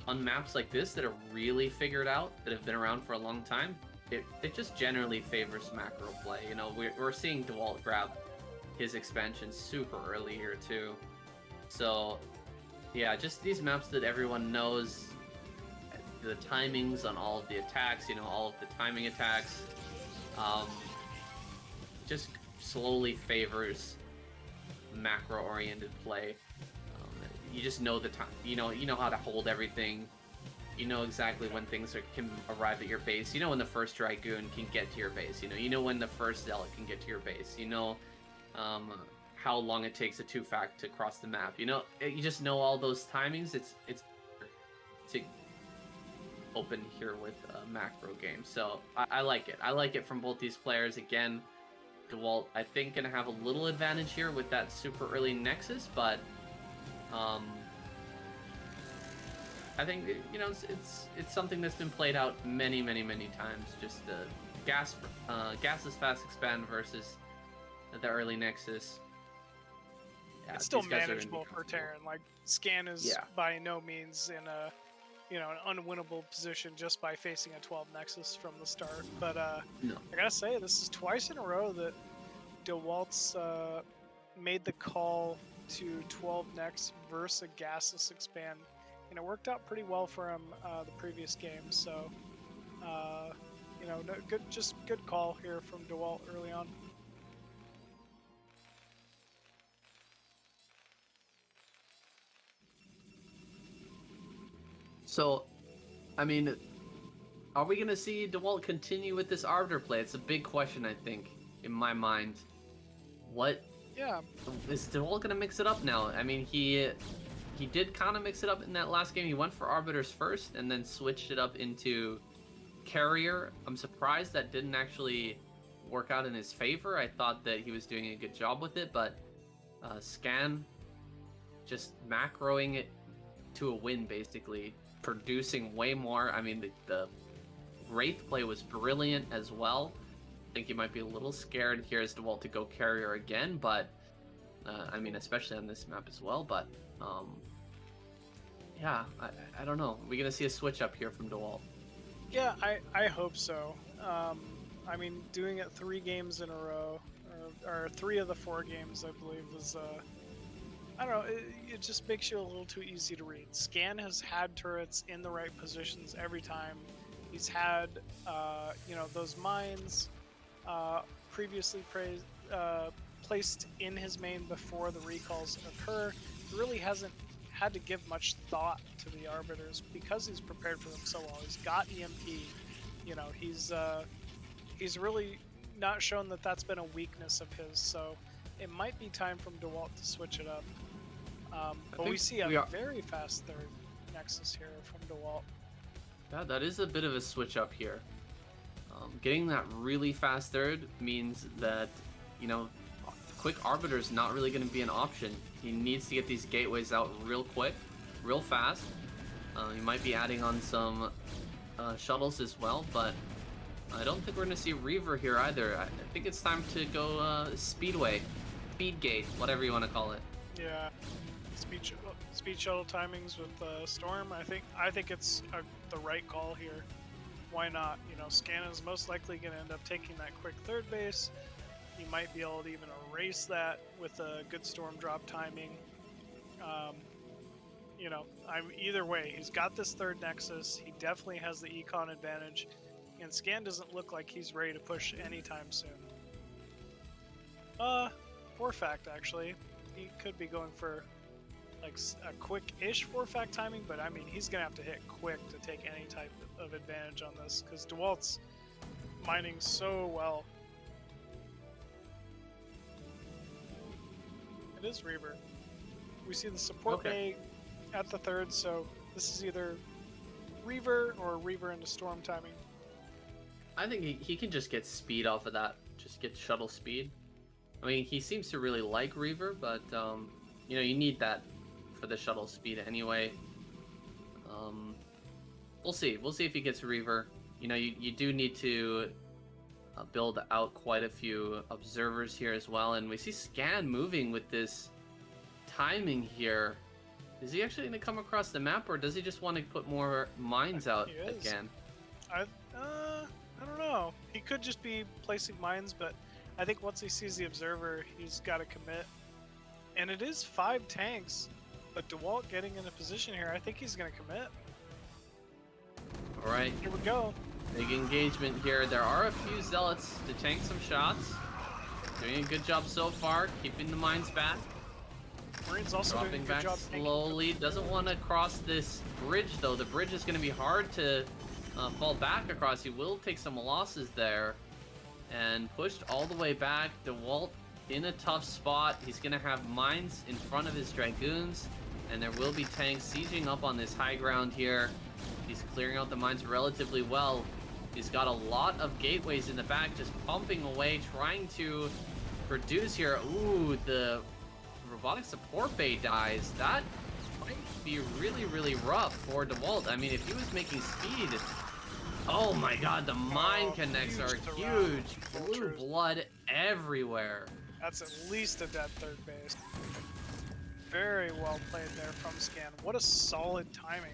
on maps like this that are really figured out, that have been around for a long time, it just generally favors macro play. You know, we're seeing Dewalt grab his expansion super early here too. So, yeah, just these maps that everyone knows the timings on all of the attacks, you know, all of the timing attacks, just slowly favors macro-oriented play. You just know the time. You know how to hold everything. You know exactly when things can arrive at your base. You know when the first Dragoon can get to your base. You know when the first Zealot can get to your base. You know how long it takes a 2-fact to cross the map. You just know all those timings. It's to open here with a macro game. So I like it. I like it from both these players. Again, Dewalt, I think, gonna have a little advantage here with that super early Nexus, but I think it's something that's been played out many times. Just the gasless fast expand versus the early Nexus. Yeah, it's still manageable for Terran. Like Scan is by no means in a an unwinnable position just by facing a 12 Nexus from the start. But no. I gotta say, this is twice in a row that Dewalt's made the call to 12 Nex versus a gasless expand. And it worked out pretty well for him the previous game. So, good call here from Dewalt early on. So, I mean, are we going to see Dewalt continue with this Arbiter play? It's a big question, I think, in my mind. Is Dewalt going to mix it up now? I mean, he did kind of mix it up in that last game. He went for Arbiters first and then switched it up into Carrier. I'm surprised that didn't actually work out in his favor. I thought that he was doing a good job with it, but Scan just macroing it to a win, basically. Producing way more. I mean, the Wraith play was brilliant as well. I think he might be a little scared here as Dewalt to go Carrier again, but I mean, especially on this map as well. But yeah, I don't know. Are we gonna see a switch up here from Dewalt? Yeah, I hope so. I mean, doing it 3 games in a row, or 3 of the 4 games, I believe, is I don't know. It just makes you a little too easy to read. Scan has had turrets in the right positions every time. He's had, you know, those mines previously placed in his main before the recalls occur. He really hasn't had to give much thought to the arbiters because he's prepared for them so well. He's got EMP. You know, he's really not shown that that's been a weakness of his. So it might be time from Dewalt to switch it up. But we see a very fast third Nexus here from Dewalt. Yeah, that is a bit of a switch up here. Getting that really fast third means that, you know, quick Arbiter is not really going to be an option. He needs to get these gateways out real quick, real fast. He might be adding on some shuttles as well, but I don't think we're going to see Reaver here either. I think it's time to go Speedway, Speed Gate, whatever you want to call it. Yeah, speed shuttle timings with Storm. I think it's the right call here. Why not? You know, Scan is most likely going to end up taking that quick third base. He might be able to even erase that with a good Storm drop timing. You know, either way, he's got this third Nexus. He definitely has the econ advantage, and Scan doesn't look like he's ready to push anytime soon. For fact, actually, he could be going for like a quick-ish 4-fact timing, but I mean, he's gonna have to hit quick to take any type of advantage on this because Dewalt's mining so well. It is Reaver. We see the support bay at the third, so this is either Reaver or Reaver into Storm timing. I think he can just get speed off of that. Just get shuttle speed. I mean, he seems to really like Reaver, but you know, you need that for the shuttle speed anyway. We'll see. We'll see if he gets Reaver. You know, you do need to build out quite a few observers here as well, and we see Scan moving with this timing here. Is he actually going to come across the map, or does he just want to put more mines out again? I don't know. He could just be placing mines, but I think once he sees the observer, he's got to commit. And it is 5 tanks, but Dewalt getting in a position here, I think he's going to commit. All right. Here we go. Big engagement here. There are a few Zealots to tank some shots. Doing a good job so far, keeping the mines back. Marine's also dropping doing a good back job slowly. Doesn't want to cross this bridge, though. The bridge is going to be hard to fall back across. He will take some losses there. And pushed all the way back. Dewalt in a tough spot. He's going to have mines in front of his Dragoons. And there will be tanks sieging up on this high ground here. He's clearing out the mines relatively well. He's got a lot of gateways in the back just pumping away, trying to produce here. Ooh, the robotic support bay dies. That might be really, really rough for Dewalt. I mean, if he was making speed... Oh my god, the mine connects are huge. Blue blood everywhere. That's at least a dead third base. Very well played there from Scan. What a solid timing.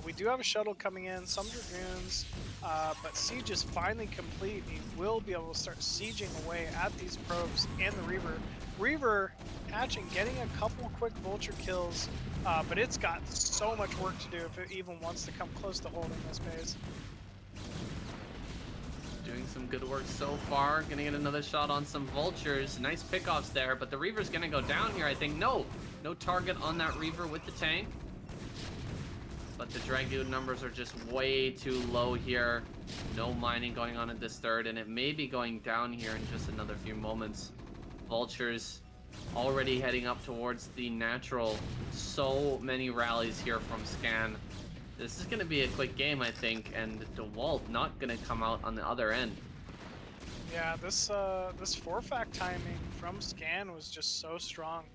We do have a shuttle coming in, some Dragoons, but Siege is finally complete. He will be able to start sieging away at these probes and the Reaver. Reaver hatching, getting a couple quick Vulture kills, but it's got so much work to do if it even wants to come close to holding this base. Doing some good work so far. Gonna get another shot on some Vultures. Nice pickoffs there, but the Reaver's gonna go down here, I think. No target on that Reaver with the tank. But the Dragoon numbers are just way too low here. No mining going on in this third, and it may be going down here in just another few moments. Vultures already heading up towards the natural. So many rallies here from Scan. This is going to be a quick game, I think, and Dewalt not going to come out on the other end. Yeah, this 4-fact timing from Scan was just so strong.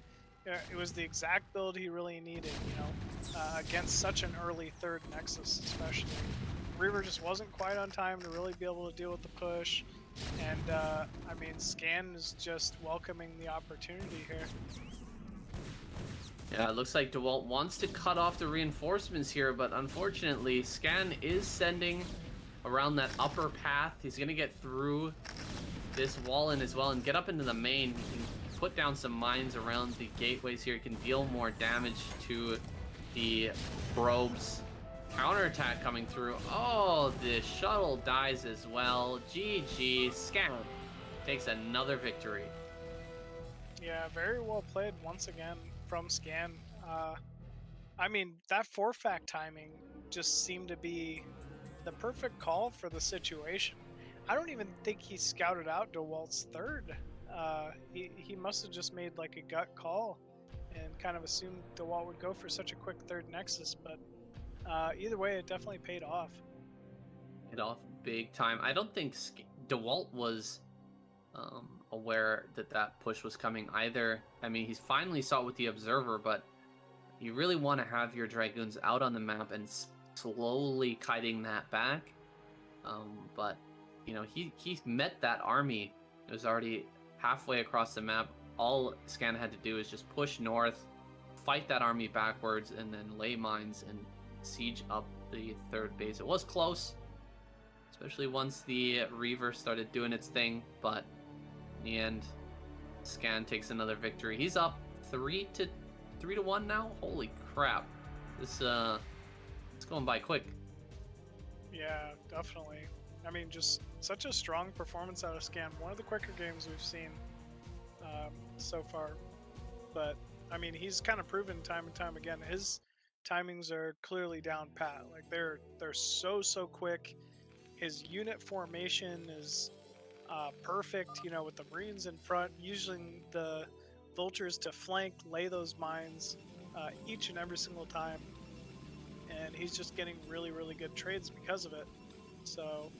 It was the exact build he really needed, you know, against such an early third Nexus especially. Reaver just wasn't quite on time to really be able to deal with the push. And I mean, Scan is just welcoming the opportunity here. Yeah, it looks like Dewalt wants to cut off the reinforcements here, but unfortunately, Scan is sending around that upper path. He's going to get through this wall in as well and get up into the main. He can put down some mines around the gateways here. He can deal more damage to the probes. Counterattack coming through. Oh, the shuttle dies as well. GG. Scan takes another victory. Yeah, very well played once again from Scan. I mean, that 4-fact timing just seemed to be the perfect call for the situation. I don't even think he scouted out DeWalt's third. He must have just made like a gut call and kind of assumed DeWalt would go for such a quick third Nexus, but either way, it definitely paid off. Paid off big time. I don't think DeWalt was aware that that push was coming either. I mean, he's finally saw it with the Observer, but you really want to have your Dragoons out on the map and slowly kiting that back. But, you know, he met that army. It was already halfway across the map. All Scan had to do is just push north, fight that army backwards, and then lay mines and siege up the third base. It was close, especially once the Reaver started doing its thing, but in the end, Scan takes another victory. He's up 3-1 now. Holy crap! This it's going by quick. Yeah, definitely. I mean, just such a strong performance out of Scan. One of the quicker games we've seen so far. But I mean, he's kind of proven time and time again. His timings are clearly down pat. Like they're so quick. His unit formation is perfect. You know, with the Marines in front, using the Vultures to flank, lay those mines each and every single time. And he's just getting really good trades because of it. So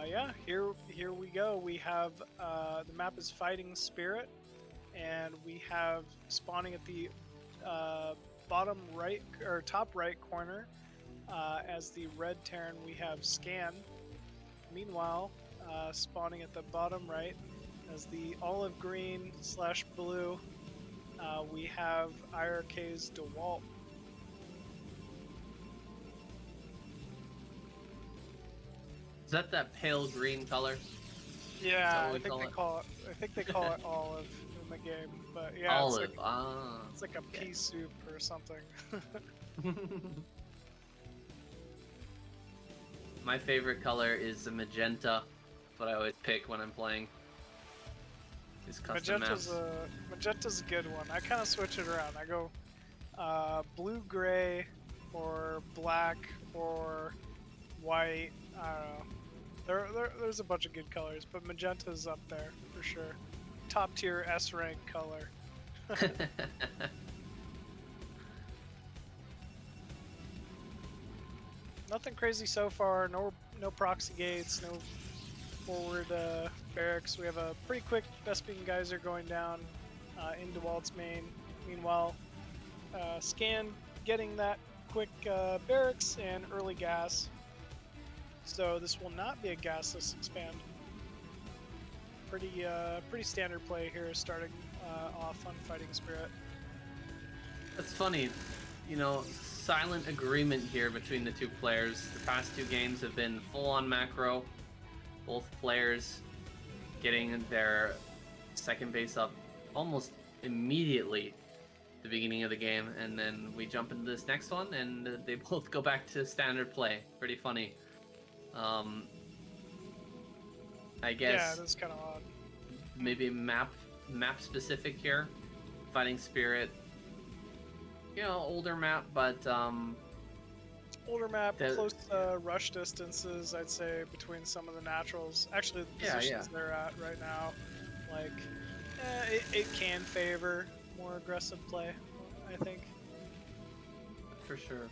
yeah, here we go. We have the map is Fighting Spirit, and we have spawning at the bottom right or top right corner as the red Terran. We have Scan. Meanwhile, spawning at the bottom right as the olive green / blue, we have IRK's Dewalt. Is that pale green color? Yeah, I think they call it olive in the game, but yeah, olive. It's like a pea soup or something. My favorite color is the magenta. That's what I always pick when I'm playing. These custom maps. Magenta's a good one. I kind of switch it around. I go blue, gray, or black, or white. I don't know. There's a bunch of good colors, but magenta's up there for sure. Top tier S rank color. Nothing crazy so far. No proxy gates. No forward barracks. We have a pretty quick Vespene geyser going down into Dewalt's main. Meanwhile, Scan getting that quick barracks and early gas. So this will not be a gasless expand. Pretty standard play here, starting off on Fighting Spirit. That's funny, you know, silent agreement here between the two players. The past two games have been full-on macro. Both players getting their second base up almost immediately at the beginning of the game, and then we jump into this next one, and they both go back to standard play. Pretty funny. I guess. Yeah, that's kind of odd. Maybe map specific here. Fighting Spirit. You know, older map, but older map, close rush distances, I'd say, between some of the naturals. Actually, the positions they're at right now, like, it can favor more aggressive play, I think. For sure.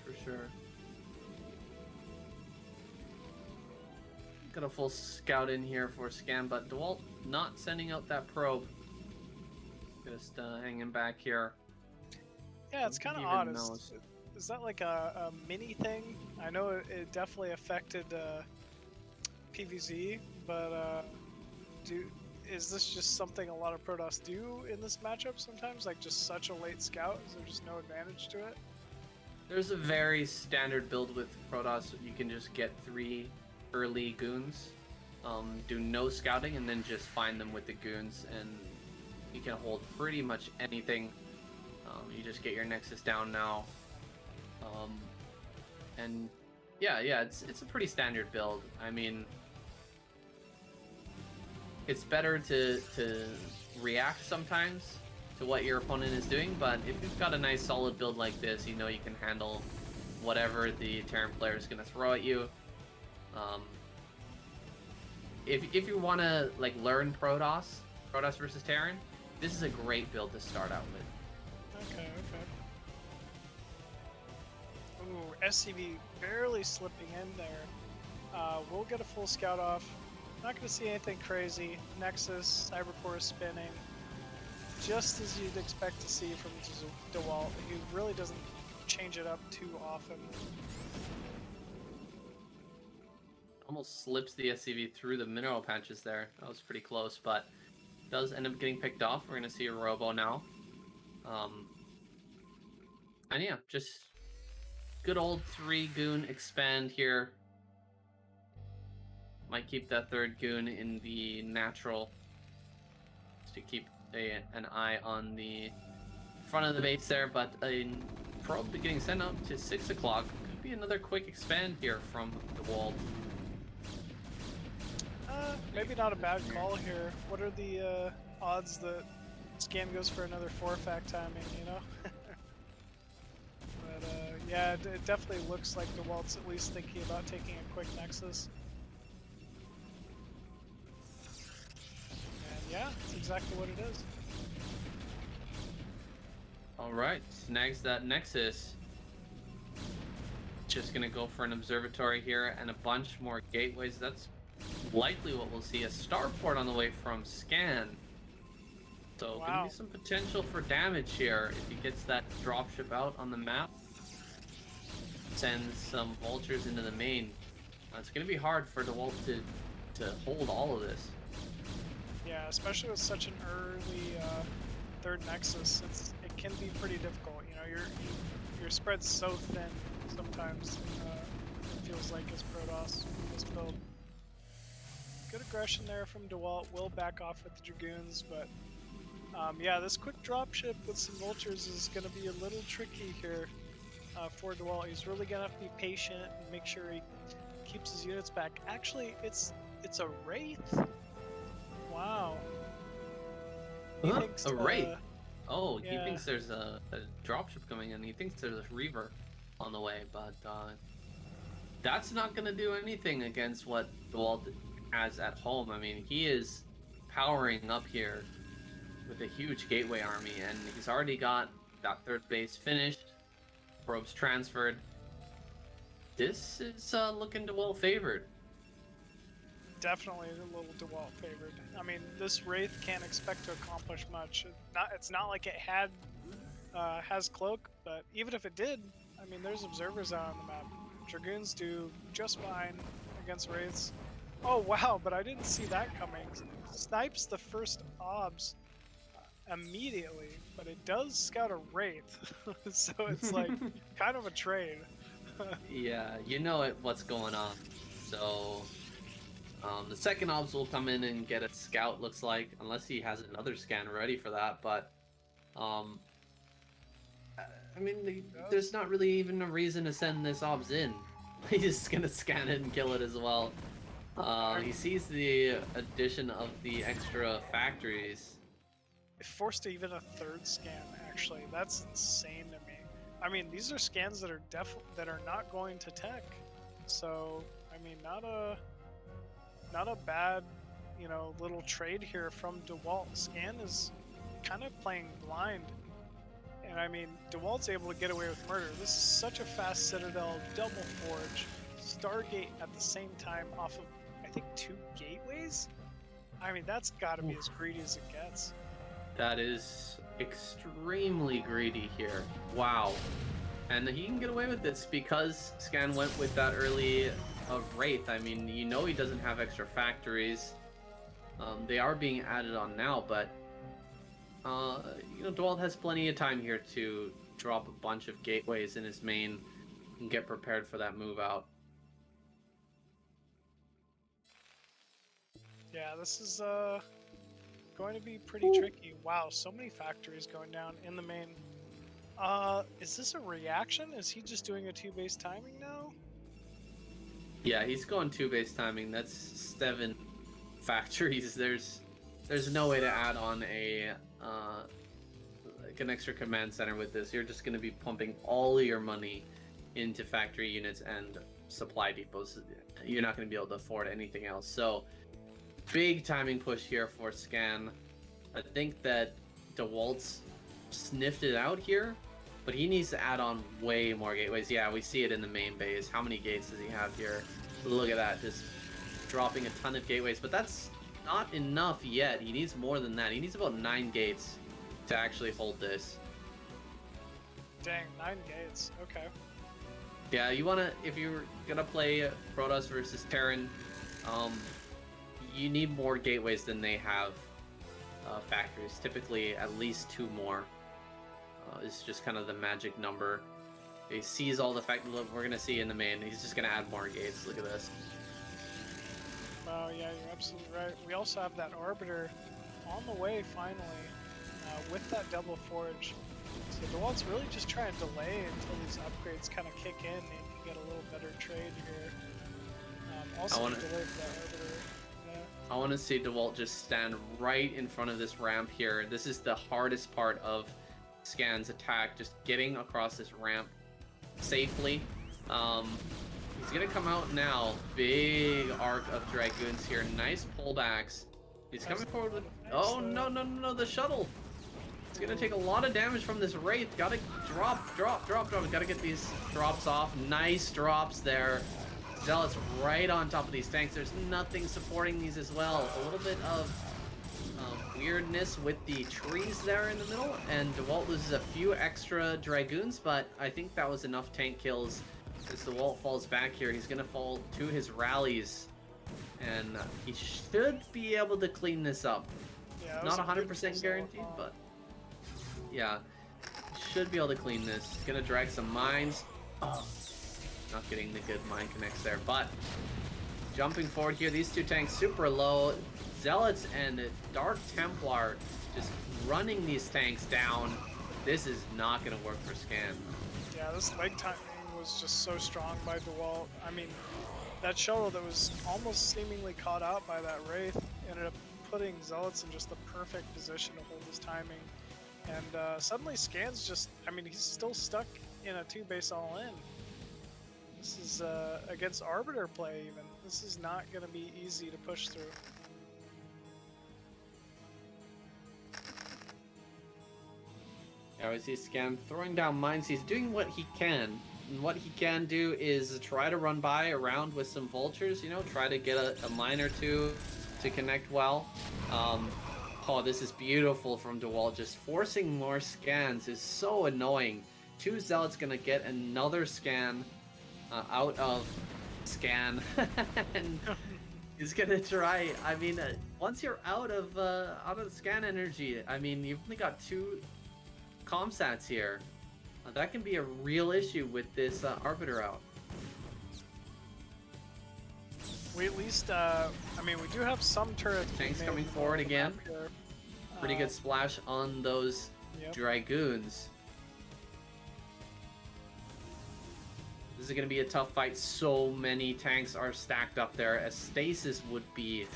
Got a full scout in here for Scan, but Dewalt not sending out that probe. Just hanging back here. Yeah, it's kind of odd. Is that like a mini thing? I know it definitely affected PVZ, but Is this just something a lot of Protoss do in this matchup sometimes? Like just such a late scout? Is there just no advantage to it? There's a very standard build with Protoss. You can just get 3 early goons, do no scouting, and then just find them with the goons, and you can hold pretty much anything. You just get your Nexus down now. And yeah, it's a pretty standard build. I mean, it's better to react sometimes to what your opponent is doing, but if you've got a nice solid build like this, you know you can handle whatever the Terran player is going to throw at you. If you want to like learn Protoss versus Terran, this is a great build to start out with. Okay. Ooh, SCV barely slipping in there. We'll get a full scout off. Not going to see anything crazy. Nexus, Cybercore spinning. Just as you'd expect to see from Dewalt. He really doesn't change it up too often. Almost slips the SCV through the mineral patches there. That was pretty close, but does end up getting picked off. We're going to see a Robo now. And yeah, just good old 3 goon expand here. Might keep that 3rd goon in the natural just to keep an eye on the front of the base there, but a probe getting sent up to 6 o'clock. Could be another quick expand here from Dewalt. Maybe not a bad call here. What are the odds that Scan goes for another 4-fact timing, you know? But yeah, it definitely looks like Dewalt's at least thinking about taking a quick Nexus. And yeah, it's exactly what it is. Alright, snags that Nexus. Just gonna go for an observatory here and a bunch more gateways. That's likely what we'll see. A starport on the way from Scan. So wow. Gonna be some potential for damage here if he gets that dropship out on the map. Sends some vultures into the main. It's gonna be hard for Dewalt to hold all of this. Yeah, especially with such an early 3rd Nexus, it can be pretty difficult. You know, your spread's so thin sometimes. It feels like as Protoss in this build. Good aggression there from Dewalt. Will back off with the Dragoons, but yeah, this quick dropship with some vultures is going to be a little tricky here for Dewalt. He's really going to have to be patient and make sure he keeps his units back. Actually, it's a Wraith. Wow. He thinks, a Wraith? yeah. He thinks there's a dropship coming in. He thinks there's a Reaver on the way, but that's not going to do anything against what Dewalt has at home. I mean, he is powering up here with a huge gateway army, and he's already got that 3rd base finished. Probes transferred. This is looking Dewalt favored. Definitely a little Dewalt favored. I mean, this Wraith can't expect to accomplish much. It's not like it has cloak, but even if it did, I mean, there's observers out on the map. Dragoons do just fine against Wraiths. Oh wow, but I didn't see that coming. Snipes the first obs immediately, but it does scout a Wraith, so it's like kind of a trade. Yeah, you know what's going on. So the second obs will come in and get a scout, looks like, unless he has another scan ready for that, but I mean, there's not really even a reason to send this obs in. He's just gonna scan it and kill it as well. He sees the addition of the extra factories. It forced even a 3rd scan, actually. That's insane to me. I mean, these are scans that are not going to tech. So, I mean, not a bad, you know, little trade here from Dewalt. Scan is kind of playing blind. And I mean, Dewalt's able to get away with murder. This is such a fast Citadel, double forge, Stargate at the same time off of, I think, 2 gateways? I mean, that's gotta be as greedy as it gets. That is extremely greedy here. Wow. And he can get away with this because Scan went with that early Wraith. I mean, you know he doesn't have extra factories. They are being added on now, but you know, Dewalt has plenty of time here to drop a bunch of gateways in his main and get prepared for that move out. Yeah, this is going to be pretty tricky. Wow, so many factories going down in the main. Is this a reaction? Is he just doing a 2-base timing now? Yeah, he's going 2-base timing. That's 7 factories. There's no way to add on a like an extra command center with this. You're just going to be pumping all of your money into factory units and supply depots. You're not going to be able to afford anything else. So big timing push here for Scan. I think that Dewalt's sniffed it out here, but he needs to add on way more gateways. Yeah, we see it in the main base. How many gates does he have here? Look at that, just dropping a ton of gateways, but that's not enough yet. He needs more than that. He needs about 9 gates to actually hold this. Dang, 9 gates. Okay. Yeah, you wanna, if you're gonna play Protoss versus Terran, you need more gateways than they have factories. Typically, at least 2 more. It's just kind of the magic number. He sees all the fact that we're gonna see in the main. He's just gonna add more gates. Look at this. Oh yeah, you're absolutely right. We also have that Arbiter on the way finally with that double forge. So Dewalt's really just trying to delay until these upgrades kind of kick in and can get a little better trade here. Also delayed that Arbiter. Yeah. I want to see Dewalt just stand right in front of this ramp here. This is the hardest part of Scan's attack, just getting across this ramp safely. He's gonna come out now. Big arc of Dragoons here. Nice pullbacks. He's coming forward with... Oh, no, the shuttle. It's gonna take a lot of damage from this Wraith. Gotta drop. Gotta get these drops off. Nice drops there. Zealots right on top of these tanks. There's nothing supporting these as well. A little bit of weirdness with the trees there in the middle, and Dewalt loses a few extra Dragoons, but I think that was enough tank kills. As Dewalt falls back here, he's gonna fall to his rallies, and he should be able to clean this up. Yeah, not 100% guaranteed, but yeah, should be able to clean this. He's gonna drag some mines. Oh, not getting the good mine connects there, but jumping forward here, these 2 tanks super low. Zealots and Dark Templar just running these tanks down. This is not going to work for Scan. Yeah, this leg timing was just so strong by Dewalt. I mean, that shuttle that was almost seemingly caught out by that Wraith ended up putting Zealots in just the perfect position to hold his timing. And suddenly Scan's just, I mean, he's still stuck in a 2-base all-in. This is against Arbiter play even. This is not going to be easy to push through. Yeah, we see Scan throwing down mines. He's doing what he can. And what he can do is try to run by around with some vultures, you know, try to get a mine or 2 to connect well. Oh, this is beautiful from Dewalt. Just forcing more scans is so annoying. 2 Zealots gonna get another scan out of Scan. And he's gonna try, I mean, once you're out of the scan energy, I mean, you've only got 2 comsats here. That can be a real issue with this Arbiter out. We at least, I mean, we do have some turrets. Tanks coming forward again. Pretty good splash on those Dragoons. This is going to be a tough fight. So many tanks are stacked up there. A stasis would be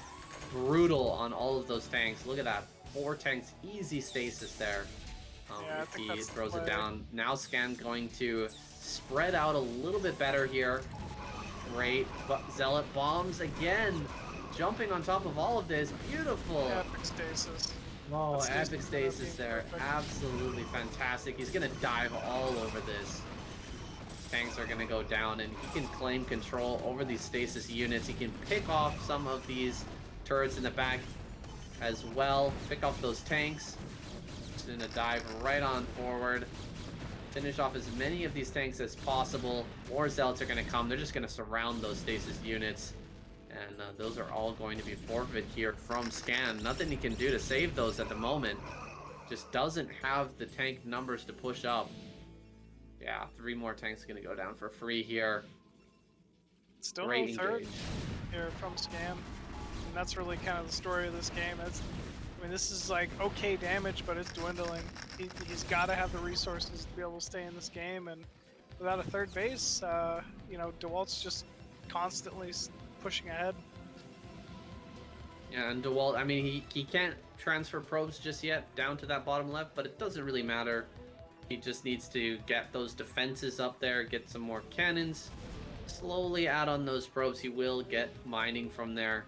brutal on all of those tanks. Look at that. 4 tanks, easy stasis there. If he throws it down. Now Scan going to spread out a little bit better here. Great. But Zealot bombs again. Jumping on top of all of this. Beautiful. Epic stasis. Oh, epic stasis there. Absolutely fantastic. He's going to dive all over this. Tanks are going to go down, and he can claim control over these stasis units. He can pick off some of these turrets in the back as well. Pick off those tanks. Just going to dive right on forward. Finish off as many of these tanks as possible. More Zealots are going to come. They're just going to surround those stasis units. And those are all going to be forfeit here from Scan. Nothing he can do to save those at the moment. Just doesn't have the tank numbers to push up. Yeah, 3 more tanks going to go down for free here. Still Great no third engage. here from Scan. And that's really kind of the story of this game. I mean, this is like okay damage, but it's dwindling. He's got to have the resources to be able to stay in this game. And without a third base, you know, Dewalt's just constantly pushing ahead. Yeah, and Dewalt, I mean, he can't transfer probes just yet down to that bottom left, but it doesn't really matter. He just needs to get those defenses up there, get some more cannons, slowly add on those probes. He will get mining from there.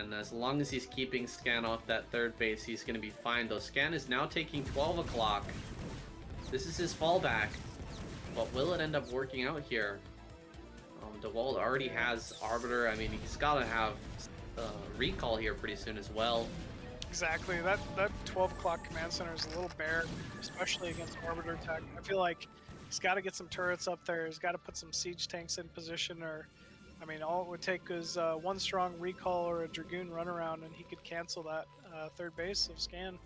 And as long as he's keeping Scan off that third base, he's going to be fine. Though Scan is now taking 12 o'clock. This is his fallback. But will it end up working out here? Dewalt already has Arbiter. I mean, he's got to have recall here pretty soon as well. Exactly. That 12 o'clock command center is a little bare, especially against Arbiter tech. I feel like he's got to get some turrets up there. He's got to put some siege tanks in position, or, I mean, all it would take is one strong recall or a Dragoon runaround, and he could cancel that third base of Scan.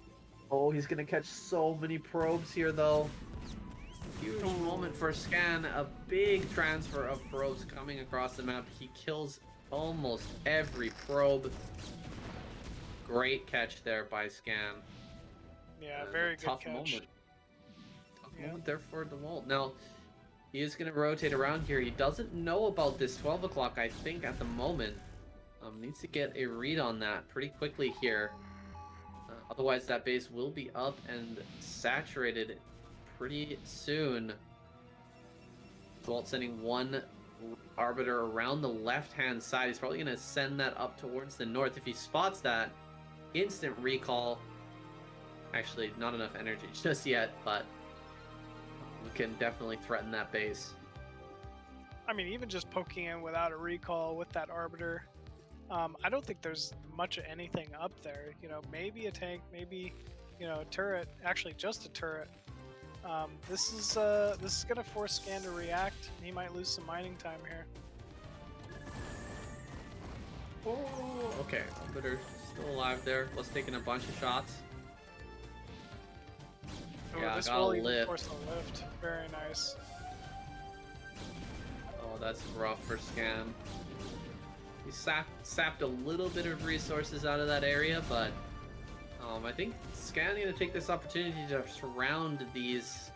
Oh, he's going to catch so many probes here, though. Huge moment for Scan. A big transfer of probes coming across the map. He kills almost every probe. Great catch there by Scan. Yeah, very good tough catch. Moment. Tough moment there for Dewalt. Now, he is going to rotate around here. He doesn't know about this 12 o'clock, I think, at the moment. Needs to get a read on that pretty quickly here. Otherwise, that base will be up and saturated pretty soon. Dewalt sending one Arbiter around the left-hand side. He's probably going to send that up towards the north. If he spots that, instant recall. Actually, not enough energy just yet, but we can definitely threaten that base. I mean, even just poking in without a recall with that Arbiter, I don't think there's much of anything up there. You know, maybe a tank, maybe, you know, a turret. Actually, just a turret. This is gonna force Scan to react. He might lose some mining time here. Oh, okay. Arbiter still alive there. Was taking a bunch of shots. Oh, Yeah, this got a will even lift. force a lift. Very nice. Oh, that's rough for Scan. He sapped a little bit of resources out of that area, but I think Scan going to take this opportunity to surround these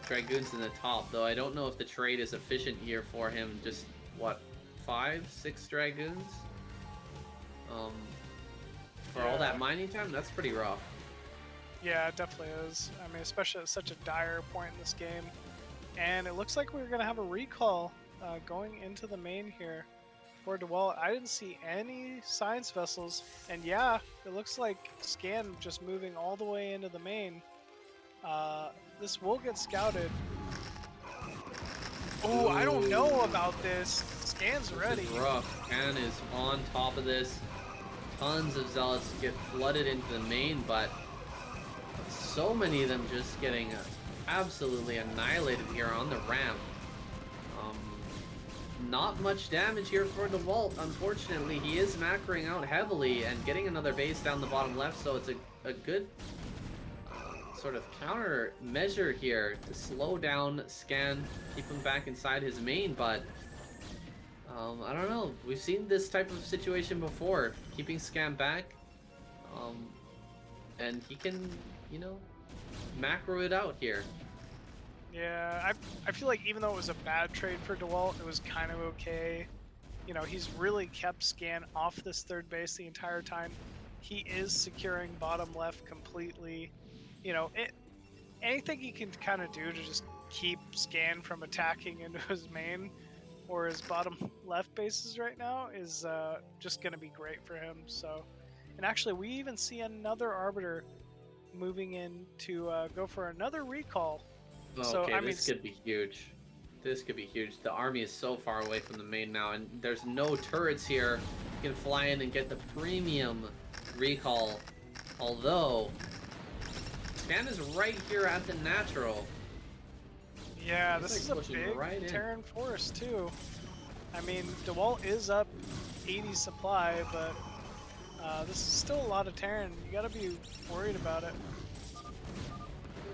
Dragoons in the top, though I don't know if the trade is efficient here for him. Just, what, 5-6 Dragoons? For all that mining time, that's pretty rough. Yeah, it definitely is. I mean, especially at such a dire point in this game. And it looks like we're going to have a recall going into the main here for Dewalt. I didn't see any science vessels. And yeah, it looks like Scan just moving all the way into the main. This will get scouted. Oh, I don't know about this. Scan's ready. This is rough. Scan is on top of this. Tons of Zealots get flooded into the main, but so many of them just getting absolutely annihilated here on the ramp. Not much damage here for Dewalt. Unfortunately, he is macroing out heavily and getting another base down the bottom left, so it's a good sort of counter measure here to slow down Scan, keep him back inside his main, but I don't know. We've seen this type of situation before, keeping Scan back, and he can, you know, macro it out here. Yeah, I feel like even though it was a bad trade for Dewalt, it was kind of okay. You know, he's really kept Scan off this third base the entire time. He is securing bottom left completely. You know, anything he can kind of do to just keep Scan from attacking into his main or his bottom left bases right now is just going to be great for him. So, and actually, we even see another Arbiter moving in to go for another recall. Okay, So, I mean, this could be huge. This could be huge. The army is so far away from the main now, and there's no turrets here. You can fly in and get the premium recall. Although, Scan is right here at the natural. Yeah, He's this like is a pushing big right in. Terran force too. I mean, Dewalt is up 80 supply, but this is still a lot of Terran. You gotta be worried about it.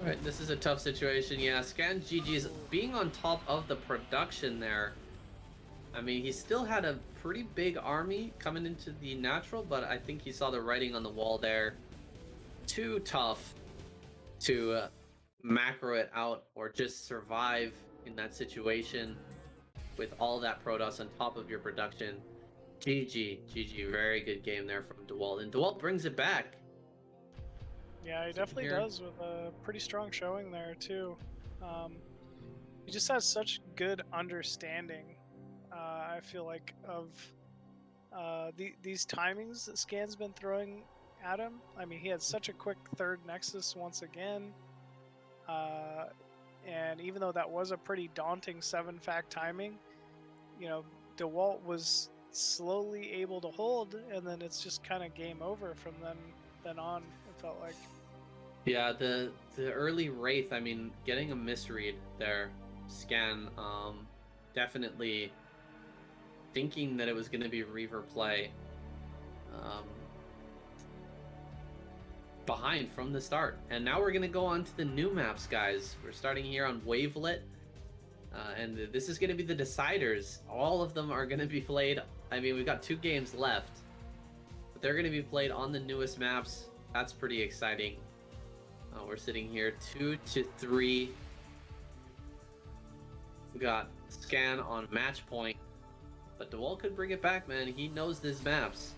Right, this is a tough situation. Yeah, Scan GG's being on top of the production there. I mean, he still had a pretty big army coming into the natural, but I think he saw the writing on the wall there. Too tough to macro it out or just survive in that situation with all that Protoss on top of your production. GG, very good game there from Dewalt, and Dewalt brings it back. Yeah, he definitely does with a pretty strong showing there too. He just has such good understanding, I feel like, of these timings that Scan's been throwing at him. I mean, he had such a quick third Nexus once again. And even though that was a pretty daunting 7-fact timing, you know, Dewalt was slowly able to hold, and then it's just kind of game over from then on, it felt like. Yeah, the early Wraith, I mean, getting a misread there, Scan, definitely thinking that it was going to be Reaver play. Behind from the start. And now we're going to go on to the new maps, guys. We're starting here on Wavelet. And this is going to be the deciders. All of them are going to be played. I mean, we've got 2 games left. But they're going to be played on the newest maps. That's pretty exciting. We're sitting here 2-3. We got Scan on match point. But Dewalt could bring it back, man. He knows these maps.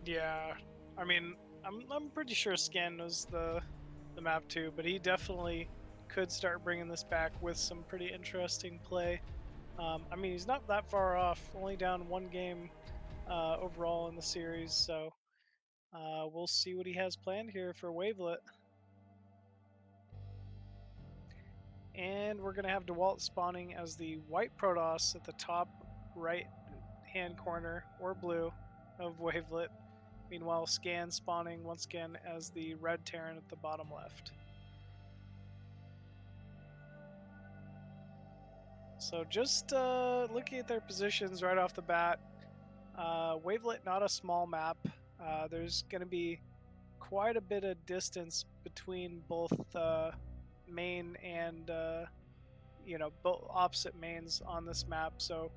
Yeah, I mean, I'm pretty sure Scan knows the map too, but he definitely could start bringing this back with some pretty interesting play. I mean, he's not that far off, only down 1 game overall in the series, so we'll see what he has planned here for Wavelet. And we're going to have Dewalt spawning as the white Protoss at the top right hand corner, or blue, of Wavelet. Meanwhile, Scan spawning once again as the red Terran at the bottom left. So just looking at their positions right off the bat, Wavelet, not a small map. There's going to be quite a bit of distance between both main and, both opposite mains on this map. So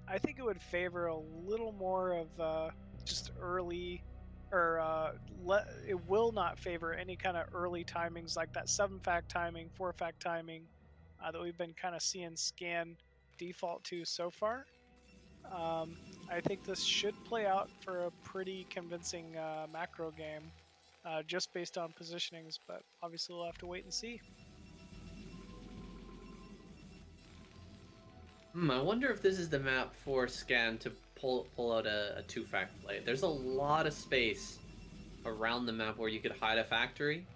I think it would favor a little more of just early, or it will not favor any kind of early timings like that 7-fact timing, 4-fact timing that we've been kind of seeing Scan default to so far. I think this should play out for a pretty convincing macro game, just based on positionings, but obviously we'll have to wait and see. I wonder if this is the map for Scan to pull out a 2-fact play. There's a lot of space around the map where you could hide a factory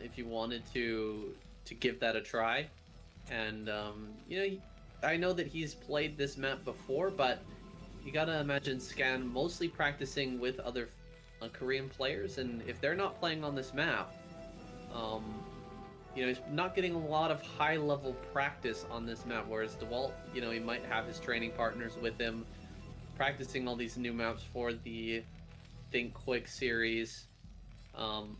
if you wanted to give that a try. And I know that he's played this map before, but you gotta imagine Scan mostly practicing with other Korean players, and if they're not playing on this map, he's not getting a lot of high-level practice on this map, whereas Dewalt, he might have his training partners with him, practicing all these new maps for the Think Quick series, and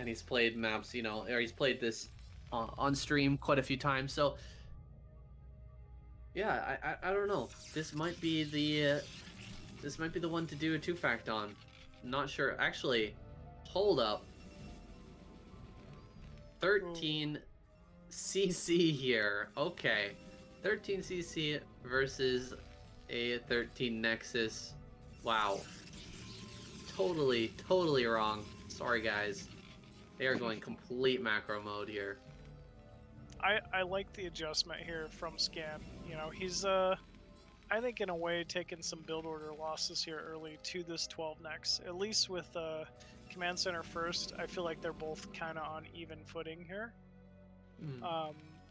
he's played maps, or he's played this on stream quite a few times, so yeah, I don't know. This might be the one to do a 2-fact on. Not sure. Actually, hold up. 13 CC here. Okay. 13 CC versus a 13 Nexus. Wow. Totally wrong. Sorry, guys. They are going complete macro mode here. I like the adjustment here from Scan. He's I think in a way taking some build order losses here early to this 12 Nex. At least with Command Center first, I feel like they're both kind of on even footing here.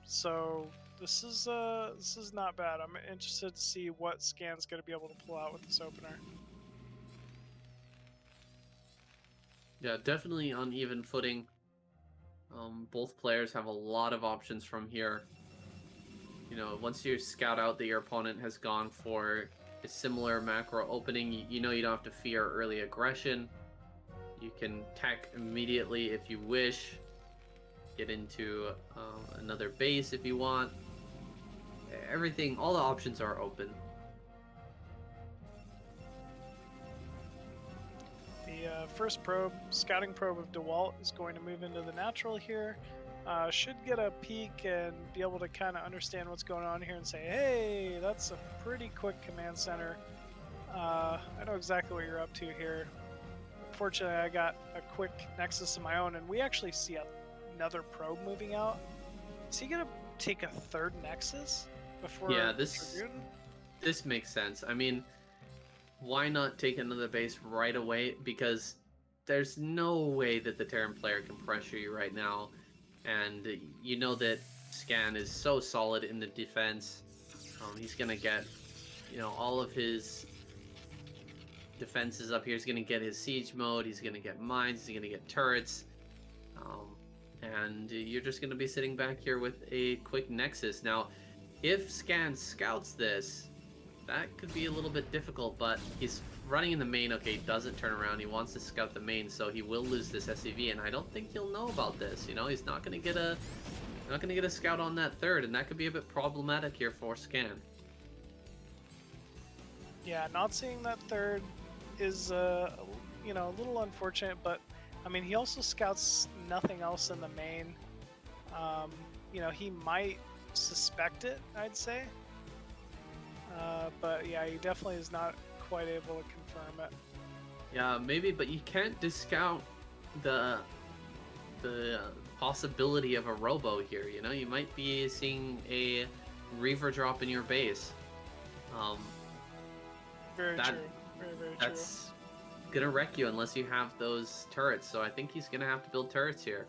So this is not bad. I'm interested to see what Scan's going to be able to pull out with this opener. Yeah, definitely on even footing. Both players have a lot of options from here. Once you scout out that your opponent has gone for a similar macro opening. You know you don't have to fear early aggression. You can tech immediately if you wish. Get into another base if you want. Everything, all the options are open. The first scouting probe of Dewalt is going to move into the natural here. Should get a peek and be able to kind of understand what's going on here and say, hey, that's a pretty quick command center. I know exactly what you're up to here. Fortunately, I got a quick nexus of my own, and we actually see another probe moving out. Is he gonna take a third nexus before? Yeah, this makes sense. I mean, why not take another base right away? Because there's no way that the Terran player can pressure you right now, and you know that Scan is so solid in the defense. He's gonna get, all of his defenses up here. He's gonna get his siege mode. He's gonna get mines. He's gonna get turrets. And you're just going to be sitting back here with a quick nexus. Now, if Scan scouts this, that could be a little bit difficult, but he's running in the main. Okay, he doesn't turn around. He wants to scout the main, so he will lose this SCV, and I don't think he'll know about this. He's not going to get a scout on that third, and that could be a bit problematic here for Scan. Yeah, not seeing that third is a little unfortunate, but I mean, he also scouts nothing else in the main. He might suspect it, I'd say. But yeah, he definitely is not quite able to confirm it. Yeah, maybe, but you can't discount the possibility of a robo here. You might be seeing a Reaver drop in your base. Very true. Very true. Gonna wreck you unless you have those turrets, so I think he's gonna have to build turrets here.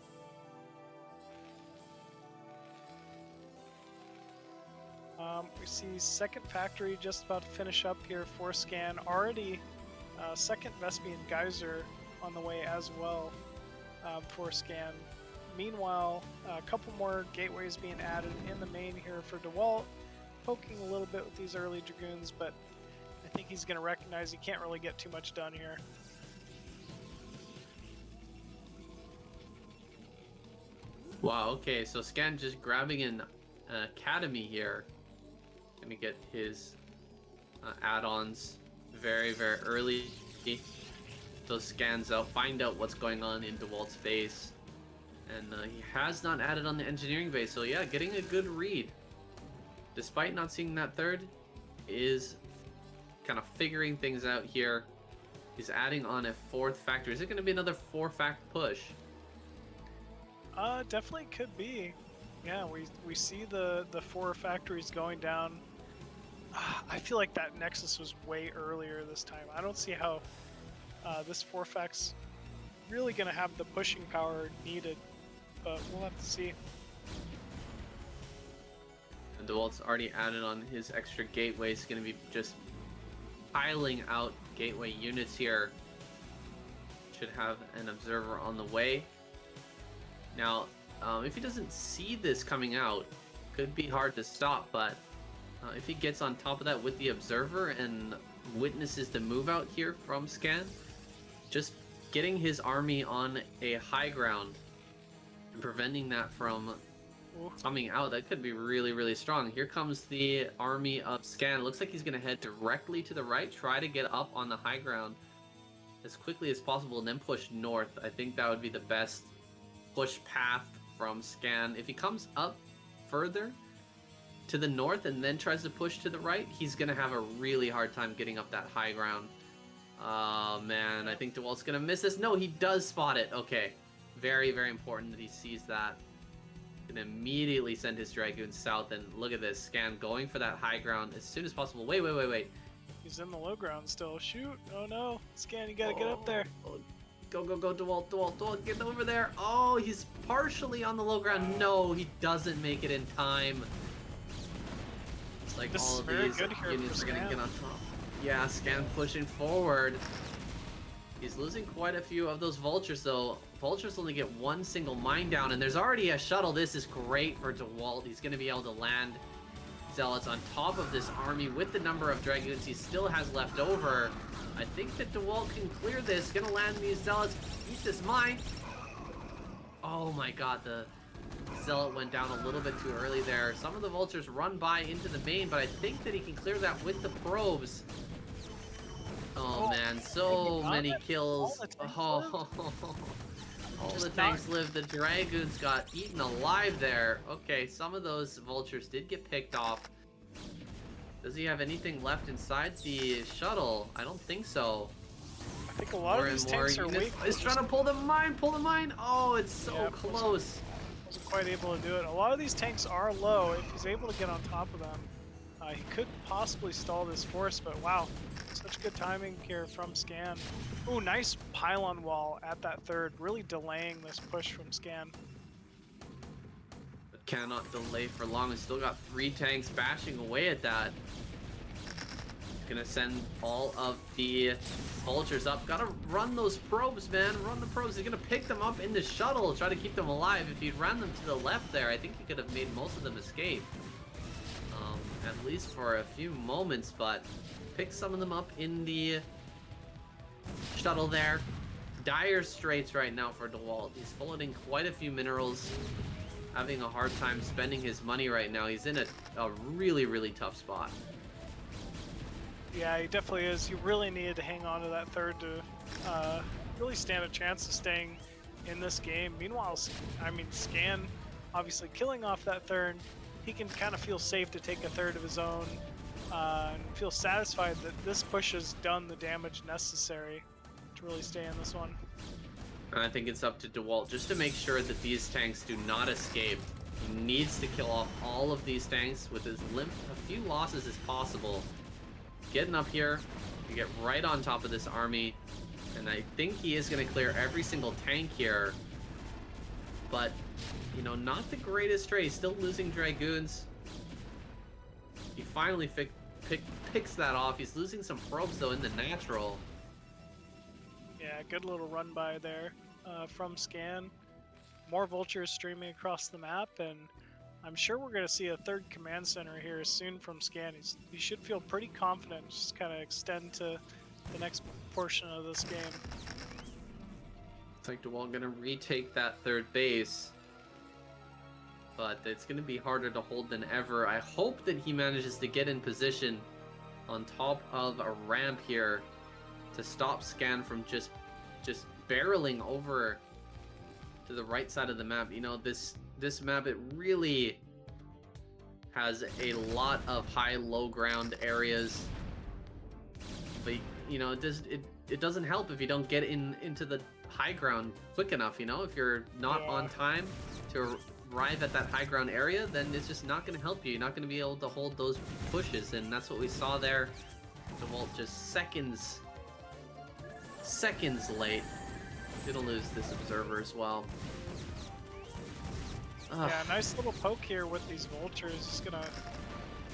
We see second factory just about to finish up here for Scan. Already second Vespian Geyser on the way as well for Scan. Meanwhile, a couple more gateways being added in the main here for Dewalt, poking a little bit with these early Dragoons, but I think he's going to recognize he can't really get too much done here. Wow, okay, so Scan just grabbing an academy here. Gonna get his add-ons very, very early. Those scans out, find out what's going on in Dewalt's base. And he has not added on the engineering base, so yeah, getting a good read. Despite not seeing that third, is kind of figuring things out here. He's adding on a fourth factory. Is it going to be another 4-fact push? Definitely could be. Yeah, we see the 4 factories going down. I feel like that Nexus was way earlier this time. I don't see how this 4-fact's really going to have the pushing power needed, but we'll have to see. And Dewalt's already added on his extra gateway. He's going to be just piling out gateway units here. Should have an observer on the way. Now, if he doesn't see this coming out, could be hard to stop, but if he gets on top of that with the observer and witnesses the move out here from Scan, just getting his army on a high ground and preventing that from coming out, that could be really, really strong. Here comes the army of Scan. It looks like he's going to head directly to the right, try to get up on the high ground as quickly as possible, and then push north. I think that would be the best push path from Scan. If he comes up further to the north and then tries to push to the right, he's going to have a really hard time getting up that high ground. Oh man, I think Dewalt's going to miss this. No, he does spot it. Okay. Very, very important that he sees that. Can immediately send his Dragoons south, and look at this. Scan going for that high ground as soon as possible. Wait. He's in the low ground still. Shoot. Oh no. Scan, you gotta get up there. Go, Dewalt, get over there. Oh, he's partially on the low ground. No, he doesn't make it in time. It's like This all is of very these good here units for are gonna Scan. get on top. Yeah, Scan pushing forward. He's losing quite a few of those vultures, though. Vultures only get one single mine down, and there's already a shuttle. This is great for Dewalt. He's going to be able to land Zealots on top of this army with the number of Dragoons he still has left over. I think that Dewalt can clear this. Gonna land these Zealots. Eat this mine. Oh my god, the Zealot went down a little bit too early there. Some of the Vultures run by into the main, but I think that he can clear that with the probes. Oh man, so many kills. All the tanks live. The Dragoons got eaten alive there. Okay, some of those Vultures did get picked off. Does he have anything left inside the shuttle? I don't think so. I think a lot of these tanks are weak. He's trying to pull the mine, Oh, it's so close. Wasn't quite able to do it. A lot of these tanks are low. If he's able to get on top of them, he could possibly stall this force, but wow. Such good timing here from Scan. Ooh, nice pylon wall at that third, really delaying this push from Scan. But cannot delay for long. He's still got 3 tanks bashing away at that. Gonna send all of the Vultures up. Gotta run those probes, man. Run the probes. He's gonna pick them up in the shuttle, try to keep them alive. If he'd ran them to the left there, I think he could have made most of them escape. At least for a few moments, but pick some of them up in the shuttle there. Dire straits right now for Dewalt. He's floating quite a few minerals, having a hard time spending his money right now. He's in a really, really tough spot. Yeah, he definitely is. You really needed to hang on to that third to really stand a chance of staying in this game. Meanwhile, I mean, Scan obviously killing off that third. He can kind of feel safe to take a third of his own and feel satisfied that this push has done the damage necessary to really stay in this one. And I think it's up to Dewalt just to make sure that these tanks do not escape. He needs to kill off all of these tanks with as a few losses as possible. Getting up here, you get right on top of this army, and I think he is going to clear every single tank here. But, you know, not the greatest trade. Still losing Dragoons. He finally picks that off. He's losing some probes, though, in the natural. Yeah, good little run by there from Scan. More Vultures streaming across the map, and I'm sure we're going to see a third command center here soon from Scan. He should feel pretty confident, just kind of extend to the next portion of this game. Looks like Dewalt going to retake that third base. But it's going to be harder to hold than ever. I hope that he manages to get in position on top of a ramp here to stop Scan from just barreling over to the right side of the map. You know, this map, it really has a lot of high-low ground areas. But, you know, it doesn't help if you don't get into the high ground quick enough, you know? If you're not on time to arrive at that high ground area, then it's just not going to help you. You're not going to be able to hold those pushes, and that's what we saw there. Dewalt just seconds late. Gonna lose this observer as well. Yeah, nice little poke here with these Vultures. Just gonna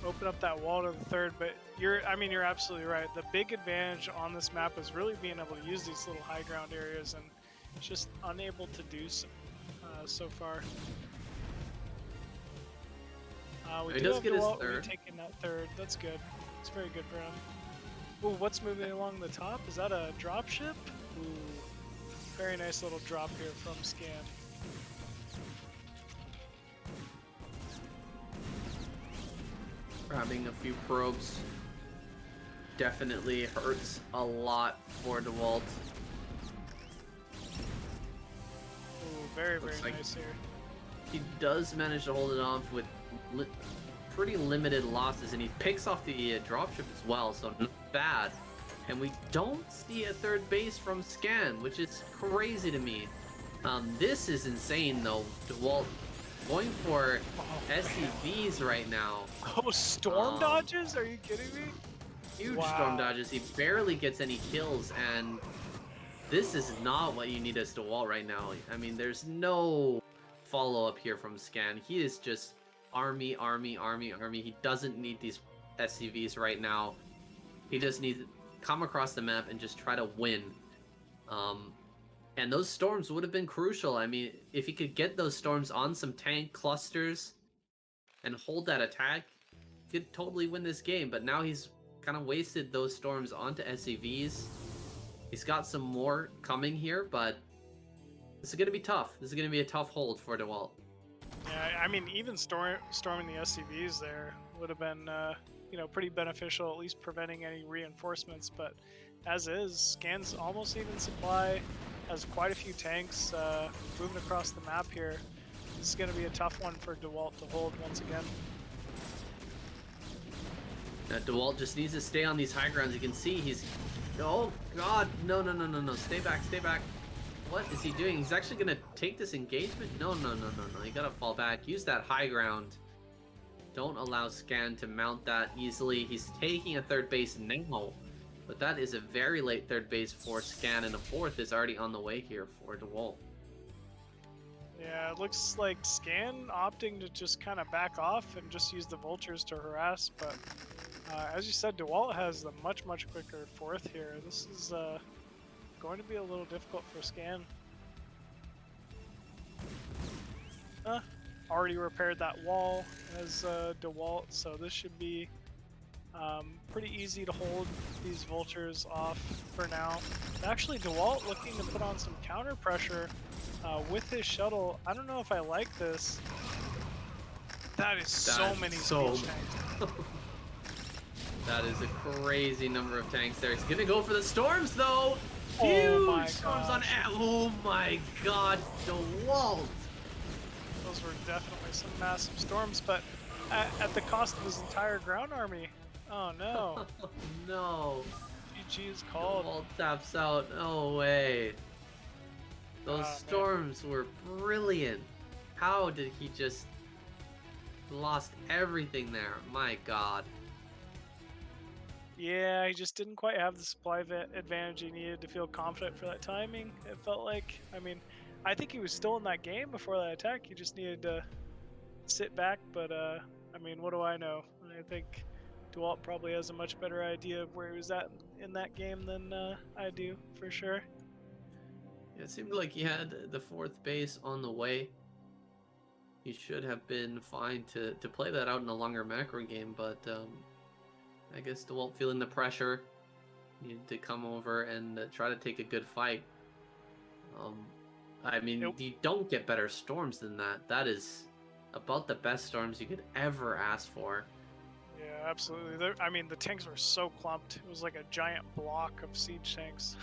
open up that wall to the third, but you're absolutely right. The big advantage on this map is really being able to use these little high ground areas, and just unable to do so, so far. We do have Dewalt retaking that third. That's good. It's very good for him. Ooh, what's moving along the top? Is that a dropship? Ooh, very nice little drop here from Scan. Grabbing a few probes definitely hurts a lot for Dewalt. Ooh, very nice here. He does manage to hold it off with pretty limited losses, and he picks off the dropship as well, so not bad. And we don't see a third base from Scan, which is crazy to me. This is insane, though. Dewalt going for SCVs right now. Oh, storm dodges? Are you kidding me? Huge storm dodges. He barely gets any kills, and this is not what you need as Dewalt right now. I mean, there's no follow-up here from Scan. He is just army. He doesn't need these SCVs right now. He just needs to come across the map and just try to win. And those storms would have been crucial. I mean, if he could get those storms on some tank clusters and hold that attack could totally win this game, but now he's kind of wasted those storms onto SCVs. He's got some more coming here, but this is going to be tough. This is going to be a tough hold for Dewalt. Yeah, I mean, even storming the SCVs there would have been, you know, pretty beneficial, at least preventing any reinforcements. But as is, Scan's almost even supply, has quite a few tanks moving across the map here. This is going to be a tough one for Dewalt to hold once again. Dewalt just needs to stay on these high grounds. You can see he's... Oh, God. No. Stay back. What is he doing? He's actually going to take this engagement? No. You got to fall back. Use that high ground. Don't allow Scan to mount that easily. He's taking a third base now. But that is a very late third base for Scan, and a fourth is already on the way here for Dewalt. Yeah, it looks like Scan opting to just kind of back off and just use the vultures to harass, but as you said, Dewalt has the much quicker fourth here. This is going to be a little difficult for Scan. Already repaired that wall as Dewalt, so this should be pretty easy to hold these vultures off for now. Actually, Dewalt looking to put on some counter pressure with his shuttle. I don't know if I like this. That is so many siege tanks. That is a crazy number of tanks there. He's gonna go for the storms though. Oh my Huge storms on. gosh. Oh my God, Dewalt. Those were definitely some massive storms, but at the cost of his entire ground army. Oh no. No. GG is called. Dewalt taps out. No way. Those storms were brilliant. How did he just lost everything there? My God. Yeah, he just didn't quite have the supply advantage he needed to feel confident for that timing. It felt like, I mean, I think he was still in that game before that attack. He just needed to sit back, but I mean, what do I know? I think Dewalt probably has a much better idea of where he was at in that game than I do, for sure. Yeah, it seemed like he had the fourth base on the way. He should have been fine to play that out in a longer macro game, but I guess Dewalt feeling the pressure, needed to come over and try to take a good fight. I mean, you don't get better storms than that. That is about the best storms you could ever ask for. Yeah, absolutely. I mean, the tanks were so clumped. It was like a giant block of siege tanks.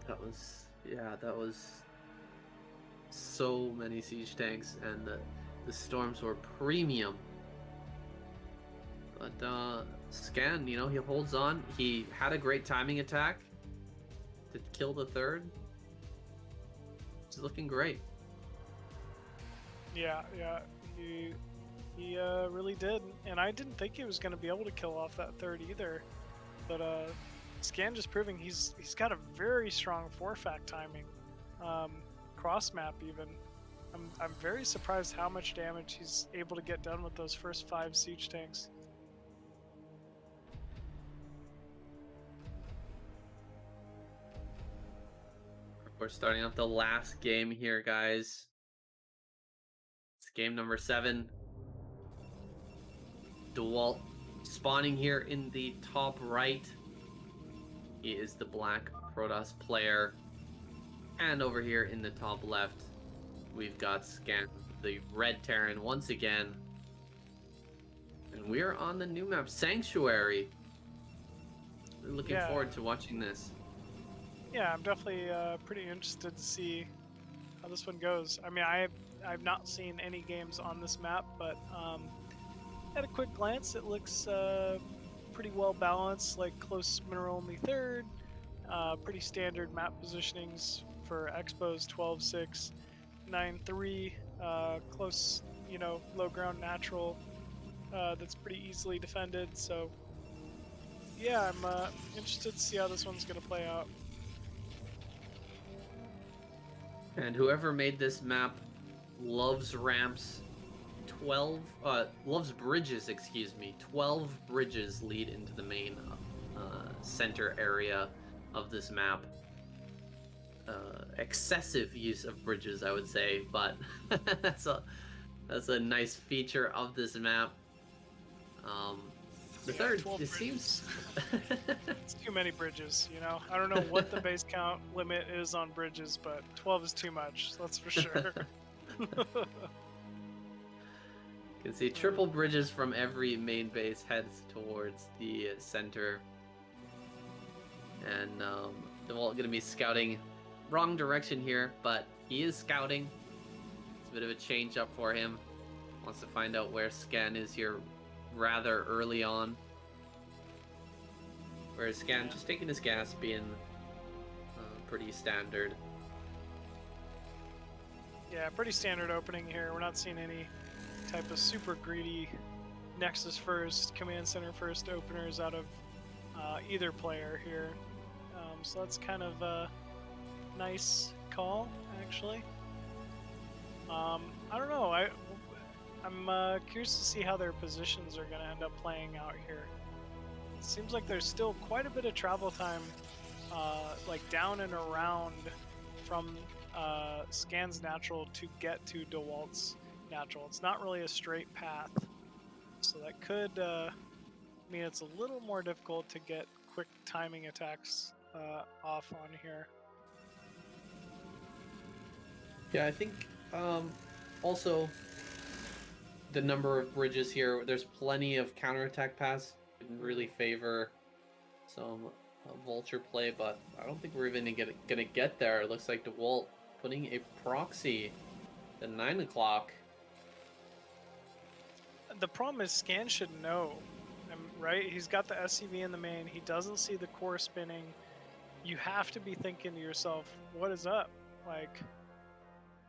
That was so many siege tanks, and the storms were premium. But Scan, you know, he holds on. He had a great timing attack to kill the third. He's looking great. Yeah, he really did, and I didn't think he was going to be able to kill off that third either. But Scan just proving he's got a very strong 4-fact timing, cross map even. I'm very surprised how much damage he's able to get done with those first 5 siege tanks. We're starting off the last game here, guys. It's game number 7. Dewalt spawning here in the top right. He is the black Protoss player. And over here in the top left, we've got Scan, the red Terran once again. And we're on the new map, Sanctuary. We're looking forward to watching this. Yeah, I'm definitely pretty interested to see how this one goes. I mean, I've not seen any games on this map, but at a quick glance, it looks pretty well balanced, like close mineral only third, pretty standard map positionings for Expos 12-6, 9-3, close, you know, low ground natural that's pretty easily defended. So yeah, I'm interested to see how this one's going to play out. And whoever made this map loves ramps. Loves bridges, excuse me. 12 bridges lead into the main center area of this map. Excessive use of bridges, I would say, but that's a nice feature of this map. The Yeah, third, 12 it bridges. seems... It's too many bridges, you know? I don't know what the base count limit is on bridges, but 12 is too much, that's for sure. You can see triple bridges from every main base heads towards the center. And Dewalt gonna be scouting wrong direction here, but he is scouting. It's a bit of a change up for him. Wants to find out where Scan is here rather early on. Whereas Scan just taking his gas, being pretty standard. Yeah, pretty standard opening here. We're not seeing any type of super greedy Nexus first, Command Center first openers out of either player here. So that's kind of a nice call, actually. I don't know. I'm curious to see how their positions are going to end up playing out here. It seems like there's still quite a bit of travel time, like down and around from Scan's natural to get to Dewalt's natural. It's not really a straight path, so that could mean it's a little more difficult to get quick timing attacks off on here. Yeah, I think also the number of bridges here, there's plenty of counterattack paths. Didn't really favor some vulture play, but I don't think we're even gonna get there. It looks like Dewalt putting a proxy at 9 o'clock. The problem is Scan should know, right? He's got the SCV in the main. He doesn't see the core spinning. You have to be thinking to yourself, what is up? Like,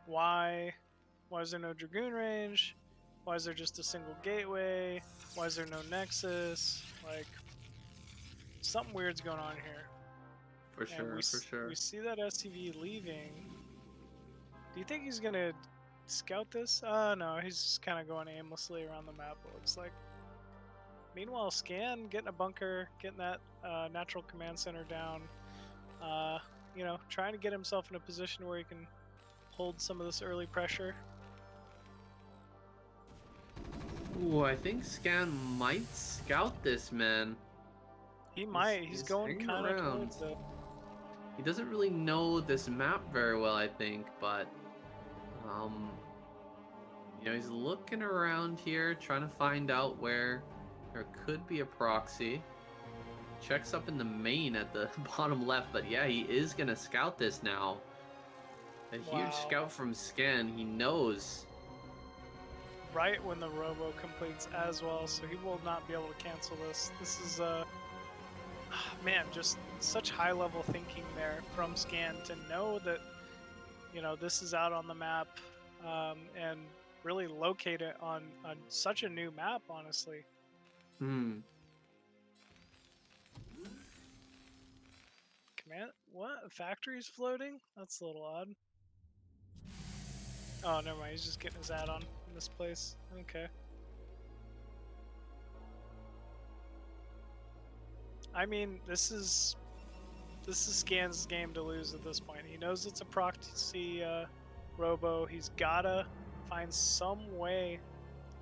why is there no Dragoon range? Why is there just a single gateway? Why is there no Nexus? Like, something weird's going on here. For sure. We see that SCV leaving. Do you think he's gonna scout this? No, he's just kind of going aimlessly around the map, it looks like. Meanwhile, Scan getting a bunker, getting that natural command center down. You know, trying to get himself in a position where he can hold some of this early pressure. Ooh, I think Scan might scout this, man. He might. He's going kind of towards it. He doesn't really know this map very well, I think, but you know, he's looking around here, trying to find out where there could be a proxy. Checks up in the main at the bottom left, but yeah, he is gonna scout this now. A huge scout from Scan. He knows. Right when the robo completes as well, so he will not be able to cancel this. This is man, just such high level thinking there from Scan to know that, you know, this is out on the map, and really locate it on such a new map, honestly. Command, what? Factory's floating? That's a little odd. Oh, never mind. He's just getting his add-on in this place. Okay. I mean, this is Scan's game to lose at this point. He knows it's a proxy robo. He's gotta find some way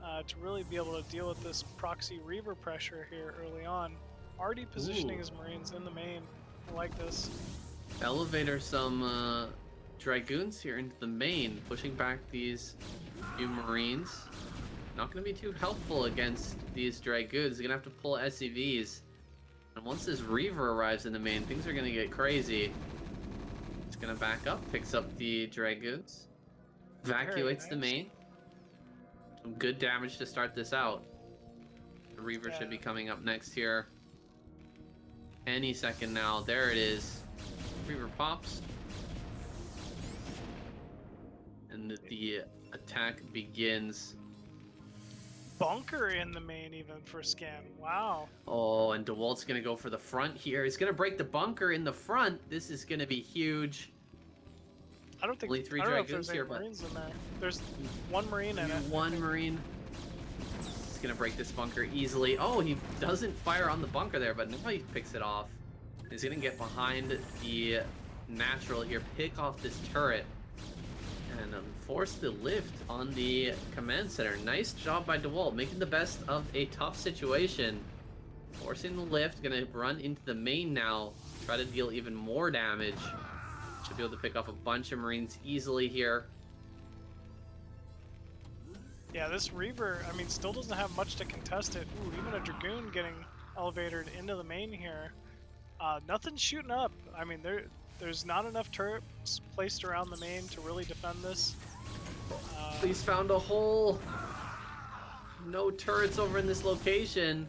to really be able to deal with this proxy reaver pressure here early on. Already positioning his Marines in the main. I like this. Elevator some Dragoons here into the main, pushing back these few Marines. Not going to be too helpful against these Dragoons. They're going to have to pull SCVs. And once this Reaver arrives in the main, things are going to get crazy. It's going to back up, picks up the Dragoons, evacuates the main. Some good damage to start this out. The Reaver should be coming up next here any second now. There it is. Reaver pops. And the attack begins. Bunker in the main even for Scan. Wow. Oh, and Dewalt's going to go for the front here. He's going to break the bunker in the front. This is going to be huge. I don't think only 3 I don't Dragoons know if there's here, any but Marines in there. There's 1 Marine in it. 1 Marine. He's going to break this bunker easily. Oh, he doesn't fire on the bunker there, but now he picks it off. He's going to get behind the natural here, pick off this turret. And force the lift on the command center. Nice job by Dewalt, making the best of a tough situation. Forcing the lift, gonna run into the main now. Try to deal even more damage. Should be able to pick off a bunch of Marines easily here. Yeah, this Reaver, I mean, still doesn't have much to contest it. Ooh, even a Dragoon getting elevated into the main here. Nothing's shooting up. I mean, there's not enough turrets placed around the main to really defend this. He's found a hole. No turrets over in this location.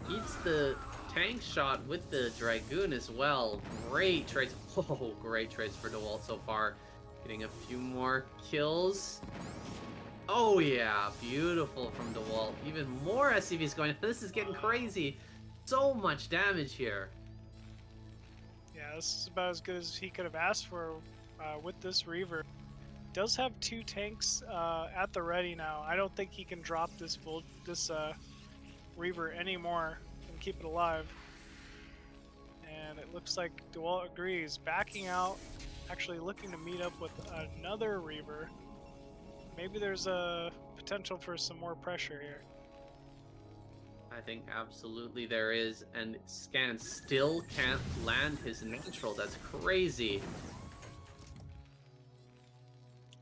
Eats the tank shot with the Dragoon as well. Great trades. Oh, great trades for Dewalt so far. Getting a few more kills. Oh yeah, beautiful from Dewalt. Even more SCVs going. This is getting crazy. So much damage here. Yeah, this is about as good as he could have asked for with this Reaver. Does have 2 tanks at the ready now. I don't think he can drop this Reaver anymore and keep it alive. And it looks like Dewalt agrees, backing out, actually looking to meet up with another Reaver. Maybe there's a potential for some more pressure here. I think absolutely there is, and Scan still can't land his natural. That's crazy.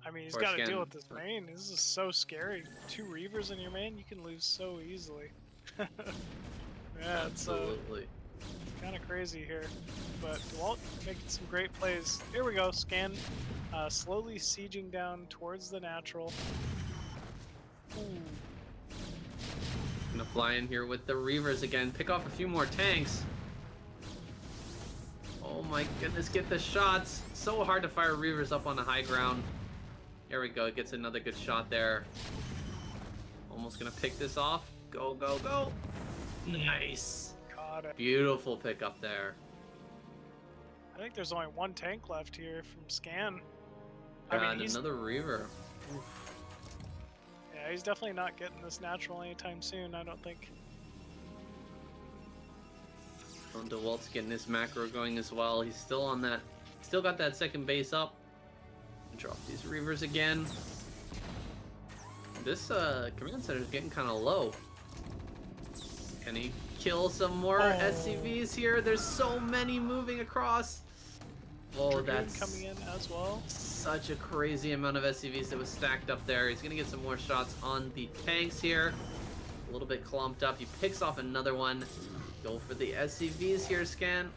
I mean, he's Or got to Scan- deal with this main. This is so scary. 2 Reavers in your main, you can lose so easily. Yeah, it's Absolutely. kind of crazy here. But Dewalt making some great plays. Here we go, Scan slowly sieging down towards the natural. Ooh. Gonna fly in here with the Reavers again. Pick off a few more tanks. Oh my goodness, get the shots. So hard to fire Reavers up on the high ground. There we go, gets another good shot there. Almost gonna pick this off. Go, go, go. Nice. Caught it. Beautiful pickup there. I think there's only 1 tank left here from Scan. I mean, And he's, another Reaver. yeah, he's definitely not getting this natural anytime soon, I don't think. And DeWalt's getting his macro going as well. He's still on that. Still got that second base up. Drop these Reavers again. This command center is getting kind of low. Can he kill some more SCVs here? There's so many moving across. Oh, Dragoon that's coming in as well. such a crazy amount of SCVs that was stacked up there. He's gonna get some more shots on the tanks here. A little bit clumped up. He picks off another one. Go for the SCVs here, Scan.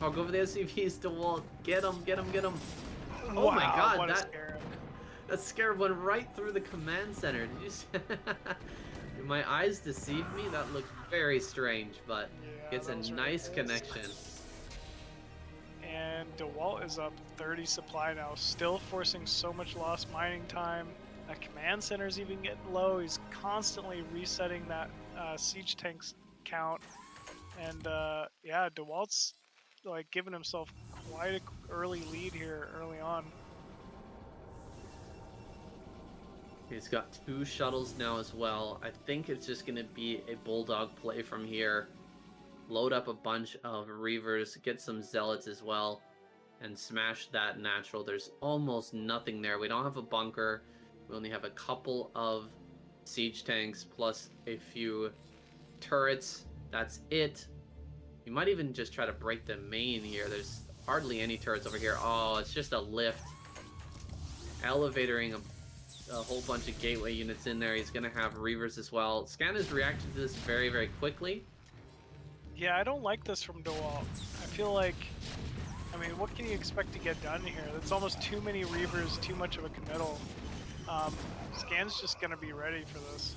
Oh, go for the SCVs, DeWalt. Get him, get him, get him. Oh wow, my god, what a that scarab. scarab went right through the command center. Did you see? Did my eyes deceive me? That looks very strange, but Yeah, gets a that was nice ridiculous. connection. And DeWalt is up 30 supply now, still forcing so much lost mining time. That command center's even getting low. He's constantly resetting that siege tanks count. And yeah, DeWalt's like giving himself quite an early lead here early on. He's got 2 shuttles now as well. I think it's just going to be a bulldog play from here. Load up a bunch of Reavers, get some Zealots as well, and smash that natural. There's almost nothing there. We don't have a bunker. We only have a couple of siege tanks plus a few turrets. That's it. You might even just try to break the main here. There's hardly any turrets over here. Oh, it's just a lift. Elevatoring a whole bunch of gateway units in there. He's going to have Reavers as well. Scan has reacted to this very, very quickly. Yeah, I don't like this from DeWalt. I feel like, I mean, what can you expect to get done here? That's almost too many Reavers, too much of a committal. Scan's just going to be ready for this.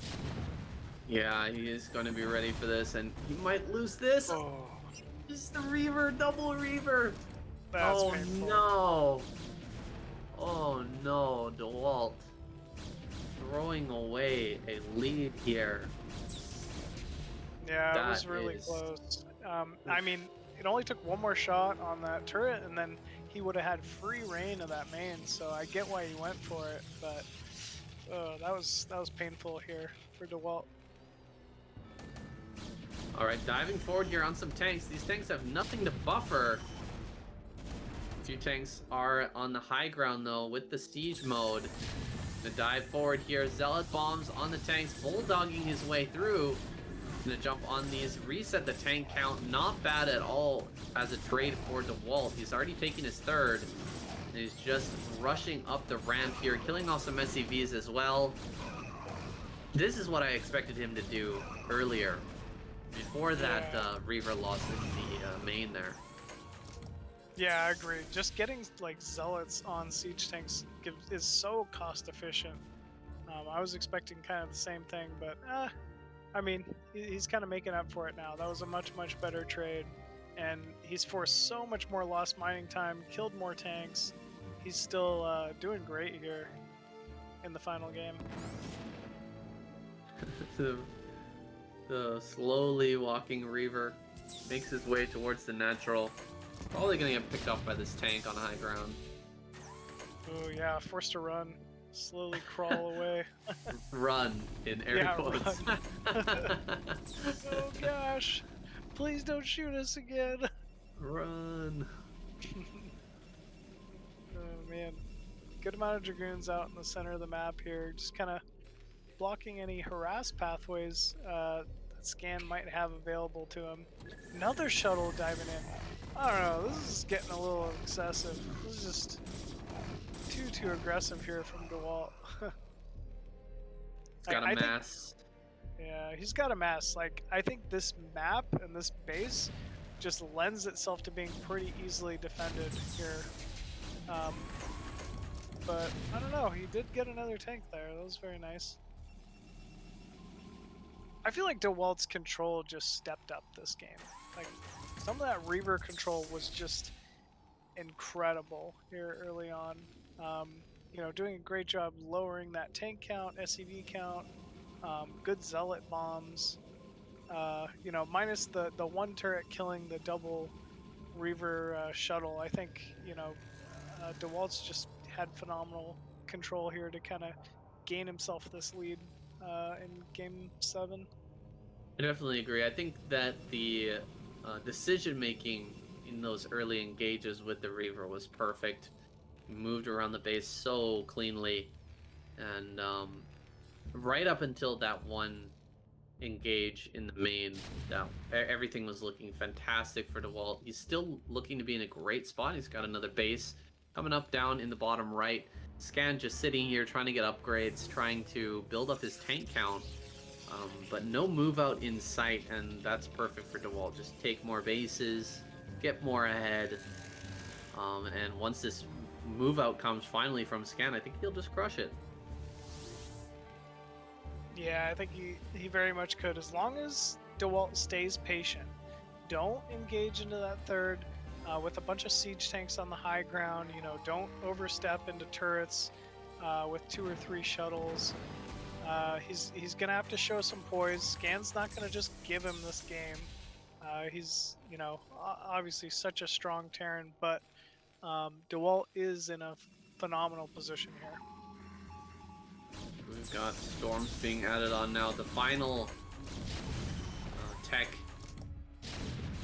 Yeah, he is going to be ready for this, and he might lose this. Oh, Just the Reaver, double Reaver. that's Oh painful. no. Oh no, DeWalt. Throwing away a lead here. Yeah, it was That really is- close. I mean, it only took 1 more shot on that turret, and then he would have had free reign of that main. So I get why he went for it, but that was painful here for DeWalt. All right, diving forward here on some tanks. These tanks have nothing to buffer. Few tanks are on the high ground though with the siege mode. Gonna dive forward here. Zealot bombs on the tanks, bulldogging his way through. Gonna jump on these, reset the tank count. Not bad at all as a trade for Dewalt. He's already taken his third. And he's just rushing up the ramp here, killing off some SCVs as well. This is what I expected him to do earlier, before that Reaver lost in the main there. Yeah, I agree. Just getting like zealots on siege tanks is so cost efficient. I was expecting kind of the same thing, but I mean, he's kind of making up for it now. That was a much better trade, and he's forced so much more lost mining time, killed more tanks. He's still doing great here in the final game. The slowly walking Reaver makes his way towards the natural. Probably gonna get picked off by this tank on high ground. Oh yeah, forced to run. Slowly crawl away. Run in air quotes. Run. Oh gosh. Please don't shoot us again. Run. Oh man. Good amount of Dragoons out in the center of the map here. Just kind of blocking any harass pathways that Scan might have available to him. Another shuttle diving in. I don't know, this is getting a little excessive. This is just too aggressive here from Dewalt. He's got a mass. Yeah, he's got a mass. Like, I think this map and this base just lends itself to being pretty easily defended here. But I don't know, he did get another tank there. That was very nice. I feel like Dewalt's control just stepped up this game. Like, some of that Reaver control was just incredible here early on. You know, doing a great job lowering that tank count, SCV count, good Zealot bombs. You know, minus the one turret killing the double Reaver shuttle. I think, you know, Dewalt's just had phenomenal control here to kind of gain himself this lead in Game 7. I definitely agree. I think that the decision making in those early engages with the Reaver was perfect. He moved around the base so cleanly, and right up until that one engage in the main, that everything was looking fantastic for Dewalt. He's still looking to be in a great spot. He's got another base coming up down in the bottom right. Scan just sitting here trying to get upgrades, trying to build up his tank count, but no move out in sight, and that's perfect for Dewalt. Just take more bases, get more ahead, and once this move out comes finally from Scan, I think he'll just crush it. Yeah, I think he very much could, as long as Dewalt stays patient. Don't engage into that third with a bunch of siege tanks on the high ground. You know, don't overstep into turrets with 2 or 3 shuttles. He's gonna have to show some poise. Scan's not gonna just give him this game. He's, you know, obviously such a strong Terran, but Dewalt is in a phenomenal position here. We've got storms being added on now. The final tech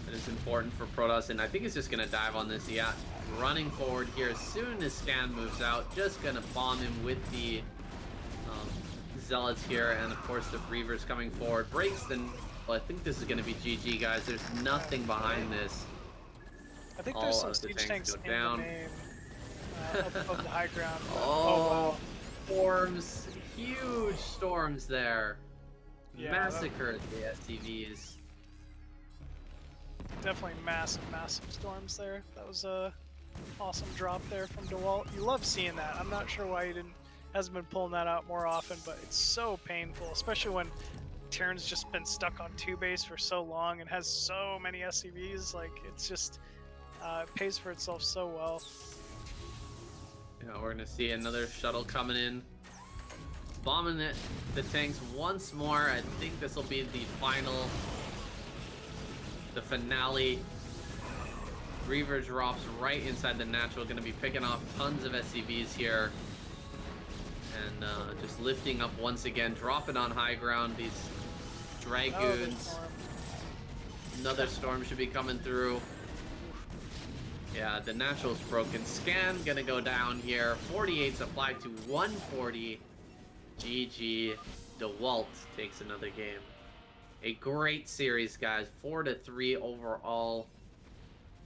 that is important for Protoss, and I think he's just gonna dive on this. Yeah, running forward here as soon as Scan moves out, just gonna bomb him with the Zealots here, and of course the Reavers coming forward. Breaks then. Well, I think this is gonna be GG, guys. There's nothing behind this. I think there's some siege tanks in the main, up above the high ground. Oh, wow. Storms. Huge storms there. Yeah, Massacred the SCVs. Definitely massive storms there. That was a awesome drop there from Dewalt. You love seeing that. I'm not sure why he hasn't been pulling that out more often, but it's so painful, especially when Terran's just been stuck on 2 base for so long and has so many SCVs. Like, it's just it pays for itself so well. Yeah, we're gonna see another shuttle coming in, bombing the tanks once more. I think this will be the finale. Reaver drops right inside the natural, gonna be picking off tons of SCVs here. And just lifting up once again, dropping on high ground these Dragoons. Another storm should be coming through. Yeah, the natural's broken. Scan gonna go down here. 48's applied to 140. GG. Dewalt takes another game. A great series, guys. 4-3 overall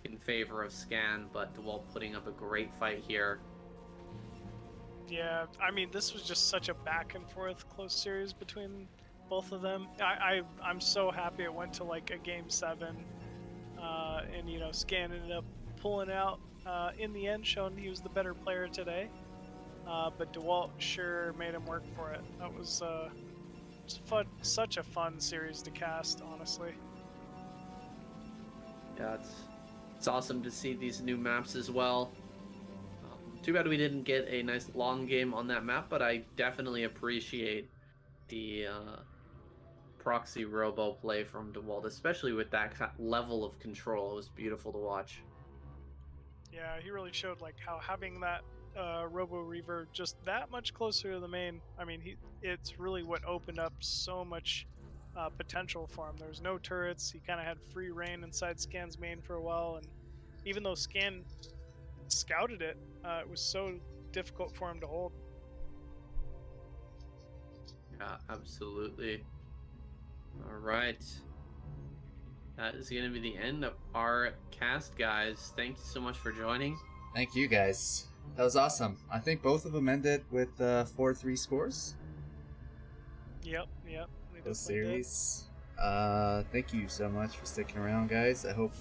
in favor of Scan, but Dewalt putting up a great fight here. Yeah, I mean, this was just such a back and forth close series between both of them. I'm so happy it went to like a game 7, and you know, Scan ended up pulling out in the end, showing he was the better player today. But Dewalt sure made him work for it. That was fun, such a fun series to cast, honestly. Yeah, it's awesome to see these new maps as well. Too bad we didn't get a nice long game on that map, but I definitely appreciate the proxy robo play from Dewalt, especially with that level of control. It was beautiful to watch. Yeah, he really showed like how having that Robo Reaver just that much closer to the main. I mean, it's really what opened up so much potential for him. There was no turrets. He kind of had free reign inside Scan's main for a while, and even though Scan scouted it, it was so difficult for him to hold. Yeah, absolutely. All right. That is going to be the end of our cast, guys. Thank you so much for joining. Thank you, guys. That was awesome. I think both of them ended with 4-3 scores. Yep. Those series. Thank you so much for sticking around, guys. I hope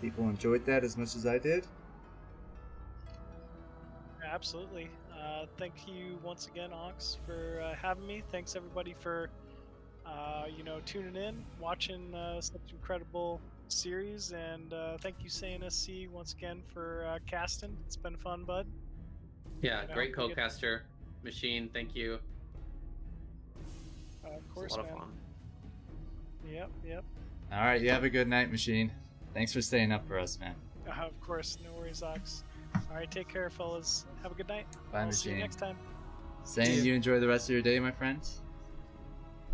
people enjoyed that as much as I did. Absolutely. Thank you once again, Ox, for having me. Thanks everybody for tuning in, watching such incredible series, and thank you SaiyanSC once again for casting. It's been fun, bud. Yeah, And great co-caster. Machine, thank you. Of course, it's a lot man. of fun. Yep. All right, you have a good night, Machine. Thanks for staying up for us, man. Of course, no worries, Ox. All right, take care, fellas. Have a good night. Bye, I'll see you Machine. next time. Saying you enjoy the rest of your day, my friends.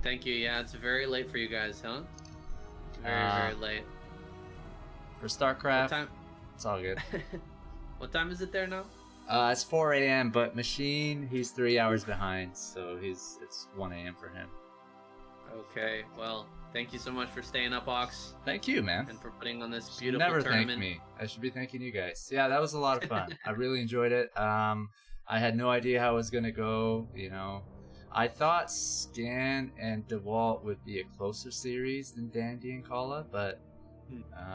Thank you. Yeah, it's very late for you guys, huh? Very late. For StarCraft, What time? it's all good. What time is it there now? It's 4 a.m., but Machine, he's 3 hours behind, so it's 1 a.m. for him. Okay, well, thank you so much for staying up, Ox. Thank you, man. And for putting on this beautiful Never tournament. thank me. I should be thanking you guys. Yeah, that was a lot of fun. I really enjoyed it. I had no idea how it was gonna go. You know, I thought Scan and Dewalt would be a closer series than Dandy and Khala, but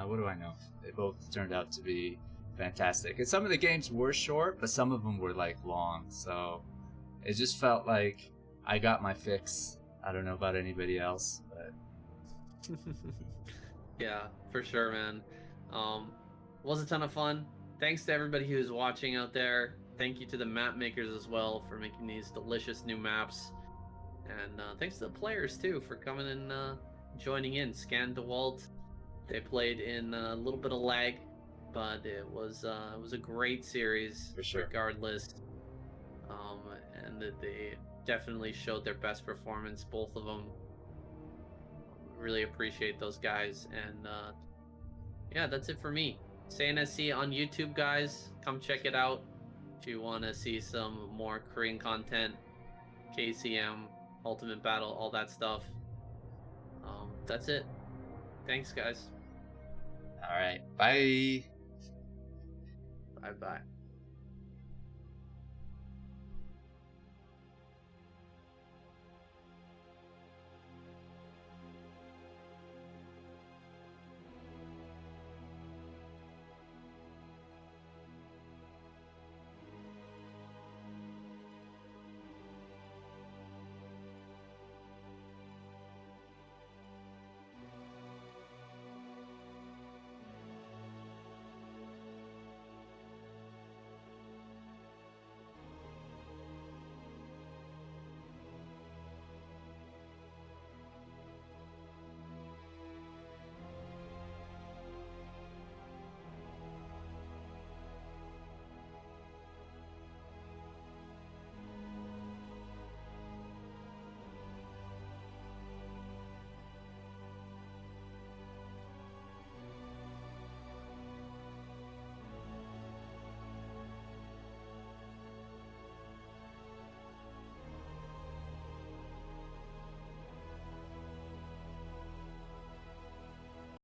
what do I know? They both turned out to be fantastic. And some of the games were short, but some of them were like long. So it just felt like I got my fix. I don't know about anybody else, but Yeah, for sure, man. Was a ton of fun. Thanks to everybody who is watching out there. Thank you to the map makers as well for making these delicious new maps. And thanks to the players too for coming and joining in. Scan Dewalt. They played in a little bit of lag, but it was a great series For sure. regardless. And that they definitely showed their best performance, both of them. Really appreciate those guys, and yeah, that's it for me. SaiyanSC on YouTube, guys. Come check it out if you want to see some more Korean content, KCM, Ultimate Battle, all that stuff. That's it. Thanks, guys. all right, bye. Bye bye.